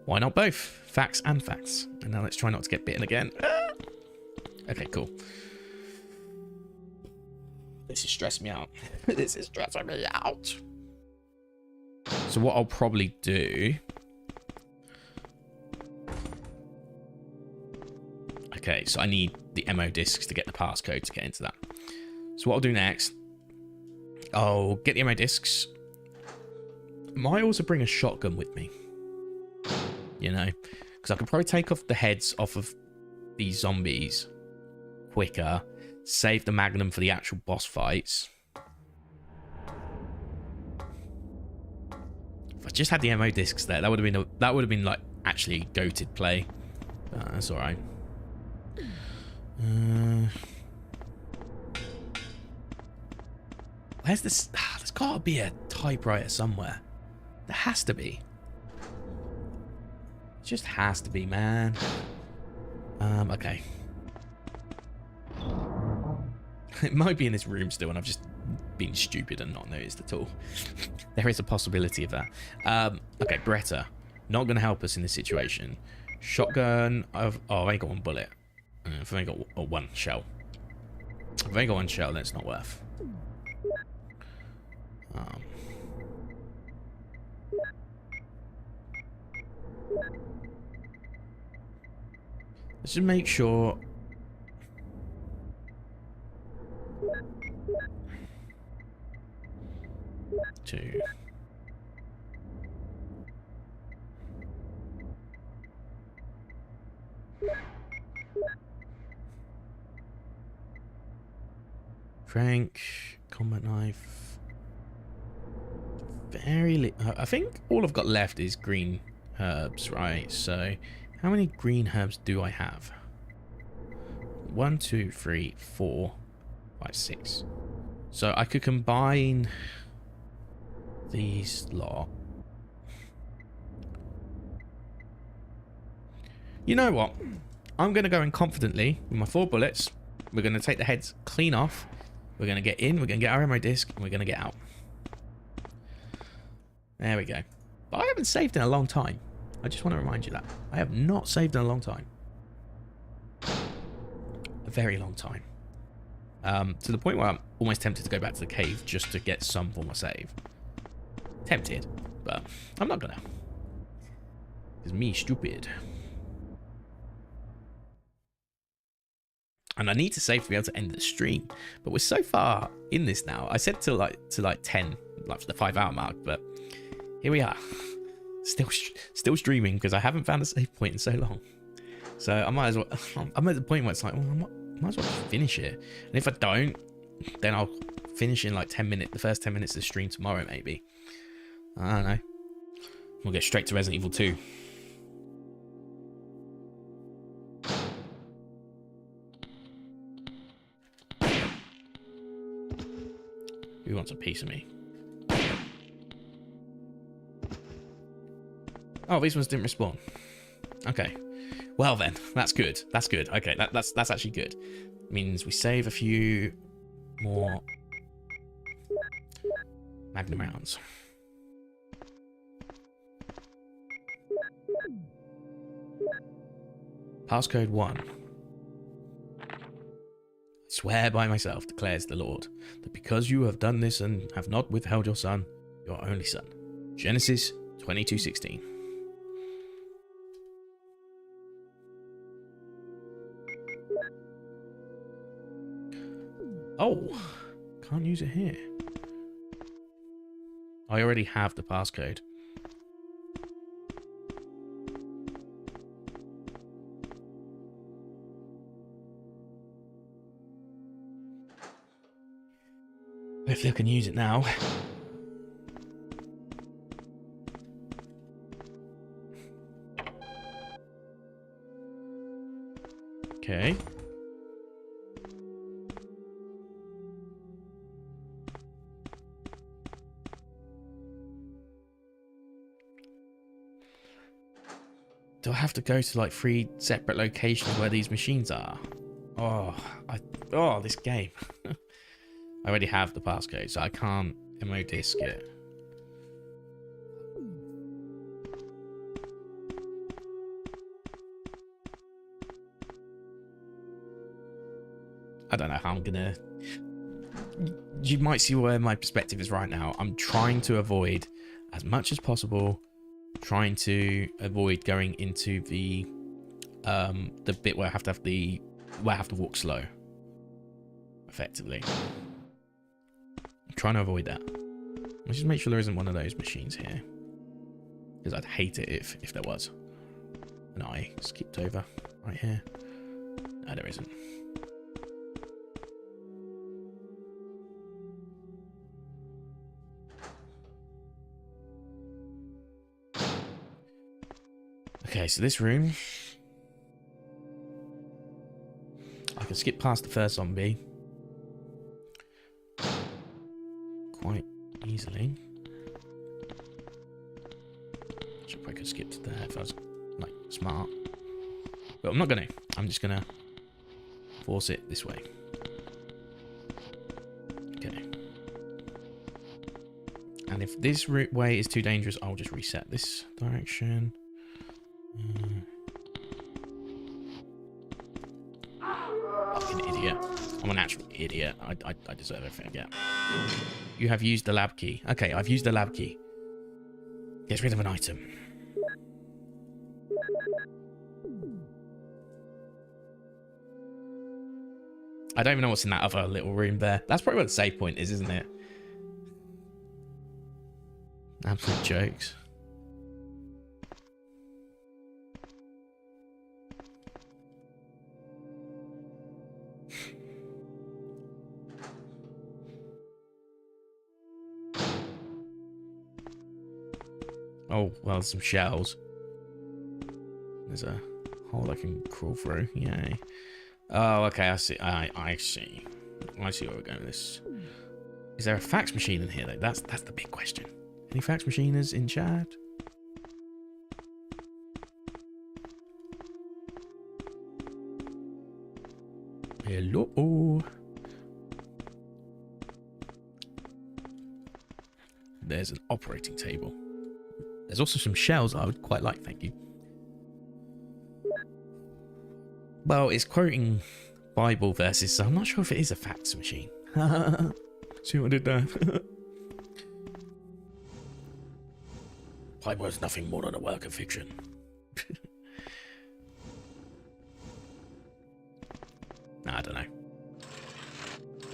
Why not both? Facts and facts. And now let's try not to get bitten again. Okay, cool. This is stressing me out. This is stressing me out. So what I'll probably do... Okay, so I need the MO discs to get the passcode to get into that. So what I'll do next... I'll get the MO discs. Might also bring a shotgun with me. You know? Because I could probably take off the heads off of these zombies quicker. Save the Magnum for the actual boss fights. If I just had the MO discs there, that would have been like actually goated play. That's all right. Where's this? There's got to be a typewriter somewhere. There has to be. It just has to be, man. Okay. It might be in this room still, and I've just been stupid and not noticed at all. There is a possibility of that. Okay, Bretta. Not going to help us in this situation. Shotgun. I've only got one bullet. I've only got one shell. If I've only got one shell, then it's not worth. Let's just make sure... Two. Frank, combat knife. I think all I've got left is green herbs, right? So, how many green herbs do I have? 1, 2, 3, 4, 5, 6. So I could combine these lot. You know what? I'm going to go in confidently with my 4 bullets. We're going to take the heads clean off. We're going to get in. We're going to get our ammo disc. And we're going to get out. There we go. But I haven't saved in a long time. I just want to remind you that. I have not saved in a long time. A very long time. To the point where I'm almost tempted to go back to the cave just to get some form of save. Tempted, but I'm not gonna. It's me stupid. And I need to save to be able to end the stream. But we're so far in this now. I said to like 10, like for the 5-hour mark, but here we are. Still streaming because I haven't found a save point in so long. So I might as well. I'm at the point where it's like, well, I might as well finish it. And if I don't, then I'll finish in like 10 minutes, the first 10 minutes of the stream tomorrow, maybe. I don't know. We'll get straight to Resident Evil 2. Who wants a piece of me? Oh, these ones didn't respawn. Okay. Well then, that's good. That's good. Okay, that's actually good. Means we save a few more Magnum rounds. Passcode 1. I swear by myself, declares the Lord, that because you have done this and have not withheld your son, your only son. Genesis 22:16. Oh, can't use it here. I already have the passcode. Hopefully I can use it now. Okay. Do I have to go to like 3 separate locations where these machines are? Oh, this game. I already have the passcode, so I can't MO disk it. I don't know how I'm gonna... You might see where my perspective is right now. I'm trying to avoid, as much as possible, trying to avoid going into the bit where I have to walk slow. Effectively. I'm trying to avoid that. Let's just make sure there isn't one of those machines here. Because I'd hate it if there was. And I skipped over right here. No, there isn't. Okay, so this room, I can skip past the first zombie quite easily. Should probably could skip to there if I was like smart, but I'm not gonna. I'm just gonna force it this way. Okay. And if this way is too dangerous, I'll just reset this direction. Fucking idiot. I'm an actual idiot. I deserve everything I get. You have used the lab key. Okay, I've used the lab key. Gets rid of an item. I don't even know what's in that other little room there. That's probably where the save point is, isn't it? Absolute jokes. Oh, well, there's some shells. There's a hole I can crawl through. Yay. Oh, okay, I see. I see. I see where we're going with this. Is there a fax machine in here, though? That's the big question. Any fax machiners in chat? Hello. There's an operating table. There's also some shells I would quite like, thank you. Well, it's quoting Bible verses, so I'm not sure if it is a fax machine. See what I did there? Bible is nothing more than a work of fiction. Nah, I don't know.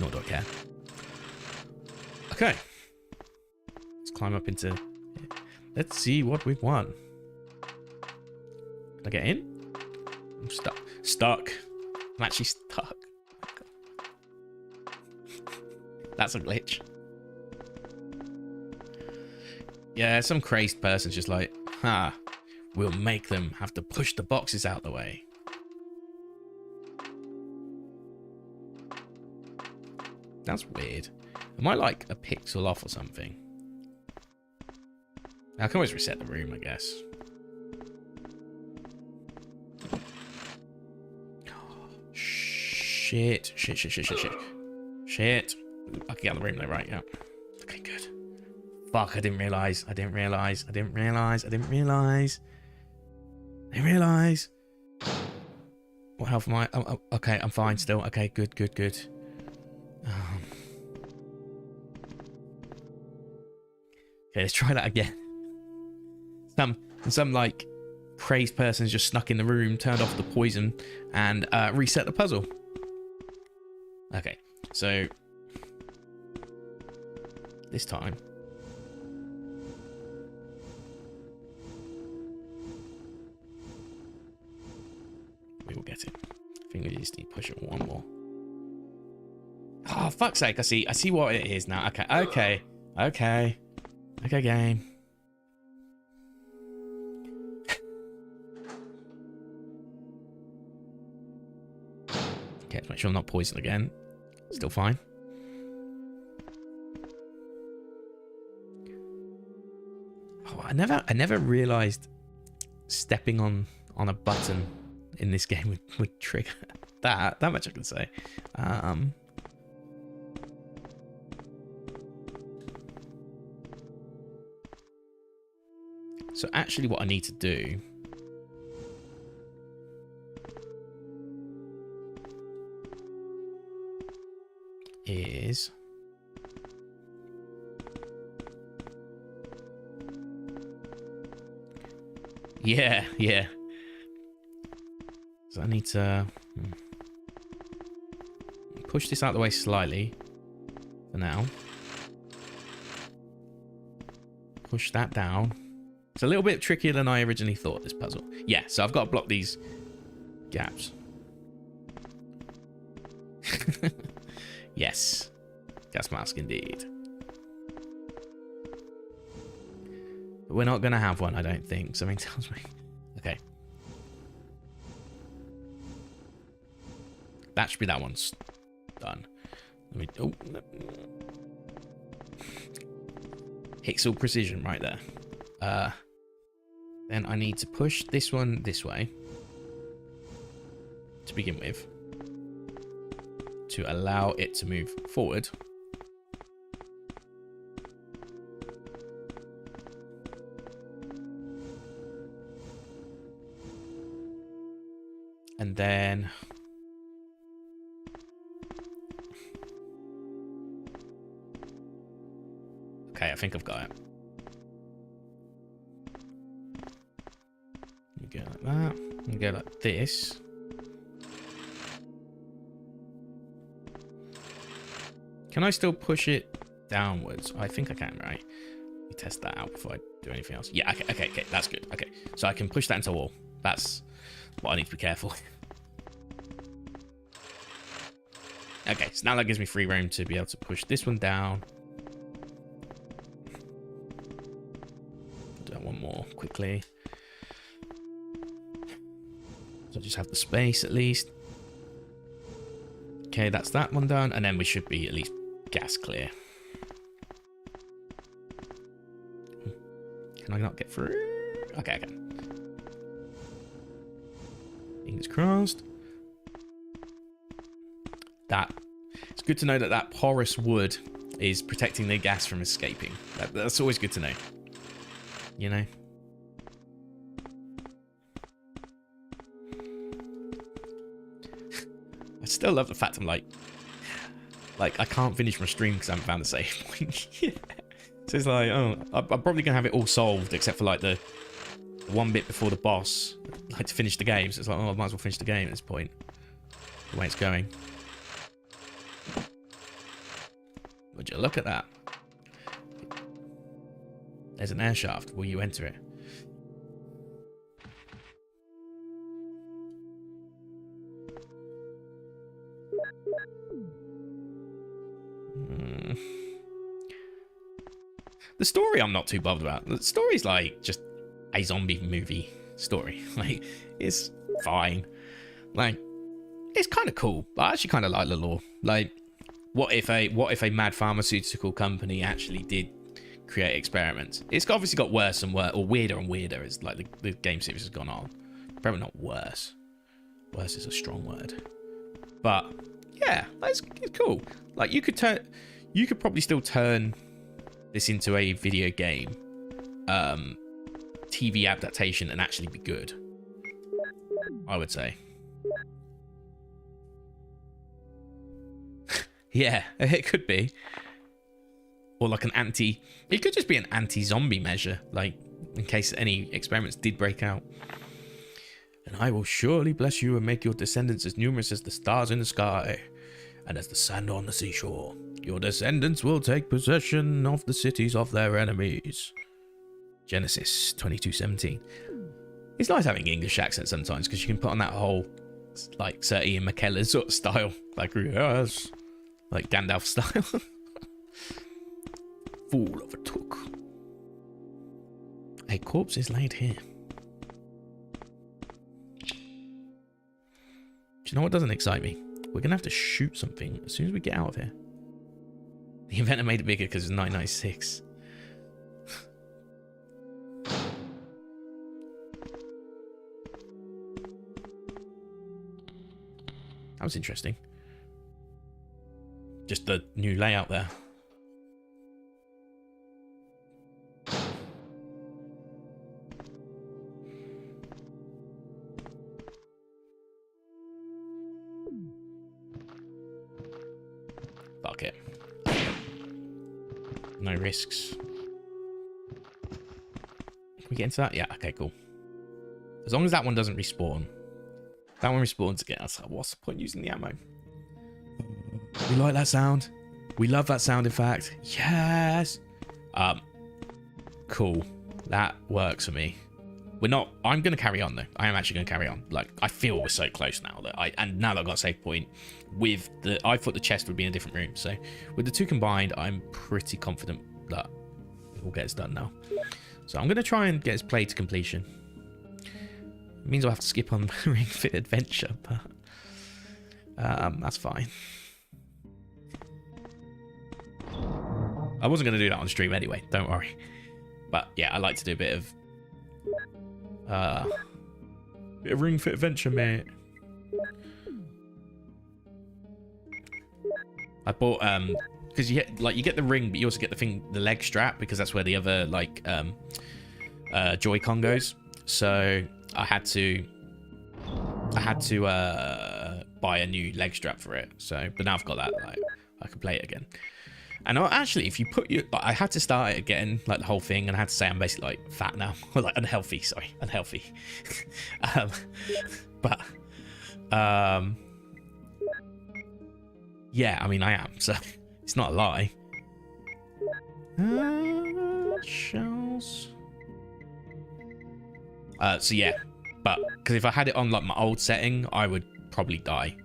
Nor do I care. Okay. Let's climb up into... Let's see what we've won. Can I get in? I'm stuck. Stuck. I'm actually stuck. That's a glitch. Yeah, some crazed person's just like, we'll make them have to push the boxes out the way. That's weird. Am I like a pixel off or something? I can always reset the room, I guess. Shit. Shit. I can get out of the room though, right? Yeah. Okay, good. Fuck, I didn't realise. What health am I? Oh, okay, I'm fine still. Okay, good. Okay, let's try that again. Some like crazed person's just snuck in the room, turned off the poison, and reset the puzzle. Okay, so this time we will get it. I think we just need to push it one more. Oh, fuck's sake! I see what it is now. Okay, game. Okay, let's make sure I'm not poisoned again. Still fine. Oh, I never realized stepping on on a button in this game would trigger that. That much I can say. So actually what I need to do is yeah. So I need to push this out of the way slightly for now. Push that down. It's a little bit trickier than I originally thought, this puzzle. Yeah, so I've got to block these gaps. Yes. Gas mask indeed. But we're not going to have one, I don't think. Something tells me. Okay. That should be that one's done. Let me... Oh. Pixel precision right there. Then I need to push this one this way. To begin with. To allow it to move forward. And then okay, I think I've got it. You go like that. You go like this. Can I still push it downwards? I think I can, right? Let me test that out before I do anything else. Yeah, okay, that's good. Okay, so I can push that into a wall. That's what I need to be careful. Okay, so now that gives me free room to be able to push this one down. Do that one more quickly. So I just have the space at least. Okay, that's that one done, and then we should be at least gas clear. Can I not get through? Okay, I can. Fingers crossed. That it's good to know that that porous wood is protecting the gas from escaping. That's always good to know. You know. I still love the fact I'm like I can't finish my stream because I haven't found the save point. Yeah. So it's like, oh, I'm probably gonna have it all solved except for like the one bit before the boss, like to finish the game. So it's like, oh, I might as well finish the game at this point. The way it's going. Would you look at that? There's an air shaft. Will you enter it? The story I'm not too bothered about. The story's like just a zombie movie story. Like, it's fine. Like, it's kind of cool. But I actually kind of like the lore. Like, what if a mad pharmaceutical company actually did create experiments? It's obviously got worse and worse, or weirder and weirder as like the game series has gone on. Probably not worse. Worse is a strong word. But yeah, it's cool. Like, you could probably still turn this into a video game TV adaptation and actually be good, I would say. Yeah, it could be. Or like it could just be an anti-zombie measure, like in case any experiments did break out. And I will surely bless you and make your descendants as numerous as the stars in the sky and as the sand on the seashore. Your descendants will take possession of the cities of their enemies. Genesis 22:17. It's nice having English accent sometimes because you can put on that whole like Sir Ian McKellar sort of style, like yes, like Gandalf style. Fool of a took. A corpse is laid here. Do you know what doesn't excite me? We're gonna have to shoot something as soon as we get out of here. The inventor made it bigger because it's 996. was interesting. Just the new layout there. Fuck it. No risks. Can we get into that? Yeah, okay, cool. As long as that one doesn't respawn. That one respawns again. I was like, what's the point using the ammo? We like that sound. We love that sound, in fact. Yes. Cool. That works for me. We're not... I'm going to carry on, though. I am actually going to carry on. Like, I feel we're so close now. And now that I've got a save point, with the... I thought the chest would be in a different room. So, with the two combined, I'm pretty confident that it will get us done now. So, I'm going to try and get us played to completion. It means I'll have to skip on Ring Fit Adventure, but... that's fine. I wasn't going to do that on stream anyway, don't worry. But yeah, I like to do a bit of Ring Fit Adventure, mate. I bought because you get the ring, but you also get the leg strap, because that's where the other like Joy-Con goes. So I had to buy a new leg strap for it. So, but now I've got that, like, I can play it again. And actually, if you put your... I had to start it again, like the whole thing, and I had to say I'm basically like fat now. Or like unhealthy, sorry. Unhealthy. But... yeah, I mean, I am, so it's not a lie. Shells. So yeah, but because if I had it on like my old setting, I would probably die,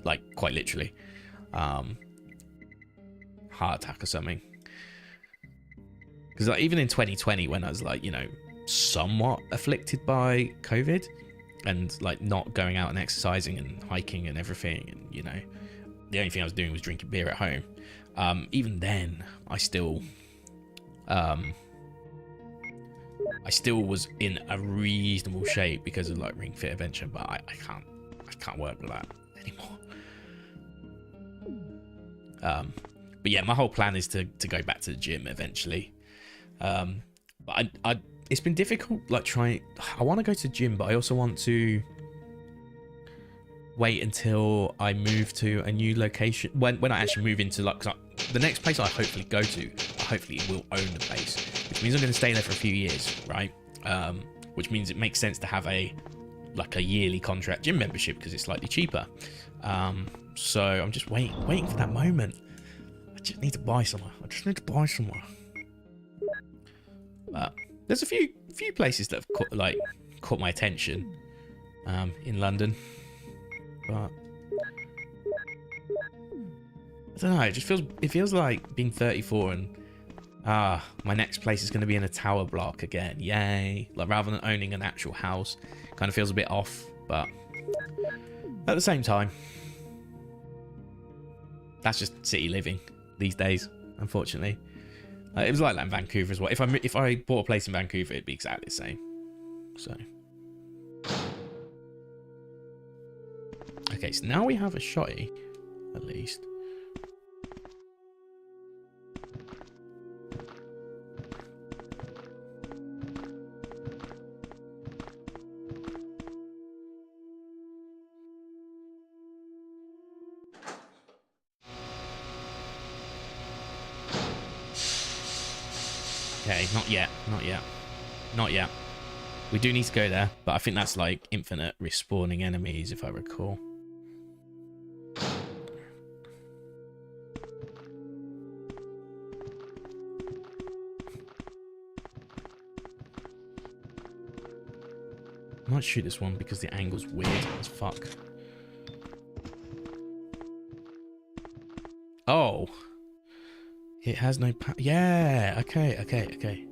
like quite literally. Heart attack or something. Because like, even in 2020, when I was like, you know, somewhat afflicted by COVID and like not going out and exercising and hiking and everything, and you know, the only thing I was doing was drinking beer at home. Even then, I still was in a reasonable shape because of like Ring Fit Adventure, but I can't work with that anymore. But yeah, my whole plan is to go back to the gym eventually. But it's been difficult, like trying. I want to go to the gym, but I also want to wait until I move to a new location. When I actually move into like the next place I hopefully go to, hopefully will own the place, which means I'm going to stay there for a few years, right? Which means it makes sense to have a yearly contract gym membership because it's slightly cheaper. So I'm just waiting for that moment. I just need to buy somewhere. There's a few places that have caught my attention in London, but I don't know. It feels like being 34 and my next place is going to be in a tower block again. Yay! Like rather than owning an actual house, kind of feels a bit off. But at the same time, that's just city living these days, unfortunately. It was like that in Vancouver as well. If I bought a place in Vancouver, it'd be exactly the same. So, okay, so now we have a shotty, at least. Okay, not yet. We do need to go there, but I think that's like infinite respawning enemies, if I recall. I might shoot this one because the angle's weird as fuck. Oh. It has no power. Yeah, okay. Okay.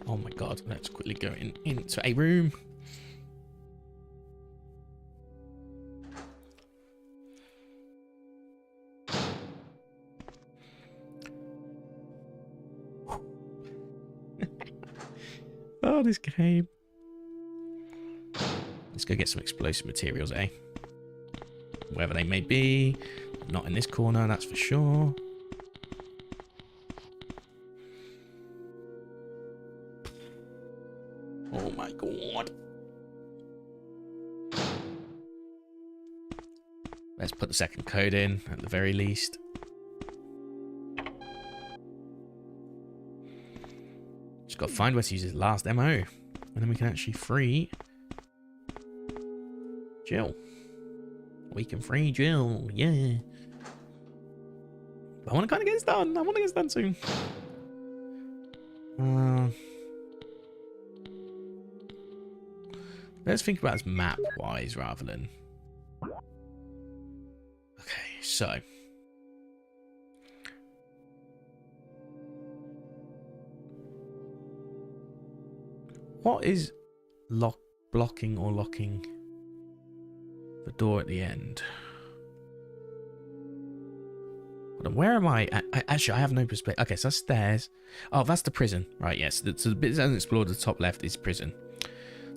Oh my god, let's quickly go into a room. Oh, this game. Let's go get some explosive materials, eh? Wherever they may be. Not in this corner, that's for sure. Oh my god. Let's put the second code in at the very least. Just got to find where to use his last MO. And then we can actually free Jill. We can free Jill, yeah. But I want to kind of get this done. I want to get this done soon. Let's think about this map-wise rather than... Okay, so... What is blocking or locking the door at the end? Hold on, where am I? Actually, I have no perspective. Okay, so that's stairs. Oh, that's the prison. Right, yes. So the bit that's unexplored at the top left is prison.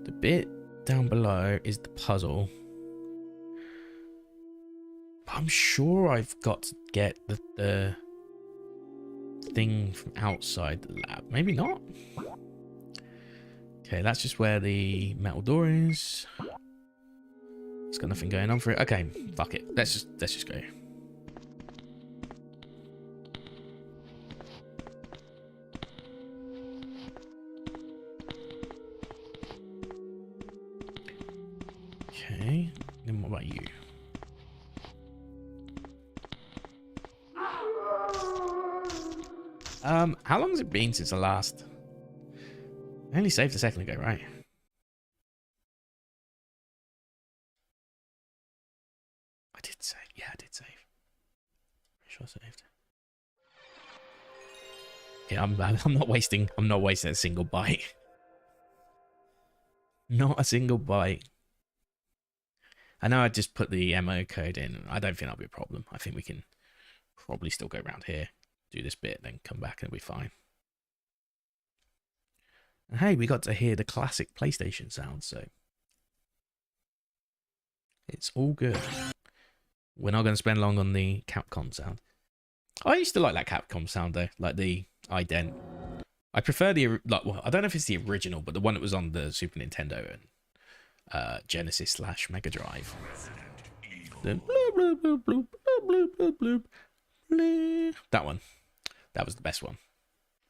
The bit down below is the puzzle. But I'm sure I've got to get the thing from outside the lab. Maybe not. Okay, that's just where the metal door is. It's got nothing going on for it. Okay, fuck it. Let's just go. Okay, then what about you? How long has it been since the last? I only saved a second ago, right? I did save. Yeah, I did save. Pretty sure I saved. Yeah, I'm not wasting a single bite. Not a single bite. I know I just put the MO code in. I don't think that'll be a problem. I think we can probably still go around here, do this bit, then come back and it'll be fine. And hey, we got to hear the classic PlayStation sound, so it's all good. We're not going to spend long on the Capcom sound. I used to like that Capcom sound though, like the ident. I prefer the well, I don't know if it's the original, but the one that was on the Super Nintendo and Genesis / Mega Drive. The bloop, bloop, bloop, bloop, bloop, bloop, bloop, bloop. That one. That was the best one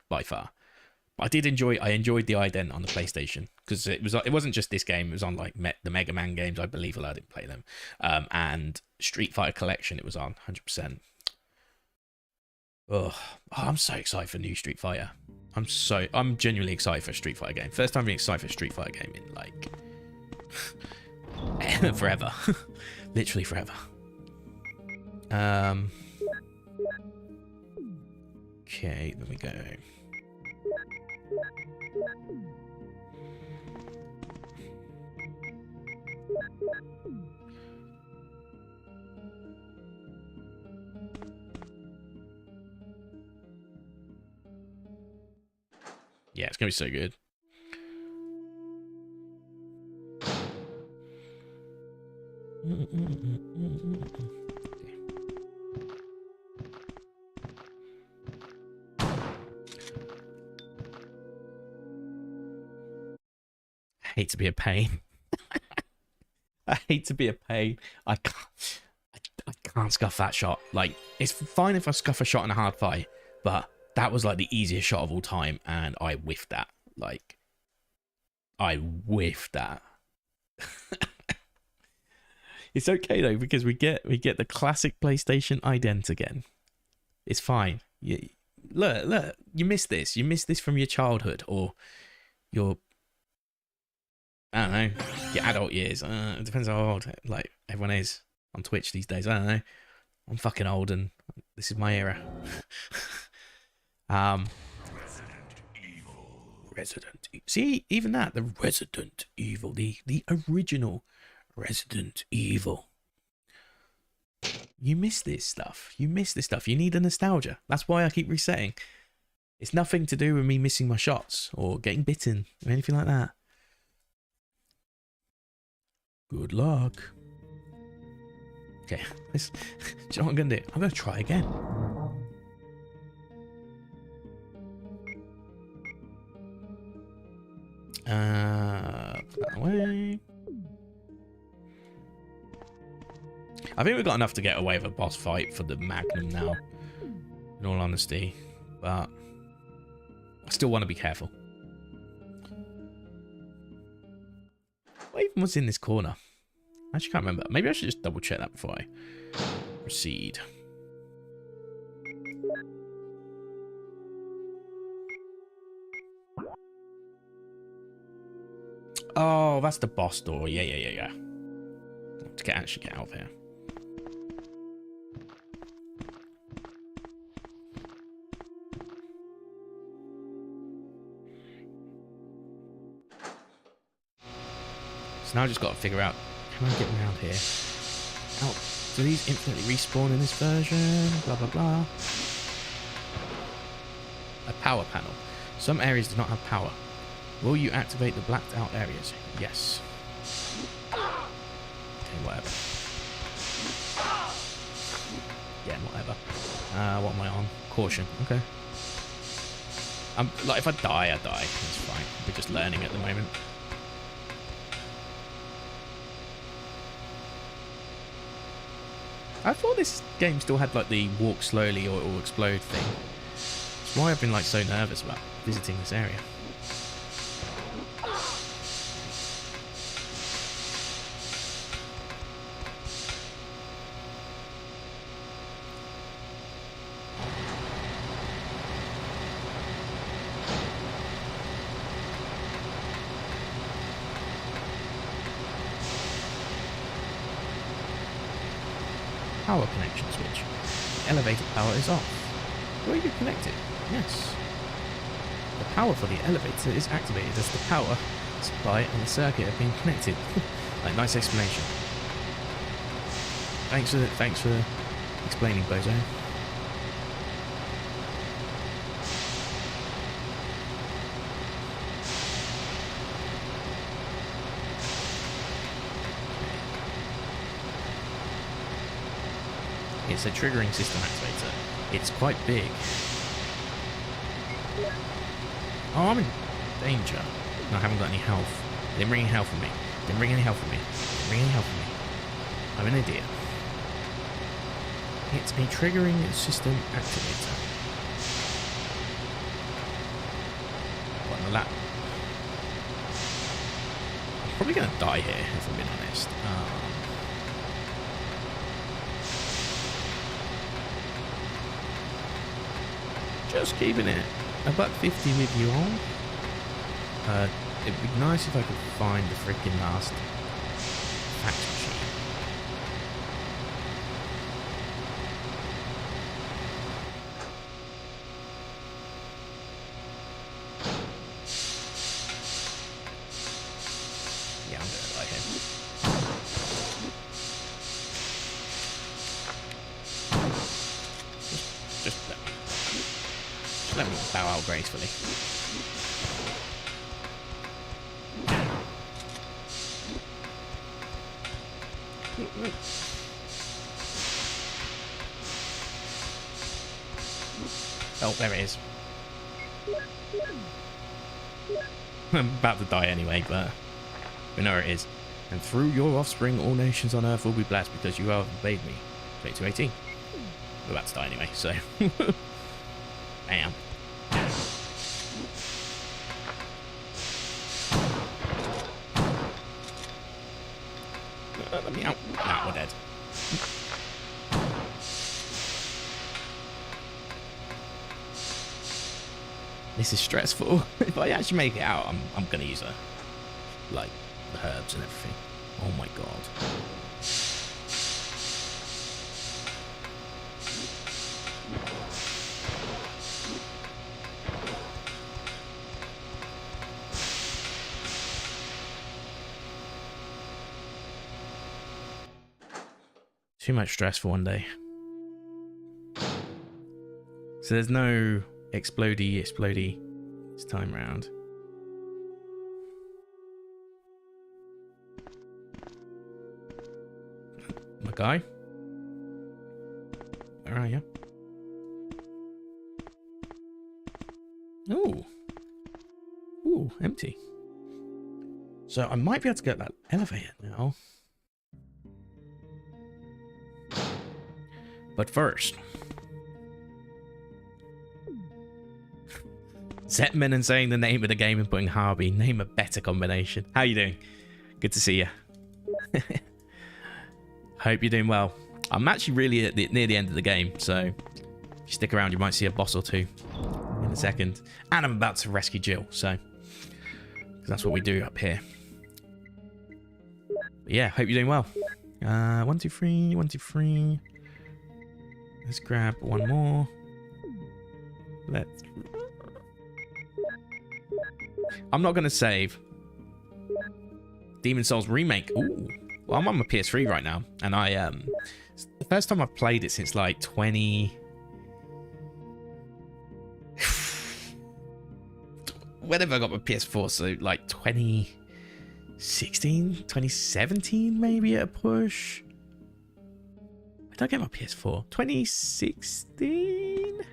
by far. I enjoyed the ident on the PlayStation because it wasn't just this game. It was on like the Mega Man games, I believe. I didn't play them, and Street Fighter Collection. It was on 100%. Oh, I'm so excited for new Street Fighter. I'm genuinely excited for a Street Fighter game. First time being excited for a Street Fighter game in like forever, literally forever. Okay, there we go. Yeah, it's gonna be so good. I hate to be a pain. I hate to be a pain. I can't scuff that shot. Like, it's fine if I scuff a shot in a hard fight, but that was like the easiest shot of all time, and I whiffed that. Like, I whiffed that. It's okay though, because we get the classic PlayStation ident again. It's fine. Look, you missed this. You missed this from your childhood or your, I don't know, your adult years. It depends how old like everyone is on Twitch these days. I don't know. I'm fucking old and this is my era. Resident Evil. See, even that, the Resident Evil, the original Resident Evil. You miss this stuff. You miss this stuff. You need a nostalgia. That's why I keep resetting. It's nothing to do with me missing my shots or getting bitten or anything like that. Good luck. Okay, do you know what I'm going to do? I'm going to try again. Put that away. I think we've got enough to get away with a boss fight for the Magnum now, in all honesty, but I still want to be careful. What even was in this corner? I actually can't remember. Maybe I should just double check that before I proceed. Oh, that's the boss door. Yeah. To actually get out of here. So now I just got to figure out, can I get around here? Oh, do these infinitely respawn in this version? Blah, blah, blah. A power panel. Some areas do not have power. Will you activate the blacked out areas? Yes. Okay, whatever. Yeah, whatever. What am I on? Caution. Okay. Like, if I die, I die. That's fine. We're just learning at the moment. I thought this game still had like the walk slowly or it will explode thing. That's why I've been like so nervous about visiting this area. Power connection switch. The elevator power is off. Were you connected? Yes. The power for the elevator is activated as the power supply and the circuit have been connected. Like, nice explanation. Thanks for explaining, Bozo. It's a triggering system activator. It's quite big. Oh, I'm in danger. No, I haven't got any health. Didn't bring any health for me. Didn't bring any health for me. Didn't bring any health for me. I'm an idiot. It's a triggering system activator. What in the lap? I'm probably going to die here, if I'm being honest. Just keeping it a $1.50 with you all. It'd be nice if I could find the freaking last fax machine. Yeah, I'm gonna die here. Just let me bow out gracefully. Oh, there it is. I'm about to die anyway, but we know where it is. And through your offspring, all nations on earth will be blessed because you have obeyed me. 2218. We're about to die anyway, so. Bam. Let me out. Nah, we're dead. This is stressful. If I actually make it out, I'm gonna use like the herbs and everything. Oh my god. Too much stress for one day. So there's no explodey this time round. My guy? Where are you? Ooh. Ooh, empty. So I might be able to get that elevator now. But first, Zetman and saying the name of the game and putting Harvey. Name a better combination. How you doing? Good to see you. Hope you're doing well. I'm actually really at near the end of the game, so if you stick around, you might see a boss or two in a second. And I'm about to rescue Jill, so 'cause that's what we do up here. But yeah, hope you're doing well. 1, 2, 3, 1, 2, 3. Let's grab one more. I'm not gonna save. Demon Souls Remake. Ooh. Well, I'm on my PS3 right now, and it's the first time I've played it since like 20. Whenever I got my PS4, so like 2016, 2017, maybe at a push. When did I get my PS4? 2016.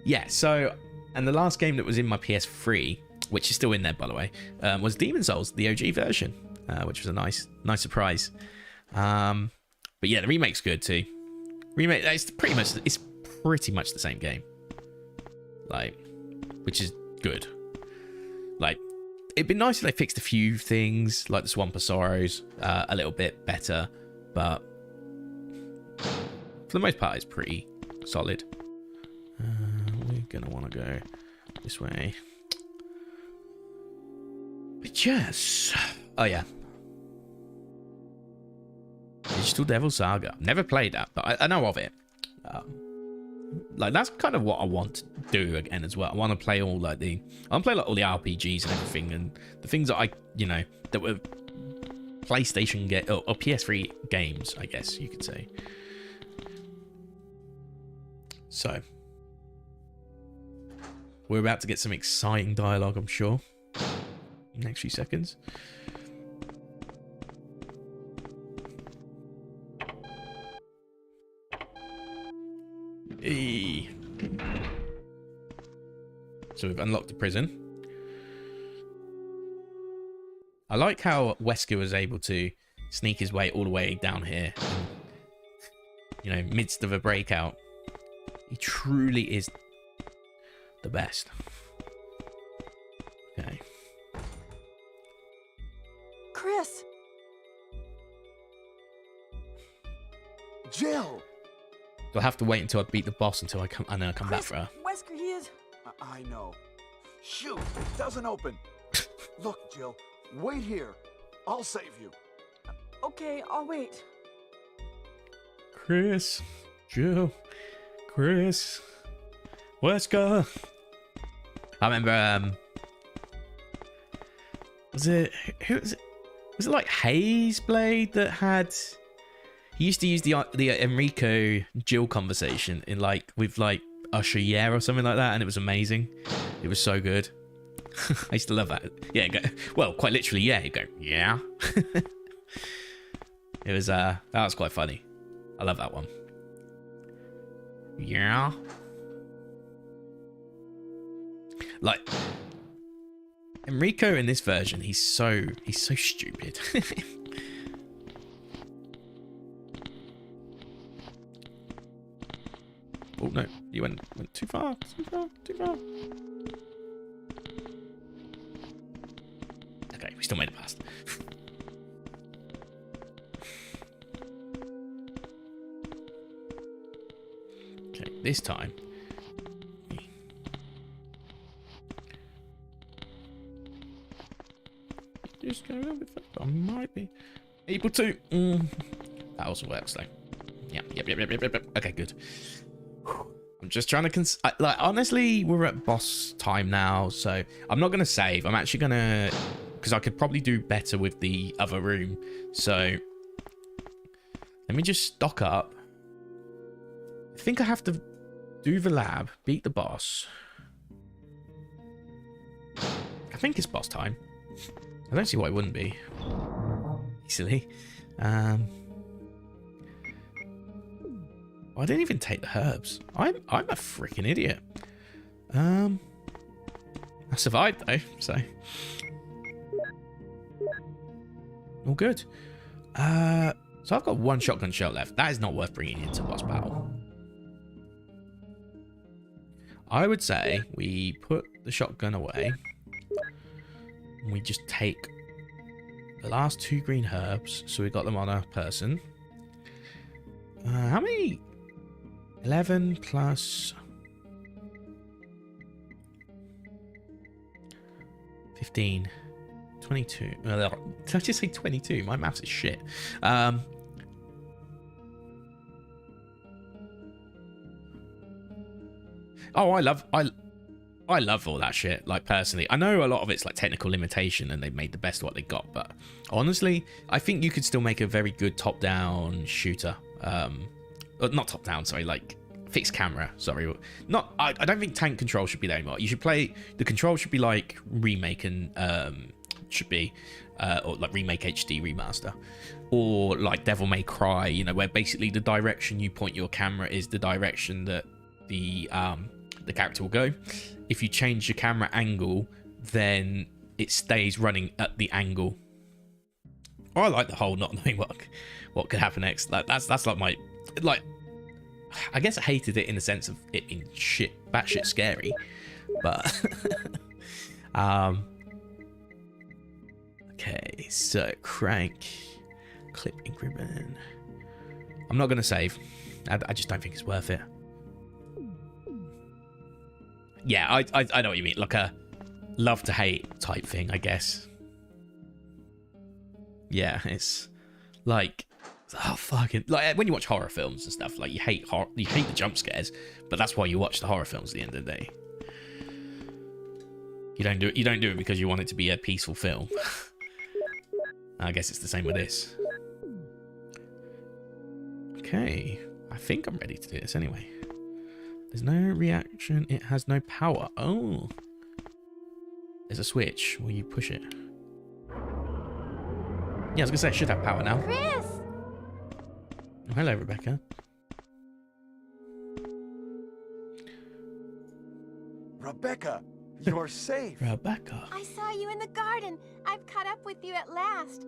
Yeah. So, and the last game that was in my PS3, which is still in there by the way, was Demon Souls, the OG version. Which was a nice surprise. But yeah, the remake's good too. Remake, it's pretty much the same game. Like, which is good. Like, it'd be nice if they fixed a few things, like the Swamp of Sorrows, a little bit better. But for the most part, it's pretty solid. We're gonna want to go this way. But yes. Oh yeah. Digital Devil Saga. Never played that, but I know of it. Like that's kind of what I want to do again as well. I want to play all all the RPGs and everything, and the things that that were PlayStation or PS3 games, I guess you could say. So we're about to get some exciting dialogue, I'm sure. Next few seconds. Hey. So we've unlocked the prison. I like how Wesker was able to sneak his way all the way down here. Midst of a breakout. He truly is the best. Okay. Chris! Jill! You'll have to wait until I beat the boss until I come back for her. Wesker, he is... I know. Shoot, it doesn't open. Look, Jill, wait here. I'll save you. Okay, I'll wait. Chris, Jill, Chris, Wesker. I remember, was it like Hayes Blade that had... He used to use the Enrico Jill conversation in with Usher Yeah or something like that, and it was amazing. It was so good. I used to love that. Yeah, quite literally, yeah. He'd go, yeah. It was that was quite funny. I love that one. Yeah. Like Enrico in this version, he's so stupid. Oh no, you went too far. Okay, we still made it past. Okay, this time. Just go a little bit further. I might be able to. That also works though. Yep. Okay, good. I'm just trying to honestly, we're at boss time now, so I'm not gonna save. I'm actually gonna, because I could probably do better with the other room. So let me just stock up. I think I have to Do the lab, beat the boss. I think it's boss time. I don't see why it wouldn't be. Easily. I didn't even take the herbs. I'm a freaking idiot. I survived though, so all good. So I've got one shotgun shell left. That is not worth bringing into boss battle. I would say we put the shotgun away. And we just take the last 2 green herbs, so we got them on a person. How many? 11 plus 15, 22. Did I just say 22? My maths is shit. Oh, I love all that shit. Like, personally, I know a lot of it's like technical limitation, and they made the best of what they got. But honestly, I think you could still make a very good top-down shooter. Not top-down, sorry, like fixed camera. Sorry, not. I don't think tank control should be there anymore. You should play. The control should be like Remake and should be, or like Remake HD remaster, or like Devil May Cry. You know, where basically the direction you point your camera is the direction that the character will go. If you change your camera angle, then it stays running at the angle. I like the whole not knowing what could happen next. Like, that's like my, like, I guess I hated it in the sense of it being batshit scary, but okay, so crank, clip ink ribbon. I'm not gonna save. I just don't think it's worth it. Yeah, I know what you mean. Like a love to hate type thing, I guess. Yeah, it's like, oh fucking, like when you watch horror films and stuff, like you hate the jump scares, but that's why you watch the horror films at the end of the day. You don't do it because you want it to be a peaceful film. I guess it's the same with this. Okay, I think I'm ready to do this anyway. There's no reaction. It has no power. Oh. There's a switch where you push it. Yeah, I was going to say it should have power now. Chris! Oh, hello, Rebecca. Rebecca, you're safe. Rebecca. I saw you in the garden. I've caught up with you at last.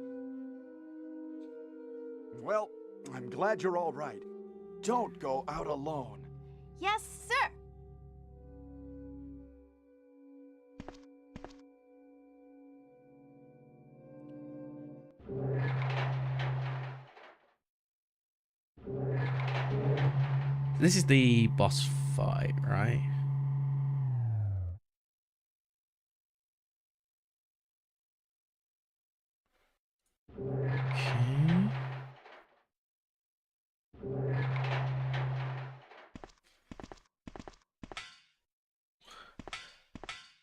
Well, I'm glad you're all right. Don't go out alone. Yes, sir. This is the boss fight, right? Okay.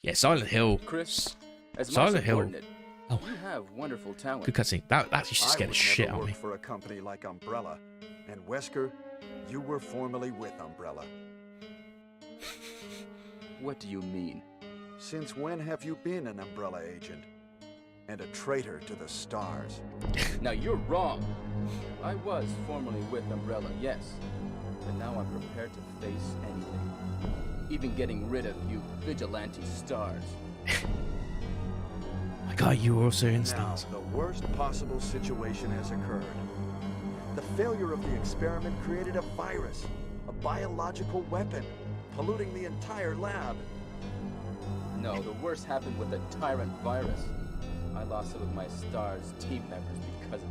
Yeah, Silent Hill. Chris, as Silent my Hill. subordinate, Oh. you have wonderful talent. Good cutscene. That used to scare the shit out of me. For a company like Umbrella, and Wesker, you were formerly with Umbrella. What do you mean? Since when have you been an Umbrella agent? And a traitor to the S.T.A.R.S. Now you're wrong. I was formerly with Umbrella, yes. But now I'm prepared to face anything. Even getting rid of you vigilante stars. My God, you were also in Now, Stars. the worst possible situation has occurred. The failure of the experiment created a virus, a biological weapon, polluting the entire lab. No, the worst happened with the tyrant virus. I lost some of my S.T.A.R.S team members because of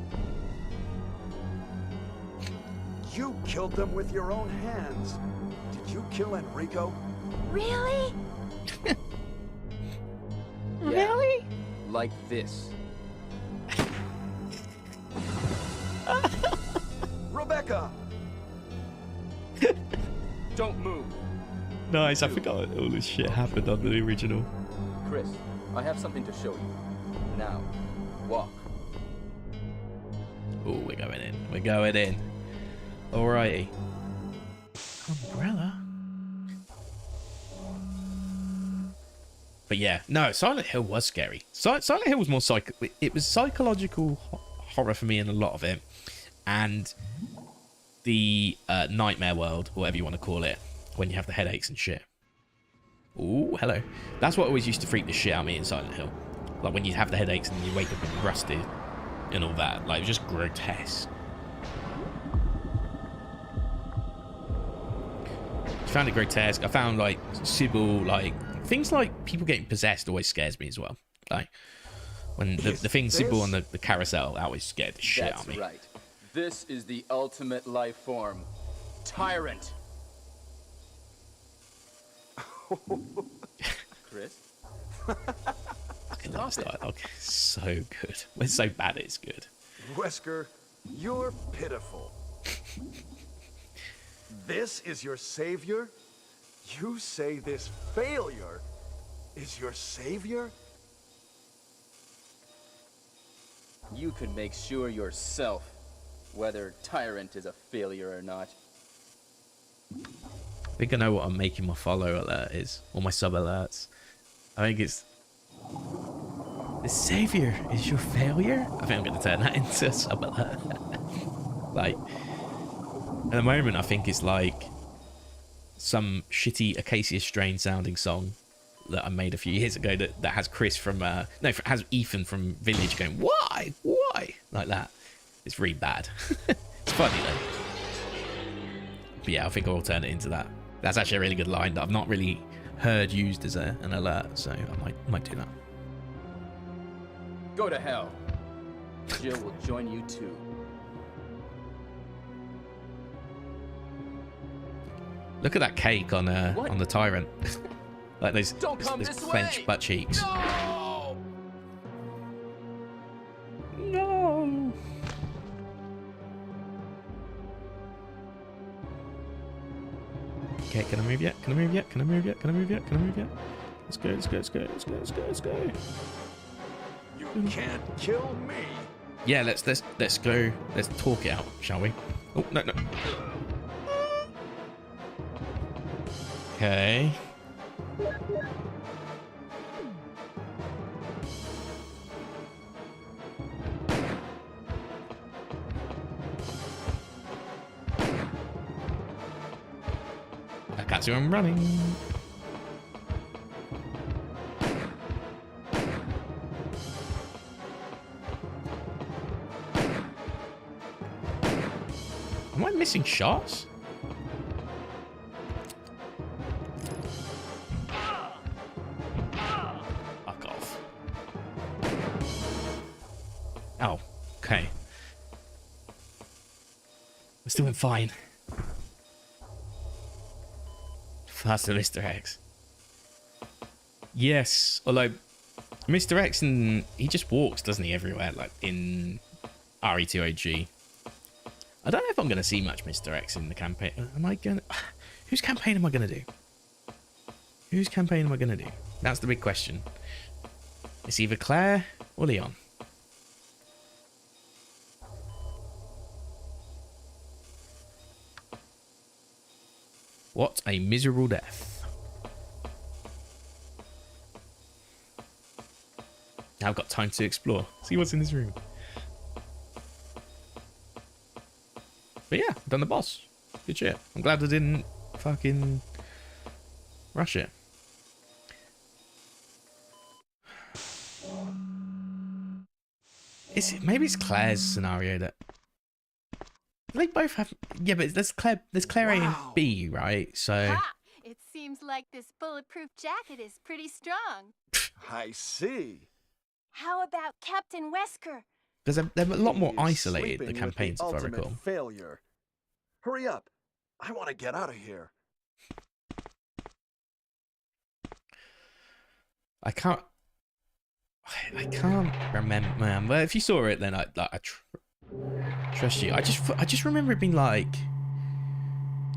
it. You killed them with your own hands. Did you kill Enrico? Really? Yeah, like this. Rebecca! Don't move. Nice, I forgot all this shit happened under the original. Chris, I have something to show you. Now, walk. Oh, we're going in. We're going in. Alrighty. Umbrella? But yeah, no, Silent Hill was scary. Silent Hill was more it was psychological horror for me in a lot of it, and the nightmare world, or whatever you want to call it, when you have the headaches and shit. Ooh, hello. That's what always used to freak the shit out of me in Silent Hill. Like when you have the headaches and you wake up and rusted and all that. Like, it was just grotesque. I found it grotesque. I found, like, Sybil, like, things like people getting possessed always scares me as well. Like, when the thing Sybil on the carousel, that always scared the shit out of me. That's right. This is the ultimate life form. Tyrant. Chris? Fucking last dialogue. So good. It's so bad it's good. Wesker, you're pitiful. This is your savior? You say this failure is your savior? You can make sure yourself whether Tyrant is a failure or not. I think I know what I'm making my follow alert is, or my sub alerts. I think it's the savior is your failure. I think I'm going to turn that into a sub alert. Like, at the moment, I think it's like some shitty Acacia Strain sounding song that I made a few years ago that has Chris from has Ethan from Village going why like that. It's really bad. It's funny though. But yeah, I think I'll turn it into that. That's actually a really good line that I've not really heard used as an alert, so I might do that. Go to hell. Jill will join you too. Look at that cake on the Tyrant. Like those clenched butt cheeks. No! No. Okay, can I move yet? Can I move yet? Can I move yet? Can I move yet? Can I move yet? Let's go, let's go, let's go, let's go, let's go, let's go. You can't kill me. Yeah, let's go. Let's talk it out, shall we? Oh, no. Okay. I can't see where I'm running. Am I missing shots? Fuck off. Oh, okay. We're doing fine. Faster Mr. X. Yes, although Mr. X, he just walks, doesn't he, everywhere, like in RE2OG. I don't know if I'm going to see much Mr. X in the campaign. Am I going to... Whose campaign am I going to do? Whose campaign am I going to do? That's the big question. It's either Claire or Leon. What a miserable death. Now I've got time to explore. See what's in this room. But yeah, I've done the boss. Good shit. I'm glad I didn't fucking rush it. Maybe it's Claire's scenario that they both have. Yeah, but there's Claire A and B, right? So Ha! It seems like this bulletproof jacket is pretty strong. I see. How about Captain Wesker? because they're a lot more He's isolated, the sleeping with campaigns, if I ultimate recall. Failure. Hurry up. I want to get out of here. I can't remember, man. But if you saw it, then I trust you. I just remember it being like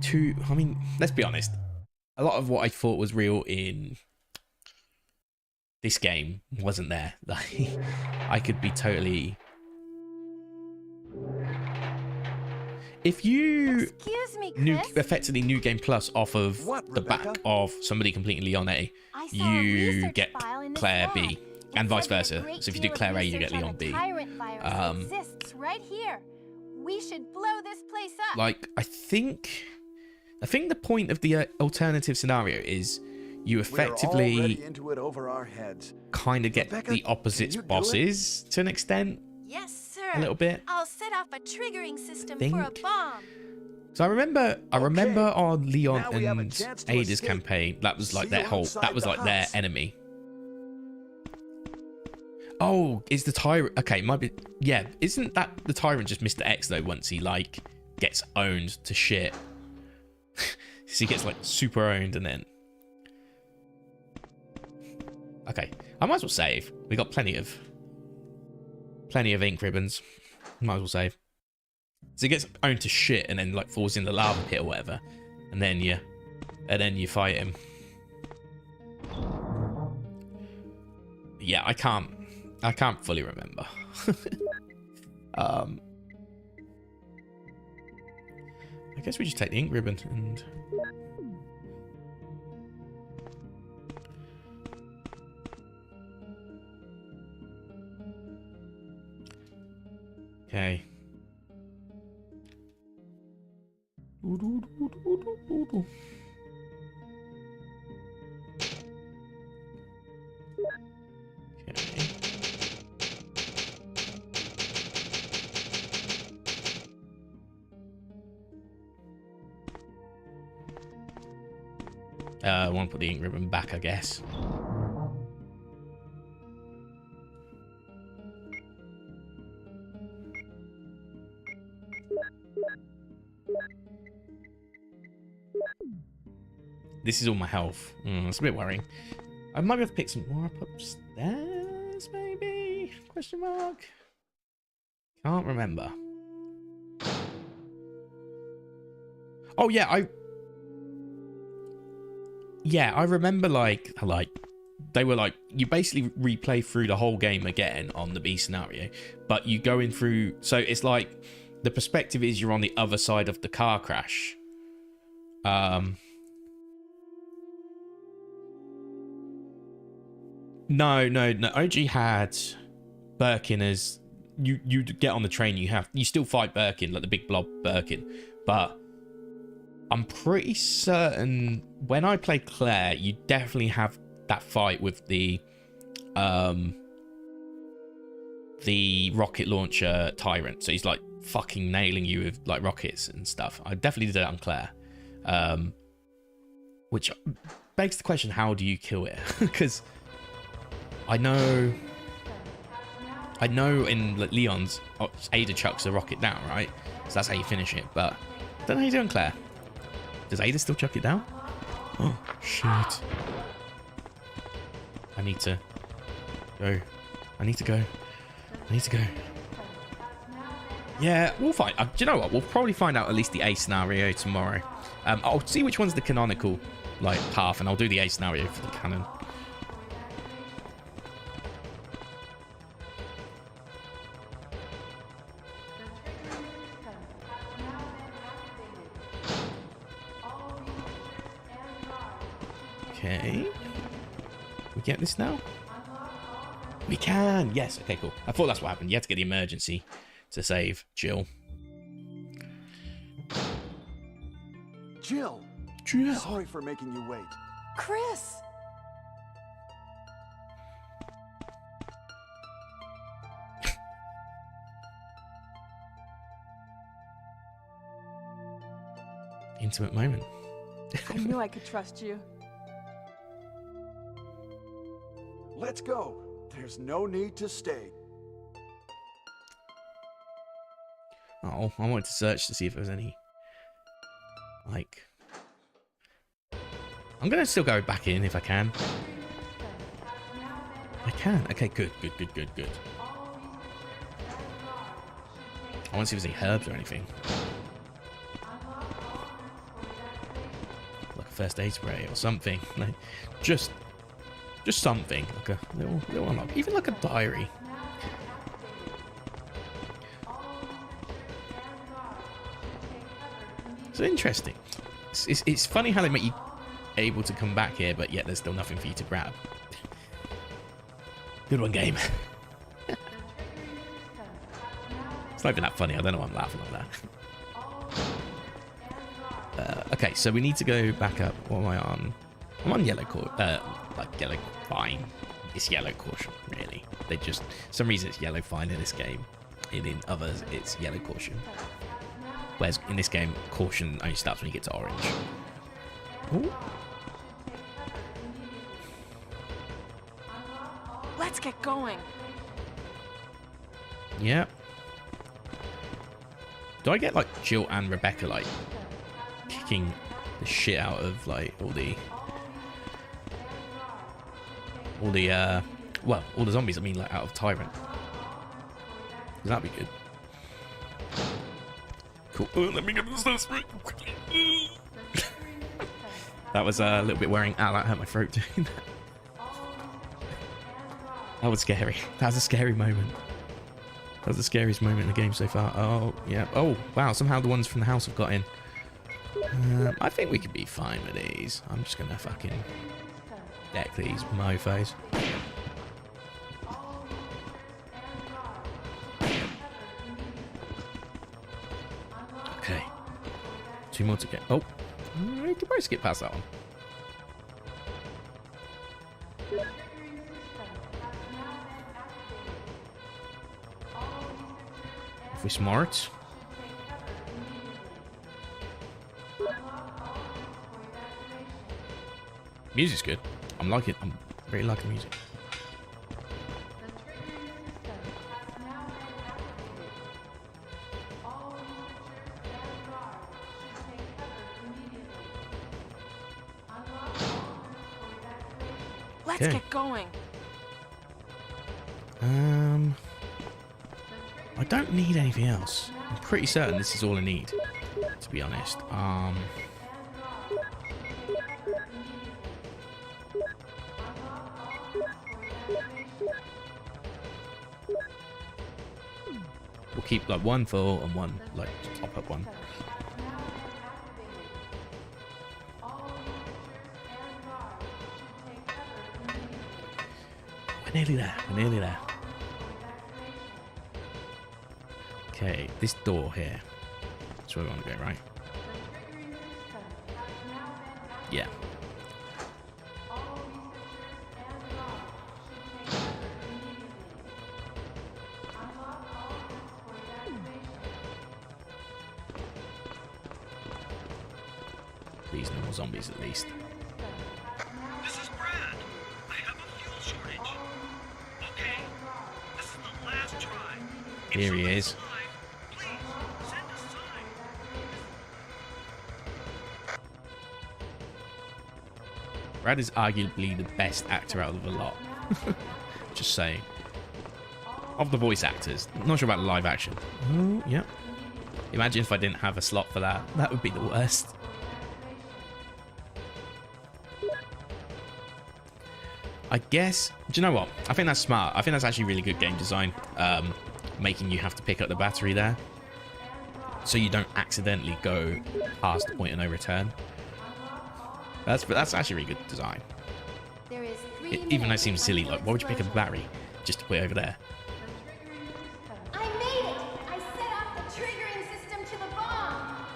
too. I mean, let's be honest. A lot of what I thought was real in this game wasn't there. Like, I could be totally. if you Excuse me, new Chris. effectively New Game Plus off of What, the back Rebecca? of somebody completing Leon A, I saw a you research get file in this Claire lab. B, It and vice said that a versa. great So if you do deal of Claire A, you research get on Leon a B. Tyrant virus exists right here. We should blow this place up. Like, I think the point of the alternative scenario is you We're effectively already into it over our heads. kind of get Rebecca, the can opposite you do it? bosses to an extent, Yes, sir. a little bit. I'll set off a triggering system Think. for a bomb. So I remember on Leon Now we have a and chance to Ada's escape. campaign, that was like See their you whole, outside that was the like their house. enemy. Oh, is the tyrant, okay, might be, yeah, isn't that the tyrant just Mr. X though, once he like gets owned to shit? So he gets like super owned and then, okay, I might as well save. We got plenty of ink ribbons. Might as well save. So he gets owned to shit and then like falls in the lava pit or whatever, and then you fight him. Yeah, I can't fully remember. I guess we just take the ink ribbon and okay. I want to put the ink ribbon back, I guess. This is all my health. It's a bit worrying. I might be able to pick some more up upstairs, maybe? Question mark? Can't remember. Oh yeah, I remember like they were like, you basically replay through the whole game again on the B scenario, but you go in through, so it's like the perspective is you're on the other side of the car crash. No. OG had Birkin as you get on the train. You still fight Birkin, like the big blob Birkin, but I'm pretty certain when I play Claire, you definitely have that fight with the rocket launcher tyrant. So he's like fucking nailing you with like rockets and stuff. I definitely did that on Claire, which begs the question: how do you kill it? Because I know in Leon's, Ada chucks a rocket down, right? So that's how you finish it. But I don't know how you do on Claire. Does Ada still chuck it down? Oh, shit. I need to go. Yeah, we'll find. Do you know what? We'll probably find out at least the A scenario tomorrow. I'll see which one's the canonical like path, and I'll do the A scenario for the canon. Okay. We get this now? We can! Yes, okay, cool. I thought that's what happened. You had to get the emergency to save Jill. Jill! Jill! Sorry for making you wait. Chris! Intimate moment. I knew I could trust you. Let's go. There's no need to stay. Oh, I wanted to search to see if there was any... like... I'm going to still go back in if I can. I can. Okay, good. I want to see if there's any herbs or anything. Like a first aid spray or something. Like, just something. Like a little unlock. Even like a diary. So interesting. It's funny how they make you able to come back here, but yet there's still nothing for you to grab. Good one, game. It's not even that funny. I don't know why I'm laughing like that. Okay, so we need to go back up. What am I on? I'm on yellow like yellow fine. It's yellow caution, really. They just, for some reason it's yellow fine in this game. And in others, it's yellow caution. Whereas in this game, caution only starts when you get to orange. Ooh. Let's get going. Yeah. Do I get like Jill and Rebecca like kicking the shit out of like all the zombies? I mean, like out of Tyrant. That'd be good. Cool. Oh, let me get this straight. That was a little bit wearing. Ow, that hurt my throat doing that. That was scary. That was a scary moment. That was the scariest moment in the game so far. Oh, yeah. Oh, wow. Somehow the ones from the house have got in. I think we could be fine with these. I'm just going to fucking deck these mofos. Okay. 2 more to get. Oh. We could probably skip past that one. If we're smart. Music's good. I'm really liking the music. Let's get going. I don't need anything else. I'm pretty certain this is all I need, to be honest. We'll keep like one full and one like top up one. We're nearly there. We're nearly there. Okay, this door here. That's where we want to go, right? Yeah. Please, no more zombies at least. This is Brad. I have a fuel shortage. Okay, this is the last try. Here he is. Please, send a sign. Brad is arguably the best actor out of the lot. Just saying. Of the voice actors. Not sure about live action. Oh, yep. Imagine if I didn't have a slot for that. That would be the worst. I guess, do you know what? I think that's smart. I think that's actually really good game design. Making you have to pick up the battery there. So you don't accidentally go past the point of no return. That's actually really good design. There is 3 Even though it minutes seems silly, until like, why would you pick up a explosion. battery just to put it over there? I made it! I set off the triggering system to the bomb!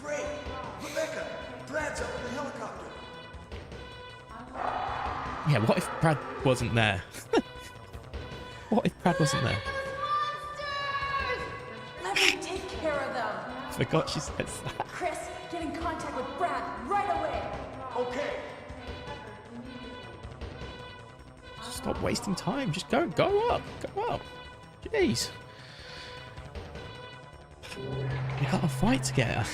Great! Rebecca, Brad's up in the helicopter. Yeah, what if Brad wasn't there? What if Brad wasn't there? Let me take care of them. Forgot she said that. Chris, get in contact with Brad right away. Okay. Stop wasting time. Just go up. Go up. Jeez. We got a fight to get.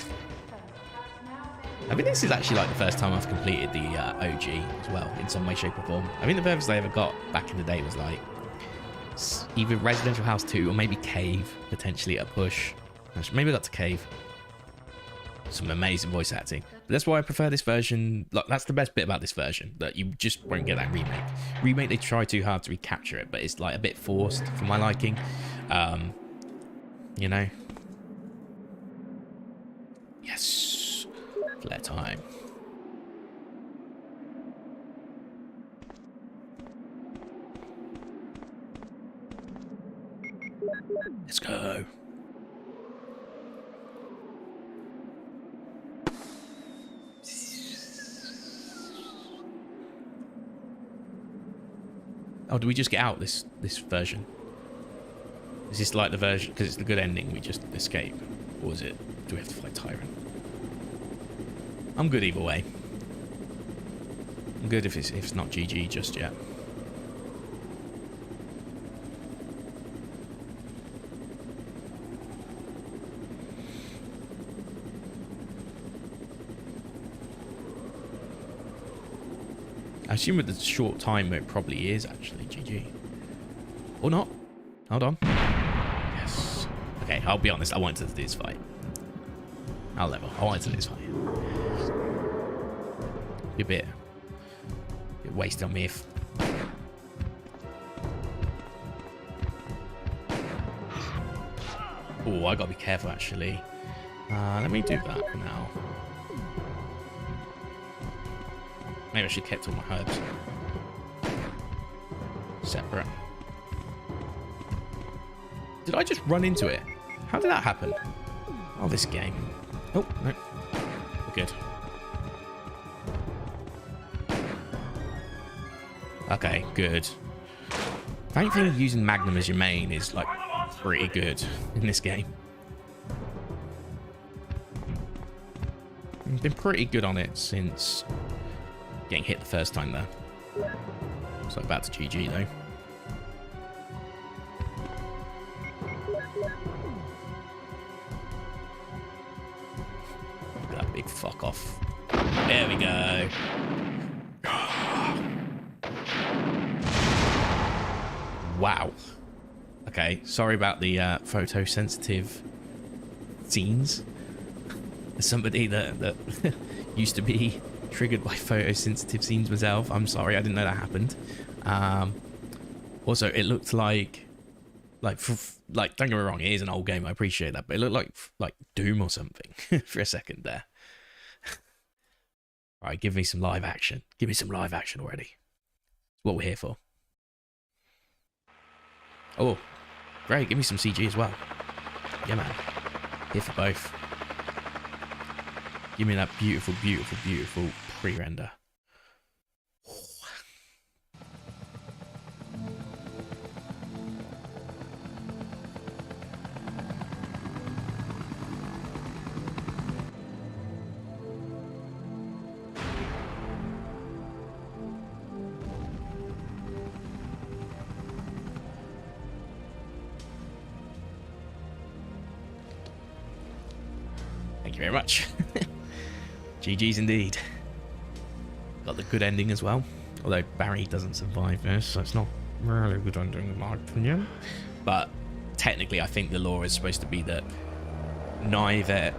I think this is actually like the first time I've completed the OG as well, in some way, shape or form. I think the furthest I ever got back in the day was like either Residential House 2 or maybe Cave, potentially at a push. Actually, maybe I got to Cave. Some amazing voice acting. But that's why I prefer this version. Like, that's the best bit about this version, that you just won't get that remake. Remake, they try too hard to recapture it, but it's like a bit forced for my liking. You know? Yes. Flare time. Let's go. Oh, do we just get out this version? Is this like the version, because it's the good ending, we just escape? Or is it, do we have to fight Tyrant? I'm good either way. I'm good if it's not GG just yet. I assume with the short time it probably is actually GG. Or not. Hold on. Yes. Okay, I'll be honest, I wanted to do this fight. I'll level. I wanted to do this fight. Be a bit wasted on me if... Oh, I gotta be careful actually. Let me do that for now. Maybe I should have kept all my herbs separate. Did I just run into it? How did that happen? Oh, this game. Oh, no. We're good. Okay, good. Thankfully, using Magnum as your main is, like, pretty good in this game. I've been pretty good on it since getting hit the first time there. So about to GG though. Look at that big fuck off. There we go. Wow. Okay, sorry about the photosensitive scenes. As somebody that used to be triggered by photosensitive scenes myself, I'm sorry, I didn't know that happened. Also, it looked like don't get me wrong, it is an old game, I appreciate that, but it looked like Doom or something for a second there. All right, give me some live action. Give me some live action already. That's what we're here for. Oh, great, give me some CG as well. Yeah, man. Here for both. Give me that beautiful, beautiful, beautiful pre-render. Thank you very much. GG's indeed. Got the good ending as well. Although Barry doesn't survive this, so it's not really a good ending in my opinion. But technically, I think the law is supposed to be that neither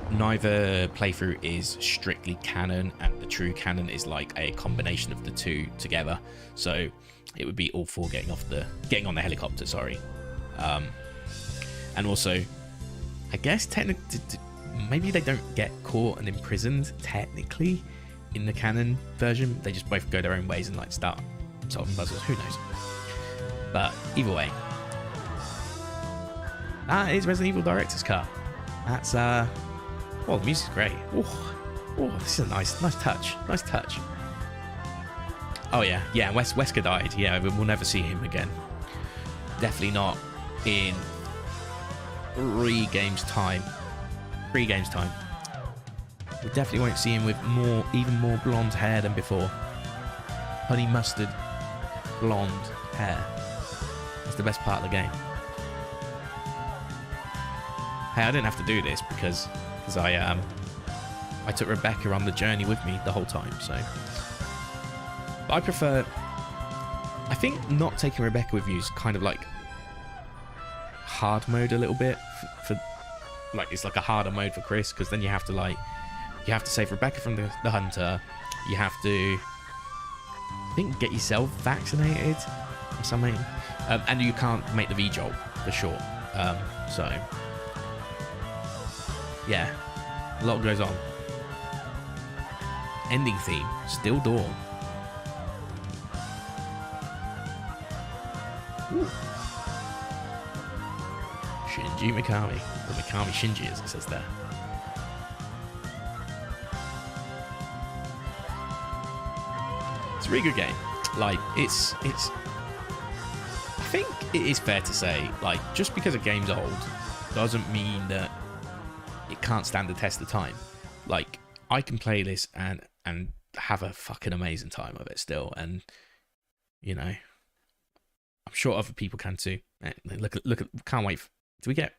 playthrough is strictly canon, and the true canon is like a combination of the two together. So it would be all four getting on the helicopter. Sorry, and also, I guess technically. Maybe they don't get caught and imprisoned technically in the canon version. They just both go their own ways and like start solving puzzles. Who knows? But either way, that is Resident Evil Director's Cut. That's well, the music's great. Oh, this is a nice touch. Nice touch. Oh yeah, Wesker died. Yeah, we'll never see him again. Definitely not in 3 games time. 3 games time. We definitely won't see him with even more blonde hair than before. Honey mustard blonde hair. That's the best part of the game. Hey, I didn't have to do this because I took Rebecca on the journey with me the whole time. So, but I prefer. I think not taking Rebecca with you is kind of like hard mode a little bit for like, it's like a harder mode for Chris, because then you have to save Rebecca from the hunter. You have to, I think, get yourself vaccinated or something, and you can't make the V-jolt for sure. So yeah, a lot goes on. ending theme, Still Dawn. Ooh. Shinji Mikami, or Mikami Shinji as it says there. It's a really good game. Like, it's I think it is fair to say, like, just because a game's old doesn't mean that it can't stand the test of time. Like, I can play this and have a fucking amazing time of it still, and you know, I'm sure other people can too. Look at can't wait. Do we get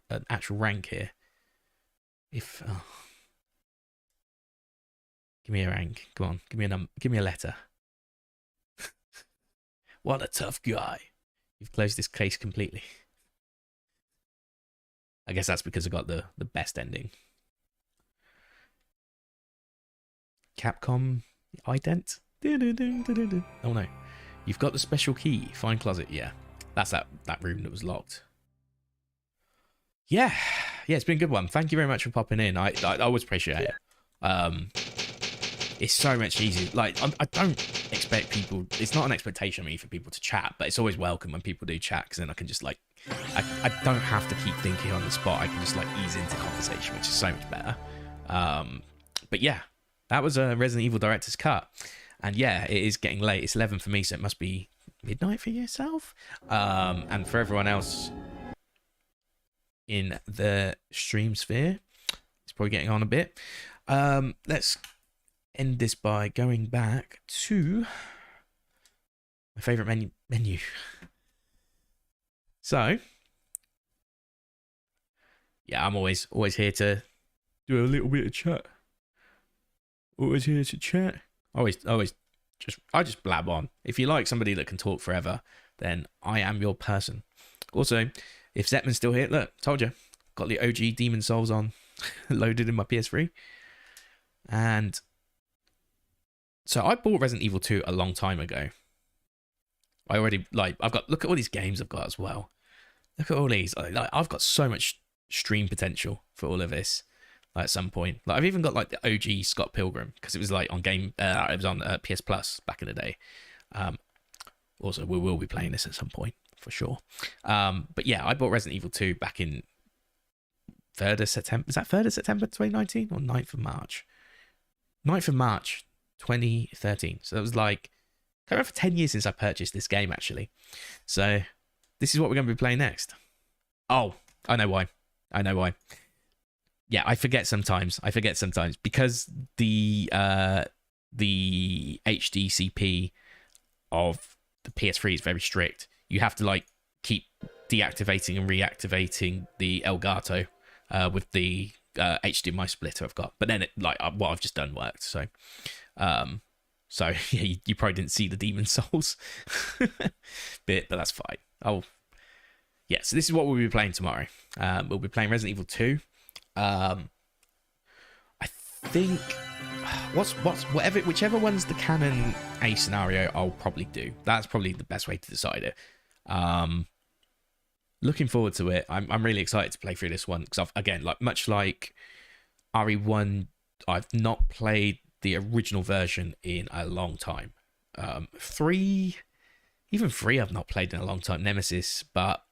an actual rank here? If give me a rank. Come on, give me a number. Give me a letter. What a tough guy. You've closed this case completely. I guess that's because I got the best ending. Capcom ident. Oh no. You've got the special key. Find closet. Yeah. That's that room that was locked. Yeah. Yeah, it's been a good one. Thank you very much for popping in. I always appreciate it. It's so much easier. Like, I don't expect people... It's not an expectation of me for people to chat, but it's always welcome when people do chat, because then I can just, like... I don't have to keep thinking on the spot. I can just, like, ease into conversation, which is so much better. But yeah, that was a Resident Evil Director's Cut. And yeah, it is getting late. It's 11 for me, so it must be midnight for yourself. And for everyone else in the stream sphere, it's probably getting on a bit. Let's end this by going back to my favorite menu. So, yeah, I'm always here to do a little bit of chat. Always here to chat. I just blab on. If you like somebody that can talk forever, then I am your person. Also, if Zetman's still here, look, told you, got the OG Demon Souls on, loaded in my PS3. And so I bought Resident Evil 2 a long time ago. I already, like, look at all these games I've got as well. Look at all these. Like, I've got so much stream potential for all of this. Like, at some point, like, I've even got like the OG Scott Pilgrim, because it was like on it was on PS Plus back in the day. Also, we will be playing this at some point for sure. But yeah, I bought Resident Evil 2 back in 3rd of September. Is that 3rd of September 2019 or 9th of March? 9th of March 2013. So it was like, I remember for 10 years since I purchased this game, actually. So this is what we're going to be playing next. Oh, I know why. Yeah, I forget sometimes because the HDCP of the PS3 is very strict. You have to like keep deactivating and reactivating the Elgato with the HDMI splitter I've got. But then what I've just done worked. So yeah, you probably didn't see the Demon Souls bit, but that's fine. Oh, yeah. So this is what we'll be playing tomorrow. We'll be playing Resident Evil 2. I think whichever one's the canon A scenario, I'll probably do. That's probably the best way to decide it. Looking forward to it. I'm really excited to play through this one because much like RE1, I've not played the original version in a long time. 3 I've not played in a long time. Nemesis, but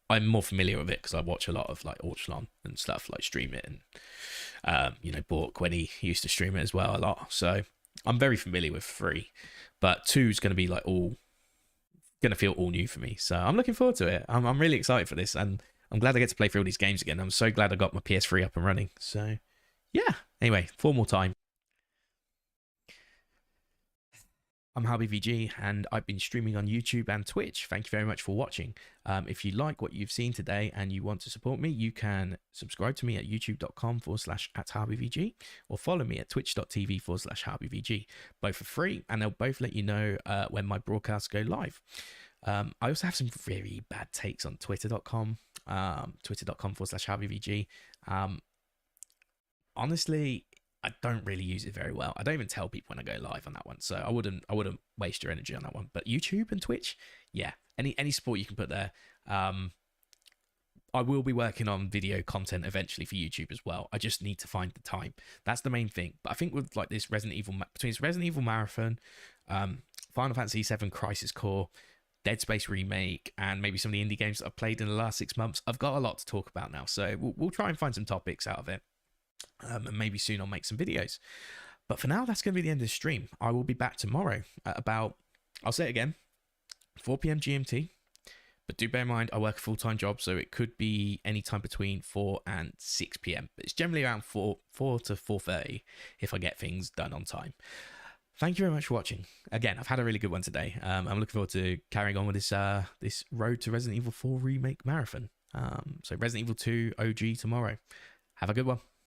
I'm more familiar with it because I watch a lot of like Orchlon and stuff, like stream it, and Bork when he used to stream it as well a lot. So I'm very familiar with 3, but 2 is going to be like going to feel all new for me. So I'm looking forward to it. I'm really excited for this, and I'm glad I get to play through all these games again. I'm so glad I got my PS3 up and running. So yeah. Anyway, 4 more time. I'm HarveyVG, and I've been streaming on YouTube and Twitch. Thank you very much for watching. If you like what you've seen today and you want to support me, you can subscribe to me at youtube.com/@HarveyVG or follow me at twitch.tv/HarveyVG. Both are free, and they'll both let you know when my broadcasts go live. I also have some very bad takes on twitter.com, twitter.com/HarveyVG. Honestly, I don't really use it very well. I don't even tell people when I go live on that one, so I wouldn't waste your energy on that one. But YouTube and Twitch, yeah, any support you can put there. I will be working on video content eventually for YouTube as well. I just need to find the time. That's the main thing. But I think with like this Resident Evil, between this Resident Evil Marathon, Final Fantasy VII Crisis Core, Dead Space Remake, and maybe some of the indie games that I've played in the last 6 months, I've got a lot to talk about now. So we'll try and find some topics out of it. And maybe soon I'll make some videos. But for now, that's going to be the end of the stream. I will be back tomorrow at about, I'll say it again, 4 p.m. GMT. But do bear in mind, I work a full-time job, so it could be any time between 4 and 6 p.m. But it's generally around 4 to 4:30 if I get things done on time. Thank you very much for watching. Again, I've had a really good one today. I'm looking forward to carrying on with this road to Resident Evil 4 Remake marathon. So Resident Evil 2 OG tomorrow. Have a good one.